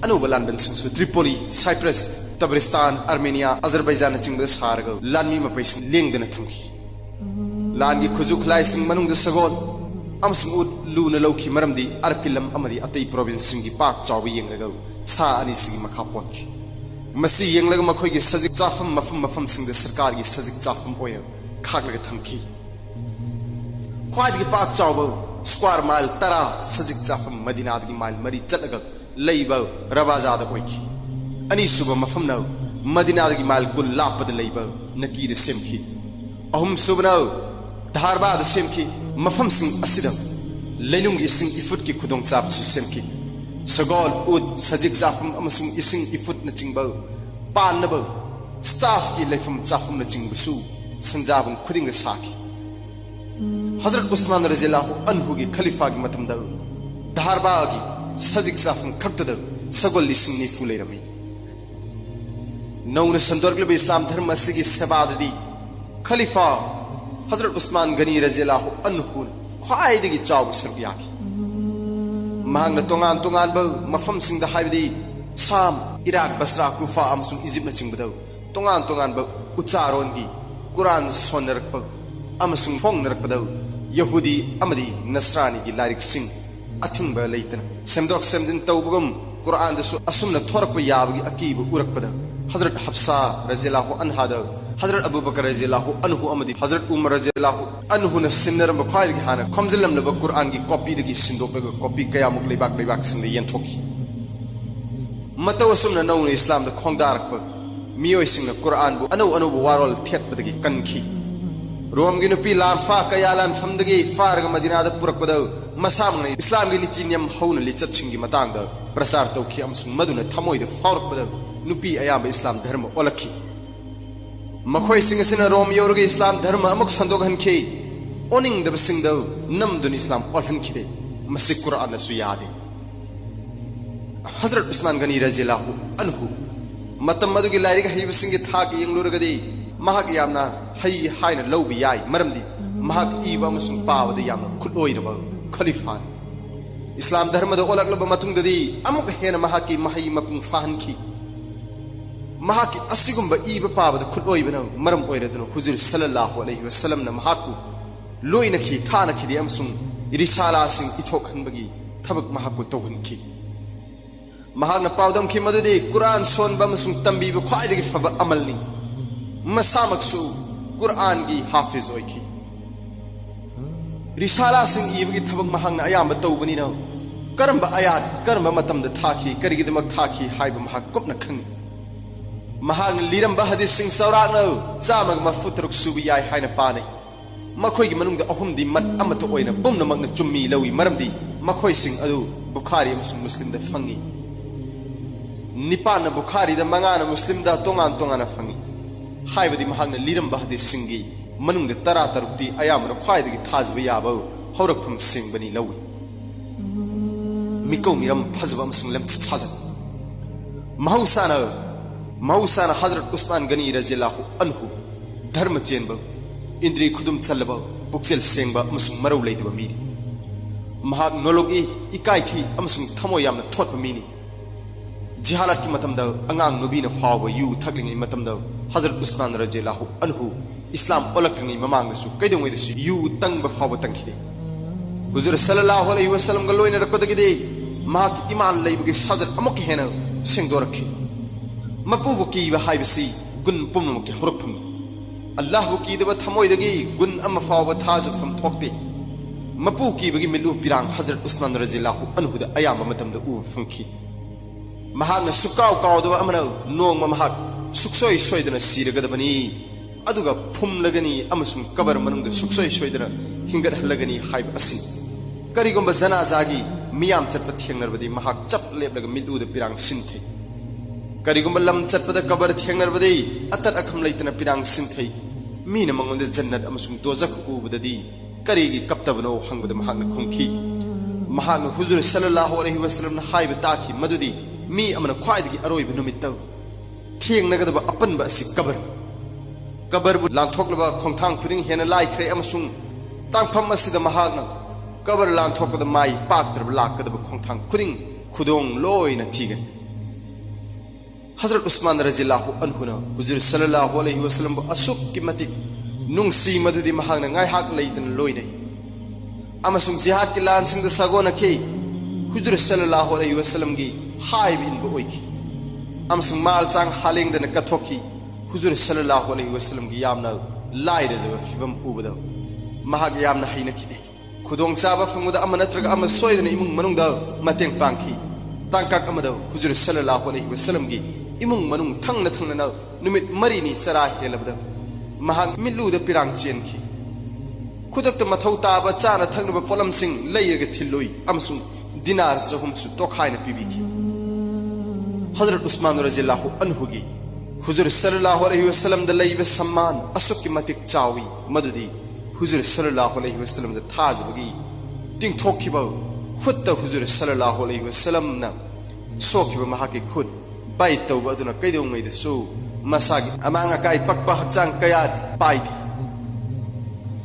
अनुब लानबन सिंग सु Tripoli Cyprus Tabaristan Armenia Azerbaijan चिंग सारग लानमी मपै सिंग लेंगदन थमकी लान की खुजु खलाय सिंग मनुंग द सगोल अमसुंग उत लून लौखी मरमदी अरकिलम अमदी अतई प्रोविंस सिंग की पाक चाव येंगलग सा अनि सिंग मखा पोनकी मसी येंगलग मखोय की सजिक चाफम मफम सिंग द सरकार की सजिक चाफम ओय खागलग थमकी ख्वाद की पाक चाव स्क्वायर माइल तरा सजिक चाफम मदीना की माइल मरी चलग लईब रबाजाद ओइकी अनि सुब मफम नौ मदीना की माइल गुल लापद लईब नकीद सेमकी अहुम सुब नौ धारबाद सेमकी मफम सिंग असिद लैनुंग इसिंग इफुट की खुदोंग चाप सु सेमकी सगोल उद सजिक चाफम अमसुंग इसिंग इफुट न चिंग पानब स्टाफ की लैफम चाफम न चिंग सु संजाबन खुदिंग साकी हजरत उस्मान रज़ियल्लाहु अन्हु की खलीफा की मतम द धारबा की सजिक चाफम खक्तद सगोल लिसिंग नि फुले रमी नौन संदर्गलब इस्लाम धर्म की सेबाददी खलीफा हजरत उस्मान गनी रज़ियल्लाहु अन्हु ख्वाइदगी चाव सरबियाकी महांग तोंगान तोंगान ब मफम सिंग द हाइबदी साम इराक बसरा कुफा अमसुंग इजिप्ट न चिंग बद तोंगान तोंगान ब उच्चारोन की कुरान सोनरक अमसुंग फोंग नरकबद यहूदी अमदी नसरानी की लारिक सिंह अथिंग लेतन सेमदोक सेमजिन तौबगम कुरान दसु असुमन थोरप याबगी अकीब उरकबद हजरत हफ्सा रज़ियल्लाहु अन्हा द हजरत अबू बकर रज़ियल्लाहु अन्हु अमदी हजरत उमर रज़ियल्लाहु अन्हु न सिन्नरम बख्वाइदगी हाना खमजलम लब कुरान की कॉपी दगी सिंदोकग कॉपी कयामुक लेबाक सिंग यंथोकी मतौ असुमन नौ इस्लाम द खोंगदारक मियोय सिंग कुरान बु अनु अनु वारोल थेतबदगी कनखी रोम की नुपी लाफा कयालान फमदगी फारग मदीना द पुरकबद मसामने इस्लाम की लिचिनियम हौन लिचत सिंगी मतांग प्रसार तौखी अमसुंग मदुन थमोइद फावरकबद नुपी अयाब इस्लाम धर्म ओलखी मखोय सिंग सिन रोम योरग इस्लाम धर्म अमुक संदोगहनखी ओनिंग दब सिंग द नमदुन इस्लाम ओलहनखिदे मसी कुरान सु यादे हजरत उस्मान गनी रज़ियल्लाहु अन्हु मतम मदुगी लाइरिग हयब सिंग थाक यंगलुरगदी महाक यामना हई हाइन लौबी याई मरमदी महाक ईब अमसुंग पावद यामना खुलोइरब खलीफा इस्लाम धर्म द ओलकलब मतुंगददी अमुक हेन महाकी महई मपुंग फाहनखी महाकी असिगुंब ईब पावद खुलोइबन मरम ओइरदनो हुजूर सल्लल्लाहु अलैहि वसल्लम न महाकु लोइनखी थानखिदि अमसुंग रिसाला सिंग इथोक हनबगी थबक महाकु तौहनखी महागना पाउदम की मदुदी कुरान सोनबा अमसुंग तंबीबा ख्वाइदगी फबा अमलनी मसामकसु कुरान की हाफिज ओइखी रिसाला सिंग इबगी थबक महागना अयाम तौबनिना करंबा आयात करंबा मतमदा थाखी करिगिदमक थाखी हाइबा महाग कुपना खंगी महागना लिरंबा हदीस सिंग सौराकना चामग मफुतरुक सुबि याय हाइना पाने मखोइगी मनुंगदा अहुमदी मत अमतो ओइना पुमनमकना चुम्मी लवी मरमदी मखोइ सिंग अदु बुखारी अमसुंग मुस्लिमदा फंगी निपान बुखारी दा मंगाना मुस्लिम दा तोंगान तोंगाना फंगी हाइबदी महागना लिरंबा हदीस सिंगी मनुंगदा तरा तरुक्ति अयामना ख्वाइदगी थाजबा याबा हौरकफम सिंगबनी लवी मिको मिरम फजबा अमसुंग लमति छाजन महौसाना हजरत उस्मान गनी रजियल्लाहु अन्हु धर्म चेनबा इंद्री खुदुम चलबा पुक्सेल सेंगबा अमसुंग मरौ लेदबा मीनी महाग नोलोगी इकाइथी अमसुंग थमो यामना थोटबा मीनी जिहालत की मतमदा अंगांग नुबीना फावबा यू थकलिंगी मतमदा हजरत उस्मान रजियल्लाहु अन्हु इस्लाम ओलक्लिंगी ममांगदसु कैदोंगैदसु यू तंगबा फावबा तंखिदे हुजूर सल्लल्लाहु अलैहि वसल्लम गा लोइना रकदगिदे महाग ईमान लेबगी साजर अमुक हेना सेंगदोरखी मपुबु कीबा हाइबसी गुन पुमनमकी हुरफम अल्लाह बु कीदबा थमोइदगी गुन अमा फावबा थाजफम थोक्ते मपु कीबगी मिलु पिरांग हजरत उस्मान रजियल्लाहु अन्हुदा अयामा मतमदा उ फंखी महागना सुकाव कावदबा अमना नोंगमा महाग सुक्सोय सोयदना सिरगदबनी अदुगा फुमलगनी अमसुंग कबर मनुंगदा सुक्सोय सोयदना हिंगदहलगनी हाइब असि करिगुंबा जनाजागी मियाम चटपा थेंगनरबदी महाग चप लेबलगा मिलुदा पिरांग सिनथे करिगुंबा लम चटपदा कबर थेंगनरबदी अतत अखम लेतना पिरांग सिनथे मीना मंगोंदा जन्नत अमसुंग दोजख उबददी करिगी कप्तबनो हंगबदा महागना खुंखी महागना हुजूर सल्लल्लाहु अलैहि वसल्लम ना हाइब ताखी मदुदी मी अमना ख्वाइदगी अरोइब नुमित्ता थेंगनगदबा अपनबा असि कबरबु लांथोकलबा खोंथांग खुदिंग हेना लाइख्रे अमसुंग तांगफम असिदा महागना कबर लांथोकदा माई पाकद्रब लाकदबा खोंथांग खुदिंग खुदोंग लोइना थीगन हजरत उस्मान रजियल्लाहु अन्हुना हुजूर सल्लल्लाहु अलैहि वसल्लम असुक की मतिक नुंगसी मदुदी महागना गायहाक लेइतन लोइनै अमसुंग जिहाद की लानसिंग सगोना खे हुजूर सल्लल्लाहु अलैहि वसल्लम की हाइब इनबो ओइखी अमसुंग माल चांग हालेंगदना कथोखी हुजूर सल्लल्लाहु अलैहि वसल्लम की यामना लाइरजबा फिबम उबदा महाग यामना हाइनखिदे खुदोंग चाबा फंगदा अमा नत्रगा अमा सोयदना इमुंग मनुंगदा मतेंग पांखी तांकाक अमदा हुजूर सल्लल्लाहु अलैहि वसल्लम की इमुंग मनुंग थंगना नुमित मरीनी सरा हेलबदा महाग मिलुदा पिरांग चेनखी खुदक्ता मथौ ताबा चाना थंगनबा पोलमसिंग लैरगा थिल्लोई अमसुंग दिनार जहुमसु तोखाइना पिबिखी हजरत उस्मान रजियल्लाहु अन्हु की हुजूर सल्लल्लाहु अलैहि वसल्लम दा लैबा सम्मान असुक मतिक चावी मदुदी हुजूर सल्लल्लाहु अलैहि वसल्लम दा थाजबगी तिंगथोखिबा खुद हुजूर सल्लल्लाहु अलैहि वसल्लम ना सोखिबा महाकी खुद बाई तौबा अदुना कैदोंगैदसु मसागी अमांगा काई पक्पा हक्चांग कया पाइदी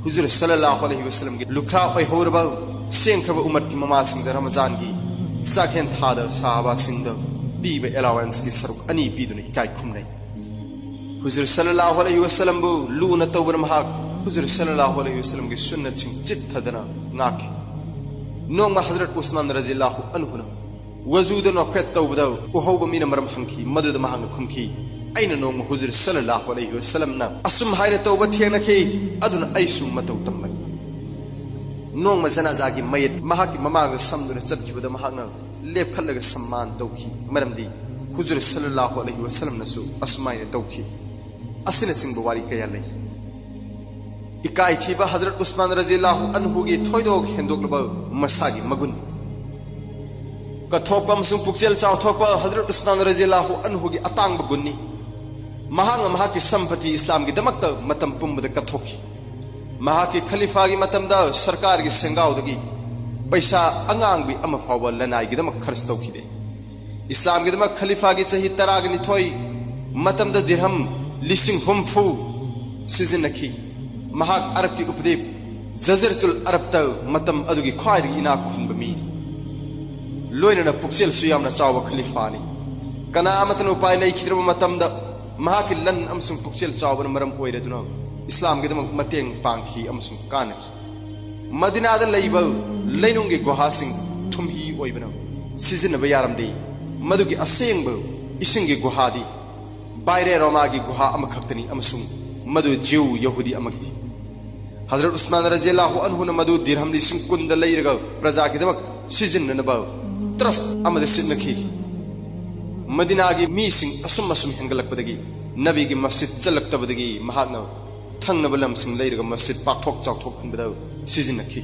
हुजूर सल्लल्लाहु अलैहि वसल्लम की लुखरा ओइ होरबा सेंखबा उम्मत की ममा सिंह दा रमजान की साखेन थादा साहबा सिंह दा पीबा अलावेंस की सरुक अनि पीदुना इकाई खुमनै हुजूर सल्लल्लाहु अलैहि वसल्लम बु लूना तौबर महाग हुजूर सल्लल्लाहु अलैहि वसल्लम की सुन्नत सिंह चित्थदना नाखी नोंगमा हजरत उस्मान रजियल्लाहु अन्हुना वजूदा नोफेत तौबदा उहौबा मीना मरम हंखी मदुदा महागना खुमखी अइना नोंगमा हुजूर सल्लल्लाहु अलैहि वसल्लम ना असुम हाइना तौबा थेंगनखी अदुना अइसु मतौ तम्बन नोंगमा जनाजागी मयत महाकी ममांगदा समदुना चटखिबदा महागना लेपखलगा सम्मान तौखी मरमदी हुजूर सल्लल्लाहु अलैहि वसल्लम नसु असमाइना तौखी असिना सिंगबा वारी कया लई इकाई थीबा हजरत उस्मान रजियल्लाहु अन्हु की थोइदोग हेंदोकलबा मसागी मगुन कथोपा अमसुंग पुक्सेल चावथोपा हजरत उस्मान रजियल्लाहु अन्हु की अतांगबा गुन्नी महांग महाकी संपत्ति इस्लाम की दमकता मतम पुंबदा कथोखी महाकी खलीफा की मतमदा सरकार की सेंगावदगी पैसा अंगांगबी अमा फावबा लनाई गिदमक खर्च तौखिदे इस्लाम गिदमक खलीफा की सही तराग निथोई मतमदा दिरहम लिसिंग हुमफु सिजनखी महाग अरब की उपदीप जजरतुल अरब ता मतम अदुगी ख्वाइदगी इना खुनबा मी लोइना पुक्सेल सुयामना चावा खलीफानी कनामतन उपाय लैखिद्रबा मतमदा महाकी लन अमसुंग पुक्सेल चावबन मरम ओइरदुना इस्लाम गिदमक मतेंग पांखी अमसुंग कानखी मदीनादा लैबा लैनुंगी गुहासिंग थुमही ओइबना सिजनबा यारमदे मदुगी असेंग इसिंगी गुहादी बायरे रोमागी गुहा अमखक्तनी अमसुंग मदु जीव यहूदी अमगिनी हजरत उस्मान रज़ियल्लाहु अन्हु न मदु दिरहम लिसिंग कुंद लैरगा प्रजा की दमक सिजिन्ननबा ट्रस्ट अमद सिन्नखी मदीनागी मीसिंग असुम असुम हेंगलकपदगी नबीगी मस्जिद चलक्तबदगी महाकना थंगनब लमसिंग लैरगा मस्जिद पाकथोक चाकथोक हनबदा सिजिन्नखी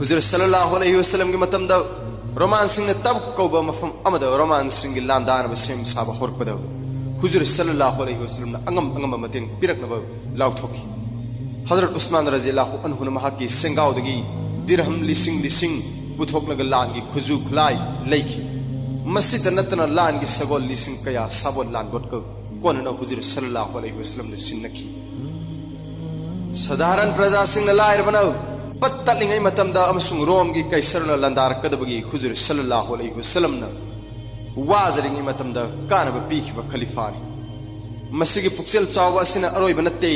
हुजूर सल्लल्लाहु अलैहि वसल्लम की मतमद रोमान सिंह ने तब कौबा मफम अमद रोमान सिंह की लांदान बसेम साब होरपद हुजूर सल्लल्लाहु अलैहि वसल्लम ने अंगम अंगम मतेंग पिरकनब लाउथोकी हजरत उस्मान रज़ियल्लाहु अन्हु ने महाकी सेंगावदगी दिरहम लिसिंग लिसिंग पुथोकलग लान की खुजू खुलाई लैखी मस्जिद नतना लान की सगोल लिसिंग कया साबोल लान बोटक कोनना हुजूर सल्लल्लाहु अलैहि वसल्लम ने सिन्नखी साधारण प्रजा सिंह ने लायर बनाओ पत्तलिंगै मतमदा अमसुंग रोम की कैसरना लंदार कदबगी हुजूर सल्लल्लाहु अलैहि वसल्लम न वाजरिंगै मतमदा कानब पीखिबा खलीफानी मसिगी पुक्सेल चावा सिना अरोइब नत्ते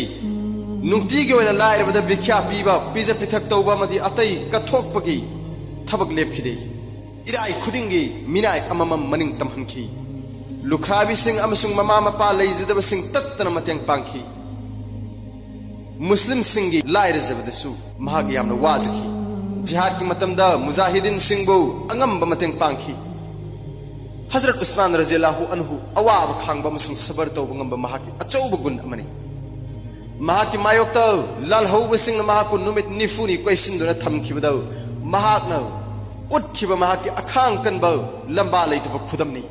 नुंगतीगी ओइना लायरबदा बिख्या पीबा पिजा पिथक तौबा मदि अतै कथोकपगी थबक लेपखिदे इराई खुदिंगी मिनाय अममम मनिंग तमहनखी लुखराबी सिंह अमसुंग ममा मपा लैजदब सिंह तत्तना मतेंग पांखी मुस्लिम सिंह लायर जबदसु महाग यामना वाजखी जिहाद की मतमदा मुजाहिदीन सिंह बो अंगम मतेंग पांखी हजरत उस्मान रज़ियल्लाहु अन्हु अवाब खांगबा मसुंग सबर तौब ngamba महाकी अचौब गुण अमनी महाकी मायोक्त लालहौब सिंह महाकु नुमित निफुनी क्वेश्चन थमखिबदा महाकना उठखिबा महाकी अखांग कनबा लंबा लैतब खुदमनी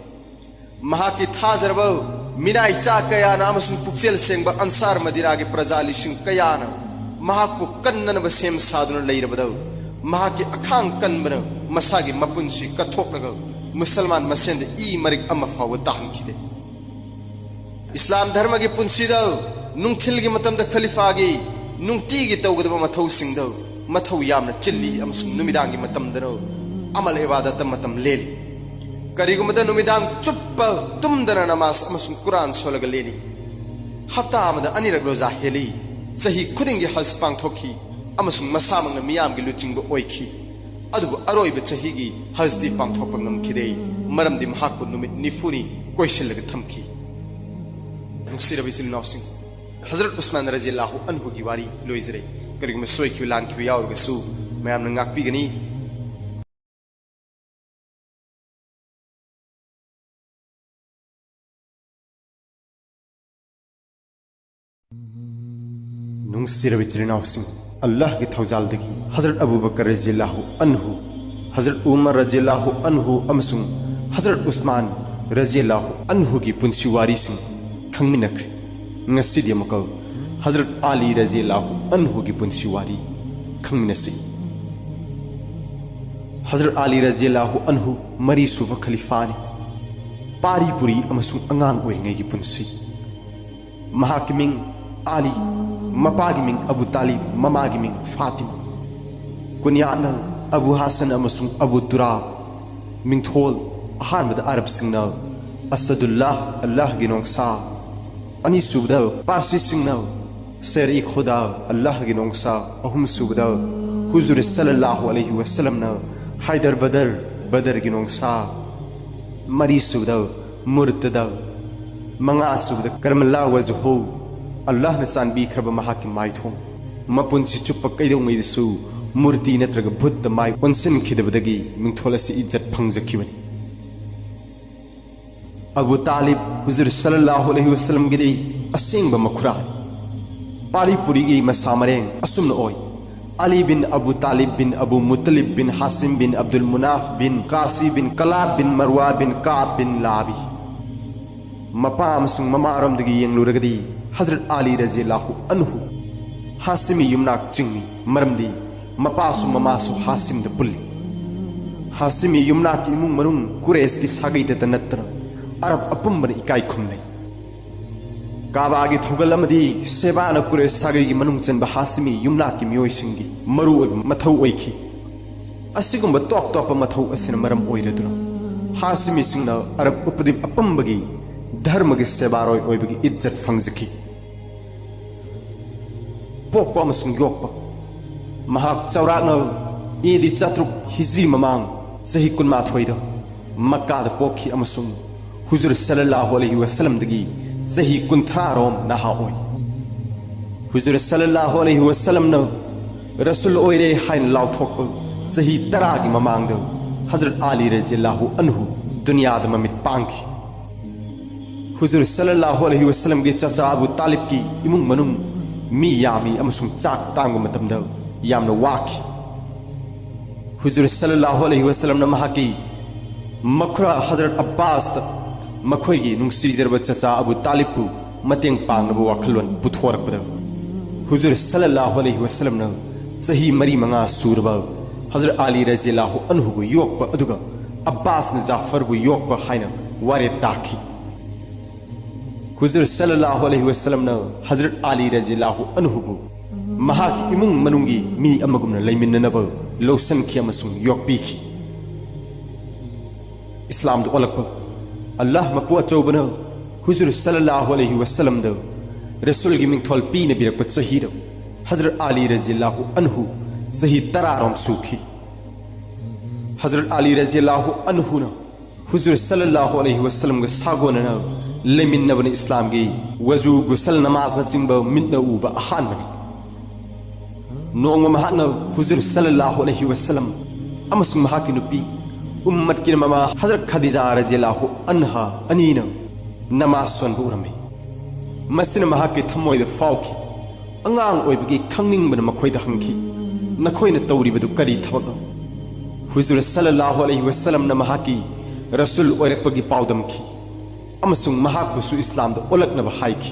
महाकी थाजरब मिनाई चा कयाना अमसुंग पुक्सेल सेंगबा अंसार मदीना के प्रजा लिसिंग कयाना महाकु कन्ननब सेम सादुन लैरबदा महाकी अखांग कनबन मसागी मपुंसी कथोकलग मुसलमान मसेंद ई मरिक अमा फाव ताहनखिदे इस्लाम धर्म की पुंसीद नुंगथिल की मतमद खलीफागी नुंगतीगी तौगदब मथौ सिंगद मथौ यामना चिल्ली अमसुंग नुमिदांगी मतमदनो अमल इबादत मतम लेली करिगुमद नुमिदांग चुप्प तुमदना नमाज अमसुंग कुरान सोलग लेली हफ्ता अमद अनिरक रोजा हेली सही खुदिंगी हज पांगथोखी अमसुंग मसामंग मियामगी लुचिंग ओइखी अदुबु अरोइब चहीगी हजदी पांगथोक ngमखिदे मरमदि महाकु नुमित निफुनी कोइसिलग थमखी नुसिरबि सिलनाउसिंग हजरत उस्मान रज़ियल्लाहु अन्हु की वारी लोइजरे करिगम सोइखि लानखि यावरगसु मयाम ngakpigani नुसिरबि सिलनाउसिंग अल्लाह की थौजालदगी हजरत अबू बकर रज़ियल्लाहु अन्हु हजरत उमर रज़ियल्लाहु अन्हु अमसुंग हजरत उस्मान रज़ियल्लाहु अन्हु की पुंसी वारी सिंह खंगमिनख्रे ngasidia makal हजरत आली रज़ियल्लाहु अन्हु की पुंसी वारी खंगमिनसी हजरत आली रज़ियल्लाहु अन्हु मरी सुबह खलीफानी पारीपुरी अमसुंग अंगांग ओइंगै की पुंसी महाकिमिंग आली मपागी मिंग अबू तालिब ममागी मिंग फातिमा कुनियाना अबू हासन अमसुंग अबू तुराब मिंगथोल अहानबद अरब सिंगना असदुल्लाह अल्लाह गिनोंगसा अनि सुबदा पारसी सिंगना शेर ई खुदा अल्लाह गिनोंगसा अहुम सुबदा हुजूर सल्लल्लाहु अलैहि वसल्लम ना हैदर बदर गिनोंगसा मरी सुबदा मुर्तदा मंगा सुबदा करमल्ला वजहु अल्लाह ने चांबी खरब महाकी माइथों मपुंसी चुप कैदौंगैदसु मूर्ति नत्रग भूत माइ ओनसिनखिदबदगी मिंथोलसी इज्जत फंगजखिबनी अबू तालिब हुजूर सल्लल्लाहु अलैहि वसल्लम गिदी असेंग मखुरा पारीपुरी की मसामरें असुमन ओय अली बिन अबू तालिब बिन अबू मुतलिब बिन हासिम बिन अब्दुल मुनाफ बिन कासी बिन कलाब बिन मरवा बिन काब बिन लाबी मपा अमसुंग ममारमदगी येंगलुरगदी हजरत आली रज़ियल्लाहु अन्हु हासिमी युमनाक चिंगनी मरमदी मपासु ममासु हासिम द पुल्ली हासिमी युमनाक इमुंग मनुंग कुरेश की सागैत नत्र अरब अपुंबन इकाई खुमनै काबागी थौगल अमदी सेबान कुरेश सागै की मनुंग चनब हासिमी युमनाक की मियोइसिंगी मरु मथौ ओइखी असिगुंब टॉप टॉप मथौ असिन मरम ओइरदुना हासिमी सिंगना अरब उपदीप अपुंबगी धर्म के सेबारोय ओइबगी इज्जत फंगजखी पोकपा अमसुंग योकपा महाक चौराकना एदी 400 हिजरी ममांग चही 18 दा मक्का द पोखी अमसुंग हुजूर सल्लल्लाहु अलैहि वसल्लम दगी सही कुंथरा रोम नहा ओय हुजूर सल्लल्लाहु अलैहि वसल्लम न रसूल ओइरे हाइन लाउथोक सही तरा की ममांग द हजरत आली रज़ियल्लाहु अन्हु दुनिया द ममित पांखी हुजूर सल्लल्लाहु अलैहि वसल्लम के चाचा अबू तालिब की इमुंग मनुंग मी यामी अमसुंग चाक तांग मतम द यामन वाखी हुजूर सल्लल्लाहु अलैहि वसल्लम न महाकी मखरा हजरत अब्बास मखोई नुंसीजरब चाचा अबू तालिब को मतेंग पांगनब वाखलोन पुथोरकबद हुजूर सल्लल्लाहु अलैहि वसल्लम न सही मरी मंगा सूरब हजरत आली रज़ियल्लाहु अन्हु को योकप अदुगा अब्बास न जाफर को योकप हाइना वारेब ताखी हुजूर सल्लल्लाहु अलैहि वसल्लम न हजरत आली रज़ियल्लाहु अन्हु को महाकी इमुंग मनुंगी मी अमगुमन लैमिन्ननब लौसन की अमसुंग योकपीखी इस्लाम दो अलग अल्लाह मपु अचौबन हुजूर सल्लल्लाहु अलैहि वसल्लम द रसूल की मिंगथोल पी ने बिरक सही द हजरत आली रज़ियल्लाहु अन्हु सही तरारम सूखी हजरत आली रज़ियल्लाहु अन्हु न हुजूर सल्लल्लाहु अलैहि वसल्लम के सागोन न लेमिन्नबन इस्लाम की वजू गुसल नमाज न सिंब मिन्न उब अहान नोंग महान हुजूर सल्लल्लाहु अलैहि वसल्लम अमसुंग महाकी नुपी उम्मत की ममा हजरत खदीजा रज़ियल्लाहु अन्हा अनीना नमाज सोनबु उरमे मसिन महाकी थमोइद फाउकी अंगांग ओइबगी खंगनिंगबन मखोइद हंखी नखोइना तौरिबदु करी थबक हुजूर सल्लल्लाहु अलैहि वसल्लम न महाकी रसूल ओइरकपगी पाउदमखी अमसुंग महाकुसु इस्लाम the ओलकनब हाइखी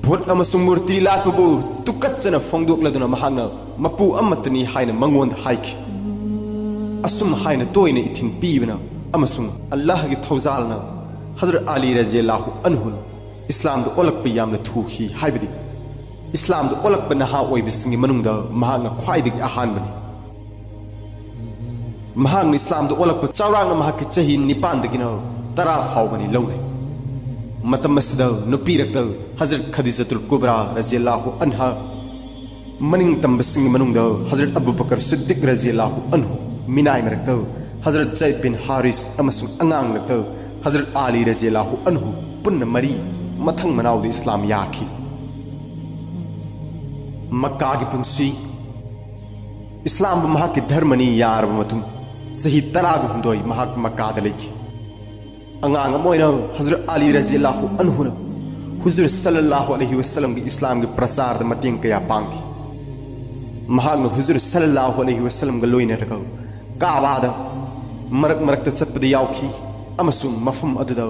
vote अमसुंग Murthy लातबु तुकच्चना फोंदोक्लदुना Mahana मपु अमतनी हाइना मंगोंद हाइखी assume हाइन तोयने इथिन पीबना अमसुम अल्लाह की थौजालना हजरत आली रज़ियल्लाहु अन्हु इस्लाम द ओलक पे यामना थूखी हाइबदी इस्लाम द ओलक पे नहा ओइबिसिंगी मनुंगदा महाना ख्वाइदगी अहानबनी महान इस्लाम द ओलक पे चावरांगना महाकी चही निपानदगिना तरा फावबनी लौने मतमसद नुपीरकद हजरत खदीजतुल कुबरा रज़ियल्लाहु अन्हा मनिंग तंबसिंगी मनुंगदा हजरत अबू बकर सिद्दीक रज़ियल्लाहु अन्हु मिनाई मरकत हजरत जैद बिन हारिस अमसुंग अंगांग लकत हजरत आली रज़ियल्लाहु अन्हु पुन्न मरी मथंग मनाउद इस्लाम याखी मक्का की पुंसी इस्लाम महा की धर्मनी यार मतुम सही तराग हुंदोई महा मक्का द लेखी अंगांग मोइना हजरत आली रज़ियल्लाहु अन्हु न हुजूर सल्लल्लाहु अलैहि वसल्लम की इस्लाम के प्रचार द मतेंग कया पांगी महान हुजूर सल्लल्लाहु अलैहि वसल्लम ग लोइना रगौ काबाद मरक मरक चटपद याउखी अमसुंग मफम अदुद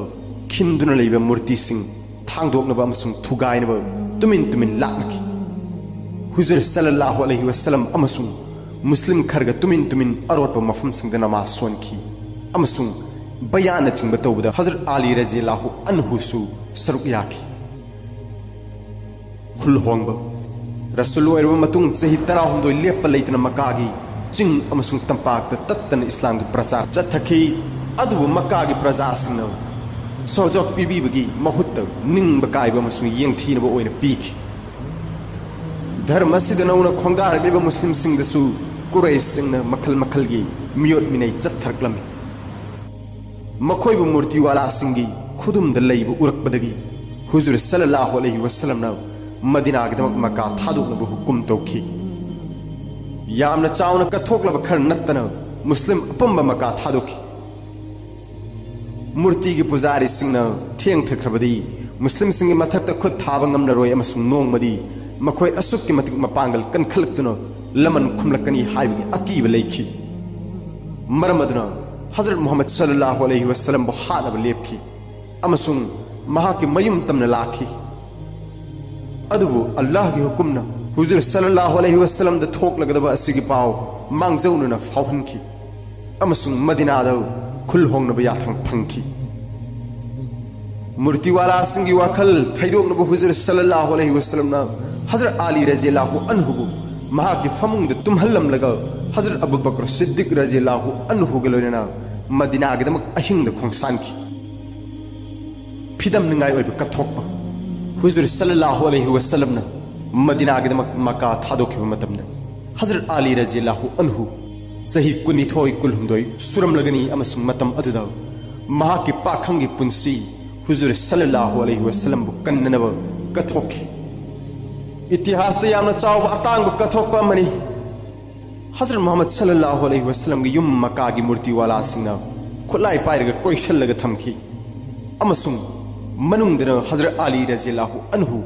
खिंदुना लेबा मूर्ति सिंह थांगदोकनबा अमसुंग थुगाइनबा तुमिन तुमिन लाकनकी हुजूर सल्लल्लाहु अलैहि वसल्लम अमसुंग मुस्लिम खरग तुमिन तुमिन अरोटबा मफम सिंह द नमाज सोनकी अमसुंग बयान चिंग बतौबदा हजरत आली रज़ियल्लाहु अन्हु सु सरुक याखी खुल होंगबा रसूल ओइरबा मतुंग सही तरा हुंदोय लेप लेतना मक्कागी चिंग अमसुंग तंपाक तत्तन इस्लाम की प्रचार चथखी अदुबु मक्कागी प्रजासिंग सोजोक पीबीबगी महुत्त निंग बकाइबा अमसुंग येंगथीनबा ओइना पीखी धर्म सिद नौना खोंगारलिबा मुस्लिम सिंग दसु कुरैश सिंग मखल मखलगी मियोट मिनै चथरकलमी मखोइबु मूर्ति वाला सिंगी खुदुम द लैबु उरकबदगी हुजूर सल्लल्लाहु अलैहि वसल्लम न मदीना गिदमक मक्का थादोकनबु हुकुम तौखी यामना चावना कथोकलब खर नत्तना मुस्लिम अपंब मक्का थादोखी मूर्ति की पुजारी सिंगना थेंग थखरबदी मुस्लिम सिंग मथक खुद थाब ngamnaroy amasung nongmadi makhoi asuk ki matik mapangal kan khalaktuno laman khumlakani haibgi akiba leikhi maramadna Hazrat Muhammad sallallahu alaihi wasallam bu halab lepki amasung maha ki mayum tamna lakhi adubu Allah ki hukumna Huzur sallallahu alaihi wasallam da thok lagadaba asigi paw mangzaunu na fawhanki amasung Madina da khul hongna ba yathang phangki मूर्ति वाला सिंगी वाखल थैदोक नबु हुजूर सल्लल्लाहु अलैहि वसल्लम ना हजरत आली रज़ियल्लाहु अन्हु महा की फमुंग द तुम्हल्लम लगा हजरत अबू बकर सिद्दीक रज़ियल्लाहु अन्हु गलोना मदीना गदम अहिंग द खोंसान की फिदम निंगाय ओइब कथोक हुजूर सल्लल्लाहु अलैहि वसल्लम ना मदीना गदम मक्का थादोक मतम द हजरत आली रज़ियल्लाहु अन्हु सही कुनिथोई कुलहुमदोई सुरमलगनी अमसुंग मतम अदुदा महाकी पाखंगी पुंसी हुजूर सल्लल्लाहु अलैहि वसल्लम बु कन्ननब कथोके इतिहास ते यामना चाव अतांग कथोकपा मनी हजरत मोहम्मद सल्लल्लाहु अलैहि वसल्लम गी युम मक्का गी मूर्ति वाला सिंगना खुलाई पाइरग कोइशलग थमखी अमसुंग मनुंगदन हजरत अली रज़ियल्लाहु अन्हु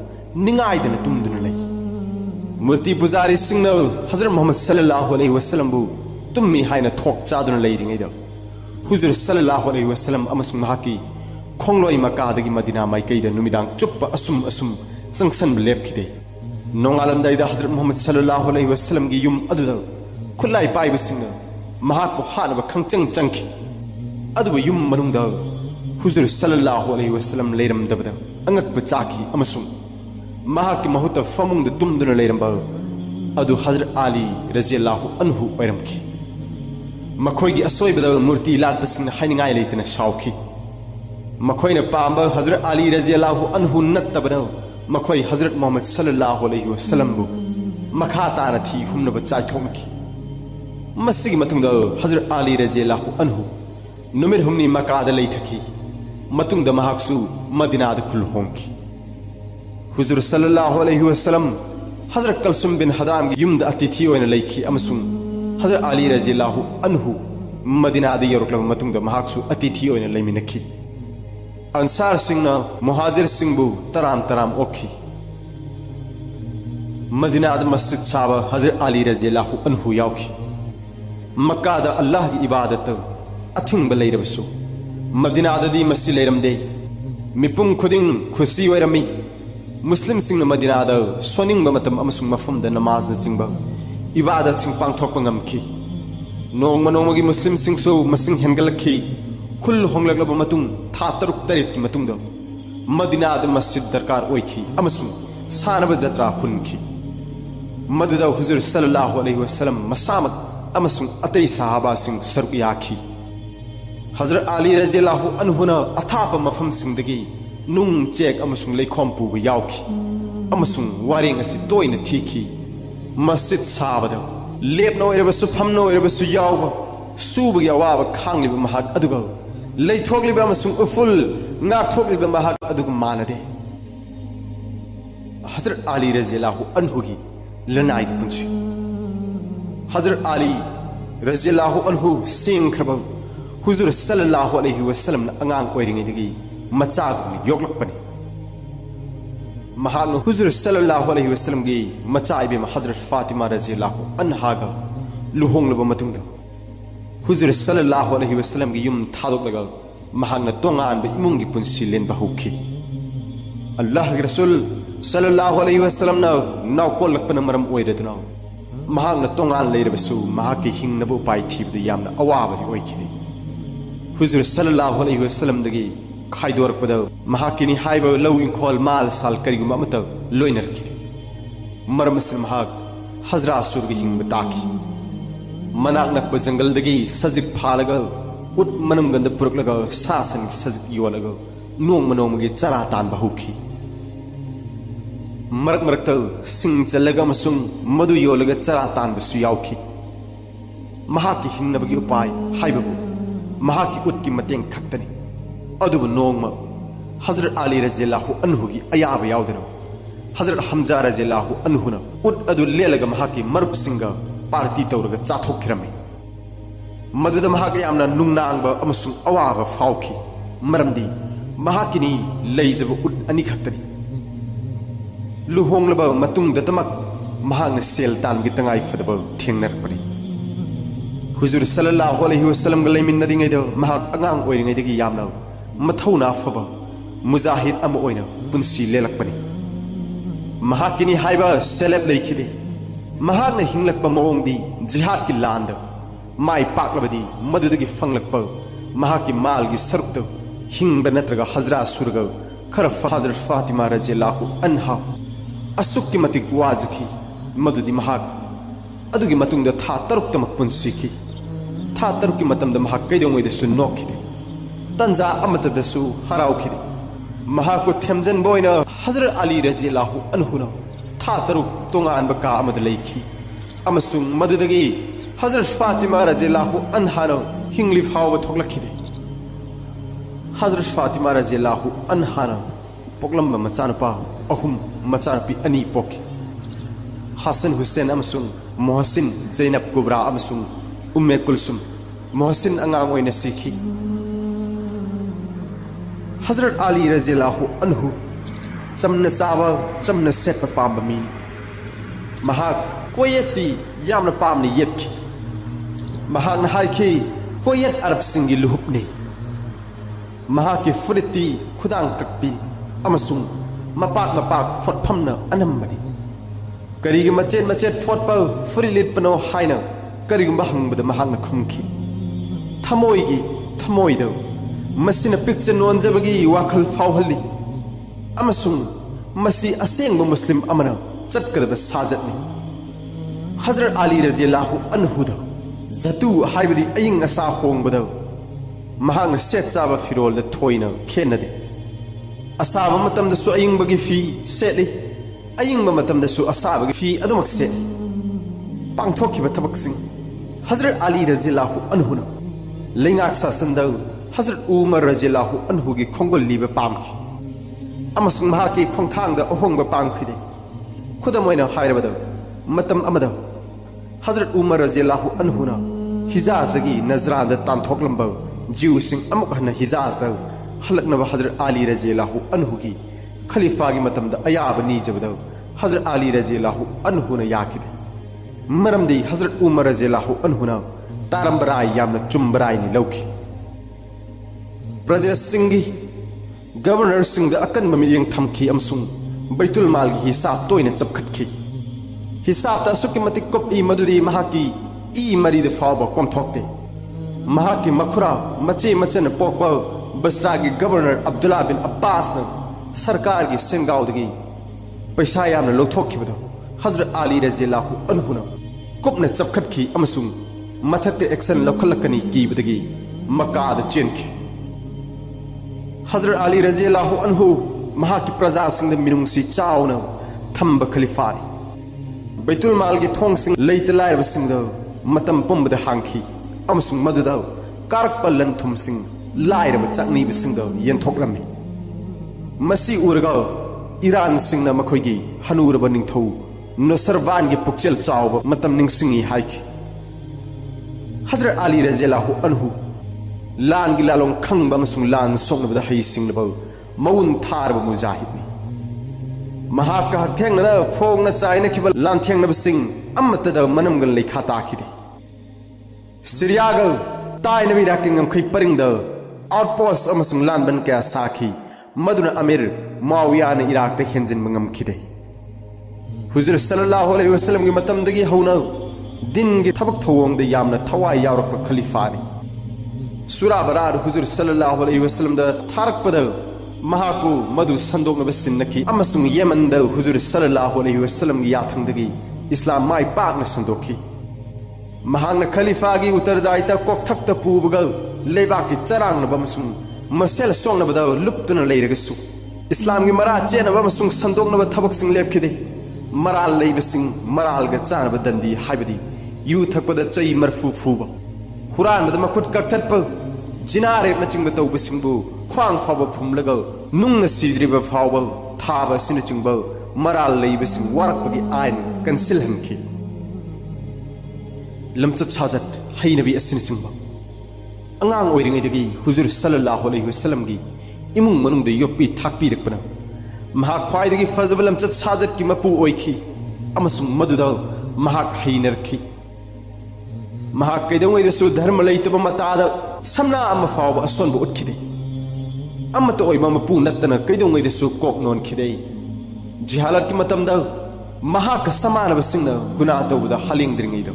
निंगाइदन तुमदन लई मूर्ति पुजारी सिंगना हजरत मोहम्मद सल्लल्लाहु अलैहि वसल्लम बु तुम्मी हाइना थोक चादुन लैरिङैदा हुजूर सल्लल्लाहु अलैहि वसल्लम अमसुंग महाकी खोंगलोई मक्कादगी मदीना माइकैदा नुमिदांग चुप्पा असुम असुम संसन लेपखिदे नोंगालमदाइदा हजरत मोहम्मद सल्लल्लाहु अलैहि वसल्लम गी युम अदुदा खुलाई पाइबसिंगना महाकु हानबा खंचंग चंखि अदुबा युम मनुंगदा हुजूर सल्लल्लाहु अलैहि वसल्लम लेरमदबदा अंगकबा चाखि अमसुंग महाकी महुता फमुंगद तुमदुना लेरमबा अदु हजरत अली रज़ियल्लाहु अन्हु ओइरमखि मखोइगी असोइबदा मूर्ति लाटपसिंगना हाइनिंगाइ लेतना शाउखि मखोइना पांबा हजरत अली रज़ियल्लाहु अन्हु नत्तबना मखोइ हजरत मोहम्मद सल्लल्लाहु अलैहि वसल्लम बु मखा ताना थी हुमनबा चाइथोमखि मसिगी मतुंगदा हजरत अली रज़ियल्लाहु अन्हु नुमिर हुमनी मक्कादा लैथखि मतुंगदा महाकसु मदीनादा खुलहोमखि हुजूर सल्लल्लाहु अलैहि वसल्लम हजरत कलसुम बिन हदाम गी युमदा अतिथि ओइना लैखि अमसुंग हजरत अली रज़ियल्लाहु अन्हु मदीनादा यौरक्लबा मतुंगदा महाकसु अतिथि ओइना लैमिनखि अंसार सिंगना मुहाजिर सिंगबु तराम तराम ओखि मदीनादा मस्जिद साबा हजरत अली रज़ियल्लाहु अन्हु याउखि मक्कादा अल्लाह की इबादत अथिंग लैरबसु मदीनाददी मस्जिद लैरमदे मिपुम खुदिंग खुशी ओइरमी मुस्लिम सिंह मदीनादा सोनिंग मतम अमसुंग मफमदा नमाज चिंबा इबादत सिंह पांगथोकपा ngamखि नोंगमा नोंगमागी मुस्लिम सिंहसु मसिंग हेनगलखि खुल होंगलगलबा मतुंग था तरुक तरेत की मतुंगदा मदीनादा मस्जिद दरकार ओइखि अमसुंग सानबा जत्रा हुनखि मदुदा हुजूर सल्लल्लाहु अलैहि वसल्लम मसामत अमसुंग अतै सहाबा सिंह सरुक याखि हजरत अली रज़ियल्लाहु अन्हुना अथाप मफम सिंदगी नुंग चेक अमसुंग लेखोम पुबा याउखि अमसुंग वारेंग असि तोइना थीखि मस्जिद साबदा लेपना ओइरबसु फमना ओइरबसु याउबा सुबगी अवाबा खांगलिबा महाक अदुगा लैथोकलिबा अमसुंग उफुल ngathokliba mahak aduga manade हजरत अली रज़ियल्लाहु अन्हु की लनाई पुंसी हजरत अली रज़ियल्लाहु अन्हु सिंखरब हुजूर सल्लल्लाहु अलैहि वसल्लम ना अंगांग ओइरिङैदगी मचागुम योगलकपनि महान हुजूर सल्लल्लाहु अलैहि वसल्लम की मचाइबे हजरत फातिमा रज़ियल्लाहु अन्हागा लुहोंगलब मतुंगदा हुजूर सल्लल्लाहु अलैहि वसल्लम की युम थादोकलगा महान तोंगान इमुंगी पुंसी लेनबा हुखि अल्लाह के रसूल सल्लल्लाहु अलैहि वसल्लम ना नाव कोलकपना मरम ओइरदुना महान तोंगान लेरबसु महाकी हिंगनबु उपाय थीबदु यामना अवाबदि ओइखिदि हुजूर सल्लल्लाहु अलैहि वसल्लम दगी खाइदोरकपदा महाकिनी हाइबा लौ इंखोल माल साल करिगुम अमत लोइनरखिदि मरमसिन महाक हजरा सुरगी हिंगबा ताखि मनाक नकबा जंगल दगी सजिक फालगा उट मनम गंद पुरकलगा सासन सजिक योलगा नोंग मनोमगी चरा तान बहुखि मरक मरकता सिंग चलगा मसुंग मधु योलगा चरा तान बसु याउखि महाकी हिंगनबगी उपाय हाइबबु महाकी उट की मतेंग खक्तनी अदुबु नोंगमा हजरत अली रज़ियल्लाहु अन्हु की अयाब याउदना हजरत हमजा रज़ियल्लाहु अन्हुना उट अदु लेलगा महाकी मरुप सिंगा पार्टी तौरगा चाथोखिरमी मदुदा महाकी यामना नुंगनांगबा अमसुंग अवाबा फाउखि मरमदी महाकिनी लैजबा उट अनि खक्तनी लुहोंगलबा मतुंग दतमक महागना सेल तानगी तंगाई फदबा थेंगनरपनी हुजूर सल्लल्लाहु अलैहि वसल्लम ग लैमिन्नरिङैदा महाक अंगांग ओइरिङैदगी यामना मथौना फबा मुजाहिद अमा ओइना पुंसी लेलकपनी महाकिनी हाइबा सेलेब लैखिदे महागना हिंगलकपा मओंगदी जिहाद की लांदा माई पाकलबदी मदुदगी फंगलकपा महाकी मालगी सरुकता हिंगबा नत्रगा हजरा सुरगा खरफ हजरत फातिमा रज़ियल्लाहु अन्हा असुक्की मतिक वाजखि मदुदी महाक अदुगी मतुंगदा था तरुक्तमक पुंसीखि था तरुक्की मतमदा महाक कैदोंगैदसु नोखिदे तंजा अमतदसु हराउखिदे महाको थेमजनबा ओइना हजरत अली रज़ियल्लाहु अन्हुना था तरुक तोंगानबा का अमदा लैखि अमसुंग मदुदगी हजरत फातिमा रज़ियल्लाहु अन्हा हिंगली फाव थोलखिदे हजरत फातिमा रज़ियल्लाहु अन्हा पोकलम मचानुपा अहुम मचानुपी अनी पोकी हसन हुसैन अमसुंग मोहसिन ज़ैनब कुबरा अमसुंग उम्मे कुलसुम मोहसिन अंगांग ओइना सीखी हजरत अली रज़ियल्लाहु अन्हु चमना चाबा चमना सेटपा पाम्बा मीनी महाक कोयती यामना पामना येतखी महाकना हाइखी कोयत अरब सिंगी लुहुपनी महाकी फुरिती खुदांग तकपी अमसुंग मपाक मपाक फोटफमना अनम्बनी करीगी मचेत मचेत फोटपा फुरिलिटपनो हाइना करीगुंबा हंगबदा महाकना खुमखी थमोइगी थमोइदो मसीना पिक्चर नोंजबगी वाखल फावहली अमसुंग मसी असेंग मुस्लिम अमना चटकदब साजतनी हजरत अली रज़ियल्लाहु अन्हुदा जतु हाइबदी अयिंग असा होंगबदा महांग सेट चाबा फिरोल द थोइना खेनदे असाबा मतमदसु अयिंगबगी फी सेटली अयिंगबा मतमदसु असाबगी फी अदुमक सेट पांगथोखिबा थबकसिंग हजरत अली रज़ियल्लाहु अन्हुना लेंगाक सासंदा हजरत उमर रज़ियल्लाहु अन्हु की खोंगल लीबा पामखी अमसुंग महाकी खोंथांगदा अहोंगबा पांगखिदे खुदम ओइना हाइरबदा मतम अमदा हजरत उमर रज़ियल्लाहु अन्हुना हिजाजदगी नजरान तांथोकलंबा जीवसिंग अमुक हन्ना हिजाजदा हलकनबा हजरत अली रज़ियल्लाहु अन्हु की खलीफागी मतमदा अयाब नीजबदा हजरत अली रज़ियल्लाहु अन्हुना याकिदे मरमदी हजरत उमर रज़ियल्लाहु अन्हुना तारंबराय यामना चुंबराय नि लौखी प्रदेश सिंगी गवर्नर सिंह अकन मियंग थमखी अमसुंग बैतुल माल की हिसाब तोइना चपखटखी हिसाब असुकी मतिक कुप ई मदुदी महाकी ई मरीद फाव कोमथोकते महाकी मखुरा मचे मचन पोकब बसरा की गवर्नर अब्दुल्ला बिन अब्बास न सरकार की सिंगाउदगी पैसा यामना लौथोखिबदो हजरत अली रज़ियल्लाहु अन्हुना कुपना चपखटखी अमसुंग मथकते एक्शन लौखलकनी कीबदगी मक्काद चेनखी हजरत अली रज़ियल्लाहु अन्हु महाकी प्रजा सिंह मिनुंगसी चावना थंब खलीफानी बैतुल माल की थोंग सिंह लैत लायब सिंह मतम पुंबद हांखी अमसुंग मदुदा कारकप लंथुम सिंह लायब चकनीब सिंह यंथोकलमी मसी उरगा ईरान सिंह मखोगी हनूरब निंथौ नसरवान की पुक्चल चाव मतम निंगसिंगी हाइखी हजरत अली रज़ियल्लाहु अन्हु लान की लालों खंग अमसुंग लान सोंगबदा हई सिंगब मौन थारब मुजाहिदनी महाका हथेंगना फोंगना चाइना किब लान थेंगनब सिंग अमतद मनमगन लेखा ताखिदे सिरियाग ताइनबी राकिंगम खै परिंगद आउटपोस्ट अमसुंग लान बन क्या साखी मदुना अमीर मुआविया ने इराक ते हेंजिन मंगम खिदे हुजूर सल्लल्लाहु अलैहि वसल्लम की मतमदगी हौना दिन की थबक थवोंगदे यामना थवाय यावरक खलीफानी सूरा बरार हुजूर सल्लल्लाहु अलैहि वसल्लम द थारकपद महाकु मधु संदोंगब सिन्नकी अमसुंग येमन द हुजूर सल्लल्लाहु अलैहि वसल्लम की याथंगदगी इस्लाम माय पाकना संदोखी महांगना खलीफा की उत्तरदायिता कोकथक्ता पुबगल लेबाकी चरांगनब अमसुंग मसेल सोंगनबद लुप्तुना लेरगसु इस्लाम की मरा चेनब अमसुंग संदोंगनब थबकसिंग लेपखिदे मराल लेबसिंग मरालग चानब दंदी हाइबदी यू थकपद चई मरफू फूबा हुरानबद मखुट कक्थटप जिनारेप नचिंग तौबसिंगबु ख्वांग फाव फुमलग नुंग सिद्रिब फाव थाब सिनचिंग मराल लेबसिंग वारकपगी आइन कंसिल हनखी लमचत साजत हैनबी असिनसिंग अंगांग ओइरिंगैदगी हुजूर सल्लल्लाहु अलैहि वसल्लम की इमुंग मनुंग दे योपी थाकपी रखपना महाक ख्वाइदगी फजब लमचत साजत की मपू ओइखी अमसुंग मदुदा महाक हैनरखी महाक कैदोंगैदसु धर्म लैतब मताद समना अम फाव असोनब उठखिदे अमत ओइमा मपू नत्तना कैदोंगैदसु कोक नोनखिदे जिहालत की मतमदा महाक समानब सिंगना गुना तौबदा हलिंगद्रिंगैदो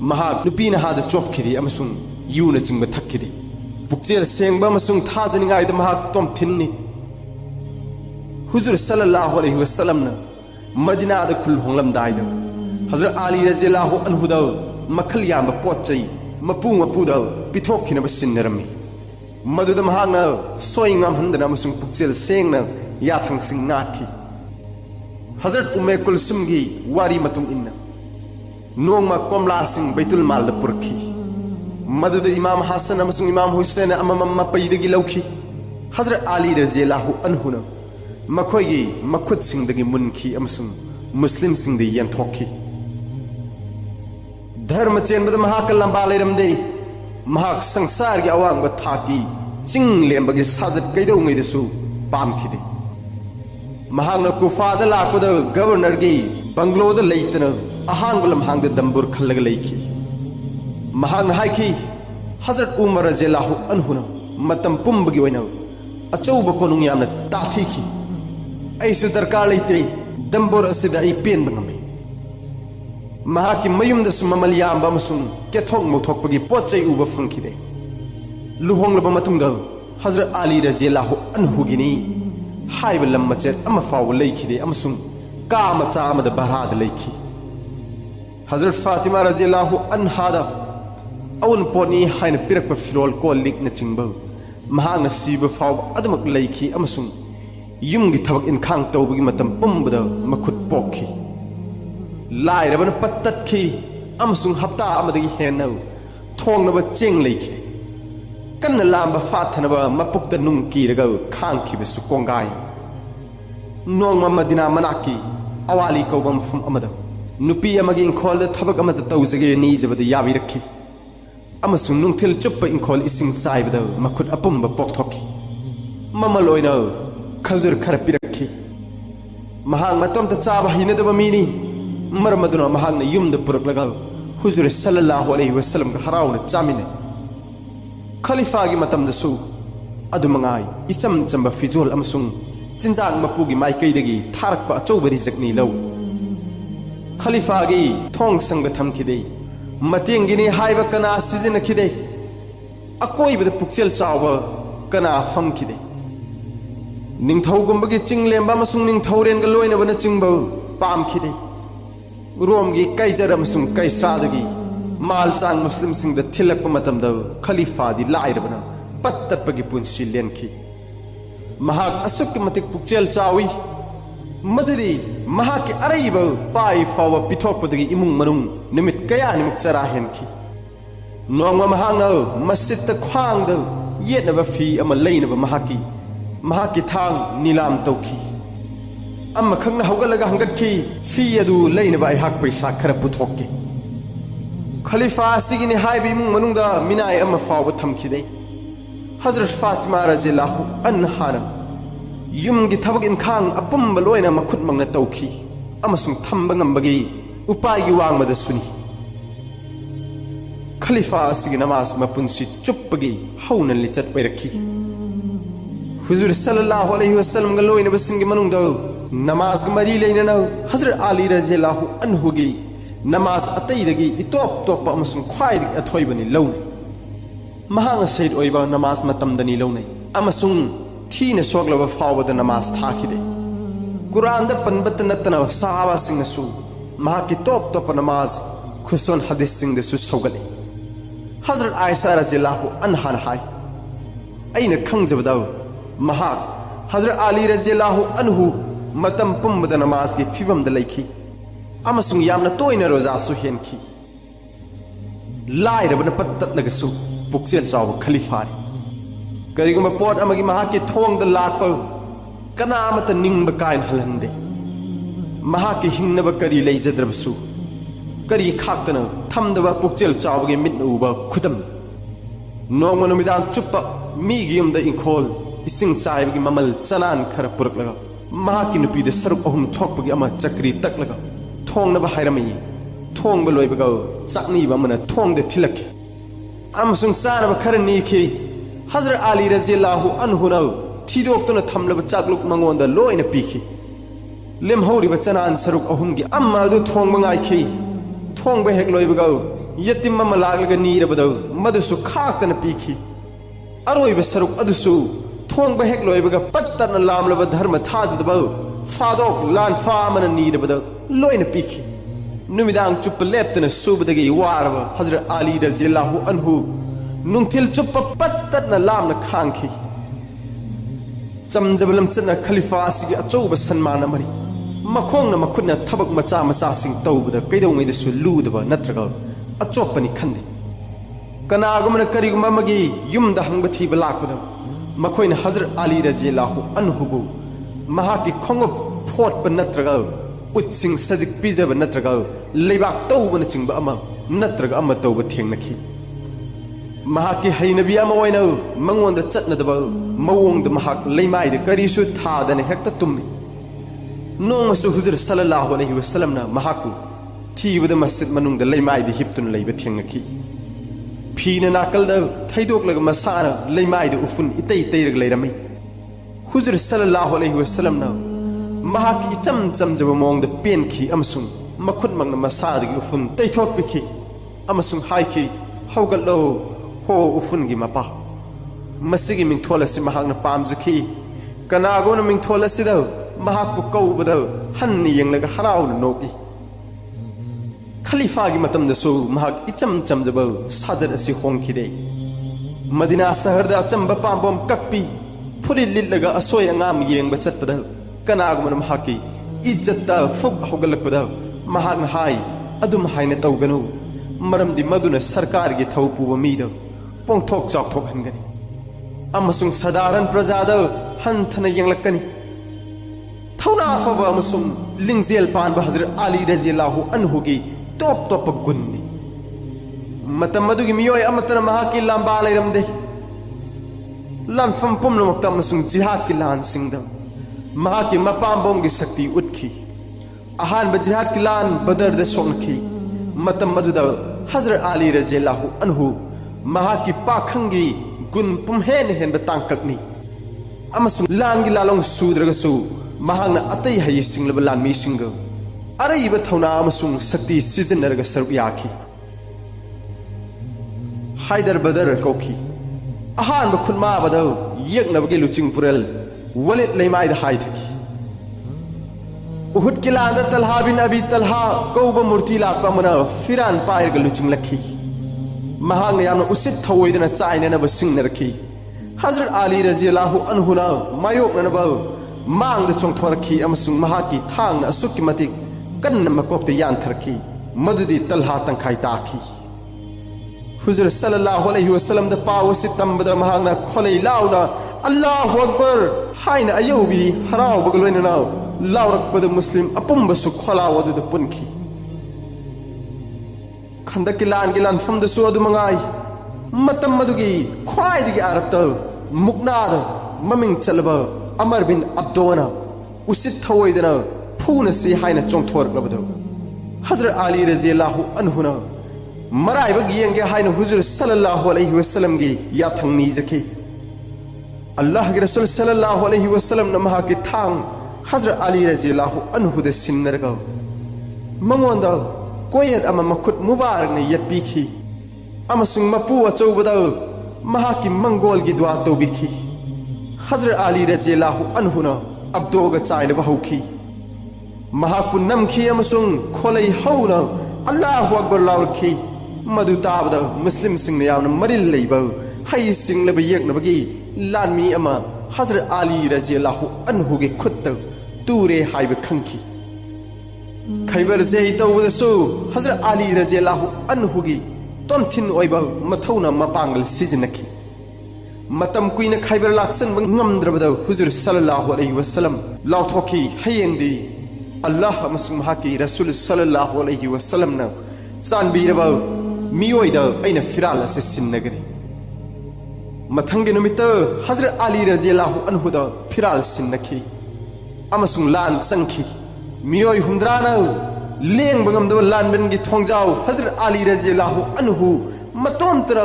महाक नुपीना हाद चोपखिदे अमसुंग यूना चिंब थक्खिदे पुक्चेल सेंगबा अमसुंग थाजनिंगायद महाक तोम थिन्नी हुजूर सल्लल्लाहु अलैहि वसल्लम न मदीनाद खुल होंगलमदायद हजरत अली रज़ियल्लाहु अन्हु द मखल याम पोचई मपू मपूद पिथोखिनब सिन्नरमी मदुद महांगना सोइंगम हंदना अमसुंग पुक्चेल सेंगना याथंगसिंग नाखी हजरत उम्मे कुलसुम की वारी मतुंग इन्ना नोंमा कोमला सिंह बैतुल माल द पुरखी मदुद इमाम हसन अमसुंग इमाम हुसैन अमम पैदगी लौखी हजरत अली रज़ियल्लाहु अन्हुन मखोयगी मखुद सिंह मुनखी अमसुंग मुस्लिम सिंह यंथोखी धर्म चेनबद महाक लंबा लेरमदे महाक संसार की अवांग थाकी चिंग लेंबगे साजत कैदौंगैदसु पामखिदे महाक कुफाद लापद गवर्नर की बंगलोद लेतन अहांग लम्हांग दंबुर खलग लेखी महाक हाइखी हजरत उमर रज़ियल्लाहु अन्हुन मतम पुंबगी ओइना अचौब कोनुंग यामना ताथीखी ऐसु दरकार लेते दंबुर असिदा आई पेन बंगमे महाकी मयुम दसु ममल याम बमसुंग केथोंग मुथोकपगी पोचै उब फंखिदे लुहोंगलब मतुंग हजरत अली रज़ियल्लाहु अन्हुगिनी हाइब लम मचेत अमा फाव लेखिदे अमसुंग का मचा अमद बराद लेखी हजरत फातिमा रज़ियल्लाहु अन्हादा अउन पोनी हाइन पिरक फिरोल को लिक न चिंग महांग सीब फाव अदमक लेखी अमसुंग युमगी थबक इनखांग तौबगी मतम पुंबद मखुद पोखी लाइरबन पत्तखी अमसुंग हप्ता अमदगी हेन थोंगनब चेंग लेखी कन्न लांब फाथनब मपुक्त नुंग कीरग खांखिबसु कोंगाई नोंग मदिना मनाकी अवाली कौब मफम अमद नुपी अमगी इंखोल थबक अमद तौजगे नीजबद याबिरखी अमसुंग नुंगथिल चुप्प इंखोल इसिंग साइबद मखुद अपुंब पोक्थोकी ममल ओइना खजुर खर पिरखी महांग मतोमत चाबा हिनदब मीनी मरमदुना महांगने युमद पुरकलगा हुजूर सल्लल्लाहु अलैहि वसल्लम का हराउन चामिने खलीफा की मतमदसु अदुमंगाई इचम चंब फिजोल अमसुंग चिंजांग मपुगी माइकैदगी थारकपा अचौब रिजकनी लौ खलीफा की थोंग संग थमखिदे मतेंगिनी हाइब कना सिजनखिदे अकोइबद पुक्चेल चाव कना फंखिदे निंगथौगुंबगी चिंगलेंबा अमसुंग निंगथौरेन ग लोइनबन चिंब पामखिदे रोम की कैजर अमसुंग कैसरादगी माल चांग मुस्लिम सिंह द थिलक मतमद खलीफा दी लाइरबन पत्तपगी पुंसी लेनखी महाक असुक मतिक पुक्चेल चावी मदुदी महाक के अरैब पाई फाव पिथोकपदगी इमुंग मनुंग निमित कया निमुक चरा हेनखी नोंग महांग मस्जिद त ख्वांग द येनब फी अम लेनब महाकी थांग नीलाम तौखी अम्म खंगना हौगलगा हंगटखी फी अदु लेनब अहाक पैसा खर पुथोके खलीफा सिगिनी हाइबी इमुंग मनुंगदा मिनाय अम्म फाव थमखिदे हजरत फातिमा रज़ियल्लाहु अन्हा युमगी थबक इनखांग अपुंब लोइना मखुद मंगना तौखी अमसुंग थंब ngambagi उपायगी वांगमद सुनी खलीफा सिगी नमाज मपुंसी चुप्पगी हौन लिचत पैरखी हुजूर सल्लल्लाहु अलैहि वसल्लम ग लोइना बसिंगी मनुंगद नमाज मरी लेना हजरत अली रज़ियल्लाहु अन्हुगी नमाज अतैदगी इतोप तोप अमसुंग ख्वाइदगी अथोइबनी लौने महांग सैद ओइबा नमाज मतमदनी लौने अमसुंग थीन सोगलब फावद नमाज थाखिदे कुरान द पनबत नतना सहाबा सिंगसु महाकी तोप तोप नमाज खुसन हदीस सिंग दसु सौगले हजरत आयशा रज़ियल्लाहु अन्हा हाय अइन खंगजबदा महाक हजरत अली रज़ियल्लाहु अन्हु मतम पुंबद नमाज की फिबम द लेखी अमसुंग यामना तोइना रोजासु हेनखी लाइरबन पत्तलगसु पुक्चेल चाव खलीफा करिगुम पोट अमगी महाकी थोंग द लाप कनामत निंग कायन हलंदे महाकी हिंगनब करी लेजद्रबसु करी खाक्तन थमदब पुक्चेल चावगे मिट उब खुदम नोंग नुमिदांग चुप्प मीगी युमद इंखोल इसिंग चाइबगी ममल चनान खर पुरकलगा महाकी नुपीद सरुक अहुम थोकपगी अमा चक्री तकलगा थोंगनब हायरमई थोंग लोइबगा चाकनीब अमना थोंग दे थिलक अमसुंग चानब खर नीखी हजरत अली रज़ियल्लाहु अन्हुन थीदोक्तुना थमलब चाकलुक मंगोंद लोइना पीखी लेमहौरिब चनान सरुक अहुमगी अम्मा अदु थोंग मंगाइखी थोंग हेक लोइबगा यतिम अमा लागलगा नीरबद मदुसु खाक्तन पीखी अरोइब सरुक अदुसु थोंग हेक लोइबगा पत्तन लामलब धर्म थाजदब फादोक लान फामन नीरबद लोइना पीखी नुमिदांग चुप लेप्तन सुबदगी वारब हजरत अली रज़ियल्लाहु अन्हु नुंगथिल चुप पत्तन लामन खांखी चमजबलम चना खलीफा सिगी अचौब सन्मान अमनी मखोंग मखुना थबक मचा मचा सिंग तौबद कैदौंगैदसु लूदबा नत्रगा अचोपनी खंदे कनागुमन करिगुम मगी युमदा हंग थीब लाकपद मखोइन हजरत अली रज़ियल्लाहु अन्हुबु महाकी खोंगब फोटप नत्रगा उत्सिंग सजिक पिजब नत्रगा लेबाक तौबन चिंगबा अमा नत्रगा अमा तौब थेंगनखी महाकी हैनबी अमा ओइना मंगोंद चटनदबा मवोंग द महाक लेमाइद करिसु थादने हेक्ता तुमि नोंगसु हुजूर सल्लल्लाहु अलैहि वसल्लम ना महाकु थीबद मस्जिद मनुंग द लेमाइद हिप्तुन लेबा थेंगनखी फीना नाकलद थैदोकलग मसाना लेमाइद उफुन इतै तैरग लेरमै हुजूर सल्लल्लाहु अलैहि वसल्लम ना महाक इचम चमजब मोंग द पेनखी अमसुंग मखुद मंगना मसादगी उफुन तैथोकपिखी अमसुंग हाइखी हौगलो हो उफुन गी मपा मसिगी मिंगथोलसि महाकना पामजखी कनागोना मिंगथोलसिदा महाकु कौबदा हन्नी यंगलग हराउन नोकी खलीफा की मतम दसु महाक इचम चमजब साजर असि होंखिदे मदीना शहर द अचंब पांबोम कक्पी फुरि लिलगा असोय अंगाम येंग बचतपद कनागमन महाकी इज्जत फुग होगलपद महाक हाय अदुम हायने तौगनु मरमदि मदुना सरकार की थौपुब मीद पोंथोक चाकथोक हनगनी अमसुंग साधारण प्रजाद हंथन यंगलकनी थौना फब अमसुंग लिंगजेल पानब हजरत अली रज़ियल्लाहु अन्हु की टॉप टॉप गुन्नी मतम मदुगी मियोय अमतन महाकी लांबा लेरमदे लानफम पुमनमक्ता अमसुंग जिहाद की लान सिंगदम महाकी मपामबोम की शक्ति उठखी अहानब जिहाद की लान बदर द सोनखी मतम मदुदा हजरत अली रज़ियल्लाहु अन्हु महाकी पाखंगी गुन पुमहेन हेन बतांककनी अमसुंग लान की लालोंग सूद्रगसु महांगना अतै हय सिंगलब लान मी सिंग अरैब थौना अमसुंग शक्ति सिजनरग सरुक याखी हाइदर बदर कौखी अहान खुनमा बदौ यकनबगे लुचिंग पुरल वलिद लेमाइद हाइथकी उहुद के लांद तलहा बिन अबी तलहा कौब मूर्ति लाकपा मना फिरान पायरग लुचिंग लखी महांग यामना उसित थवोइदना चाइननब सिंगनरखी हजरत अली रज़ियल्लाहु अन्हुना मायोकनब मांगद चोंथोरखी अमसुंग महाकी थांगना असुकी मतिक कन्न मकोकते यानथरखी मदुदी तलहा तंखाई ताखी हुजूर सल्लल्लाहु अलैहि वसल्लम द पावसि तंबद महांगना खोलै लाउना अल्लाहु अकबर हाइना अयौबी हराव बगलोइना लाउरकपद मुस्लिम अपुंबसु खोलाव अदुद पुनखी खंदक लान गिलान फमदसु अदु मंगाई मतम मदुगी ख्वाइदगी आरबत मुकनाद ममिंग चलबा अमर बिन अब्दोना उसित थवोइदना फूना से हाइना चोंथोरकलबद हजरत अली रज़ियल्लाहु अन्हुना मराइबग येंगे हाइना हुजूर सल्लल्लाहु अलैहि वसल्लम की याथंग नीजखी अल्लाह के रसूल सल्लल्लाहु अलैहि वसल्लम न महा की थांग हजरत अली रज़ियल्लाहु अन्हु द सिन्नरगा मंगोंदा कोयत अमा मखुत मुबारक ने यत्पीखी अमसुंग मपू अचौबदा महा की मंगोल की दुआ तौबिखी हजरत अली रज़ियल्लाहु अन्हुना अब्दोग चाइनब हौखी महापु नमखी अमसुंग खोलै हौना अल्लाहु अकबर लाउरखी मधु ताबद मुस्लिम सिंह यावना मरिल लेब हई सिंह लब यकनबगी लानमी अमा हजरत अली रज़ियल्लाहु अन्हु के खुद तूरे हाइब खंखी खैबर जे तौबदसु हजरत अली रज़ियल्लाहु अन्हु की तोमथिन ओइब मथौना मपांगल सिजनखी मतम कुइन खैबर लाक्सन ngमद्रबद हुजूर सल्लल्लाहु अलैहि वसल्लम लाउथोखी हयेंदी अल्लाह अमसुंग महाकी रसूल सल्लल्लाहु अलैहि वसल्लम न चानबीरब मियोइदा अइना फिराल असे सिन्नगनी मथंगे नुमित हजरत अली रज़ियल्लाहु अन्हु द फिराल सिन्नखी अमसुंग लान चंखी मियोइ हुमद्राना लेंग बंगमदब लानबन की थोंजाव हजरत अली रज़ियल्लाहु अन्हु मतोमतर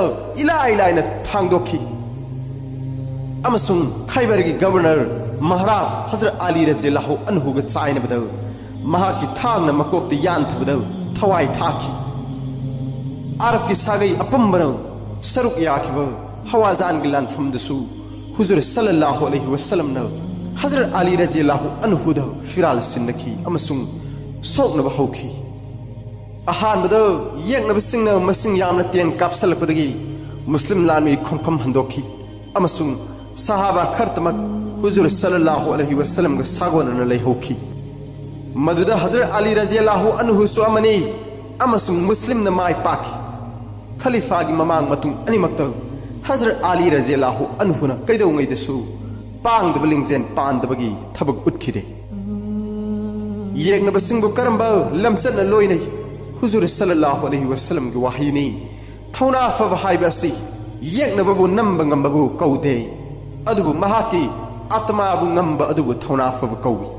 इलाइलाइना थांगदोखी अमसुंग खैबर की गवर्नर महाराज हजरत अली रज़ियल्लाहु अन्हु ग चाइनबद महाकी थांगना मकोकते यानथबद थवाई थाखी अरब की सागई अपंबन सरुक याखिब हवाजान की लानफमदसु हुजूर सल्लल्लाहु अलैहि वसल्लम न हजरत अली रज़ियल्लाहु अन्हु द फिराल सिन्नखी अमसुंग सोकनब हौखी अहानबद यकनब सिंगना मसिंग यामना तेन कापसलपदगी मुस्लिम लानमी खोंफम हंदोखी अमसुंग सहाबा खरतमक हुजूर सल्लल्लाहु अलैहि वसल्लम ग सागोनन लैहोखी मदुदा हजरत अली रज़ियल्लाहु अन्हु सुअमनी अमसुंग मुस्लिम न माय पाकी खलीफा की ममांग मतुंग अनिमक्त हजरत अली रज़ियल्लाहु अन्हु न कैदौंगै दसु पांगदब लिंगजेन पांदबगी थबक उठखिदे येगनब सिंगबु करंबा लमचन लोइनै हुजूर सल्लल्लाहु अलैहि वसल्लम की वाहिनी थौना फब हाइबसी येगनबबु नंब ngambबु कौदे अदुबु महाकी आत्माबु ngंब अदुबु थौना फब कौवी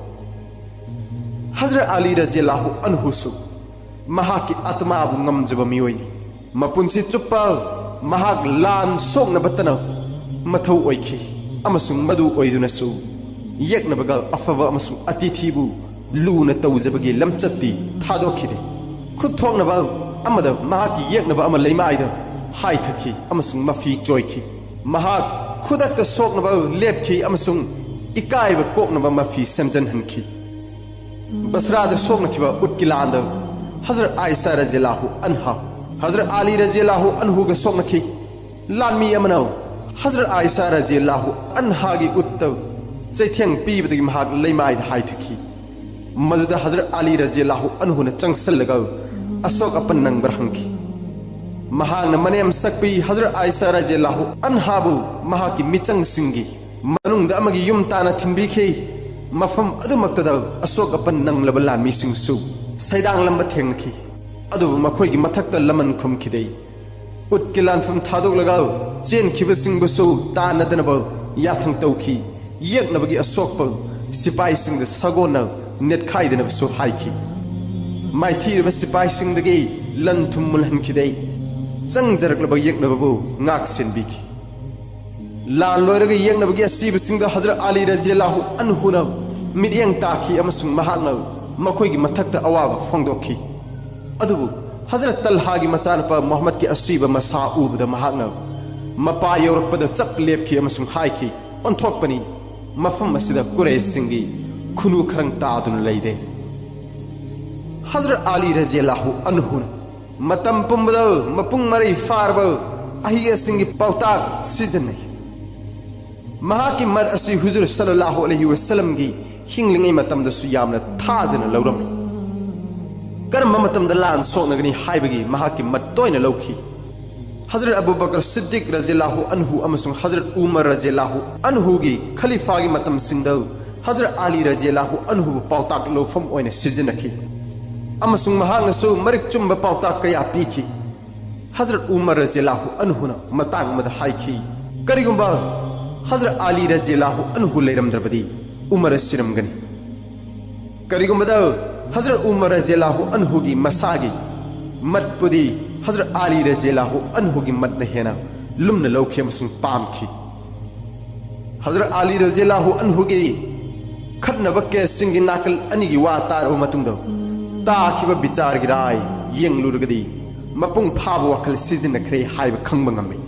हजरत अली रज़ियल्लाहु अन्हु सु महाकी आत्माबु ngंमजब मियोइनी मपुंसी चुप्पा महाक लान सोंगनबतन मथौ ओइखि अमसुंग मदु ओइदुनसु येगनबगा अफब अमसुंग अतिथिबु लून तौजबगी लमचत्ती थादोखिदे खुथोंगनबा अमद महाकी येगनबा अम लैमाइदा हाइथखि अमसुंग मफी चोइखि महाक खुदक्ता सोकनबा लेपखि अमसुंग इकाइब कोकनबा मफी सेमजनहनखि बसराद सोकनखिबा उटकिलांद हजरत आयशा रज़ियल्लाहु अन्हा हजरत अली रज़ियल्लाहु अन्हु ग सोकनखि लानमी अमनाव हजरत आयशा रज़ियल्लाहु अन्हा गी उत्तव चैथ्यंग पीबदगी महाक लैमाइदा हाइथखि मदुदा हजरत अली रज़ियल्लाहु अन्हु न चंगसलगा अशोक अपन नंबर हंखि महान मनेम सकपी हजरत आयशा रज़ियल्लाहु अन्हाबु महाकी मिचंग सिंगी मनुंग अमगी युम ताना थिंबिखि मफम अदुमक्तदा अशोक अपन नंगलब लानमी सिंगसु सैदांग लंब थेंगखि अदुबु मखोइगी मथक्ता लमन खुमखिदे उटके लानफम थादोकलगा चेनखिब सिंगबुसु तानदनब याथंग तौखि येगनबगी अशोक सिपाही सिंग सगोना नेटखाइदनबसु हाइखि माइथीरब सिपाही सिंगदगी लन थुम मुलहनखिदे चंगजरकलब येगनबबु ngak senbiki लान लोरगा येगनबगी असीब सिंग हजरत अली रज़ियल्लाहु अन्हु न मिडियंग ताखि अमसुंग महाकना मखोइगी मथक्ता अवाब फोंगदोखि अदुबु हजरत तलहा की मचानपा मोहम्मद की असीब मसा उबदा महाकना मपा यौरकपदा चप लेपखि अमसुंग हाइखि ओंथोकपनी मफम असिदा कुरैश सिंगी खुनु खरंग तादुन लैरे हजरत अली रज़ियल्लाहु अन्हु मतम पुंबदा मपुंग मरै फारब अहिया सिंगी पौताक सिजनै महाकी मर असि हुजूर सल्लल्लाहु अलैहि वसल्लम की हिंगलिंगै मतमदसु यामना थाजना लौरम करम मतमदा लान सोनगनी हाइबगी महाकी मत तोयना लौखि हजरत अबू बकर सिद्दीक रज़ियल्लाहु अन्हु अमसुंग हजरत उमर रज़ियल्लाहु अन्हु की खलीफा की मतम सिंगदा हजरत अली रज़ियल्लाहु अन्हु पौताक लोफम ओइना सिजनखि अमसुंग महांगसु मरिक चुंब पौताक कया पीखि हजरत उमर रज़ियल्लाहु अन्हु न मतांग मद हाइखि करिगुंबा हजरत अली रज़ियल्लाहु अन्हु लेरमद्रबदी उमर सिरमगनी करिगुंबदा हजरत उमर रज़ियल्लाहु अन्हु की मसागी मतपुदी हजरत अली रज़ियल्लाहु अन्हु की मत हेना लुमन लौखि अमसुंग पामखि हजरत अली रज़ियल्लाहु अन्हु की खतनब के सिंगी नाकल अनि की वा तारब मतुंग ताखिब विचार की राय येंगलुरगदी मपुंग फाब वखल सिजनखरे हाइब खंग ngame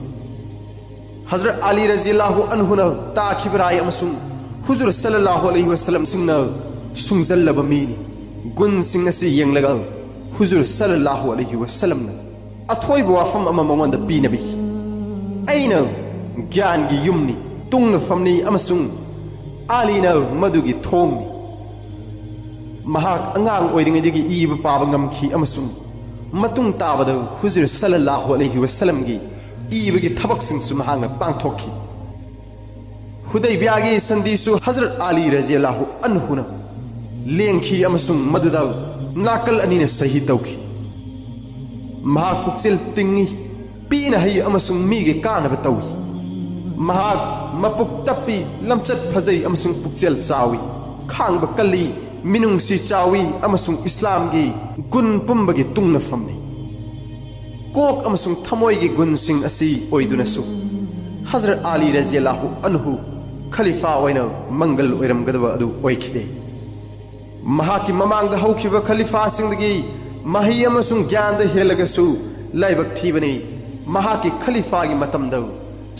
हजरत अली रज़ियल्लाहु अन्हु न ताखिब राय अमसुंग हुजूर सल्लल्लाहु अलैहि वसल्लम सिंगना सुंगजल्लब मीनी गुन सिंग असि येंगलगा हुजूर सल्लल्लाहु अलैहि वसल्लम न अथोइब वाफम अमा मंगोंद पीनबी अइना ज्ञान की युमनी तुंग फमनी अमसुंग अली न मदुगी थोंगनी महाक अंगांग ओइरिंगदिगी ईब पाब ngamखि अमसुंग मतुंग ताबद हुजूर सल्लल्लाहु अलैहि वसल्लम की ईबगी थबक सिंगसु महांगना पांगथोखि हुदैबियागी संदिसु हजरत अली रज़ियल्लाहु अन्हु न लेंखि अमसुंग मदुदा नाकल अनिन सही तौखि महाक पुक्सिल तिंगी पीना हई अमसुंग मीगे कानब तौई महाक मपुक तप्पी लमचत फजई अमसुंग पुक्सिल चावी खांग कली मिनुंगसी चावी अमसुंग इस्लाम की गुन पुंबगी तुंगना फमने कोक अमसुंग थमोई की गुन सिंग असी ओइदुनसु हजरत अली रज़ियल्लाहु अन्हु खलीफा ओइना मंगल ओइरमगदबा अदु ओइखिदे महाकी ममांग हौखिब खलीफा सिंगदगी मही अमसुंग ज्ञान द हेलगसु लाइबक थीबनी महाकी खलीफा की मतमद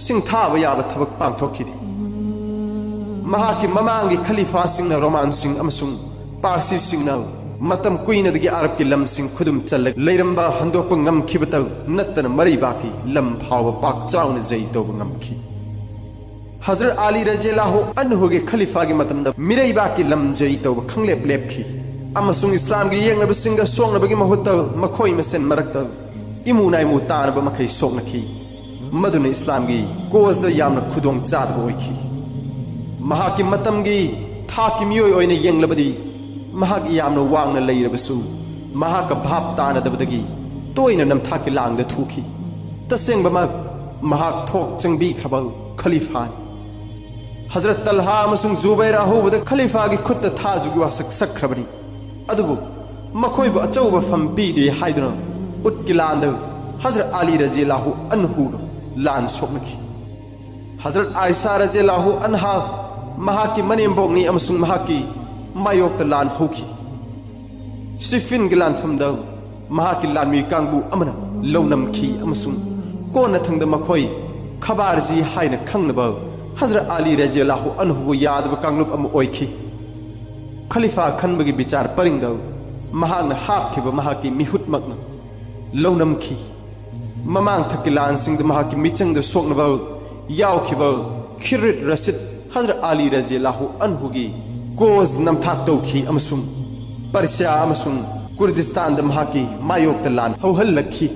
सिंथाब याब थबक पांगथोखिदे महाकी ममांगी खलीफा सिंगना रोमान सिंग अमसुंग पारसी सिंगना मतम कुइनदगी अरब की लम सिंग खुदुम चल लेरंबा हंदोक ngamखिबत नतन मरीबाकी लम फाव पाक चाउन जई तोब ngamखि हजरत अली रज़ियल्लाहु अन्हु के खलीफा की मतमद मिरैबाकी लम जई तोब खंगलेप लेपखि अमसुंग इस्लाम की येंगनबसिंग सोंगनबगी महुत्त मखोई मसेन मरक्त इमुनाई मु तानब मखै सोंगनखी मदुने इस्लाम की कोज द यामना खुदोंग चादब ओइखी महाकी मतमगी थाकी मियोय ओइने येंगलबदी महाक यामना वांगना लेरबसु महाक भाप तानदबदगी तोइना नमथाकी लांगद थुखी तसेंगबमा महाक थोक चंगबी खरबा खलीफान हजरत तलहा अमसुंग जुबैर अहुबद खलीफा की खुद थाजुगी वासक सख्रबनी अदुबु मखोइबु अचौबा फम पीदे हाइदुना उटकी लांद हजरत अली रज़ियल्लाहु अन्हु लान सोकनखी हजरत आयशा रज़ियल्लाहु अन्हा महाकी मनेम्बोगनी अमसुंग महाकी मायोक्ता लान होखी सिफिन गिलान फमद महाकी लानमी कांगबु अमना लौनमखी अमसुंग कोना थंगद मखोई खबारजी हाइना खंगनबा हजरत अली रज़ियल्लाहु अन्हु यादब कांगलुप अम ओइखी खलीफा खनबगी विचार परिंगद महाकना हापखिबा महाकी मिहुतमकना लौनमखी ममांग थकी लानसिंग महाकी मिचंग सोकनबा यावखिबा खिरित रसिद हजरत अली रज़ियल्लाहु अन्हु की कोज नमथाक तौखी अमसुंग पर्शिया अमसुंग कुर्दिस्तान द महाकी मायोक्ता लान हौहल्लखी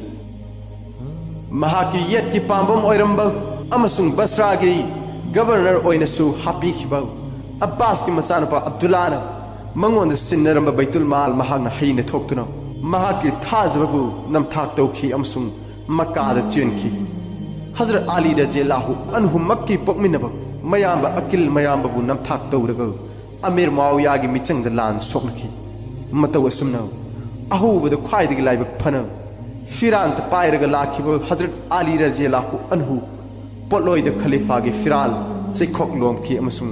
महाकी येट की पांबम ओइरंबा अमसुंग बसरा की गवर्नर ओइनसु हापीखिबा अब्बास की मसानपा अब्दुल्लाना मंगोंद सिन्नरंबा बैतुल माल महाकना हैने थोक्तुना महाकी थाजबबु नमथाक तौखी अमसुंग मक्काद चेनखी हजरत अली रज़ियल्लाहु अन्हु मक्की पोकमिनबा मयाम अकिल मयामबु नमथाक तौरग अमीर मुआविया की मिचंग लान सोकनखी मतौ असुमना अहुबद ख्वाइदगी लाइब फन फिरांत पायरग लाखिब हजरत अली रज़ियल्लाहु अन्हु पोलोइद खलीफा की फिराल चैखोक लोमखी अमसुंग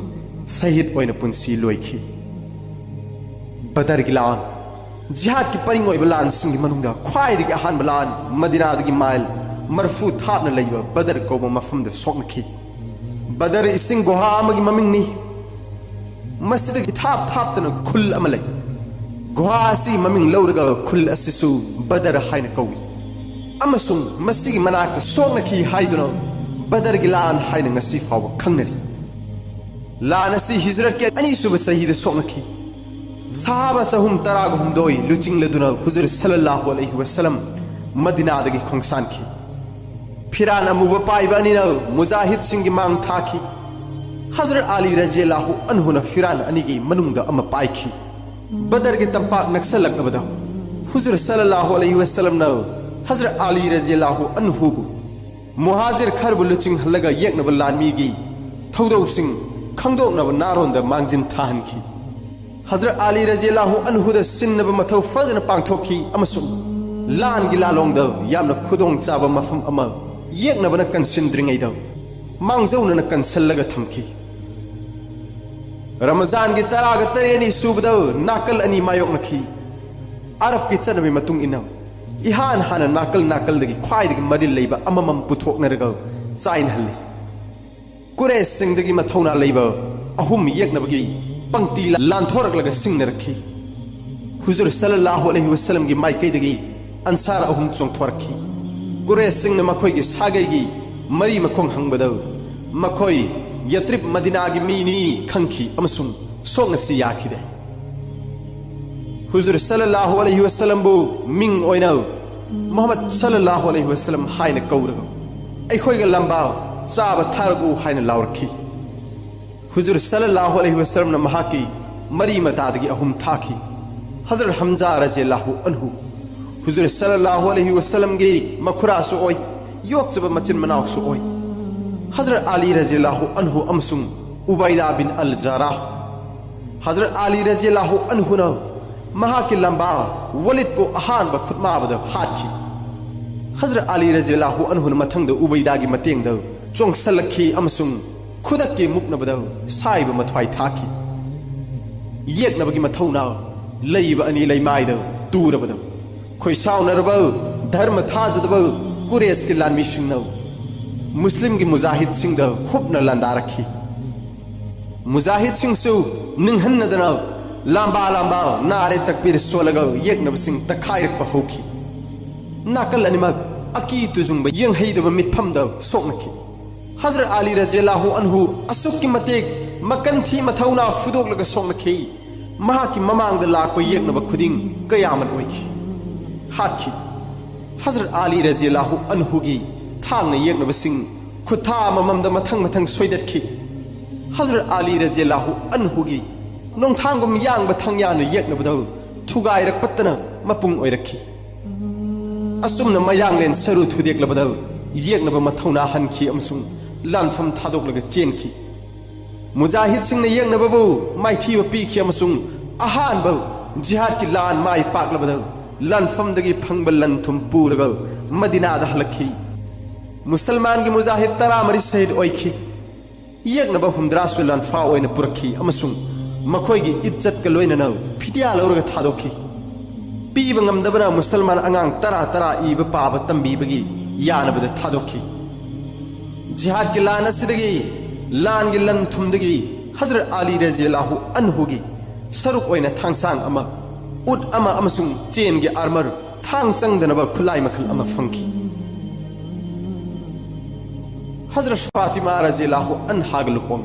शहीद ओइना पुंसी लोइखी बदर की लान जिहाद की परिंग ओइब लान सिंग मनुंगा ख्वाइदगी अहानब लान मदीनादगी माइल मरफू थापना लैब बदर कौब मफमद सोकनखी बदर इसिंग गुहा अमगी ममिंगनी मस्जिद की थाप थापतना खुल अमले गुहा असी ममिंग लौरगा खुल असिसु बदर हाइन कौई अमसुंग मस्जिद मनाक सोकनखी हाइदुना बदर की लान हाइन ngasi फाव खंगनरी लान असी हिजरत के अनीसुब सहीद सोकनखी साहबा सहुम तराग हुमदोई लुचिंग लदुना हुजूर सल्लल्लाहु अलैहि वसल्लम मदीनादगी खोंगसानखी फिरान अमुब पाइबानिना मुजाहिद सिंह की मांग थाखी हजरत अली रज़ियल्लाहु अन्हु न फिरान अनिगी मनुंगदा अम पाइखी बदर के तंपाक नक्सलकनबदा हुजूर सल्लल्लाहु अलैहि वसल्लम न हजरत अली रज़ियल्लाहु अन्हु मुहाजिर खरबु लुचिंग हलगा येकनब लानमीगी थौदौ सिंह खंगदोकनब नारोंद मांगजिन थाहनखी हजरत अली रज़ियल्लाहु अन्हु द सिन्नब मथौ फजन पांगथोखी अमसुंग लान की लालोंग यामना खुदोंग चाबा मफम अमा येकनबना कंसिंद्रिंगैद मांगजौनना कंसलगा थमखी रमजान की तराग तरेनी सुबद नाकल अनी मायोकनखी अरब की चनबी मतुंग इना इहान हाना नाकल नाकलदगी ख्वाइदगी मरिल लैबा अममम पुथोकनरगा चाइनहल्ली कुरैश सिंगदगी मथौना लैबा अहुम येकनबगी पंक्ति लांथोरकलगा सिंगनरखी हुजूर सल्लल्लाहु अलैहि वसल्लम की माइकैदगी अंसार अहुम चोंथोरखी कुरैश सिंगना मखोइगी सागैगी मरी मखोंग हंगबद मखोई यत्रिब मदीना की मीनी खंखी अमसुंग सोंगसी याखिदे हुजूर सल्लल्लाहु अलैहि वसल्लम बु मिंग ओइना मोहम्मद सल्लल्लाहु अलैहि वसल्लम हाइना कौरग अखोइगा लंबा चाबा थारगु हाइना लाउरखी हुजूर सल्लल्लाहु अलैहि वसल्लम न महाकी मरी मतादगी अहुम थाखी हजरत हमजा रज़ियल्लाहु अन्हु हुजूर सल्लल्लाहु अलैहि वसल्लम गे मखुरासु ओइ योक्चब मचिन मनावसु ओइ हजरत अली रज़ियल्लाहु अन्हु अमसुंग उबैदा बिन अल जराह हजरत अली रज़ियल्लाहु अन्हु न महाकी लंबा वलिद को अहान ब खुदमाबद हाथी हजरत अली रज़ियल्लाहु अन्हु न मथंग उबैदा की मतेंग द चोंगसलखी अमसुंग खुदक के मुकनबद साइब मथवाई थाखी येकनबगी मथौना लैब अनी लैमाइद दूरबद खोइसाउनरब धर्म थाजदब कुरैश के लानमी सिंह मुस्लिम की मुजाहिद सिंह हुबना लांदारखी मुजाहिद सिंह सु निंहन्नदना लांबा लांबा नारे तकबीर सोलग येकनब सिंह तखाइरक हौखी नाकल अनिमक अकी तुजुंग यंग हैदब मिटफमद सोकनखी हजरत अली रज़ियल्लाहु अन्हु असुक की मतेक मकन थी मथौना फुदोकलग सोकनखी महाकी ममांग लाप येनब खुदिंग कयामन ओइखि हाथखि हजरत अली रज़ियल्लाहु अन्हु की थांग येनब सिंग खुथा ममम द मथंग मथंग सोइदतखि हजरत अली रज़ियल्लाहु अन्हु की नोंथांगुम यांग बथंग यान येनब दौ थुगाइरक पत्तना मपुंग ओइरखि असुमन मयांगलेन सरु थुदेकलब दौ येनब मथौना हनखि अमसुंग लानफम थादोकलग चेनखि मुजाहिद सिंह ने येनबबु माइथीब पीखि अमसुंग अहानब जिहाद की लान माइ पाकलब दौ लानफमदगी फंगब लनथुम पूरग मदीनाद हलखि मुसलमान की मुजाहिद तरामरी शहीद ओइखि येनब हुमद्रासु लानफा ओइन पुरखि अमसुंग मखोइगी इज्जत का लोइनन फितिया लौरग थादोखि पीब ngamdabana मुसलमान अंगांग तरा तरा इब पाब तंबीबगी यानबद थादोखि जिहाद की लान असिदगी लान की लन थुमदगी हजरत अली रज़ियल्लाहु अन्हु की सरुक ओइना थांगसांग अमा उट अमा अमसुंग चेन की आर्मर थांग संगदनब खुलाई मखल अमा फंखि हजरत फातिमा रज़ियल्लाहु अन्हा ग लुखोंग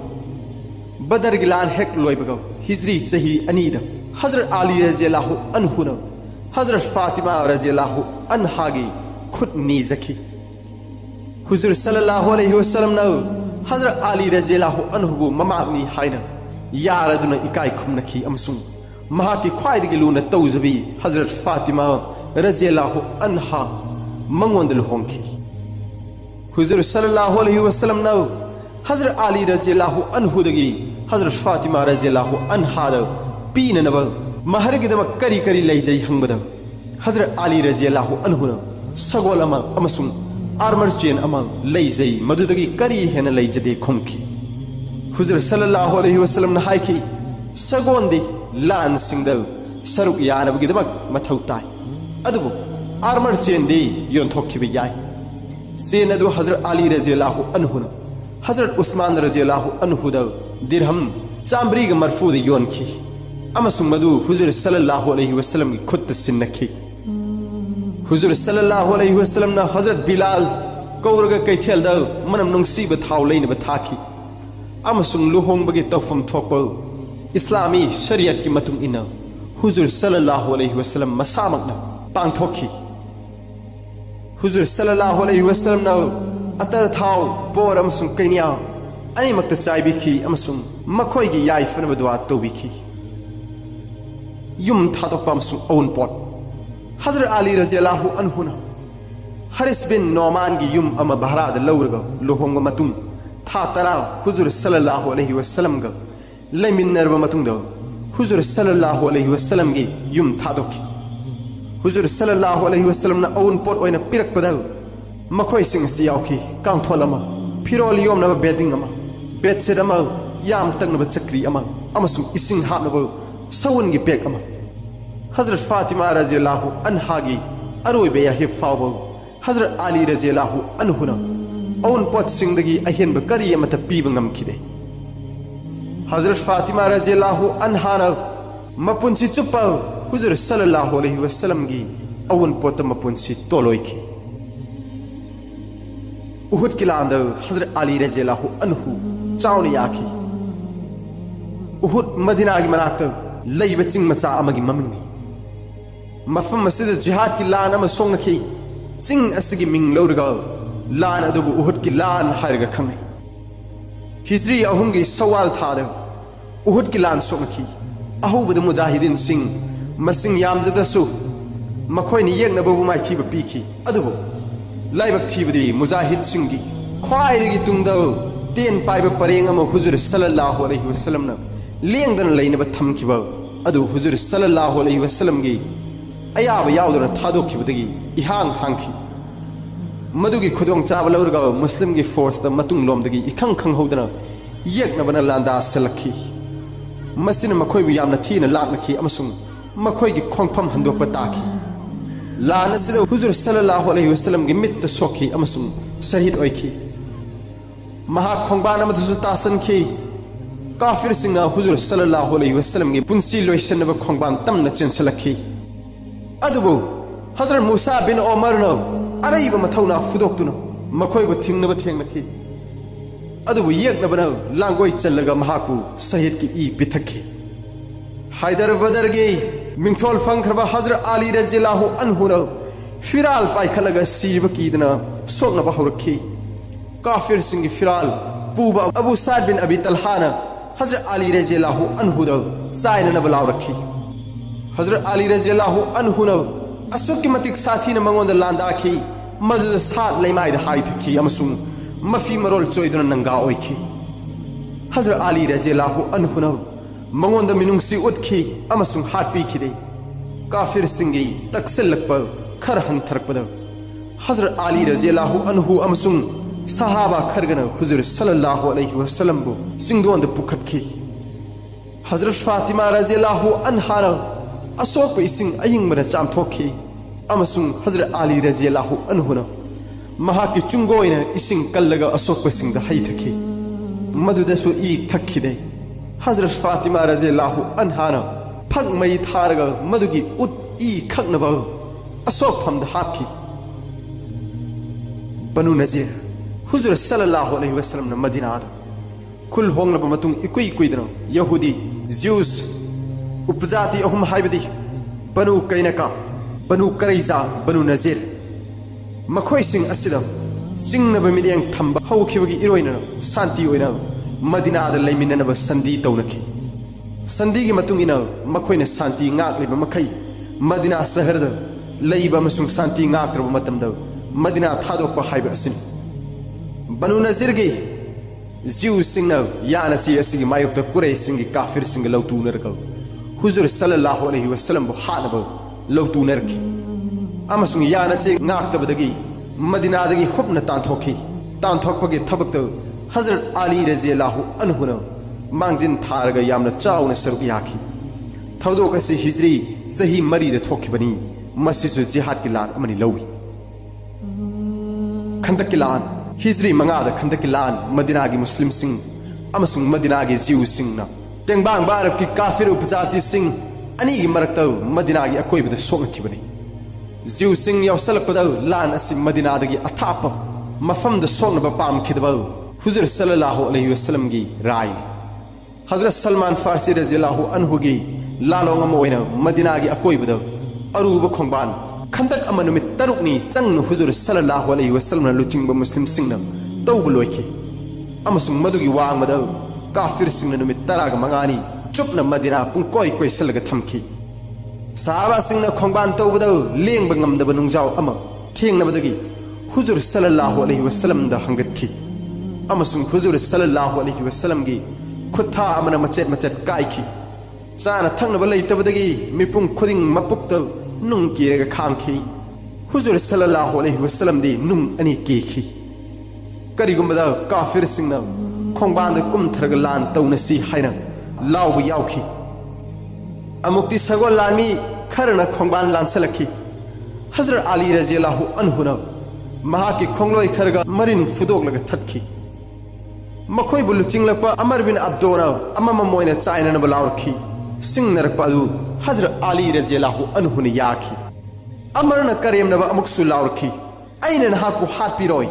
बदर की लान हेक लोइबगौ हिजरी चही अनीद हजरत अली रज़ियल्लाहु अन्हु न हजरत फातिमा रज़ियल्लाहु अन्हा की खुद नीजखि हुजूर सल्लल्लाहु अलैहि वसल्लम न हजरत अली रज़ियल्लाहु अन्हु ममागनी हाइना यारदुना इकाई खुमनखि अमसुंग महाकी ख्वाइदगी लुना तौजबी हजरत फातिमा रज़ियल्लाहु अन्हा मंगोंद लुहोंखि हुजूर सल्लल्लाहु अलैहि वसल्लम न हजरत अली रज़ियल्लाहु अन्हु दगी हजरत फातिमा रज़ियल्लाहु अन्हा द पीननब महर की दमक करी करी लैजै हंगबद हजरत अली रज़ियल्लाहु अन्हु न सगोल अमा अमसुंग आर्मर चेन अमा लैजै मदुदगी करी हेन लैजदे खुमखि हुजूर सल्लल्लाहु अलैहि वसल्लम न हाइखि सगोंदी लान सिंगद सरुक यानबगी दमक मथौ ताई अदुबु आर्मर चेन दे योंथोखिबे याय सेन अदु हजरत अली रज़ियल्लाहु अन्हु न हजरत उस्मान रज़ियल्लाहु अन्हु द दिरहम चामब्रीग मरफूद योनखि अमसुंग मदु हुजूर सल्लल्लाहु अलैहि वसल्लम की खुद सिन्नखि हुजूर सल्लल्लाहु अलैहि वसल्लम न हजरत बिलाल कौरग कैथेल द मनम नुंगसीब थाव लैनब थाखि अमसुंग लुहोंबगी तौफम थोप इस्लामी शरीयत की मतुंग इना हुजूर सल्लल्लाहु अलैहि वसल्लम मसामकन पांगथोखि हुजूर सल्लल्लाहु अलैहि वसल्लम न अतर थाव बोर अमसुंग कैनिया अनिमक्त चाइबिखि अमसुंग मखोइगी याइफनब दुआ तौबिखि युम थादोकपा अमसुंग औन पोट हजरत अली रज़ियल्लाहु अन्हु न हरिस बिन नौमान की युम अमा बहराद लौरग लुहोंग मतुंग था तरा हुजूर सल्लल्लाहु अलैहि वसल्लम ग लैमिन्नरब मतुंग द हुजूर सल्लल्लाहु अलैहि वसल्लम की युम थादोखि हुजूर सल्लल्लाहु अलैहि वसल्लम न औन पोट ओइना पिरकपद मखोइ सिंग सि यावखि कांगथोल अमा फिरोल योमनब बेडिंग अमा बेडशीट अमा याम तंगनब चक्री अमा अमसुंग इसिंग हापनब सउन की पेक अमा हजरत फातिमा रज़ियल्लाहु अन्हा की अरोइबे याहिब फाव हजरत अली रज़ियल्लाहु अन्हु न औन पोट सिंगदगी अहेनब करी अमत पीब ngमखिदे हजरत फातिमा रज़ियल्लाहु अन्हा न मपुंसी चुप्पा हुजूर सल्लल्लाहु अलैहि वसल्लम की औन पोट मपुंसी तोलोइखि उहुद की लांद हजरत अली रज़ियल्लाहु अन्हु चाउन याखि उहुद मदीना की मनाक लैब चिंग मचा अमगी ममिंगनि मफम मसिद जिहाद की लान अमा सोंगनखि चिंग असगी मिंग लौरग लान अदुबु उहुद की लान हारग खंगै हिजरी अहुंगी सवाल थाद उहुद की लान सोंगनखि अहुबद मुजाहिदीन सिंग मसिंग यामजदसु मखोइनि येंगनबबु माइथीब पीखि अदुबु लाइबक थीबदी मुजाहिद सिंगी ख्वाइदगी तुंगद तेन पाइब परेंग अमा हुजूर सल्लल्लाहु अलैहि वसल्लम न लेंगदन लैनब थमखिब अदु हुजूर सल्लल्लाहु अलैहि वसल्लम की अयाब यावदन थादोखिबदगी इहांग हांखि मदुगी खुदोंग चाब लौरग मुस्लिम की फोर्स द मतुंग लोमदगी इखंग खंगहौदन येकनबन लांदा सलखि मसिन मखोइबु यामना थीना लाकनखि अमसुंग मखोइगी खोंगफम हंदोकप ताखि लान असिद हुजूर सल्लल्लाहु अलैहि वसल्लम की मित्त सोखि अमसुंग शहीद ओइखि महा खोंगबान अमदसु तासनखि काफिर सिंह हुजूर सल्लल्लाहु अलैहि वसल्लम की पुंसी लोइसनब खोंगबान तमना चेंसलखि अदुबु हजरत मूसा बिन उमर न अरैब मथौना फुदोक्तुना मखोइबु थिंगनब थेंगनखि अदुबु येकनबन लांगोइ चल्लग महाकु शहीद की ई पिथखि हैदर बदरगी मिंथोल फंखरबा हजरत अली रज़ियल्लाहु अन्हु न फिराल पाइखलगा सीब कीदना सोकनबा हौरखी काफिर सिंह फिराल पूबा अबू साद बिन अबी तलहा न हजरत अली रज़ियल्लाहु अन्हु द चाइननबा लाउरखी हजरत अली रज़ियल्लाहु अन्हु न असुक्की मतिक साथी न मंगोंद लांदाखी मदुद सात लैमाइद हाइथखी अमसुंग मफी मरोल चोइदुन नंगा ओइखी हजरत अली रज़ियल्लाहु अन्हु न मंगोंद मिनुंगसी उठखी अमसुंग हाथ पीखिदे काफिर सिंगी तक्सिलक खर हंथरपद हजरत अली रज़ियल्लाहु अन्हु अमसुंग सहाबा खरगन हुजूर सल्लल्लाहु अलैहि वसल्लम बु सिंगदोंद पुखटखी हजरत फातिमा रज़ियल्लाहु अन्हा असोप इसिंग अयिंगमन चामथोखी अमसुंग हजरत अली रज़ियल्लाहु अन्हु न महाकी चुंगोइना इसिंग कल्लगा असोप सिंगद हैथखी मदुदसु ई थखिदे हजरत फातिमा रज़ियल्लाहु अन्हा न फग मई थारगा मदुगी उत ई खगनबा असोप हमद हापखी बनु नज़ीर हुजूर सल्लल्लाहु अलैहि वसल्लम न मदीना खुल होंगलब मतुंग इकुई कुइदनो यहूदी ज्यूस उपजाति अहुम हाइबदी बनु कैनका बनु करैजा बनु नज़ीर मखोय सिंग असिदा चिंगनब मिडियंग थंबा हौखिबगी इरोइना शांति ओइना मदीनाद लैमिननब संधि तौनखी संधिगी मतुंगिना मखोयना शांति ngaakliba makai मदीना शहरद लैबा मसुंग शांति ngaaktrब मतमद मदीना थादोकपा हाइबा असिन बनु नज़ीरगी जीव सिंह यानसी असिगी मायोक्ता कुरै सिंगी काफिर सिंग लौतुनरक हुजूर सल्लल्लाहु अलैहि वसल्लम बु हानब लौतुनरकी अमसुंग यानचे ngaaktabadagi मदीनादगी हुबना तांथोकपगी थबकत हजरत अली रज़ियल्लाहु अन्हु न मांगजिन थारगा यामना चाउना सरुक याखी थौदोक असि हिजरी सही मरीद थोखिबनी मसिसु जिहाद की लान अमनि लौई खंदक की लान हिजरी मंगाद खंदक की लान मदीना की मुस्लिम सिंह अमसुंग मदीना की जीव सिंह न तेंबांग बारब की काफिर उपजाति सिंह अनी की मरकत मदीना की अकोइबद सोंगखिबनी जीव सिंह यौसलकपद लान असि मदीनादगी अथाप मफमद सोंगनब पामखिदब हुजूर सल्लल्लाहु अलैहि वसल्लम की राय हजरत सलमान फारसी रज़ियल्लाहु अन्हु की लालोंग अम ओइना मदीना की अकोइबद अरुब खोंबान खंदक अम नुमित तरुकनी चंगन हुजूर सल्लल्लाहु अलैहि वसल्लम लुचिंग मुस्लिम सिंह तौब लोइखी अमसुंग मदुगी वांगमद काफिर सिंह नुमित तराग मंगानी चुपना मदीना पुंकोय कोइसलग थमखी साहबा सिंह खोंबान तौबद लेंग ngамदब नुंजाव अम थेंगनबदगी हुजूर सल्लल्लाहु अलैहि वसल्लम द हंगतखी अमसुंग हुजूर सल्लल्लाहु अलैहि वसल्लम की खुथा अमना मचेत मचेत काइखी चाना थंगनब लैतबदगी मिपुंग खुदिंग मपुक्त नुंग कीरगा खांखी हुजूर सल्लल्लाहु अलैहि वसल्लम दी नुंग अनी कीखी करिगुंबदा काफिर सिंह खोंबांद कुमथरग लान तौनसी हाइना लाउब याउखी अमुक्ति सगोल लामी खरना खोंबान लानसलखी हजरत अली रज़ियल्लाहु अन्हु न महाकी खोंगलोय खरगा मरिन फुदोकलग थतखी मखोय बुलु चिंगलप अमर बिन अब्दोना अमम मोइना चाइननब लाउरखी सिंह नरक अदु हजरत अली रज़ियल्लाहु अन्हु न याखी अमरन करेमनब अमुक्सु लाउरखी अइना नहाकु हातपिरोय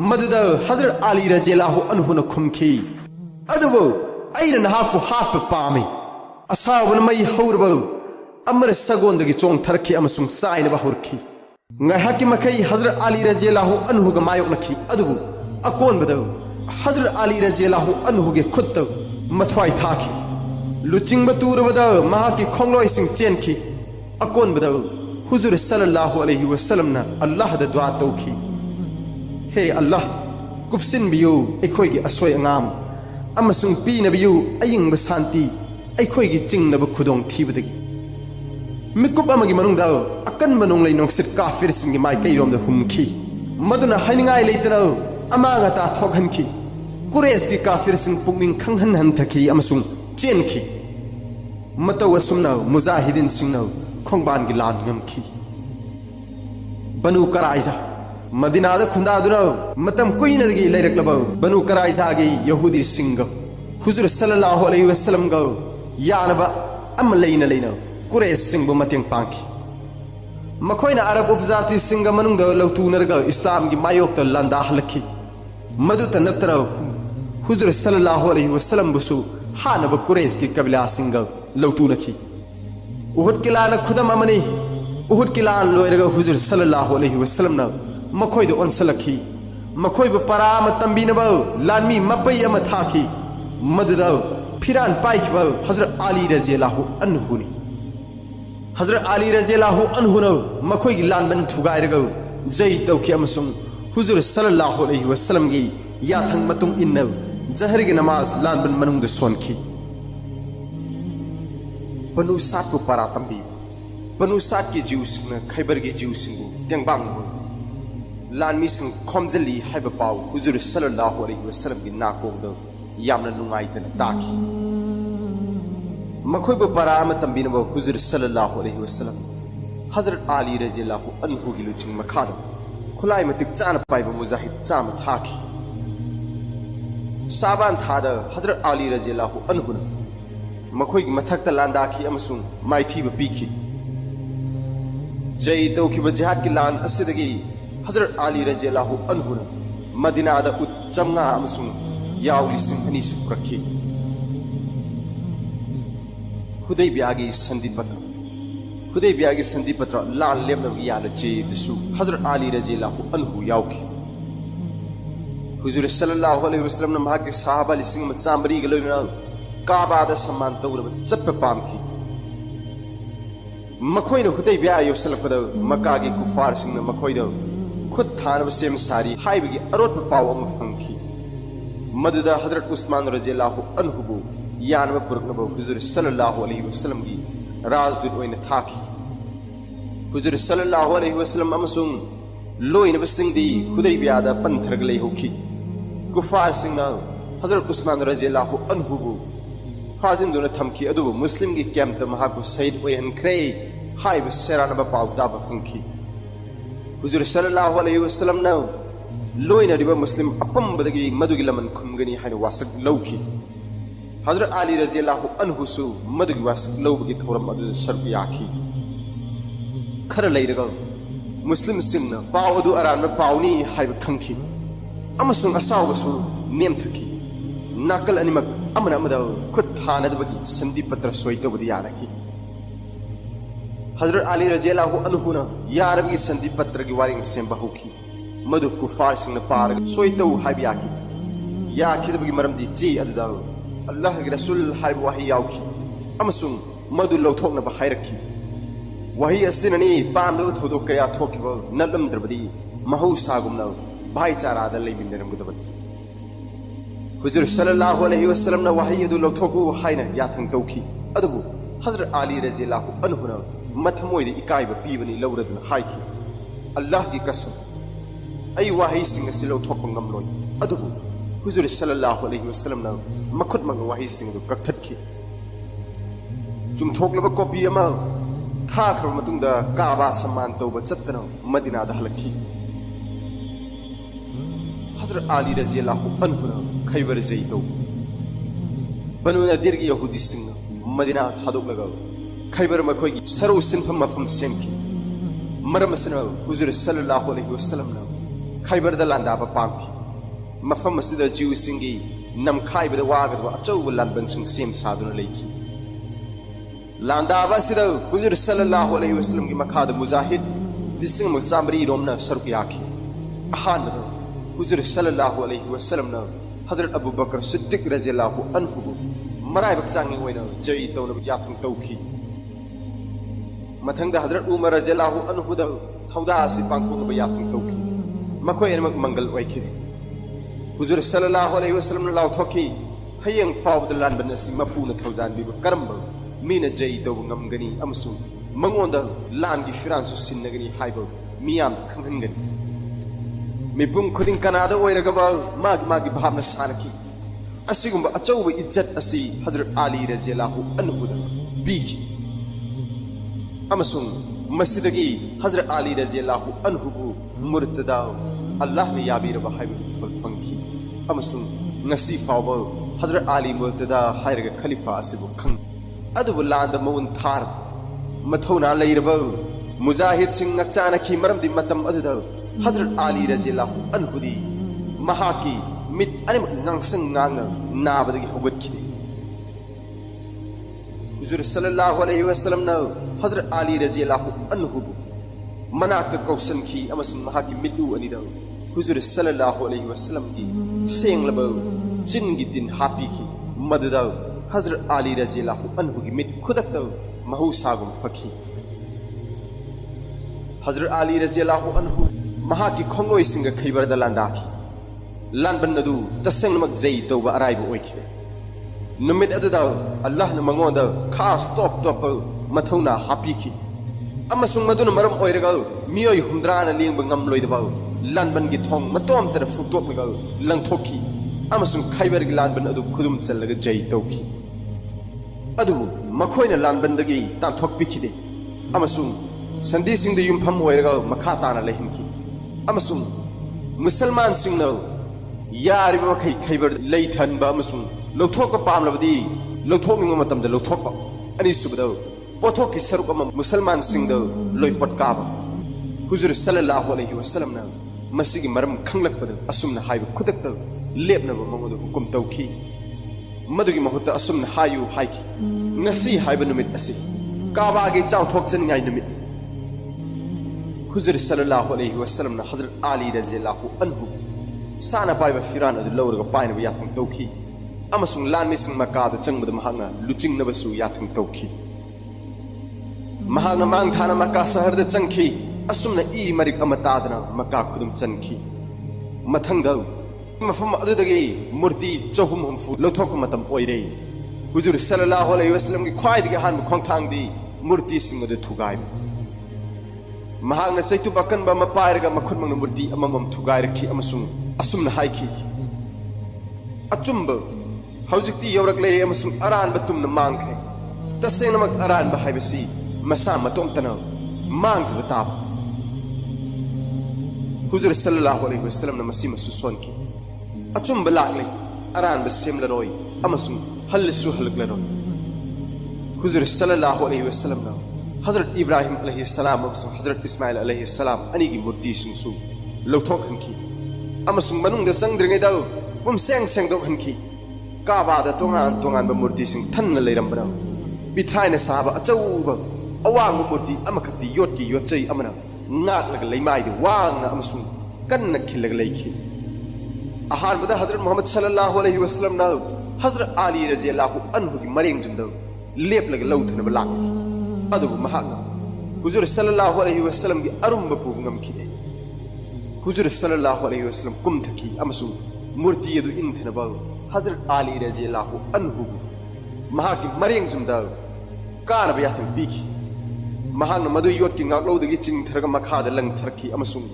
मदुद हजरत अली रज़ियल्लाहु अन्हु न खुमखी अदुबो अइना नहाकु हात पामी असावन मई हौरब अमर सगोंदगी चोंग थरखी अमसुंग चाइनब हौरखी ngaihaki makai हजरत अली रज़ियल्लाहु अन्हु ग मायोकनखी अदुबु अकोनबद हजरत अली रज़ियल्लाहु अन्हु गे खुत मथवाई थाखी लुचिंग तुरबद महाकी खोंगलोय सिंग चेनखी अकोनबद हुजूर सल्लल्लाहु अलैहि वसल्लम न अल्लाह द दुआ तौखी हे अल्लाह कुपसिन बियु एखोय गे असोय अंगाम अमसुंग पीनबियु अयिंग शांति एखोय गे चिंगनब खुदोंग थीबदगी मिकुप अमगी मनुंगदा अकन मनोंग लै नोंसित काफिर सिंगी माइ कैरोम द हुमखी मदुना हाइनिंगाय लेतना अमागा ता थोखनखी कुरेश की काफिर सिंग पुंगिंग खंगहन हंथखी अमसुंग चेनखी मतौ असुमना मुजाहिदीन सिंगना खोंबान की लान ngamखी बनु कराइजा मदीनाद खुंदादुना मतम कुइनदगी लैरकलब बनु कराइजा गे यहूदी सिंग हुजूर सल्लल्लाहु अलैहि वसल्लम ग यानबा अम लेना कुरेश सिंह मतेंग पांखी मखोइना अरब उपजाति सिंह मनुंग लौतुनरग इस्लाम की मायोक्ता लंदा हलखी मदुत नत्र हुजूर सल्लल्लाहु अलैहि वसल्लम बुसु हानब कुरेश की कबिला सिंह लौतुनखी उहुद किलान खुदम अमनी उहुद किलान लोयरगा हुजुर सल्लल्लाहु अलैहि वसल्लम ना मखोइद ओनसलखी मखोइब पराम तंबीनब लानमी मपई अम थाखी मदुदा फिरान पाइखिब हजरत अली रजियल्लाहु अन्हुनी हजरत अली रजियल्लाहु अन्हु न मखोइगी लानबन थुगाइरगा जय तौखी अमसुंग हुजुर सल्लल्लाहु अलैहि वसल्लम गी याथंग मतुंग इन्न जहर की नमाज लानबन मनुंग द सोनखी बनु सात को परा तंबी बनु सात की जीव सिंह खैबर की जीव सिंह त्यंगबांग लानमी सिंह खोमजली हाइब पाव हुजुर सल्लल्लाहु अलैहि वसल्लम की नाकोंग द यामना नुंगाइतन ताकी मखोइब परा म तंबीनब हुजुर सल्लल्लाहु अलैहि वसल्लम हजरत अली रजियल्लाहु अन्हु की लुचिंग मखाद खुलाई मतिक चान पाइब मुजाहिद चाम थाकी साबान थाद हजरत अली रजियल्लाहु अन्हु मखोइग मथक्ता लांदाखी अमसुंग माइथीब पीखी जय तौखिब जिहाद की लान असिदगी हजरत अली रजियल्लाहु अन्हु मदीनादा उच्चमगा अमसुंग याव लिसिंग अनी सुरखी हुदैबियागी संधि पत्र लान लेमनब यान चेदसु हजरत अली रजियल्लाहु अन्हु यावखी हुजुर सल्लल्लाहु अलैहि वसल्लम ने महाके सहाबा लिसिंग मसामरी गलोइना काबादा सम्मान तौरब चप्प पामखी मखोइना हुदैबिया योसलपद मक्कागी कुफार सिंह मखोइदा खुद थानब सेम सारी हाइबगी अरोट पाव अम फंखी मदुदा हजरत उस्मान रजियल्लाहु अन्हु यानब पुरकनब हुजुर सल्लल्लाहु अलैहि वसल्लम की राजदूत ओइना थाखी हुजुर सल्लल्लाहु अलैहि वसल्लम अमसुंग लोइनब सिंगदी हुदैबियादा पंथरग लेहोखी कुफार सिंह हजरत उस्मान रजियल्लाहु अन्हु फाजिंदुना थमखी अदुबु मुस्लिम की कैंप महाकु शहीद ओइहनख्रे हाइब सेरानब पाव ताब फंखी हुजुर सल्लल्लाहु अलैहि वसल्लम ना लोइनरिब मुस्लिम अपंबदगी मदुगी लमन खुमगनी हाइन वासक लौखी हजरत अली रजियल्लाहु अन्हु सु मदुगी वासक लौबगी थोरम अदु सरप याखी खर लैरग मुस्लिम सिंह पाव अदु अरान पावनी हाइब खंखी अमसुंग असावसु नेमथकी नाकल अनिमक अमन अमद खुद थानदबगी संधि पत्र सोइतोबदी यानकी हजरत अली रजियल्लाहु अन्हु न यारबगी संधि पत्र की वारिंग सेम बहुकी मधु कुफार सिंह पार सोइतौ हाइब याकी याखिदबगी मरमदी ची अदुदा अल्लाह की रसूल हाइब वही यावकी अमसुंग मधु लौथोकनब हाइरकी वही असिननी पामदब थोदो कया थोकिब नलमद्रबदी महौसागुमना भाईचारादा लेमिनरमगदबन हुजुर सल्लल्लाहु अलैहि वसल्लम न वही अदु लौथोकु हाइना याथंग तौखी अदबु हजरत अली रजियल्लाहु अन्हु न मथमोइद इकाइब पीबनी लौरदुन हाइकी अल्लाह की कसम अई वही सिंह से लौथोक ngамलोय अदबु हुजुर सल्लल्लाहु अलैहि वसल्लम न मखुद मंग वही सिंह दु कक्थतकी चुमथोकलब कॉपी अमा थाखर मतुंगदा काबा सम्मान तौब चत्तन मदीनादा हलखी हजरत अली रजियल्लाहु अन्हु न खैबर जैतौ बनु नदीर की यहूदी सिंह मदीना थादोकलग खैबर मखोई सरो सिनफम मफम सेमकी मरमसन हुजुर सल्लल्लाहु अलैहि वसल्लम न खैबर द लांदाब पामकी मफम मसिद जीव सिंगी नमखाइबद वागद अचौब लानबन सिंह सेम सादुन लेखी लांदाब सिद हुजुर सल्लल्लाहु अलैहि वसल्लम की मखाद मुजाहिद लिसिंग मसामरी रोमना सरुक याखी अहान हुजुर सल्लल्लाहु अलैहि वसल्लम न हजरत अबू बकर सिद्दीक रजियल्लाहु अन्हु मराइबक चांगी ओइना जय तौनब याथंग तौखी मथंग हजरत उमर रजियल्लाहु अन्हु द थौदा असि पांथोकब याथंग तौखी मखोय एनमक मंगल ओइखिदे हुजुर सल्लल्लाहु अलैहि वसल्लम न लाउथोखी हयंग फावद लानबन असि मपुन थौजान बिब करम मीना जय तौब ngамगनी अमसु मंगोंद लानगी फिरांसु सिन्नगनी हाइब मियाम खंगनगनी मिपुम खुदिंग कनादा ओइरगब मागी भावना सानकी असिगुंब अचौब इज्जत असि हजरत अली रजियल्लाहु अन्हु बीखी अमसुंग मस्जिदगी हजरत अली रजियल्लाहु अन्हु मुर्तदा अल्लाह ने याबीरब हाइब थोल फंखी अमसुंग ngasi फाव हजरत अली मुर्तदा हाइरग खलीफा असिबु खंग अदुब लांद मउन थार मथौना लैरब मुजाहिद सिंह नचानकी मरमदी मतम अदुदा हजरत अली रजियल्लाहु अन्हु दी महाकी मित अनिमक ngang नाबदगी होगतखिदे हुजूर सल्लल्लाहु अलैहि वसल्लम ना हजरत अली रज़ियल्लाहु अन्हु मनाक कौसन की अमसुन महाकी मिलू अनिदा हुजूर सल्लल्लाहु अलैहि वसल्लम की सेंगलब जिन की दिन हापी की मददा हजरत अली रज़ियल्लाहु अन्हु की मिट खुदक महूसागुम फकी हजरत अली रज़ियल्लाहु अन्हु महाकी खोंगोई सिंग खैबर दलांदाकी लानबन अदु तसेंगमक जै तौबा अराइब ओइखे नुमित अदुदा अल्लाह न मंगोदा खास टॉप टॉप मथौना हापीखी अमसुंग मदुन मरम ओइरगा मियोय हुमद्राना लेंब ngam लानबन की थोंग मतोम तर फुटोपगा लंथोकी अमसुंग खैबर की लानबन अदु खुदुम चलगा जै तौकी अदु मखोइना लानबनदगी ताथोकपिखिदे अमसुंग संदी सिंह युमफम ओइरगा मखा ताना लेहिमकी अमसुंग मुसलमान सिंह यारिब मखै खैबर लैथनबा अमसुंग लौथोक पामलबदी लौथोकनिंग मतमदा लौथोक अनि सुबदा पोथोक की सरुक अम मुसलमान सिंह लोइपट काब हुजूर सल्लल्लाहु अलैहि वसल्लम ना मसिगी मरम खंगलकपद असुमना हाइब खुदक लेपनब मंगोद हुकुम तौखी मदुगी महुत असुमना हायु हाइकी ngasi हाइब नुमित असि काबागे चाउथोक चनिङाइ नुमित हुजूर सल्लल्लाहु अलैहि वसल्लम ना हजरत अली रज़ियल्लाहु अन्हु साना पाइबा फिरान अदु लौरगा पाइनबा याथं तौखी अमसुंग लानमिसिंग मकाद चंगबद महांगना लुचिंगनबसु याथं तौखी महांगना मांगथाना मक्का शहर चंखी असुमना ई मरिक अमतादना मक्का खुदुम चनखी मथंग मफम अदुदगी मूर्ति चहुम हमफु लौथोक मतम ओइरे हुजूर सल्लल्लाहु अलैहि वसल्लम की ख्वाइदगी हान खोंथांगदी मूर्ति सिंग अदु थुगाइ महांगना चैतु बकनबा मपायरगा मखुदमंग मूर्ति अममम थुगाइरखी अमसुंग असुमना हाइखी अचुंब हौजिक्ति यौरकले अमसुंग अरानबा तुमना मांगखे तसेनमक अरानबा हाइबसी मसा मतोमतना मांगजब ताब हुजूर सल्लल्लाहु अलैहि वसल्लम न मसी मसु सोनकी अचुंब लाकले अरानबा सेमलरोय अमसुंग हल्लसु हलकलरोय हुजूर सल्लल्लाहु अलैहि वसल्लम न हजरत इब्राहिम अलैहि सलाम अमसुंग हजरत इस्माइल अलैहि सलाम अनिगी मूर्ति सिंसु लौथोकहनकी अमसुंग मनुंग संग्द्रिङैदा पुमसेंग सेंगदोकहनकी काबादा तोंगान तोंगानबा मूर्ति सिंग थन्न लेरमबना बिथ्राइना साबा अचौबा अवांग मूर्ति अमखती योटकी योचै अमना नागलग लेमाइदे वांगना अमसुंग कन्ना खिलग लेखी अहानबदा हजरत मोहम्मद सल्लल्लाहु अलैहि वसल्लम ना हजरत अली रज़ियल्लाहु अन्हु की मरेंग जुंद लेपलग लौथनबा लाकी अदु महागा हुजूर सल्लल्लाहु अलैहि वसल्लम की अरुंब पुगमखिदे हुजूर सल्लल्लाहु अलैहि वसल्लम कुमथकी अमसुंग मूर्ति यदु इंथनबा हजरत अली रज़ियल्लाहु अन्हु महाकी मरेंग जुंद कानबा याथन पीखी महांगना मदु योटकी ngaklौदगी चिंगथरगा मखादा लंगथरकी अमसुंग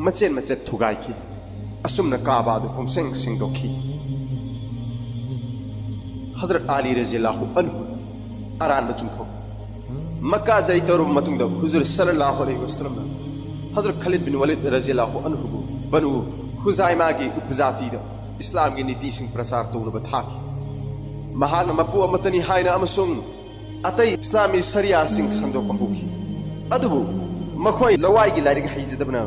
मचेन मचेत थुगाइकी असुमना काबादु पुमसेंग सेंगदोखी हजरत अली रज़ियल्लाहु अन्हु अरानबा चुंथोक मक्का जैतरु मतुंगदा हुजूर सल्लल्लाहु अलैहि वसल्लम हजरत खालिद बिन वलीद रज़ियल्लाहु अन्हु बनु खुजाइमा की उपजातिदा इस्लाम की नीति सिंह प्रसार तौनबा थाकी महांगना मपु अमतनी हाइना अमसुंग अतई इस्लामी शरिया सिंह संदोक होकी अदुबु मखोय लवाई की लाइरिक हाइजदबना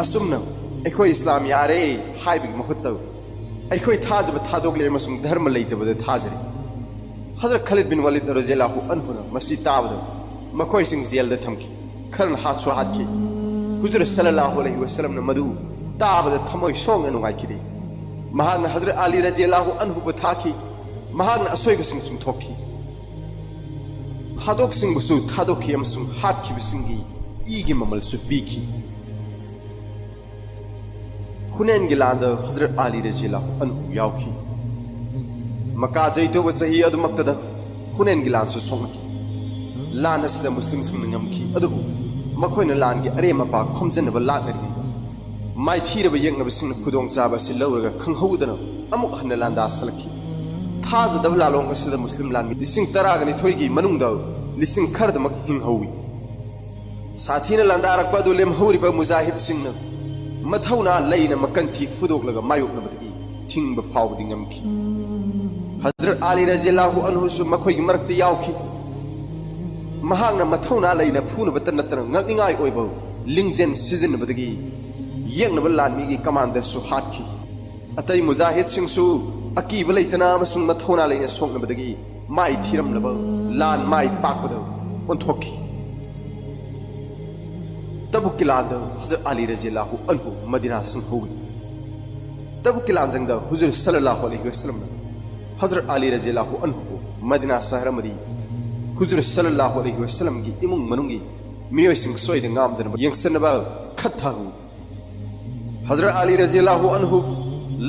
असुमना एखोय इस्लाम यारे हाइबिग मखुत्तव एखोय थाजब थादोकले अमसुंग धर्म लेतबद थाजरे हजरत खालिद बिन वलीद रज़ियल्लाहु अन्हु मसी ताबद मखोय सिंह जेलद थमकी खरन हाथसु हाथकी हुजूर सल्लल्लाहु अलैहि वसल्लम न मदु ताबद थमोय सोंग नुगाइकिदे महांगना हजरत अली रज़ियल्लाहु अन्हु बथाकी महांगना असोयग सिंह चुंथोकी थादोक सिंह बुसु थादोकी अमसुंग हाथकी बिसिंगी ईगी ममल सुपीकी हुनैन की लांद हजरत अली रज़ियल्लाहु अन्हु याउकी मक्का जैतोबा सही अदुमक्तदा हुनैन की लांद सोंगकी लान असदा मुस्लिम सिंह ngamki अदुबु मखोयना लान की अरे मपा खोमजनबा लाकनगीदा माइथीरबा यंगनबा सिंह खुदोंग चाबा सि लौरगा खंगहौदना अमुक हन्ना लांदा सलकी थाजदब लालोंग असदा मुस्लिम लान लिसिंग तरागनि थोइगी मनुंगदा लिसिंग खरदमक हिंगहौवी साथीना लांदारकपा दु लेमहौरिबा मुजाहिद सिंह मथौना लैना मकंथी फुदोकलगा मायोकनबदगी थिंगबा फावदी ngamki हजरत अली रज़ियल्लाहु अन्हु सु मखोइगी मरकते याउखी महांगना मथौना लैना फुनबत नतना ngakningai ओइबा लिंगजेन सिजनबदगी यंगनबा लानमीगी कमांडर सु हाथकी अतई मुजाहिद सिंह सु अकीब लैतना अमसुंग मथौना लैना सोंगनबदगी माइ थिरमलबा लान माई पाकपद ओंथोखी तबुक की लान हजरत अली रज़ियल्लाहु अन्हु मदीना संहौगी तबुक की लान जंग हुजूर सल्लल्लाहु अलैहि वसल्लम हजरत अली रज़ियल्लाहु अन्हु मदीना शहर मदी हुजूर सल्लल्लाहु अलैहि वसल्लम की इमुंग मनुंगी मियोय सिंह सोयद ngamdana yengsanaba khathahu हजरत अली रज़ियल्लाहु अन्हु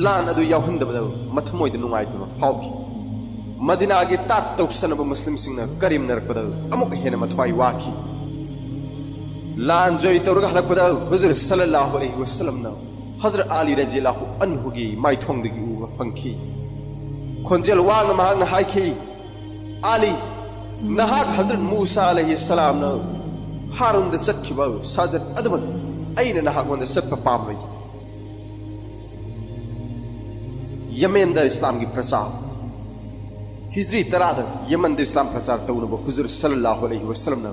लान अदु यावहंदबदा मथमोयद नुंगाइतबा फावकी मदीना की ताक तौसनब मुस्लिम सिंह करीम नरकबदा अमुक हेन मथवाई वाकी लान जोई तौरग हलकबदा हुजूर सल्लल्लाहु अलैहि वसल्लम ना हजरत अली रज़ियल्लाहु अन्हु की माइथोंगदगी उबा फंखी खोंजेल वांग महांग हाइखी अली नहाक हजरत मूसा अलैहि सलाम ना हारून द चटखिबा साजत अदमन अइन नहाक वंद सत्प पामई यमेन द इस्लाम की प्रचार हिजरी तराद यमन द इस्लाम प्रचार तौनब हुजूर सल्लल्लाहु अलैहि वसल्लम ना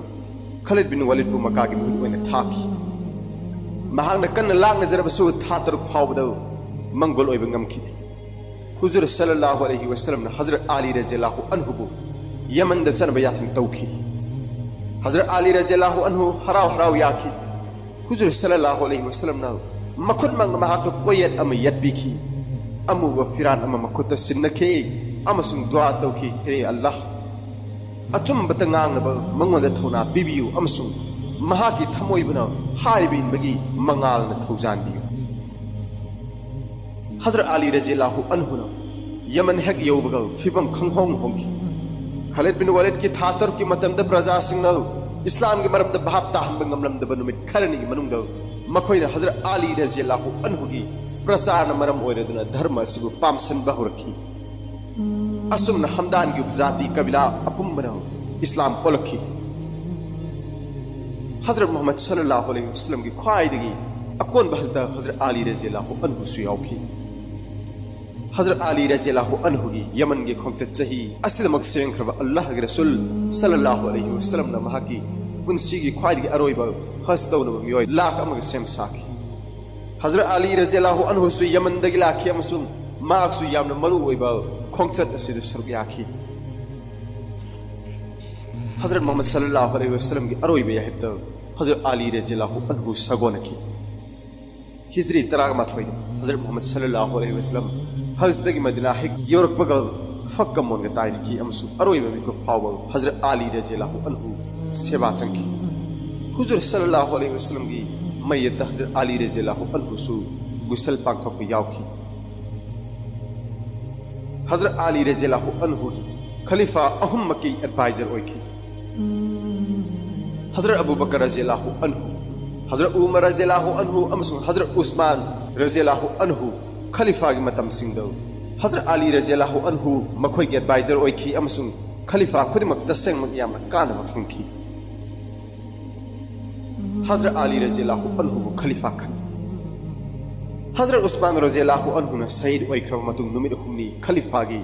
खालिद बिन वलीद बु मक्का की मुहिद ओइना थाखी महांग कन्न लांग जरबसु थातर फावद मंगोल ओइब ngamखि हुजूर सल्लल्लाहु अलैहि वसल्लम ना हजरत अली रज़ियल्लाहु अन्हु बु यमन द चनब याथम तौखी हजरत अली रज़ियल्लाहु अन्हु हराव हराव याखी हुजूर सल्लल्लाहु अलैहि वसल्लम ना मखुद मंग महाक तो कोयत अम यतबिखी अमु व फिरान अम मखुद सिन्नखे अमसुंग दुआ तौखी हे अल्लाह अचुम बतंगांग नब मंगोद थौना बिबियु अमसुंग महाकी थमोइबना हाइबिन बगी मंगाल न थौजानबियु हजरत अली रज़ियल्लाहु अन्हु ना यमन हेक यौबग फिबम खंगहोंग होंगी खालिद बिन वलीद की थातर की मतम द प्रजा सिंह ना इस्लाम की मरम द भाप ताहम ngमलम द बनुमित खरनी मनुंग द मखोइना हजरत अली रज़ियल्लाहु अन्हु की प्रसार न मरम ओइरदुना धर्म सिबु पामसन बहुरखी असुमन हमदान की उपजाति कबिला अपुम्बना इस्लाम ओलखी हजरत मोहम्मद सल्लल्लाहु अलैहि वसल्लम की ख्वाइदगी अकोन बहसदा हजरत अली रज़ियल्लाहु अन्हु सुयाउखी हजरत अली रज़ियल्लाहु अन्हु की यमन के खोंचत चही असिदमक सेंखरबा अल्लाह के रसूल सल्लल्लाहु अलैहि वसल्लम ना महाकी पुंसी की ख्वाइदगी अरोइबा हस्तौनब मियोय लाख अमग सेम साखी हजरत अली रज़ियल्लाहु अन्हु सु यमन दगी लाखी अमसुम माक सु यामना मरु ओइबा खोंचत असिद सरुक याखी हजरत मोहम्मद सल्लल्लाहु अलैहि वसल्लम की अरोइबा याहित हजरत अली रज़ियल्लाहु अन्हु सगोनकी हिजरी तराग माथोइ हजरत मोहम्मद सल्लल्लाहु अलैहि वसल्लम हजदगी मदीना हिक यूरोप बगल फक्कम मोन के ताइन की अमसु अरोइबा मिको फाव हजरत अली रज़ियल्लाहु अन्हु सेवा चंकी हुजूर सल्लल्लाहु अलैहि वसल्लम की मयत हजरत अली रज़ियल्लाहु अन्हु सु गुसल पांथोक यावखी हजरत अली रज़ियल्लाहु अन्हु खलीफा अहुम की एडवाइजर ओइखी हजरत अबू बकर रज़ियल्लाहु अन्हु हजरत उमर रज़ियल्लाहु अन्हु अमसुंग हजरत उस्मान रज़ियल्लाहु अन्हु खलीफा की मतम सिंगदौ हजरत अली रज़ियल्लाहु अन्हु मखोय के एडवाइजर ओइखी अमसुंग खलीफा खुदिमक तसेंगमक याम कानम फुंखी हजरत अली रज़ियल्लाहु अन्हु खलीफा खन हजरत उस्मान रज़ियल्लाहु अन्हु न शहीद ओइखरब मतुंग नुमित हुमनी खलीफा की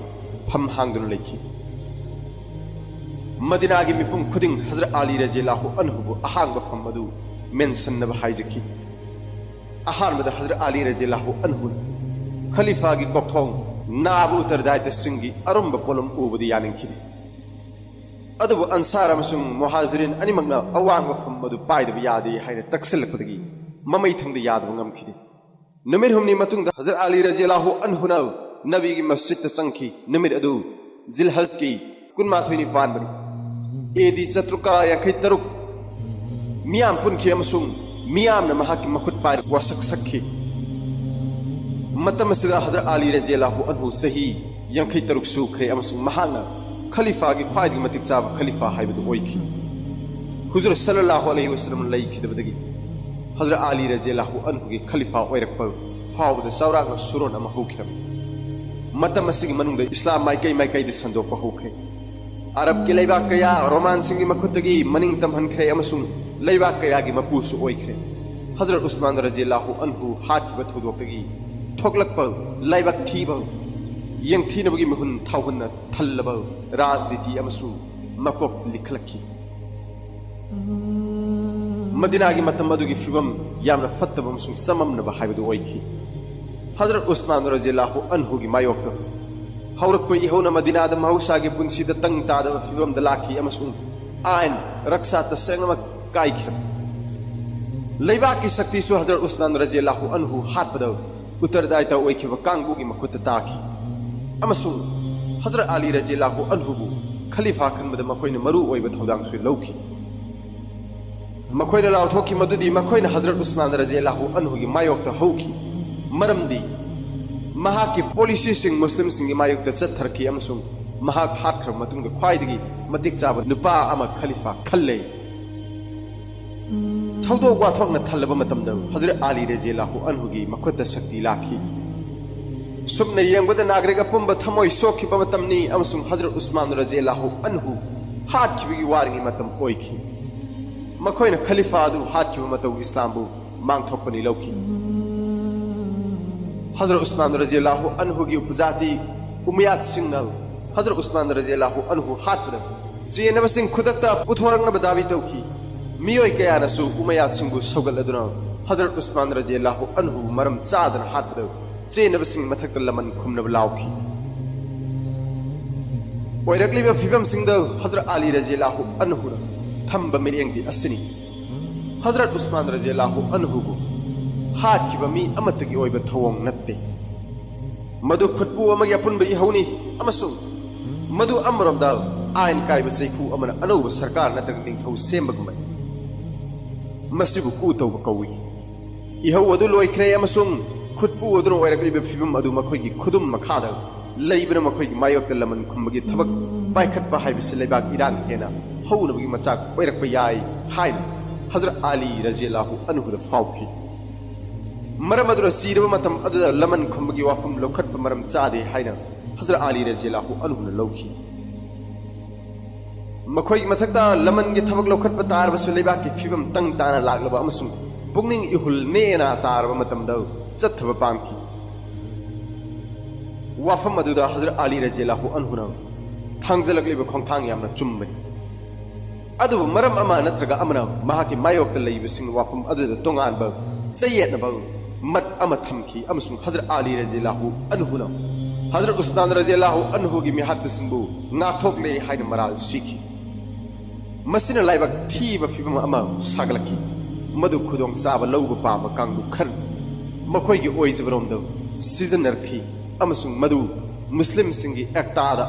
फम हांगदुन लेखी मदीना की मिपुम खुदिंग हजरत अली रज़ियल्लाहु अन्हु अहांग फम मदु मेंशन नब हाइजकी अहानबद हजरत अली रज़ियल्लाहु अन्हु खलीफा की कोखोंग नाब उत्तरदायित्व सिंगी अरुंब पोलम उबदी यानिंखी अदुब अंसार अमसुंग मुहाजिरिन अनिमगना अवांग फम मदु पाइदब यादे हाइना तक्सिलकदगी ममई थंगद यादब ngamखी नुमित हुमनी मतुंग हजरत अली रज़ियल्लाहु अन्हु ना नबी की मस्जिद संखी नुमित अदु जिलहज की कुनमाथोइनि फानबनी एदी चतुका यांखै तरुक मियाम पुनखी अमसुंग मियाम न महाकी मखुत पाइ वासक सखी मतम सिदा हजरत अली रज़ियल्लाहु अन्हु सही यांखै तरुक सुखरे अमसुंग महाना खलीफा की ख्वाइदगी मतिक चाब खलीफा हाइबदु ओइखी हुजूर सल्लल्लाहु अलैहि वसल्लम लैखिदबदगी हजरत अली रज़ियल्लाहु अन्हु की खलीफा ओइरकप फावद सौराग सुरोन अमा होखिरम मतम असिगी मनुंग इस्लाम माइकई दि संदोक होखरे अरब की लैबाक कया रोमान सिंगी मखुतगी मनिंग तमहनखरे अमसुंग लैबाक कया की मपुसु ओइखरे हजरत उस्मान रज़ियल्लाहु अन्हु हाकिब थोदोकतगी थोकलकप लैबाक थीब यंगथीनबगी महुन थाउहन थल्लब राजनीति अमसु मकोक लिखलखी मदीना की मतम मदुगी फिबम यामना फत्तब अमसुंग सममनब हाइबदु ओइखी हजरत उस्मान रज़ियल्लाहु अन्हु की मायोक हौरक्प इहौना मदीनादा महौसागी पुंसीदा तंग तादबा फिबमदा लाखी अमसुंग आयन रक्षा तसेंगमा काइखे लैबाकी शक्तिसु हजरत उस्मान रजियल्लाहु अन्हु हातबदा उत्तरदायिता ओइखिबा कांगबुगी मखुत्ता ताखी अमसुंग हजरत अली रजियल्लाहु अन्हुबु खलीफा खनबदा मखोइना मरु ओइबा थौदांगसु लौखी मखोइना लाउथोखी मदुदी मखोइना हजरत उस्मान रजियल्लाहु अन्हुगी मायोक्ता हौखी मरमदी महाकी पॉलिसी सिंग मुस्लिम सिंग मायोक्ता चत्थरकी अमसुंग महाक हातखर मतुंगदा ख्वाइदगी मतिक चाबा नुपा अमा खलीफा खल्ले थौदोक वाथोकना थल्लबा मतमदा हजरत अली रजियल्लाहु अन्हुगी मखुत्ता शक्ति लाखी सुमना येंगबदा नागरिक अपुंबा थमोय सोखिबा मतमनी अमसुंग हजरत उस्मान रजियल्लाहु अन्हु हातखिबगी वारिंगी मतम ओइखी मखोइना खलीफा अदु हातखिबा मतौ इस्लामबु मांगथोकपनि लौखी हजरत उस्मान रजियल्लाहु अन्हु की उपजाति उमैयाद सिंह हजरत उस्मान रजियल्लाहु अन्हु हातबदा जेनबा सिंह खुदकता पुथोरंगनबा दाबी तौखी मियोय कयानसु उमैयाद सिंहबु सौगलदुना हजरत उस्मान रजियल्लाहु अन्हु मरम चादना हातबदा जेनबा सिंह मथक्ता लमन खुमनबा लाउखी ओइरक्लिबा फिबम सिंहदा हजरत अली रजियल्लाहु अन्हु थंबा मिरेंगदी असनी हजरत उस्मान रजियल्लाहु अन्हुबु हातखिबा मी अमतगी ओइबा थवोंग नत्ते मधु खुटपु अमगी अपुनबा इहौनी अमसुंग मधु अमरमदा आयन काइबा सैखु अमना अनौबा सरकार नत्रग निंगथौ सेमबगुमै मसिबु कु तौबा कौई इहौ अदु लोइख्रे अमसुंग खुटपु अदुनो ओइरक्लिबा फिबम अदु मखोइगी खुदुम मखादा लैबना मखोइगी मायोक्ता लमन खुमबगी थबक पाइखटपा हाइबसे लेबाग इरान हेना हौनबगी मचाक ओइरक्पा याई हाइना हजरत अली रजियल्लाहु अन्हुदा फाउखी मरम अदुरा सीरबा मतम अदुदा लमन खुमबगी वाफम लौखटपा मरम चादे हाइना हजरत अली रजियल्लाहु अन्हुना लौखी मखोइगी मथक्ता लमनगी थबक लौखटपा तारबसु लेबाकी फिबम तंग ताना लागलबा अमसुंग पुंगनिंग इहुल नेना तारबा मतमदा चत्थबा पामकी वाफम अदुदा हजरत अली रजियल्लाहु अन्हुना थांगजलकलिबा खोंथांग यामना चुम्बनी अदुबु मरम अमा नत्रगा अमना महाकी मायोक्ता लैबसिंग वाफम अदुदा तोंगानबा चयेतनबा मत अमा थमकी अमसुंग हजरत अली रजियल्लाहु अन्हुना हजरत उस्मान रजियल्लाहु अन्हुगी मिहातसिंबु नाथोकले हाइना मराल सिखी मसिना लाइबक थीबा फिबम अमा सागलकी मधु खुदोंग चाबा लौबा पामा कांगु खर मखोइगी ओइजबरोमदा सिजनरखी अमसुंग मधु मुस्लिम सिंगी एकतादा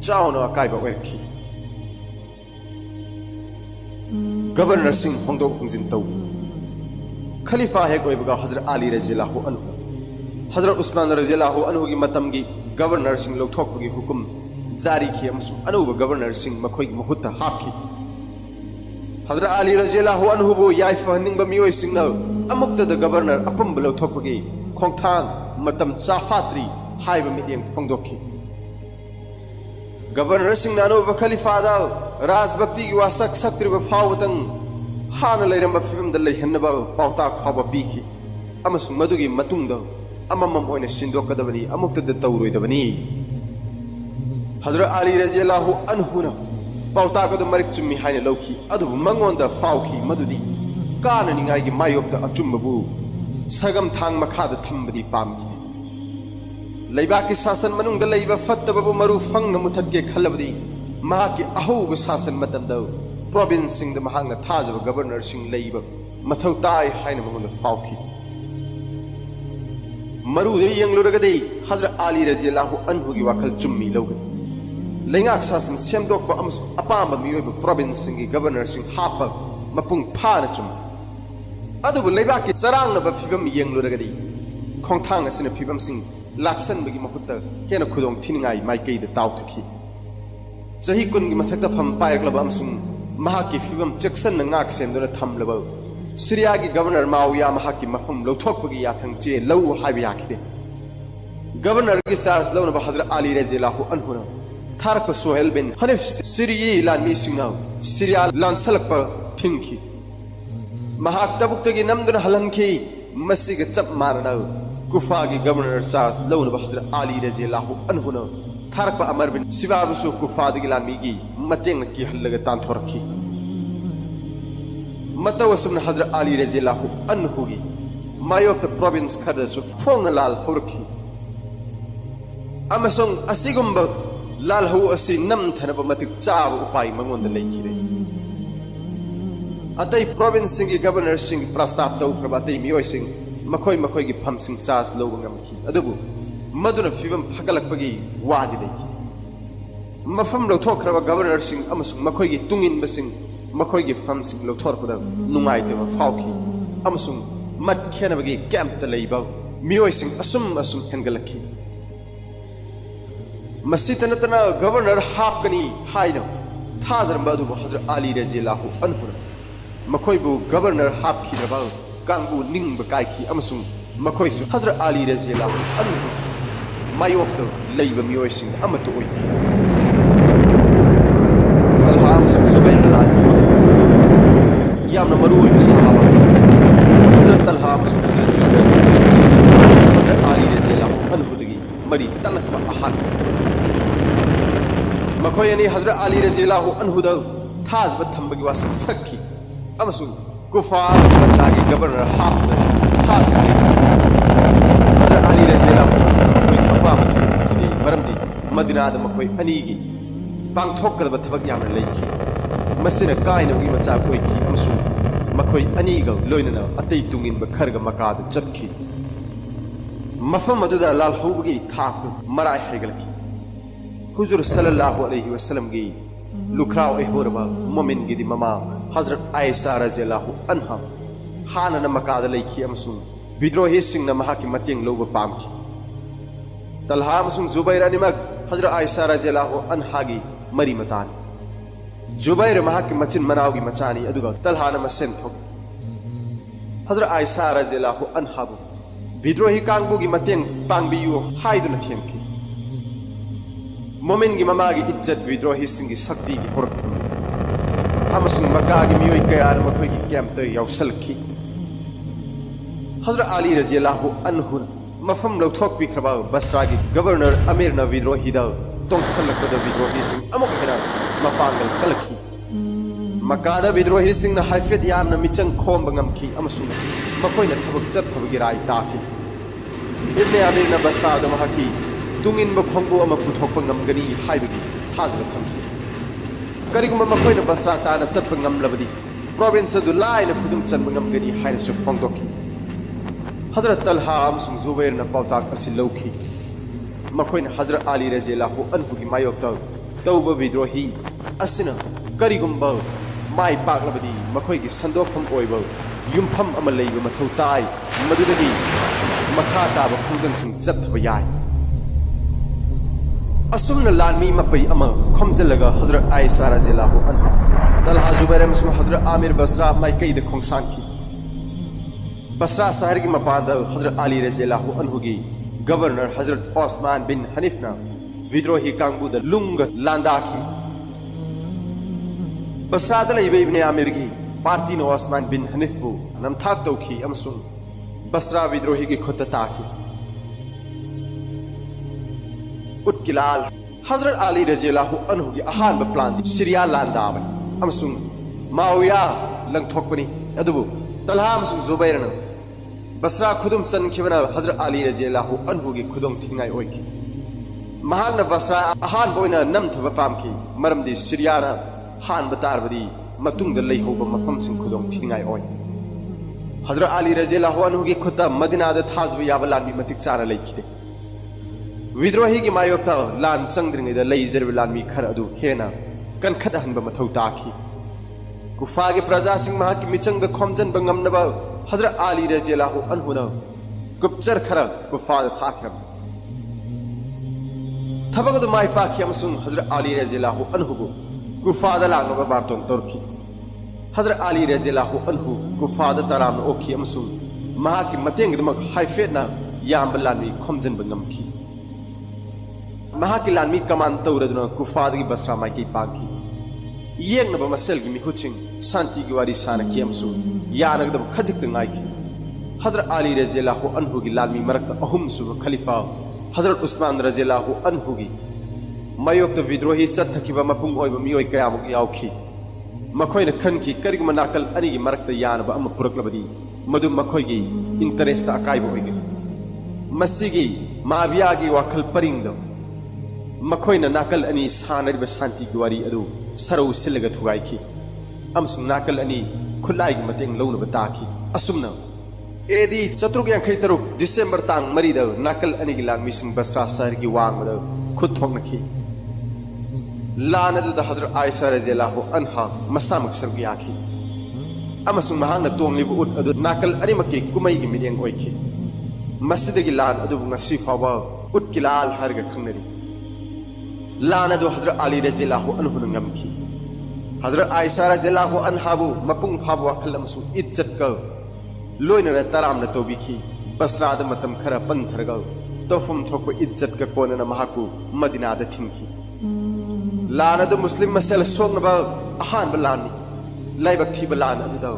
चावना अकाइबा ओइरखी गवर्नर सिंह होंदोक होंजिन तौ खलीफा हेक ओइबगा हजरत अली रजियल्लाहु अन्हु हजरत उस्मान रजियल्लाहु अन्हु की मतमगी गवर्नर सिंह लौथोकपगी हुकुम जारी की अमसुंग अनौबा गवर्नर सिंह मखोइगी महुत्ता हापकी हजरत अली रजियल्लाहु अन्हु बु याइफहनिंगबा मियोय सिंहना अमुक्तदा गवर्नर अपंब लौथोकपगी खोंथांग मतम चाफात्री हाइबा मिडियम फोंदोखी गवर्नर सिंह अनौबा खलीफादा राजभक्ति की वासक सक्त्रिबा फावतंग हाना लेरंबा फिबमदा लेहन्नबा पाउताक फावबा पीखी अमसुंग मदुगी मतुंगदा अममम ओइना सिंदोकदबनी अमुक्तदा तौरोइदबनी हजरत अली रजियल्लाहु अन्हुना पाउताकदो मरिक चुम्मी हाइना लौखी अदुबु मंगोंदा फावखी मदुदी काननिंगाइगी मायोक्ता अचुम्बबु सगम थांग मखादा थंबदी पामकी लैबाकी शासन मनुंगदा लैबा फत्तबबु मरु फंगना मुथतके खलबदी महाकी अहौबा शासन मतमदा प्रोविंस सिंह महांगना थाजब गवर्नर सिंह लैबा मथौ ताई हाइना मंगोंदा फावखी मरुदे यंगलुरगदे हजरत अली रजियल्लाहु अन्हुगी वाखल चुम्मी लौगन लैंगाक शासन सेमदोकपा अमसुंग अपांबा मियोइबा प्रोविंस सिंगी गवर्नर सिंह हापा मपुंग फाना चुम अदुबु लैबाकी चरांगनबा फिबम यंगलुरगदे खोंथांग असिना फिबम सिंह लाक्सनबगी महुत्ता हेना खुदोंग थिनिंगाई माइकैदा ताउथखी चही कुनगी मथक्ता फम पायरक्लबा अमसुंग महाकी फिबम चेक्सन नाक सेंदुना थमलबा सीरिया की गवर्नर माविया महाकी मफम लौथोकपगी याथंग चे लौ हाइबा याखिदे गवर्नर की चार्ज लौनबा हजरत अली रजियल्लाहु अन्हुना थारक सोहेल बिन हनीफ सीरिया लानमी सिंह सीरिया लानसलकपा थिंखी महाक तबुक्तगी नमदुना हलनखी मसिगा चप मानना कुफा की गवर्नर चार्ज लौनबा हजरत अली रजियल्लाहु अन्हुना थारक अमर बिन सिवाबुसु कुफादगी लानमीगी मतेंग की हल्लगा तांथोरखी मतवसुम हजरत अली रजियल्लाहु अन्हुगी मायोक्ता प्रोविंस खदसु फोंगलाल होरखी अमसोंग असिगुंबा लालहौ असि नमथनबा मतिक चाब उपाय मंगोंद लेखिरे अतई प्रोविंस सिंह गवर्नर सिंह प्रस्ताव तौख्रबा अतई मियोय सिंह मखोय मखोय की फम सिंह चार्ज लौब ngамखि अदुबु मदुना फिबम फगलकपगी वादि लेखि मफम लौथोख्रबा गवर्नर सिंह अमसुंग मखोय की तुंगिनबा सिंह मखोय की फम सिंह लौथोरपदा नुंगाइतबा फावखि अमसुंग मत खेनबगी कैंप लेबा मियोय सिंह असुम असुम हेंगलखि मसीतनतना गवर्नर हापकनी हाइनो थाजरबा अदुबु हजरत अली रजियल्लाहु अन्हु मखोयबु गवर्नर हापखिरबा कांगु निंग कायखि अमसुंग मखोयसु हजरत अली रजियल्लाहु अन्हु मायोक्तो लेबा मियोयसिंग अमतो ओइखि तलहा अमसुंग जुबैर लानी यामना मरुओइबा सहाबा हजरत तलहा अमसुंग हजरत जुबैर हजरत अली रजियल्लाहु अन्हुदगी मरी तलकबा अहान मखोयनी हजरत अली रजियल्लाहु अन्हुदा थाजबा थंबगी वासंग सखी अमसुंग कुफा बसरागी गवर्नर हाप थाजगी हजरत अली रजियल्लाहु अन्हु मखोय अपामत किदे मरमदी मदीनाद मखोय अनीगी पांगथोकदबा थबक यामना लेखि मसिना कायनबगी मचा कोइखि अमसुंग मखोय अनीगा लोइनना अतै तुंगिनबा खरगा मकाद चतखि मफम अदुदा लालहौबगी थाकतु मराय हेगलखि हुजूर सल्लल्लाहु अलैहि वसल्लम की लुखराव एहोरबा मोमिन गिदी ममा हजरत आयशा रज़ियल्लाहु अन्हा हाना मकाद लेखि अमसुंग विद्रोही सिंह न महाकी मतेंग लौबा पामखि तलहा अमसुंग जुबैर अनिमक हजरत आयशा रज़ियल्लाहु अन्हा की मरी मतान जुबैर महाकी मचिन मनावगी मचानी अदुगा तलहा न मसेन थोक हजरत आयशा रज़ियल्लाहु अन्हा बु विद्रोही कांगबु की मतेंग पांगबियु हाइदुना थेमखि मोमिन की ममा की इज्जत विद्रोही सिंह की शक्ति की होरखि अमसुंग मक्का की मियोय कयार मखोय की कैंप यावसलखि हजरत अली रज़ियल्लाहु अन्हु मफम लौथोक पिख्रबा बसरा की गवर्नर अमीर न विद्रोही दा तोंगसलकदा विद्रोही सिंह अमुक हेना मपांगल कलखि मक्का दा विद्रोही सिंह न हाइफेट यामना मिचंग खोम ngamखि अमसुंग मखोय न थबक चत थबगी राय ताखि इब्ने अमीर न बसरा दा महाकी तुंगिन बखोंगबो अमा पुथोकपा ngamgani हाइबगी थाजबा थमखि करिगुमा मखोयना बसरा ताना चतपा ngamlabadi प्रोविंस अदु लायना खुदुम चनबा ngamgani हाइनसु फोंगदोखि हजरत तलहा अमसुंग जुबैर न पाउताक असि लौखि मखोयना हजरत अली रज़ियल्लाहु अन्हु की मायोक्ता तौबा विद्रोही असिना करिगुम्बा माय पाकलबदी मखोय की संदोखम ओइबा युमफम अमा लेबा मथौ ताय मदुदगी मखा ताबा खुंजंसिंग चतबा याय असुमन लानमी मपई अमा खमजलगा हजरत आयशा रज़ियल्लाहु अन्हा तलहा जुबैर अमसुंग हजरत आमिर बसरा माइकई द खोंसांखि बसरा शहर की मपाद हजरत अली रज़ियल्लाहु अन्हु की गवर्नर हजरत ओस्मान बिन हनीफना विद्रोही कांगबुद लुंग लांदाखि बसरा द लेबे इब्ने आमिर की पार्टी न ओस्मान बिन हनीफबु नमथाक तौखि अमसुंग बसरा विद्रोही की खुद ताखि उत्किलाल हजरत अली रज़ियल्लाहु अन्हु की अहान प्लान सीरिया लांदाबन अमसुंग माविया लंगथोकपनी अदुबु तलहा अमसुंग जुबैरन बसरा खुदुम चनखिबना हजरत अली रज़ियल्लाहु अन्हु की खुदोंग थिंगाय ओइखि महान बसरा अहान बोइना नमथब पामखि मरमदि सीरियाना हान बतारबदी मतुंग लेहोबा मफम सिंग खुदोंग थिंगाय ओइ हजरत अली रज़ियल्लाहु अन्हु की खुदा मदीना द थाजब याबा लानमी मतिक चारा लेखिदे विद्रोही की मायोक्ता लान चंद्रिंगद लेजर लानमी खर अदु हेना कनखद हनबा मथौ ताखि कुफा की प्रजा सिंह महा की मिचंग खोमजन बंगमनबा हजरत अली रज़ियल्लाहु अन्हु न गुप्चर खर कुफा थाखरब थबगद माय पाखि अमसुंग हजरत अली रज़ियल्लाहु अन्हु को कुफा द लांगबा बारतोन तोरखि हजरत अली रज़ियल्लाहु अन्हु कुफा द तराम ओखि अमसुंग महा की मतेंग दमक हाइफेटना याम लानमी खोमजन बंगमखि महा की लानमी कमान तौरदुना कुफाद की बसरा माइकी पाखि येंगनबा मसल की मिहुचिंग शांति की वारी सानखि अमसुंग यानगदब खजिक ngaiki हजरत अली रज़ियल्लाहु अन्हु की लानमी मरक अहुम सुब खलीफा हजरत उस्मान रज़ियल्लाहु अन्हु की मायोक्त विद्रोही चतखिबा मपुंग ओइबा मियोय कयामुक यावखि मखोयना खनखि करिगुमा नाकल अनि की मरक यानबा अम पुरकलबदी मदु मखोय की इंटरेस्ट अकाइबो ओइगे मसिगी माविया की वाखल परिंग मखोइना नाकल अनि सानरिबा शांति की वारी अदु सरौ सिलगा थुगाइखि अमसुं नाकल अनि खुलाई की मतेंग लौनबा ताखि असुमना एदी 453 डिसेंबर तांग मरीद नाकल अनि की लानमिसिंग बसरा शहर की वांगद खुद थोंगनखि लान अदुदा हजरत आयशा रज़ियल्लाहु अन्हा मसामक सरगी आखि अमसुं महांगना तोंगलिबा उट अदु नाकल अनिमकि कुमई की मिलियंग ओइखि मस्जिदगी लान अदु ngasi फावा उट किलाल हरगा खंगनरि लान अदु हजरत अली रज़ियल्लाहु अन्हु नंगमखि हजरत आयशा रज़ियल्लाहु अन्हाबु मपुंग फाबु वखल अमसुं इज्जत का लोइनरा तरामना तोबिखि बसराद मतम खरा पंथरगा तोफुम थोको इज्जत का कोनना महाकु मदीनाद थिंखि लान अदु मुस्लिम मसल सोंगबा अहान बलानी लाइबक थी बलान अदु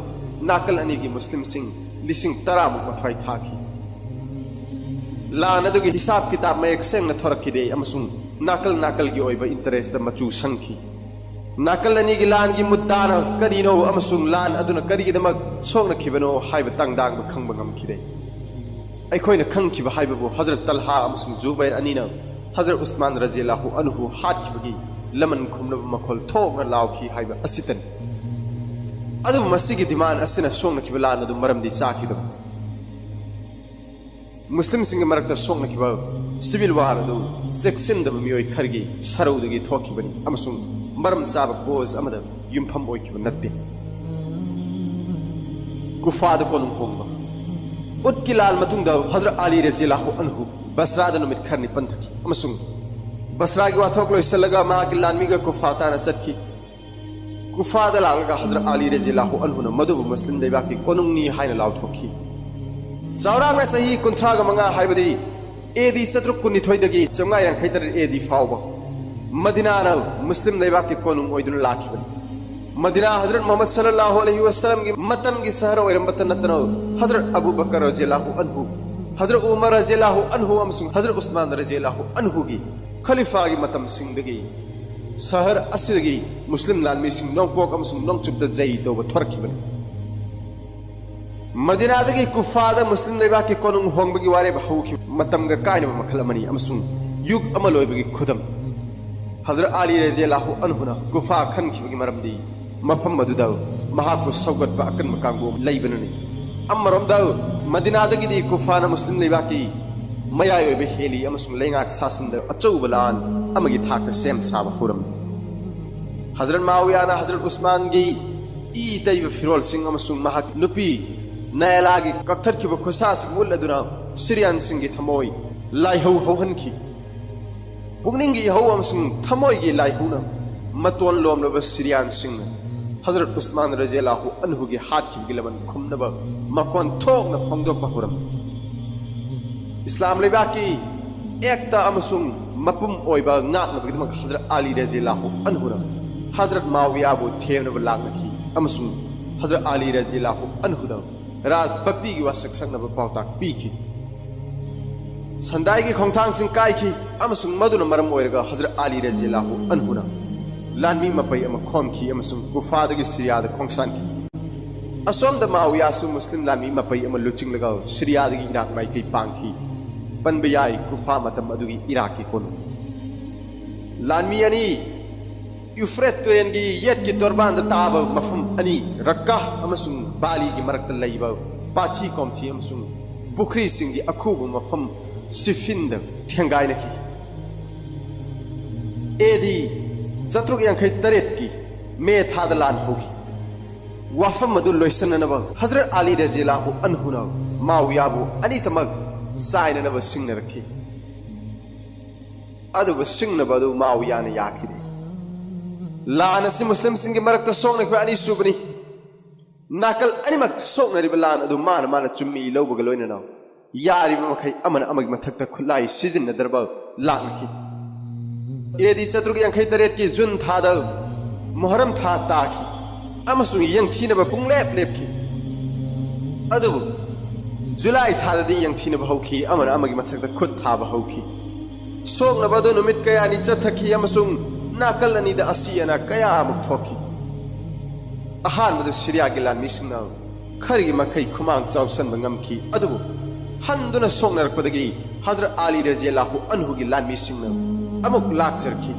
नाकल अनि की मुस्लिम सिंह लिसिंग तरामु मथवाई थाखि लान अदु की हिसाब किताब में एक सेंग न थोरखिदे अमसुं नाकल की ओइबा इंटरेस्ट मचू संखि नाकल अनि की लान की मुद्दाना करिनो अमसुं लान अदुना करिगिदमक सोंगनखिबनो हाइबा तंगदांग खंगबा ngमखिदे अखोइना खंगखिबा हाइबबु हजरत तलहा अमसुं जुबैर अनिना हजरत उस्मान रज़ियल्लाहु अन्हु हातखिबगी लमन खुमनबा मखोल थोंगना लावखि हाइबा असितन अदु मसिगी दिमान असिना सोंगनखिबा लान अदु मरमदि चाखिदो मुस्लिम सिंह मरकत सोंगनखिबा सिविल वार अदु सेक्शनदबा मियोय खरगी सरौदगी थोखिबनि अमसुं मरम चाबा कोज अमदा युमफम ओइखिबा नत्ते कुफाद कोनुम होंबा उटकिलाल मतुंगदा हजरत अली रज़ियल्लाहु अन्हु बसराद नुमित खरनि पंथखि अमसुं बसरा की वाथोक लोइसलगा मा की लानमीगा कुफाताना चटखि कुफादा लांगा हजरत अली रज़ियल्लाहु अन्हु न मदुब मुस्लिम दैबा की कोनुंगनी हाइना लावथोखि चावरांगा सही 35 हाइबदी एदी 719 553 एदी फावबा मदीना मुस्लिम दैबा की कोनुंग ओइदुन लाखिबनि मदीना हजरत मोहम्मद सल्लल्लाहु अलैहि वसल्लम की मतम की शहर ओइरमत नतनो हजरत अबू बकर रज़ियल्लाहु अन्हु हजरत उमर रज़ियल्लाहु अन्हु अमसुं हजरत उस्मान रज़ियल्लाहु अन्हु की खलीफा की मतम सिंहदगी शहर असिदगी मुस्लिम लानमी सिंह नोंपोक अमसुं नोंचुबद जई तोब थोरखिबनि मदीनादगी कुफादा मुस्लिम दैबा की कोनुंग होंबगी वारे बहुखि मतमगा कायन मखलमनी अमसुं युग अमलोइबगी खुदम हजरत अली रज़ियल्लाहु अन्हुना गुफा खनखिबगी मरमदी मफम मदुदा महाकु सौगत अकन मकांगो लैबननी अमरमदा मदीनादगी दी कुफाना मुस्लिम दैबा की मयाय ओइबे हेली अमसुं लेंगाक सासनद अचौबलान अमगी थाक सेम साब हुरम हजरत मावियाना हजरत उस्मान गी ई तैब फिरोल सिंह अमसुं महाक नुपी नयलागी कक्थरखिबा खुसास मुल अदुना सिरियान सिंह की थमोय लाइहौ हौहनखि पुगनिंगी हौ अमसुं थमोय की लाइहुना मतोन लोमलब सिरियान सिंह हजरत उस्मान रज़ियल्लाहु अन्हु की हाथ की गिलमन खुमनबा मकोन थोंगना फोंगदोकबा हुरम इस्लाम लेबा की एकता अमसुं मपुम ओइबा नाकनबगिदमक हजरत अली रज़ियल्लाहु अन्हुना हजरत मावियाबु थेवनबा लागनखि अमसुं हजरत अली रज़ियल्लाहु अन्हुदा राजभक्ति की वासक संगनबा पावताक पीखि संदाई की खोंथांगसिंग काइखि अमसुं मदुना मरम ओइरगा हजरत अली रज़ियल्लाहु अन्हुना लानमी मपई अमा खोमखि अमसुं गुफादगी सिरियाद खोंसानखि असोमद मावियासु मुस्लिम लानमी मपई अमा लुचिंगलगा सिरियादगी इराक माइकई पांखि पनबयाई गुफा मतम अदुगी इराक की कोन लानमी अनि यूफ्रेट तुएनगी येत की तोरबान ताब मफुम अनि रक्का अमसुं बाली की मरकत लैबा पाथी कोमथि अमसुं पुखरी सिंगी अखुब मफम सिफिंद थेंगाइनखि एदी 453 की मे थाद लान होगी वाफम मदु लोइसननब हजरत अली रज़ियल्लाहु अन्हुना मावियाबु अनितमक साइननब सिंगन रखि अदुब सिंगनब अदु मावियान याखिदे लान से मुस्लिम सिंह मरकत सोंगनख अनि सुबनी नाकल अनिमक सोंगनरिब लान अदु मान चुम्मी लौबग लोइनना यारिब मखै अमन अमग मथक खुलाई सिजन दरब लानखि एदी 453 की जुन थाद मुहर्रम था ताखि अमसुं यंगथीनब पुंगलेप लेपखि अदुबु जुलाई थाददी यंगथीनब हौखि अमन अमगी मथक खुद थाब हौखि सोंगनब अदु नुमित कयानि चथखि अमसुं नाकल अनिद असियना कया अमुक थोखि अहानबद सिरिया की लानमी सिंगना खरगी मखै खुमांग चाउसन ngमखि अदुबु हंदुना सोंगनरपदगी हजरत अली रज़ियल्लाहु अन्हु की लानमी सिंगना अमुक लाक्चरखी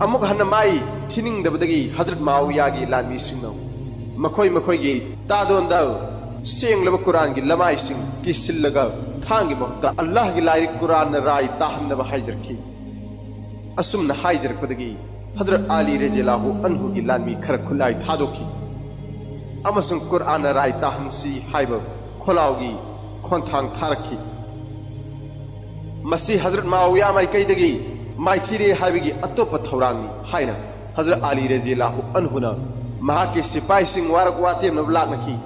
अमुक हन माई थिनिंगदबदगी हजरत माविया की लानमी सिंह मखोई मखोई की तादोंदा सेंगलब कुरान की लमाई सिंह की सिल्लगा थांगी महुता अल्लाह की लाइक कुरान राय ताहन्नब हाइजरखी असुम न हाइजरपदगी हजरत अली रज़ियल्लाहु अन्हु की लानमी खर खुलाई थादोखी अमसुं कुरान राय ताहनसी हाइब खोलाओगी खोंथांग थारखी मसी हजरत माविया माइकैदगी माइथिरे हाइबगी अतोप थौरांगी हाइना हजरत अली रज़ियल्लाहु अन्हुना महाके सिपाही सिंह वारक वातेम नबलाकनखी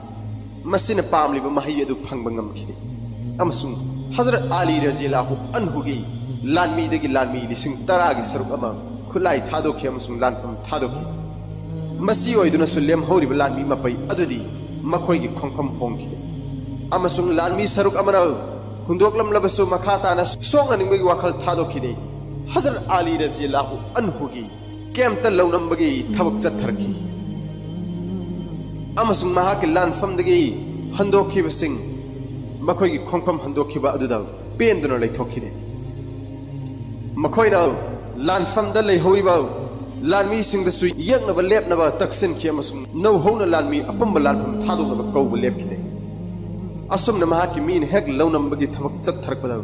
मसीन पामलिब महई अदु फंगब ngमखिदे अमसुं हजरत अली रज़ियल्लाहु अन्हुगी लानमीदगी लानमी लिसिंग तरागी सरुक अमा खुलाई थादोखी अमसुं लानफम थादोखी मसी ओइदुना सुलेम होरिब लानमी मपै अदुदी मखोइगी खोंफम होंखिदे अमसुं लानमी सरुक अमना हुंदोकलमलबसु मखाताना सोंगनिंगबगी वाखल थादोखिदे हजरत अली रज़ियल्लाहु अन्हुगी केमता लौनम्बगी थबक चथरखी अमसुं महाके लानफमदगी हंदोखिबसिंग मखोइगी खोंफम हंदोखिबा अदुदा पेंदुना लैथोखिदे मखोइना लानफमदा लैहौरिबा लानमी सिंगदसु यगनबा लेपनबा तक्सिनखि अमसुं नौहौना लानमी अपंबा लानफम थादोनबा कौबा लेपखिदे असुमना महाके मीन हेक लौनम्बगी थबक चथरकबदा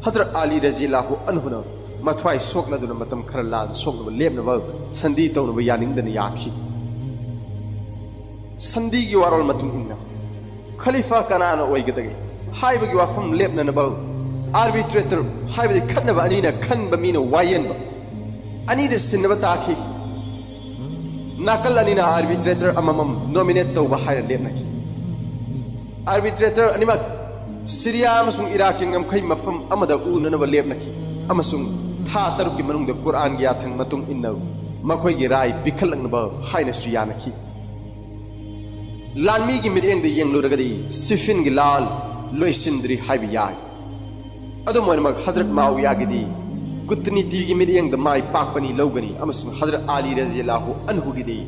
हजरत अली रज़ियल्लाहु अन्हुना मथवाई सोकलदुना मतम खर लान सोकनबा लेपनबा संधि तौनबा यानिंगदना याखी संधि की वारोल मतुंग इन्ना खलीफा कनाना ओइगदगे हाइबगी वाफम लेपननबा आर्बिट्रेटर हाइबदी खन्नबा अनीना खन्बा मीना वायनबा अनीदे सिन्नबा ताखी नाकल अनीना आर्बिट्रेटर अममम नॉमिनेट तौबा हाइना लेपनखी आर्बिट्रेटर अनिमक सीरिया अमसुंग इराक ngमखै मफम अमदा उननबा लेपनखी अमसुंग था तरुकी मनुंगदा कुरान गी याथंग मतुंग इन्ना मखोइगी राय बिखलंगनबा हाइना सुयानखी लानमी की मिरेंग दे यंगलुरगदी सिफिन की लाल लोइसिंद्री हाइब याय अदुमोनमक हजरत माविया गिदी कुतनीति की मिरेंग द माई पाकपनी लौगनी अमसुं हजरत अली रज़ियल्लाहु अन्हु गिदी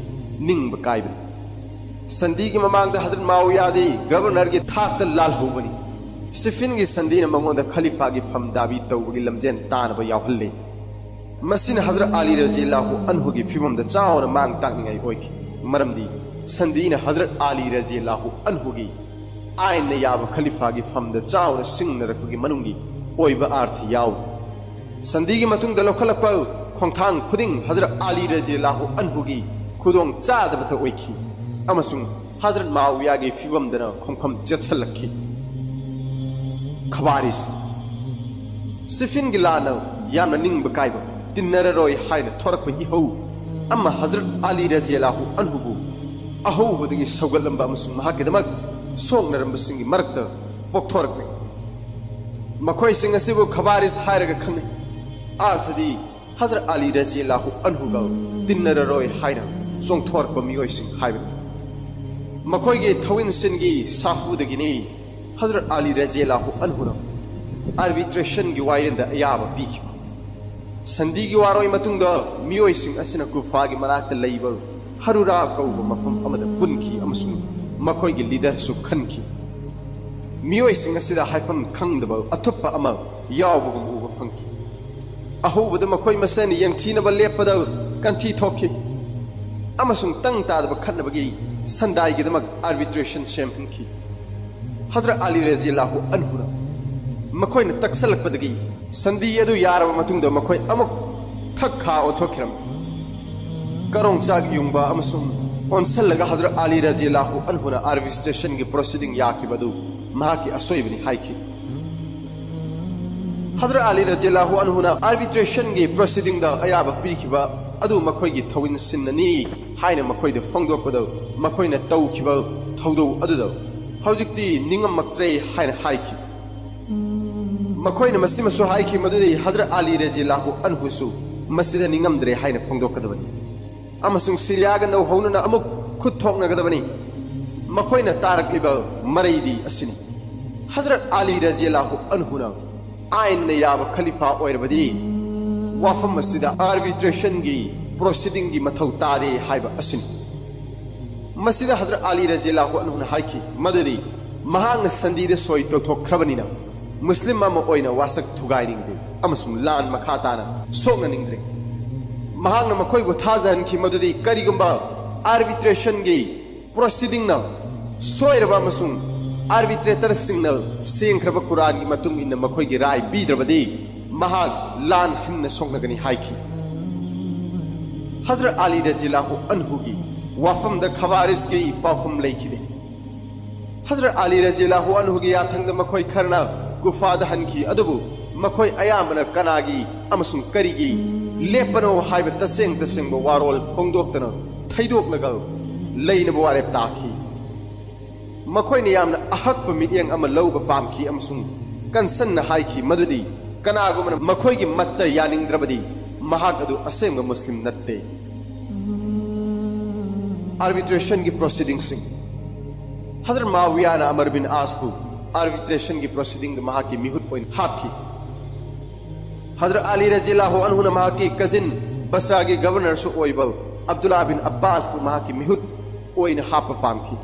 निंग बकाइबनी संधि की ममांग the Hazrat Muawiya the governor की थाक द लाल होबनी सिफिन की संधि न मंगोंद खलीफा की फम दाबी तौबगी लमजेन तानबा यावहल्ले मसिन हजरत अली रज़ियल्लाहु अन्हु की फिबम द चावना मांग ताकनिंगाई ओइखि मरमदी संधीन हजरत अली रज़ियल्लाहु अन्हु की आयन ने याब खलीफा की फम द चावना सिंगनरकगी मनुंगी ओइबा अर्थ याव संधि की मतुंग द लोखलकपा खोंथांग खुदिंग हजरत अली रज़ियल्लाहु अन्हु की खुदोंग चादबत ओइखि अमसुंग हजरत माविया की फिबम दना खोंफम जत्सलखि खबारिस सिफिन की लाना यामना निंग बकाइबा तिन्नररोय हाइना थोरकपा इहौ अम्मा हजरत अली रज़ियल्लाहु अन्हु अहौबदगी सौगलंबा अमसुंग महाकेदमक सोंगनरंबसिंगी मरकता पोक्थोरकने मखोइसिंग असिबु खबारिस हायरगा खंगने अर्थदी हजरत अली रज़ियल्लाहु अन्हुगा तिन्नररोय हाइना सोंगथोरकपा मियोइसिंग हाइबने मखोइगे थविनसिनगी साफुदगिनी हजरत अली रज़ियल्लाहु अन्हुना आर्बिट्रेशन की वायरंदा अयाबा पीखिबा संधि की वारोय मतुंगदा मियोइसिंग असिना कुफागी मनाकता लैबा हरुरा कौबा मफम अमदा पुनखी अमसुंग मखोइगी लीडर सु खनखी मियोइसिंग असिदा हाइफम खंगदबा अथुप्पा अमा यावबगुम उबा फंखी अहोबदा मखोइ मसेन यंगथीनबा लेपदा कंथी थोखी अमसुंग तंग तादबा खन्नबगी संदाइगिदमक आर्बिट्रेशन सेमहंखी हजरत अली रज़ियल्लाहु अन्हुना मखोइना तक्सलकपदगी संधि अदु यारबा मतुंगदा मखोइ अमुक थक्खा ओथोखिरम करोंग चाग युंबा अमसुंग ओनसलगा हजरत अली रज़ियल्लाहु अन्हुना आर्बिट्रेशन की प्रोसीडिंग याखिबदु महाकी असोइबनी हाइखि हजरत अली रज़ियल्लाहु अन्हुना आर्बिट्रेशन की प्रोसीडिंग दा अयाबा पीखिबा अदु मखोइगी थविन सिन्ननी हाइना मखोइदा फोंगदोकपदो मखोइना तौखिबा थौदौ अदुदा हौजिक्ति निंगमक्त्रे हाइना हाइखि मखोइना मसिमसु हाइखि मदुदि हजरत अली रज़ियल्लाहु अन्हुसु मसिदा निंगमद्रे हाइना फोंगदोकदबनी अमसुंग सिरियागा नौहौनना अमुक खुद थोकनगदबनी मखोइना तारकलिबा मरैदी असिनी हजरत अली रज़ियल्लाहु अन्हुना आयन ने याब खलीफा ओइरबदी वाफम मसिदा आर्बिट्रेशन की प्रोसीडिंग की मथौ तादे हाइबा असिनी मसिदा हजरत अली रज़ियल्लाहु अन्हुना हाइखि मदुदी महांग संधीद सोई तौथोखरबनिना मुस्लिम अमा ओइना वासक थुगाइनिंगदे अमसुंग लान मखा ताना सोंगनिंद्रे महांगना मखोय को थाजन की मदुदी करिगुंबा आर्बिट्रेशन गी प्रोसीडिंग ना सोयरबा अमसुंग आर्बिट्रेटर सिंगल सेंख्रबा कुरान की मतुंग इन मखोय की राय बीद्रबदी महाग लान हन्न सोंगनगनी हाइकी हजरत अली रज़ियल्लाहु अन्हु की वाफम द खवारिस की पाकुम लेखिदे हजरत अली रज़ियल्लाहु अन्हु की याथंग द मखोय खरना गुफाद हनकी अदुबु मखोय अयामना कनागी अमसुंग करिगी लेपनो हाइब तसेंग वारोल फोंदोक्तना थैदोक्नगा लैनब वारेब ताखी मखोय ने यामना अहक्प मिडियंग अमा लौब पामखी अमसुंग कंसन हाइकी मदुदी कनागुमना मखोय की मत्त यानिंग्रबदी महाग अदु असेंग मुस्लिम नत्ते आर्बिट्रेशन की प्रोसीडिंग सिंह हजरत माविया ने अमर बिन आसपु आर्बिट्रेशन की प्रोसीडिंग महा की मिहुत पॉइंट हाफी हजरत अली रज़ियल्लाहु अन्हु ने महा की कजिन बसरा के गवर्नर सु ओइबो अब्दुल्ला बिन अब्बास को महा की मिहुत ओइन हाप पामकी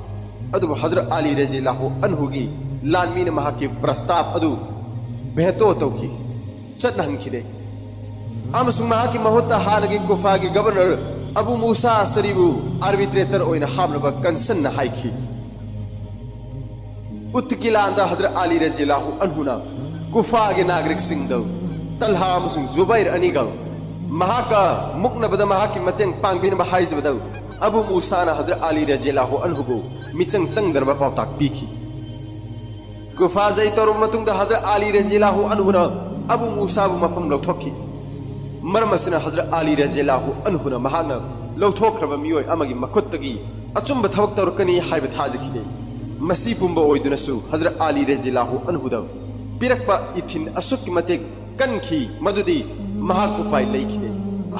अदु हजरत अली रज़ियल्लाहु अन्हु की लानमी ने महा की प्रस्ताव अदु बेहतो तौकी चटनहंखिदे अमसुंग महा की महुत्ता हालगी गुफा की गवर्नर अबू मूसा सरीबु आर्बिट्रेटर ओइना हाबनबा कंसन न हाइखी उत्किलांदा हजरत अली रज़ियल्लाहु अन्हु ना गुफा के नागरिक सिंह तलहा अमसुंग जुबैर अनिगा महाका मुकनबद महा की मतेंग पांगबिन हाइजबद अबू मूसा ना हजरत अली रज़ियल्लाहु अन्हु को मिचंग चंगदरबा पावताक पीखी गुफा जै तोर मतुंग हजरत अली रज़ियल्लाहु अन्हु ना अबू मूसा बु मफम लौथोकी मरमसना हजरत अली रज़ियल्लाहु अन्हु ना महाना लौथोख्रबा मियोय अमगी मखुत्तगी अचुंब थवक तौरकनी हाइब थाजखिदे मसी पुंबा ओइदुनसु हजरत अली रज़ियल्लाहु अन्हु दा पिरकपा इथिन असुक मते कनखी मदुदी महाकु पाइ लेखिदे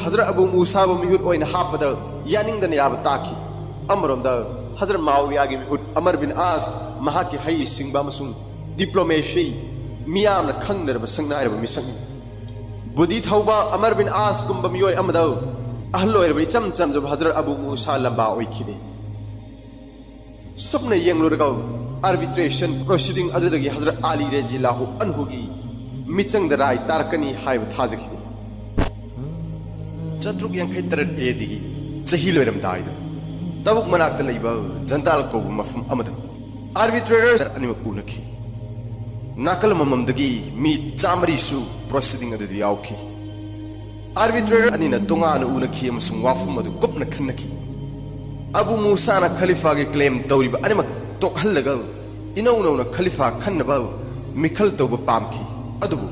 हजरत अबू मूसा बु मिहुत ओइन हापदा यानिंगदन याब ताखी अमरमदा हजरत माविया गी मिहुत अमर बिन आस महा की हई सिंगबा मसुंग डिप्लोमेसी मियाम खंगनरबा संगनायरबा मिसंग बुद्धि थौबा अमर बिन आस कुंबा मियोय अमदा अहलोयरबा इचम चमजब हजरत अबू मूसा लंबा ओइखिदे सबने यंगलुरगा आर्बिट्रेशन प्रोसीडिंग अदुदगी हजरत अली रज़ियल्लाहु अन्हु की मिचंग दराय तारकनी हाइब थाजखिदे चतुक यंखै तरत एदिगी चही लोयरम दाइद तबुक मनाक्त लैबा जंताल को मफम अमद आर्बिट्रेटर अनिमक उनखी नाकल मममदगी मी चामरीसु प्रोसीडिंग अदुदी यावखी आर्बिट्रेटर अनिना तोंगान उनखी अमसुंग वाफम अदु कुपन खन्नखी अबू मूसा ना खलीफा के क्लेम तौरीबा अनिमक तोखल्लगा इनौनौना खलीफा खन्नबा मिखल तौबा पामखी अदुबु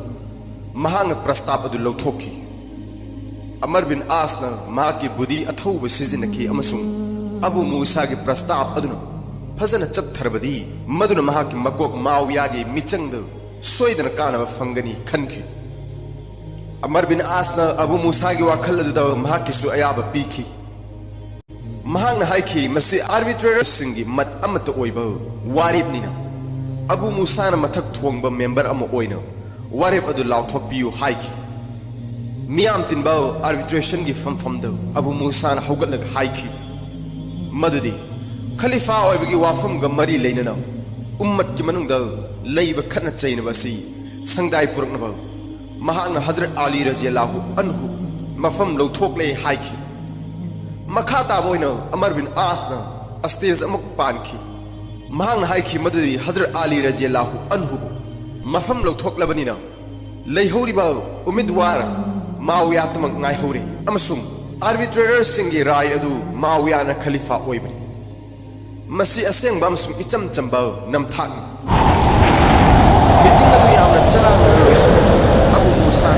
महांग प्रस्ताव अदु लौथोखी अमर बिन आस ना महा की बुद्धि अथौबा सिजिनखी अमसुंग अबू मूसा के प्रस्ताव अदुना फजन चत्थरबदी मदुना महा की मकोक माविया की मिचंग सोइदन कानबा फंगनी खनखी अमर बिन आस ना अबू मूसा की वाखल अदुदा महा की सु अयाबा पीखी महांग हाइखी मसी आर्बिट्रेटर सिंगी मत अमत ओइबा वारिबनिना अबू मूसा ना मथक थोंगबा मेंबर अम ओइना वारिब अदु लाउथोपियु हाइखी मियाम तिनबा आर्बिट्रेशन की फमफमद अबू मूसा ना हौगतलग हाइखी मदुदी खलीफा ओइबगी वाफम ग मरी लेनना उम्मत की मनुंगदा लैब खतना चैनबसी संगदाय पुरकनबा महांग हजरत अली रज़ियल्लाहु अन्हु मफम लौथोकले हाइखी मखा ताबोइना अमर बिन आस ना अस्तेज अमुक पानखी महांग हाइखी मदुदी हजरत अली रज़ियल्लाहु अन्हु मफम लौथोकलबनिना लैहौरिबा उम्मीदवार माविया तमक नाइहौरे अमसुंग आर्बिट्रेटर सिंगी राय अदु माविया ना खलीफा ओइबनी मसी असेंगबा अमसुंग इचम चंबा नमथाकनी मीटिंग अदु यामना चरांग लोइसनखी अबू मूसा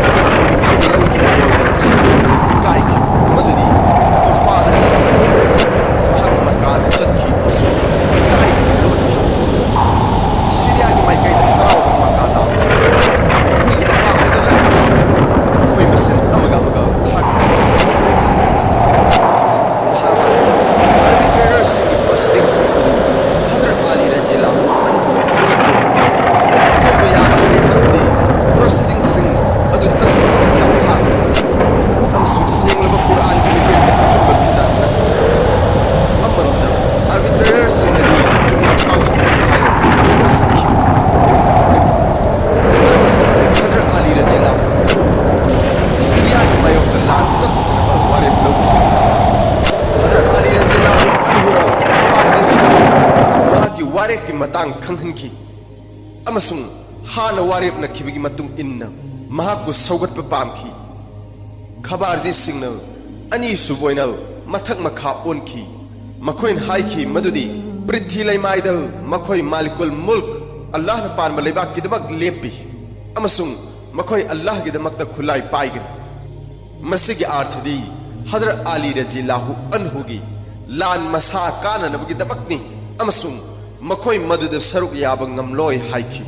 महांग मीटिंग लौखी बनियोंदा असुंग इकाइखी मदुदी गुफादा चतपन मुहूर्त महांग मकादा चतखी अमसुंग इकाइद लोटखी सीरिया की माइकाइदा हरावबा मका लामखी मखोई अपामदा राय तामदा मखोई मसन अमगा अमगा थागनखी आर्बिट्रेटर सिंगी प्रोसीडिंग सिंग अदु हजरत अली रज़ियल्लाहु अन्हु ने खंगबदे मखोई बयागी दे मरमदी प्रोसीडिंग सिंग अदु तस्सीर नमथाक अमसुंग सेंगलबा कुरान की खंहनखी अमसुंग हाना वारेपनखिबगी मतुंग इन्ना महाकु सौगटप पामखी खबारजी सिंगना अनि सुबोइना मथक मखा ओनखी मखोइन हाइखी मदुदी पृथ्वी लैमाइदा मखोइ मालिकुल मुल्क अल्लाह न पानबा लेबाक किदमक लेपी अमसुंग मखोइ अल्लाह गिदमकता खुलाई पाइगन मसिगी आर्थदी हजरत अली रज़ियल्लाहु अन्हुगी लान मसा काननबगी दमकनी अमसुंग मखोइ मदुदा सरुक याब ngamloi हाइखी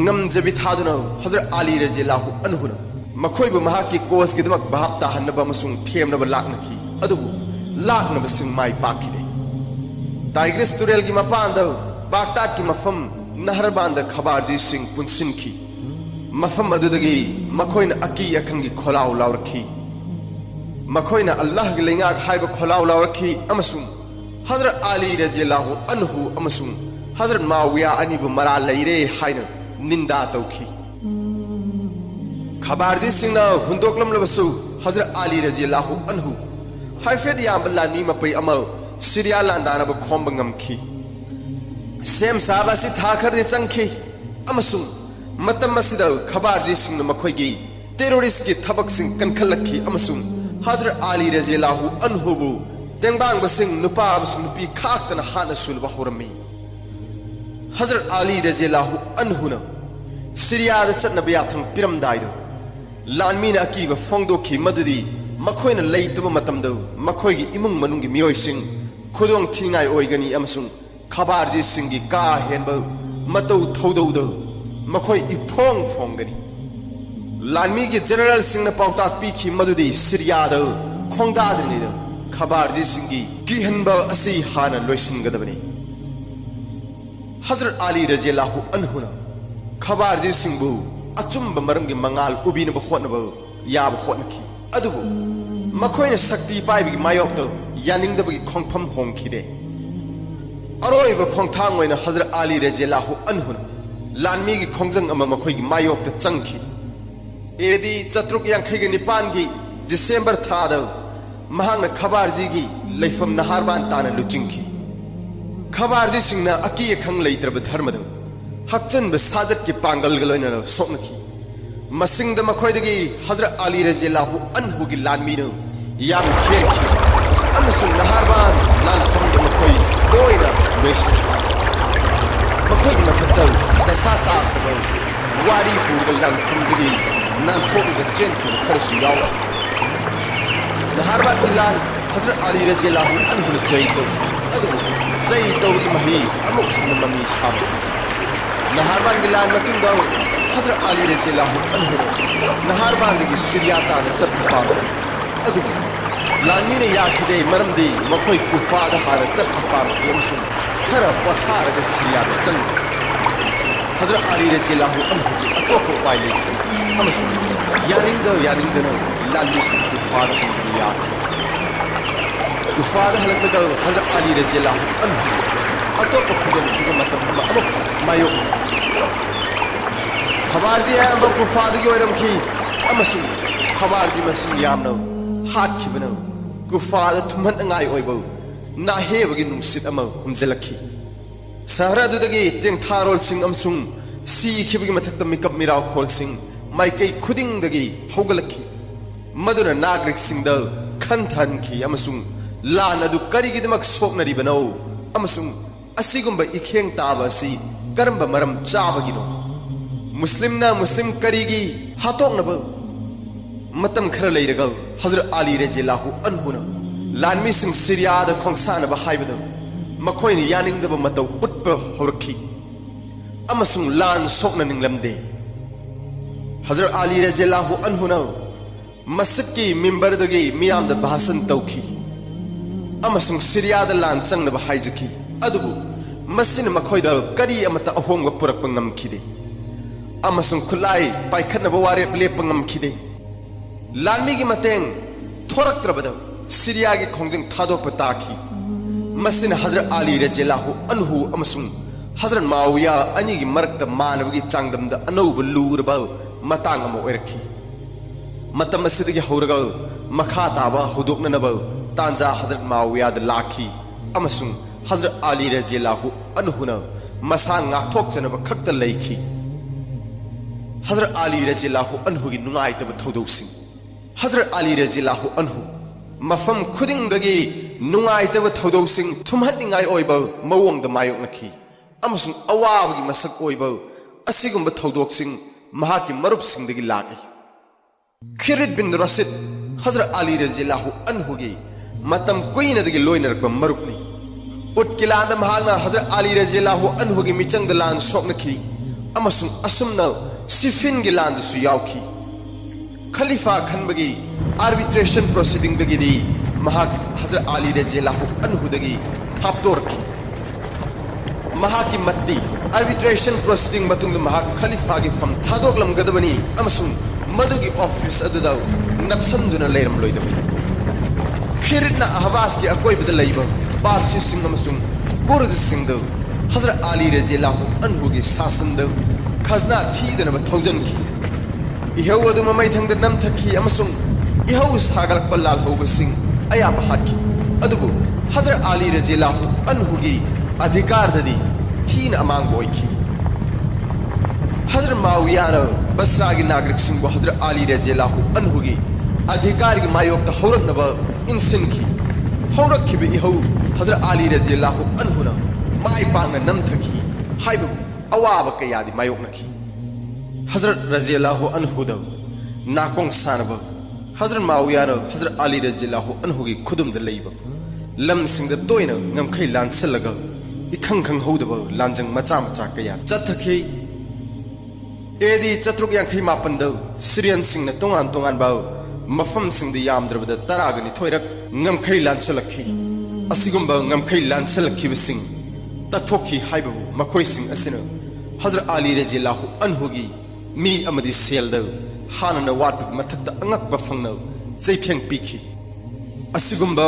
ngamjabi thaduna हजरत अली रज़ियल्लाहु अन्हुना मखोइबु महाकी कोस गिदमक भाप ताहनबा अमसुंग थेमनबा लाकनखी अदुबु लाकनबा सिंग माइ पाखिदे टाइग्रिस तुरेल की मपांद बागदाद की मफम नहरबांद खबारजी सिंह पुनसिनखी मफम अदुदगी मखोइन अकी अखंगी खोलाउ लाउरखी मखोइन अल्लाह की लेंगाक हाइब खोलाउ लाउरखी अमसुंग हजरत अली रज़ियल्लाहु अन्हु अमसुंग हजरत माविया अनिबु मरा लैरे हाइन निंदा तौखी खबारजी सिंह हुंदोकलम लबसु हजरत अली रज़ियल्लाहु अन्हु हाइफेद यामलानी मपै अमल सीरिया लांदानब खोंब ngamखी सेम साबासी थाखर दे संखी अमसुंग मतम मसिदा खबारजी सिंह मखोइगी टेररिस्ट की थबक सिंह कनखलखी अमसुंग हजरत अली रज़ियल्लाहु अन्हुबु तेंबांग बसिंग नुपा अमसुंग नुपी खाकतन हाना सुनबा होरमी हजरत अली रज़ियल्लाहु अन्हुना सीरिया दा चतनबा याथंग पिरमदाइदो लानमीना अकीबा फोंगदोखी मदुदी मखोइना लेइतबा मतमदो मखोइगी इमुंग मनुंगी मियोइसिंग खुदोंग थिंगाई ओइगनी अमसुंग खबारजी सिंगी का हेनबा मतौ थौदौदो मखोइ इफोंग फोंगनी लानमी की जनरल सिंह पाउता पीखी मदुदी सीरियाद खोंगदादनिदा खबारजी सिंगी किहनबा असि हाना लोइसिनगदबनी हजरत अली रज़ियल्लाहु अन्हुना खबारजी सिंहबु अचुंब मरमगी मंगाल उबिनबा होनबा याब होनखी अदुबु मखोइना शक्ति पाइबगी मायोक्तो यानिंगदबगी खोंगफम होंखिदे अरोइबा खोंगथांग ओइना हजरत अली रज़ियल्लाहु अन्हुना लानमीगी खोंगजंग अमा मखोइगी मायोक्ता चंखी एदी चत्रुक यांखैगी निपानगी दिसंबर थादा महांगना खबारजीगी लैफम नहारबान ताना लुचिंखी खबारजी सिंहना अकी अखंग लैत्रब धर्मदो हक्चनब साजत की पांगल गलोइना सोनखी मसिंगद मखोइदगी हजरत अली रज़ियल्लाहु अन्हुगी लानमीनो याम हेनखी अमसुंग नहारबान लानफमद मखोइ लोइना लोइसनखी मखोइगी मथक्ता दशा ताखब वारी पूरग लानफमदगी नांथोगगा चेनखिब खरसु यावखी नहारबान की लान हजरत अली रज़ियल्लाहु अन्हुना जय तौखी अदुबु जय तौगी मही अमुक हन्न ममी सामखी नहारबान की लान मतुंदा हजरत अली रज़ियल्लाहु अन्हुना नहारबानदगी सीरिया ताना चत्प पामखी अदुबु लानमीना याखिदे मरमदी मखोइ कुफादा हाना चत्प पामखी अमसुंग खरा पथारगा सीरियादा चंग हजरत अली रज़ियल्लाहु अन्हुगी अतोप उपाय लेखी अमसुंग यानिंदना लानमी सिंह कुफादा हनबदी याखी कुफादा हलकनगा हजरत अली रज़ियल्लाहु अन्हु अतोप खुदम थिबा मतम अमुक मायोक्खी खबारजी अयंबा कुफादगी ओइरमखी अमसुंग खबारजी मसिंग यामना हाटखिबना कुफादा थुमहनंगाई ओइबो नाहेबगी नुंसित अमा हुमजलखी सहर अदुदगी तेंथारोल सिंह अमसुंग सीखिबगी मथक्ता मिकप मिराव खोल सिंह माइकई खुदिंगदगी हौगलखी मदुना नागरिक सिंहद खंथनखी अमसुंग लान अदु करिगिदमक सोकनरिबनो अमसुंग असिगुंबा इखेंग ताबा असि करंबा मरम चाबगिनो मुस्लिमना मुस्लिम करिगी हातोंगनब मतम खर लैरगा हजरत अली रज़ियल्लाहु अन्हुना लानमी सिंह सीरियाद खोंगसानबा हाइबदो मखोइना यानिंगदबा मतौ उटपा हौरखी अमसुंग लान सोकना निंगलमदे हजरत अली रज़ियल्लाहु अन्हुना मस्जिद की मिंबरदगी मियामद भाषण तौखी अमसुंग सीरियाद लान चंगनबा हाइजखी अदुबु मसिन मखोइदा करी अमता अहोंगबा पुरकपा ngamखिदे अमसुंग खुलाई पाइखनबा वारेप लेपा ngamखिदे लानमी की मतेंग थोरक्त्रबदा सीरिया की खोंजंग थादोकपा ताखी मसिन हजरत अली रज़ियल्लाहु अन्हु अमसुंग हजरत माविया अनी की मरकता मानवगी चांगदमदा अनौबा लूरबा मतांग अमा ओइरखी मतम असिदगी हौरगा मखा ताबा हौदोकननबा तांजा हजरत मावियाद लाखी अमसुंग हजरत अली रज़ियल्लाहु अन्हुना मसा गाथोक्चनब खक्त लैखी हजरत अली रज़ियल्लाहु अन्हु की नुंगाइतब थौदौसिंग हजरत अली रज़ियल्लाहु अन्हु मफम खुदिंगदगी नुंगाइतब थौदौसिंग थुमहनिंगाइ ओइबा मवोंगद मायोकनखी अमसुंग अवाबगी मसक ओइबा असिगुंब थौदोक्सिंग महाकी मरुपसिंगदगी लागे खिरित बिन रशिद हजरत अली रज़ियल्लाहु अन्हु की मतम कुइनदगी लोइनरकब मरुपनी उत्किलाद महागना हजरत अली रज़ियल्लाहु अन्हु की मिचंग लान सोकनखी अमसुंग असुमना सिफिन की लान दसु यावखी खलीफा खनबगी आर्बिट्रेशन प्रोसीडिंग दगी महाक हजरत अली रज़ियल्लाहु अन्हु दगी थापतोरखी महाकी मत्ती आर्बिट्रेशन प्रोसीडिंग मतुंग महाक खलीफा की फम थादोकलमगदबनी अमसुंग मदुगी ऑफिस अदुदा नक्संदुना लेरम लोइदबनी खिरितना अहबास की अकोइबद लैबा पारसी सिंह अमसुंग कुर्द सिंह हजरत अली रज़ियल्लाहु अन्हु की शासन खजना थीदनब थौजनखी इहौ अदु ममैथंग नमथखी अमसुंग इहौ सागलक लाल हौबसिंग अयाब हाटखी अदुबु हजरत अली रज़ियल्लाहु अन्हु की अधिकार ददी थीन अमांग ओइखी हजरत माविया बसरा की नागरिक सिंह हजरत अली रज़ियल्लाहु अन्हु की अधिकार की मायोक्त हौरकनब इंसिनखी हौरखिब इहौ हजरत अली रज़ियल्लाहु अन्हु माय पांगना नमथखी हाइबु अवाब कयादी मायोकनखी हजरत रज़ियल्लाहु अन्हु नाकोंग सानब हजरत माविया हजरत अली रज़ियल्लाहु अन्हु की खुदुमद लैब लम सिंग तोयन ngमखै लानसलग इखंग खंग हौदब लांजंग मचा मचा कया चथखी एदी चतुक यांखै मापन सिरियन सिंह तोंगान तोंगान बाव मफम सिंह यामद्रबद तरागनि थोयरक ngमखै लानसलखी असिगुंब ngमखै लानसलखिब सिंह तथोखी हाइबबु मखोय सिंह असिन हजरत अली रज़ियल्लाहु अन्हु की मी अमदी सेलद हानन वाट मथक्ता अंगक बफंगन चैथेंग पीखी असिगुंब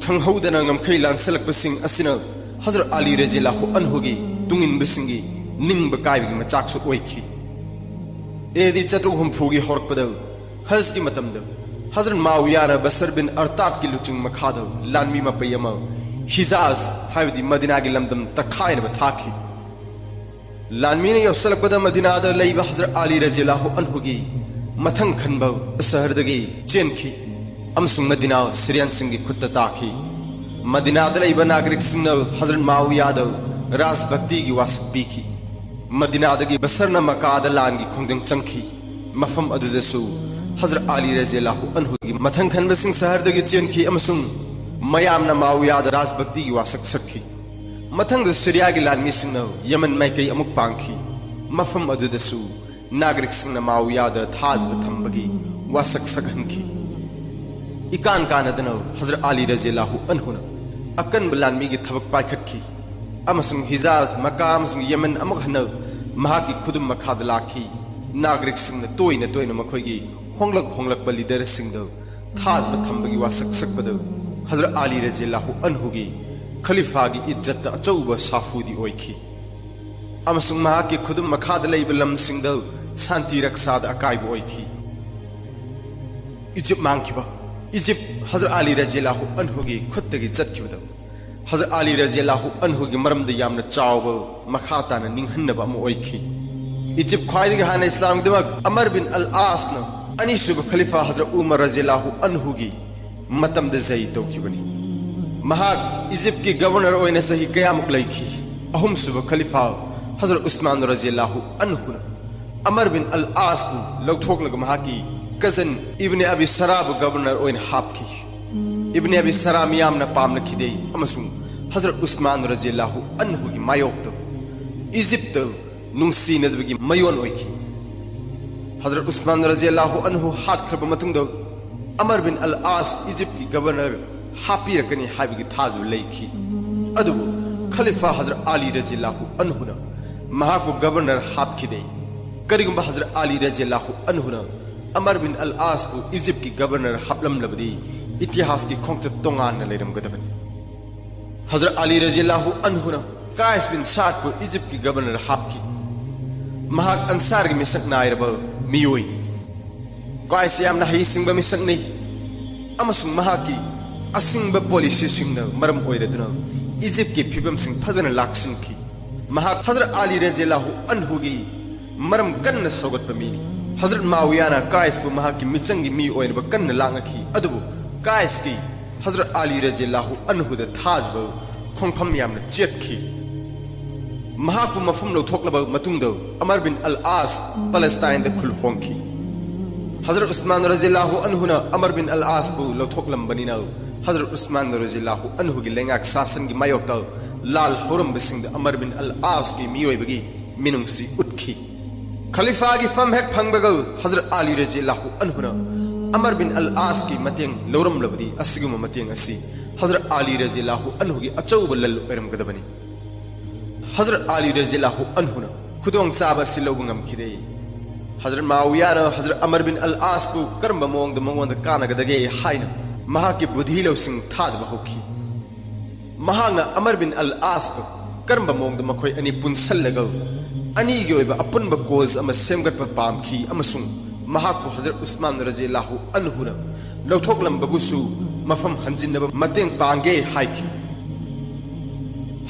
खंगहौदन ngमखै लानसलक सिंह असिन हजरत अली रज़ियल्लाहु अन्हु की तुंगिन बसिंगी निंग कायबगी मचाकसु ओइखी एदी चतुक हुमफुगी होरकपद हज की मतमद हजरत माविया बसर बिन अरताब की लुचुंग मखाद लानमी मपयम हिजाज हाइबदी मदीना की लमदम तखायन थाखी लानमी ने यौसलकपद मदीनाद लैब हजरत अली रज़ियल्लाहु अन्हु की मथंग खनब शहरदगी चेनखी अमसुंग मदीना सिरियन सिंह की खुद ताखी मदीनाद लैब नागरिक सिंह हजरत माविया राजभक्ति की वासक पीखी मदीनादगी बसरन मकाद लान की खोंजंग चंखी मफम अदुदसु हजरत अली रज़ियल्लाहु अन्हु की मथंग खनब सिंह शहरदगी चेनखी अमसुंग मयामना माविया राजभक्ति की वासक सखी मथंग सीरिया की लानमी सिंह यमन मैकई अमुक पांखी मफम अदुदसु नागरिक सिंह माविया थाजब थंबगी वासक सघनखी इकान कानदन हजरत अली रज़ियल्लाहु अन्हु अकनब लानमी की थबक पाइखटखी अमसुंग हिजाज मक्का अमसुंग यमन अमुक हन महाकी खुदुम मखाद लाखी नागरिक सिंह तोयन तोयन मखोयगी होंगलक होंगलक लीडर सिंह थाजब थंबगी वासक सकपद हजरत अली रज़ियल्लाहु अन्हु की खलीफा की इज्जत अचौब साफूदी ओइखी अमसुंग महाकी खुदुम मखाद लैब लम सिंह शांति रक्षाद अकायब ओइखी इजिप्ट मांगखिबा इजिप्ट हजरत अली रज़ियल्लाहु अन्हु की खुदगी चटखिबद हजरत अली रज़ियल्लाहु अन्हु की मरमद यामना चाव मखा ताना निंहन्नब अम ओइखी इजिप्ट ख्वाइदगी हाना इस्लाम दमक अमर बिन अल आस न अनीसुब खलीफा हजरत उमर रज़ियल्लाहु अन्हु की मतमद जई तौखिबनी महाक इजिप्ट की गवर्नर ओइना सही कयामुक लैखी अहुम सुब खलीफा हजरत उस्मान रज़ियल्लाहु अन्हु अमर बिन अल आस लौथोकलग महाकी कजन इब्ने अबी सराब गवर्नर ओइना हापखी इब्ने अबी सरा मियामना पामना खिदे अमसुंग हजरत उस्मान रज़ियल्लाहु अन्हु की मायोक्त इजिप्ट नुंसीनदबगी मयोन ओइखी हजरत उस्मान रज़ियल्लाहु अन्हु हाटख्रब मतुंग अमर बिन अल आस इजिप्ट की गवर्नर हापीरकनी हाइबगी थाजब लैखी अदुबु खलीफा हजरत अली रज़ियल्लाहु अन्हु महाकु गवर्नर हापखिदे करिगुंबा हजरत अली रज़ियल्लाहु अन्हु अमर बिन अल आस इजिप्ट की गवर्नर हापलमलबदी इतिहास की खोंगचत तोंगान लेरमगदबनी हजरत अली रज़ियल्लाहु अन्हु कायस बिन साद को इजिप्ट की गवर्नर हापखी महाक अंसार की मिसक नायरब मियोई कायस यामना हई सिंग मिसक नहीं अमसुंग महाकी असिंग पॉलिसी सिंग मरम ओइरदुना इजिप्ट की फिबम सिंग फजन लाक्सिनखी हजरत अली रज़ियल्लाहु अन्हु की मरम कन्न सौगत पमीनी हजरत मावियाना कायस पु महाकी मिचंगी मी ओइन ब कन्न लांगखी अदबु कायस की हजरत अली रज़ियल्लाहु अन्हु द थाजब खोंफम यामना चेतखी महाकु मफम लौथोकलब मतुंग अमर बिन अल आस पैलेस्टाइन द खुल होंखी हजरत उस्मान रज़ियल्लाहु अन्हु न अमर बिन अल आस बु लौथोकलम बनिना हजरत उस्मान रज़ियल्लाहु अन्हु की लेंगाक शासन की मायोक्ता लाल होरम बिसिंग अमर बिन अल आस की मियोइबगी मिनुंगसी उठखी खलीफा की फम हेक फंगबगल हजरत अली रज़ियल्लाहु अन्हु न अमर बिन अल आस की मतेंग लौरम लबदी असिगुम मतेंग असि हजरत अली रज़ियल्लाहु अन्हु की अचौब लल ओरमगदबनी हजरत अली रज़ियल्लाहु अन्हु न खुदोंग चाबा सिलौबंगम खिदे हजरत माविया न हजरत अमर बिन अल आस पु करम मोंग द मंगोंद कानगदगे हाइन महाकी बुद्धि लौसिंग थादब होखी महांगना अमर बिन अल आस को करम मोंग द मखोय अनि पुनसलगल अनि गी ओइबा अपुनब कोज अमा सेमगत पामखी अमसुंग महाकु हजरत उस्मान रज़ियल्लाहु अन्हु न लौथोकलम बबुसु मफम हंजिनब मतेंग पांगे हाइखी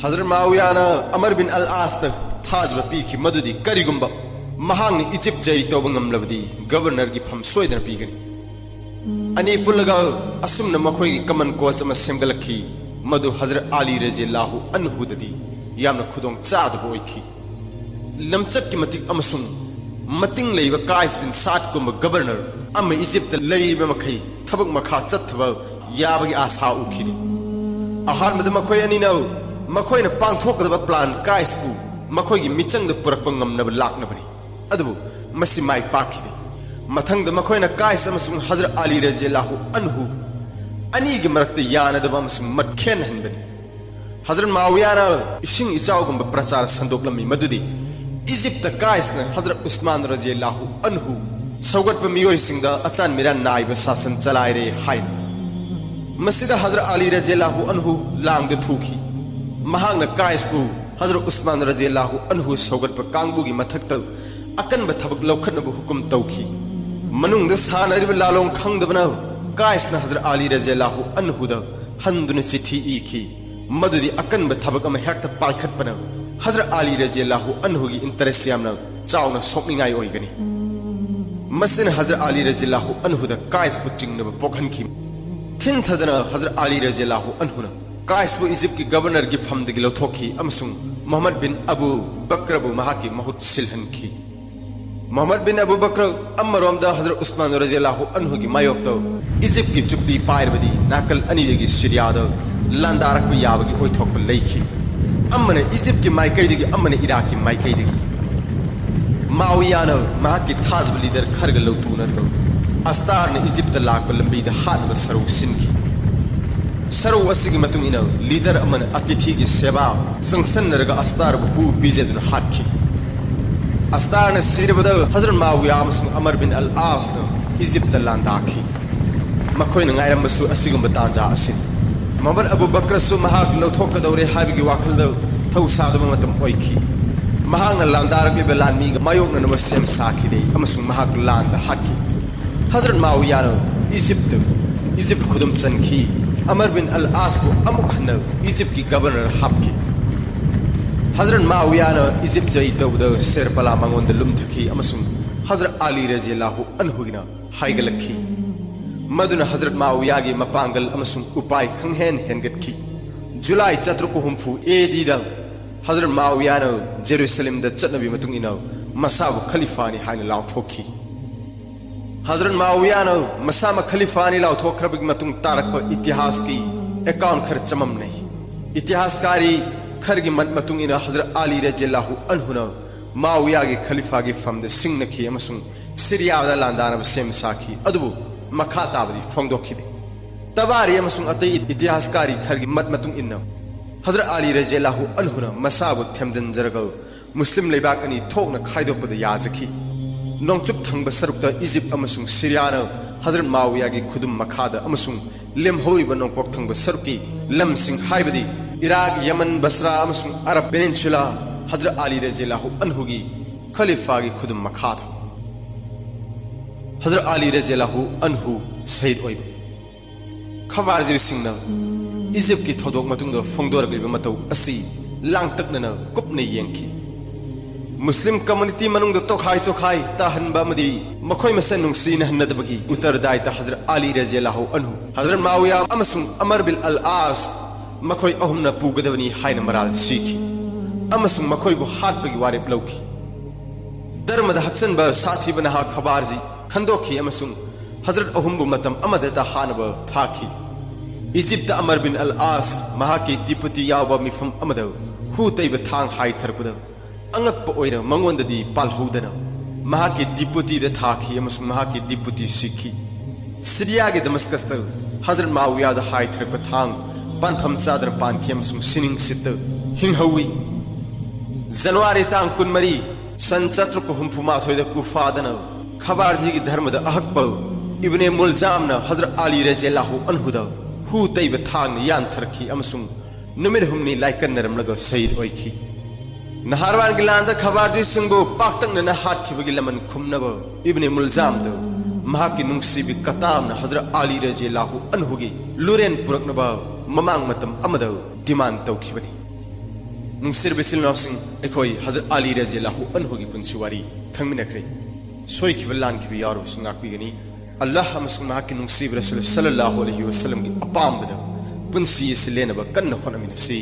हजरत माविया न अमर बिन अल आस त थाजब पीखी मदुदी करिगुंबा महांगनी इजिप्ट जई तोबंगमलबदी गवर्नर की फम सोयदन पीगनी अनि पुलगा असुम न मखोय की कमन कोस अमा सेमगलखी मदु हजरत अली रज़ियल्लाहु अन्हु ददी यामना खुदोंग चादब ओइखी लमचत की मतिक अमसुंग मतिंग लेब काइस बिन साद कुम गवर्नर अम इजिप्ट लेब मखै थबक मखा चथब याबगी आशा उखिदि आहार मद मखोय अनि न मखोय न पांगथोकदब प्लान काइस पु मखोय की मिचंग द पुरक ngमनब लाकनबनी अदबु मसि माइ पाखिदि मथंग द मखोय न काइस अमसुंग हजरत अली रज़ियल्लाहु अन्हु अनि की मरक्त यानदब अमसुंग मटखेन हनबनी हजरत माविया न इसिंग इचाउगुम प्रचार संदोकलमी मदुदी इजिप्ट काइस न हजरत उस्मान रज़ियल्लाहु अन्हु सौगत मियोय सिंग अचान मिरा नाइब शासन चलाइरे हाइन मसिद हजरत अली रज़ियल्लाहु अन्हु लांग द थुखी महांग काइस पु हजरत उस्मान रज़ियल्लाहु अन्हु सौगत कांगबु की मथक्त अकन थबक लौखनब हुकुम तौखी मनुंग द सानरिब लालोंग खंगदबना काइस न हजरत अली रज़ियल्लाहु अन्हु द हंदुन चिठी इखी मदुदी अकन थबक अम हेक्ट पालखतपना हजरत अली रज़ियल्लाहु अन्हु की इंटरेस्ट यामना चावना सोकनिंगाई ओइगनी मसिन हजरत अली रज़ियल्लाहु अन्हु द काइस पु चिंगनब पोखनखी थिन थदना हजरत अली रज़ियल्लाहु अन्हु न काइस पु इजिप्ट की गवर्नर की फम दगी लौथोखी अमसुंग मोहम्मद बिन अबू बकर बु महाकी महुत सिलहनखी मोहम्मद बिन अबू बकर अमरोम द हजरत उस्मान रज़ियल्लाहु अन्हु की मायोक्तो इजिप्ट की चुप्पी पायरबदी नाकल अनि दगी सीरिया द लांदारक पु याबगी ओइथोक लेखी अमने इजिप्ट की माइकैदगी अमने इराक की माइकैदगी माविया न महाकी थाजब लीडर खरग लौतुनर अस्तार ने इजिप्ट लाक लंबी द हाथ ब सरौ सिनखी सरौ असिगी मतुंग इन लीडर अमन अतिथि की सेवा संसन्नरग अस्तार हु बीजेदन हाथखी अस्तार ने सिरबद हजरत माविया अमसुंग अमर बिन अल आस न इजिप्ट लांदाखी मखोय न गायरमबसु असिगुम तांजा असिन मोहम्मद अबू बकर सु महाक लौथोकदौरे हाबिगी वाखलद थौ सादब मतम ओइखी महाकन लांदारकलिब लानमी मायोकनब सेम साखिदे अमसुंग महाक लांद हाटकी हजरत माविया न इजिप्ट खुदुम चनखी अमर बिन अल आस को अमुक हन इजिप्ट की गवर्नर हापकी हजरत माविया न इजिप्ट जई तौद शेरपला मंगोंद लुमथकी अमसुंग हजरत अली रज़ियल्लाहु अन्हु गिना हाइगलखी मदुन हजरत माविया की मपांगल अमसुंग उपाय खंगहेन हेनगतखी जुलाई 4 एडी द हजरत माविया न जेरूसलेम द चतनबी मतुंग इन मसाबु खलीफानी हाइन लाउथोखी हजरत माविया न मसाम खलीफानी लाउथोखरबगी मतुंग तारक इतिहास की अकाउंट खर चमम नहीं इतिहासकारी खरगी मतुंग इन हजरत अली रज़ियल्लाहु अन्हु न माविया की खलीफा की फम द सिंगनखी अमसुंग सीरिया द लांदानब सेम साखी अदुबु मखा ताबदी फोंगदोखिदे तबारी अमसुंग अतई इतिहासकारी खरगी मतुंग इन हजरत अली रज़ियल्लाहु अन्हु न मसाबु थेमजनजरगल मुस्लिम लेबाक अनि थोकना खाइदोपद याजखी नोंचुप थंग सरुक इजिप्ट अमसुंग सीरिया न हजरत माविया की खुदुम मखाद अमसुंग लेमहोरिब नोंपोक थंग सरुकी लमसिंग हाइबदी इराक यमन बसरा अमसुंग अरब पेनिनसुला हजरत अली रज़ियल्लाहु अन्हु की खलीफा की खुदुम मखाद हजरत अली रज़ियल्लाहु अन्हु शहीद ओइब खवारजिर सिंह इजिप्ट की थोदोक मतुंग फोंदोरगलिब मतौ असि लांगतकनना कुपने येंखी मुस्लिम कम्युनिटी मनुंग तोखाई ताहनबा मदी मखोय मसन नुंगसीन हन्नदबगी उत्तरदायित हजरत अली रज़ियल्लाहु अन्हु हजरत माविया अमसुंग अमर बिन अल आस मखोय अहुमना पुगदबनी हायना मराल सीखी अमसुंग मखोय बु हाटबगी वारेप लौखी धर्मद हक्सनबा साथी बनहा खबारजी खंदोखी अमसुंग हजरत अहुमबु मतम अमदता हानबा थाखी इजिप्त अमर बिन अल आस महाकी डिप्यूटी यावबा मिफम अमद हु तैब थांग हाय थरपदा अंगक ओइर मंगोंददी पालहौदना महाकी डिप्यूटी द थाखी अमसुंग महाकी डिप्यूटी सीखी सीरिया के दमस्कस त हजरत माविया द हाय थरप थांग पंथम चादर पानखी अमसुंग सिनिंग सित हिंगहौई जनवरी तांग कुनमरी सन 1464 कुफादना खबारजी की धर्म द अहकब इब्ने मुलजामना हजरत अली रज़ियल्लाहु अन्हु द हु तैब थांग यान थरखी अमसुंग नुमिर हुमनी लाइकन नरमलग शहीद ओइखी नहारवान गिलांद खबारजी सिंगबो पाक्तंग न हाटखिबगी लमन खुमनब इब्ने मुलजाम द महाकी नुंगसीबी कतामना हजरत अली रज़ियल्लाहु अन्हुगी लुरेन पुरकनबा ममांग मतम अमद डिमांड तौखिबनी नुंगसिर बिसिल नौसिंग एखोई हजरत अली रज़ियल्लाहु अन्हुगी पुंसिवारी खंगमिनखरे सोइखिब लानखिबी यारो सुंगाकबिगनी अल्लाह अमसुंग महाकी नुंगसीब रसूल सल्लल्लाहु अलैहि वसल्लम की अपामबद पुंसी सिलेनब कन्न होनमिनसी।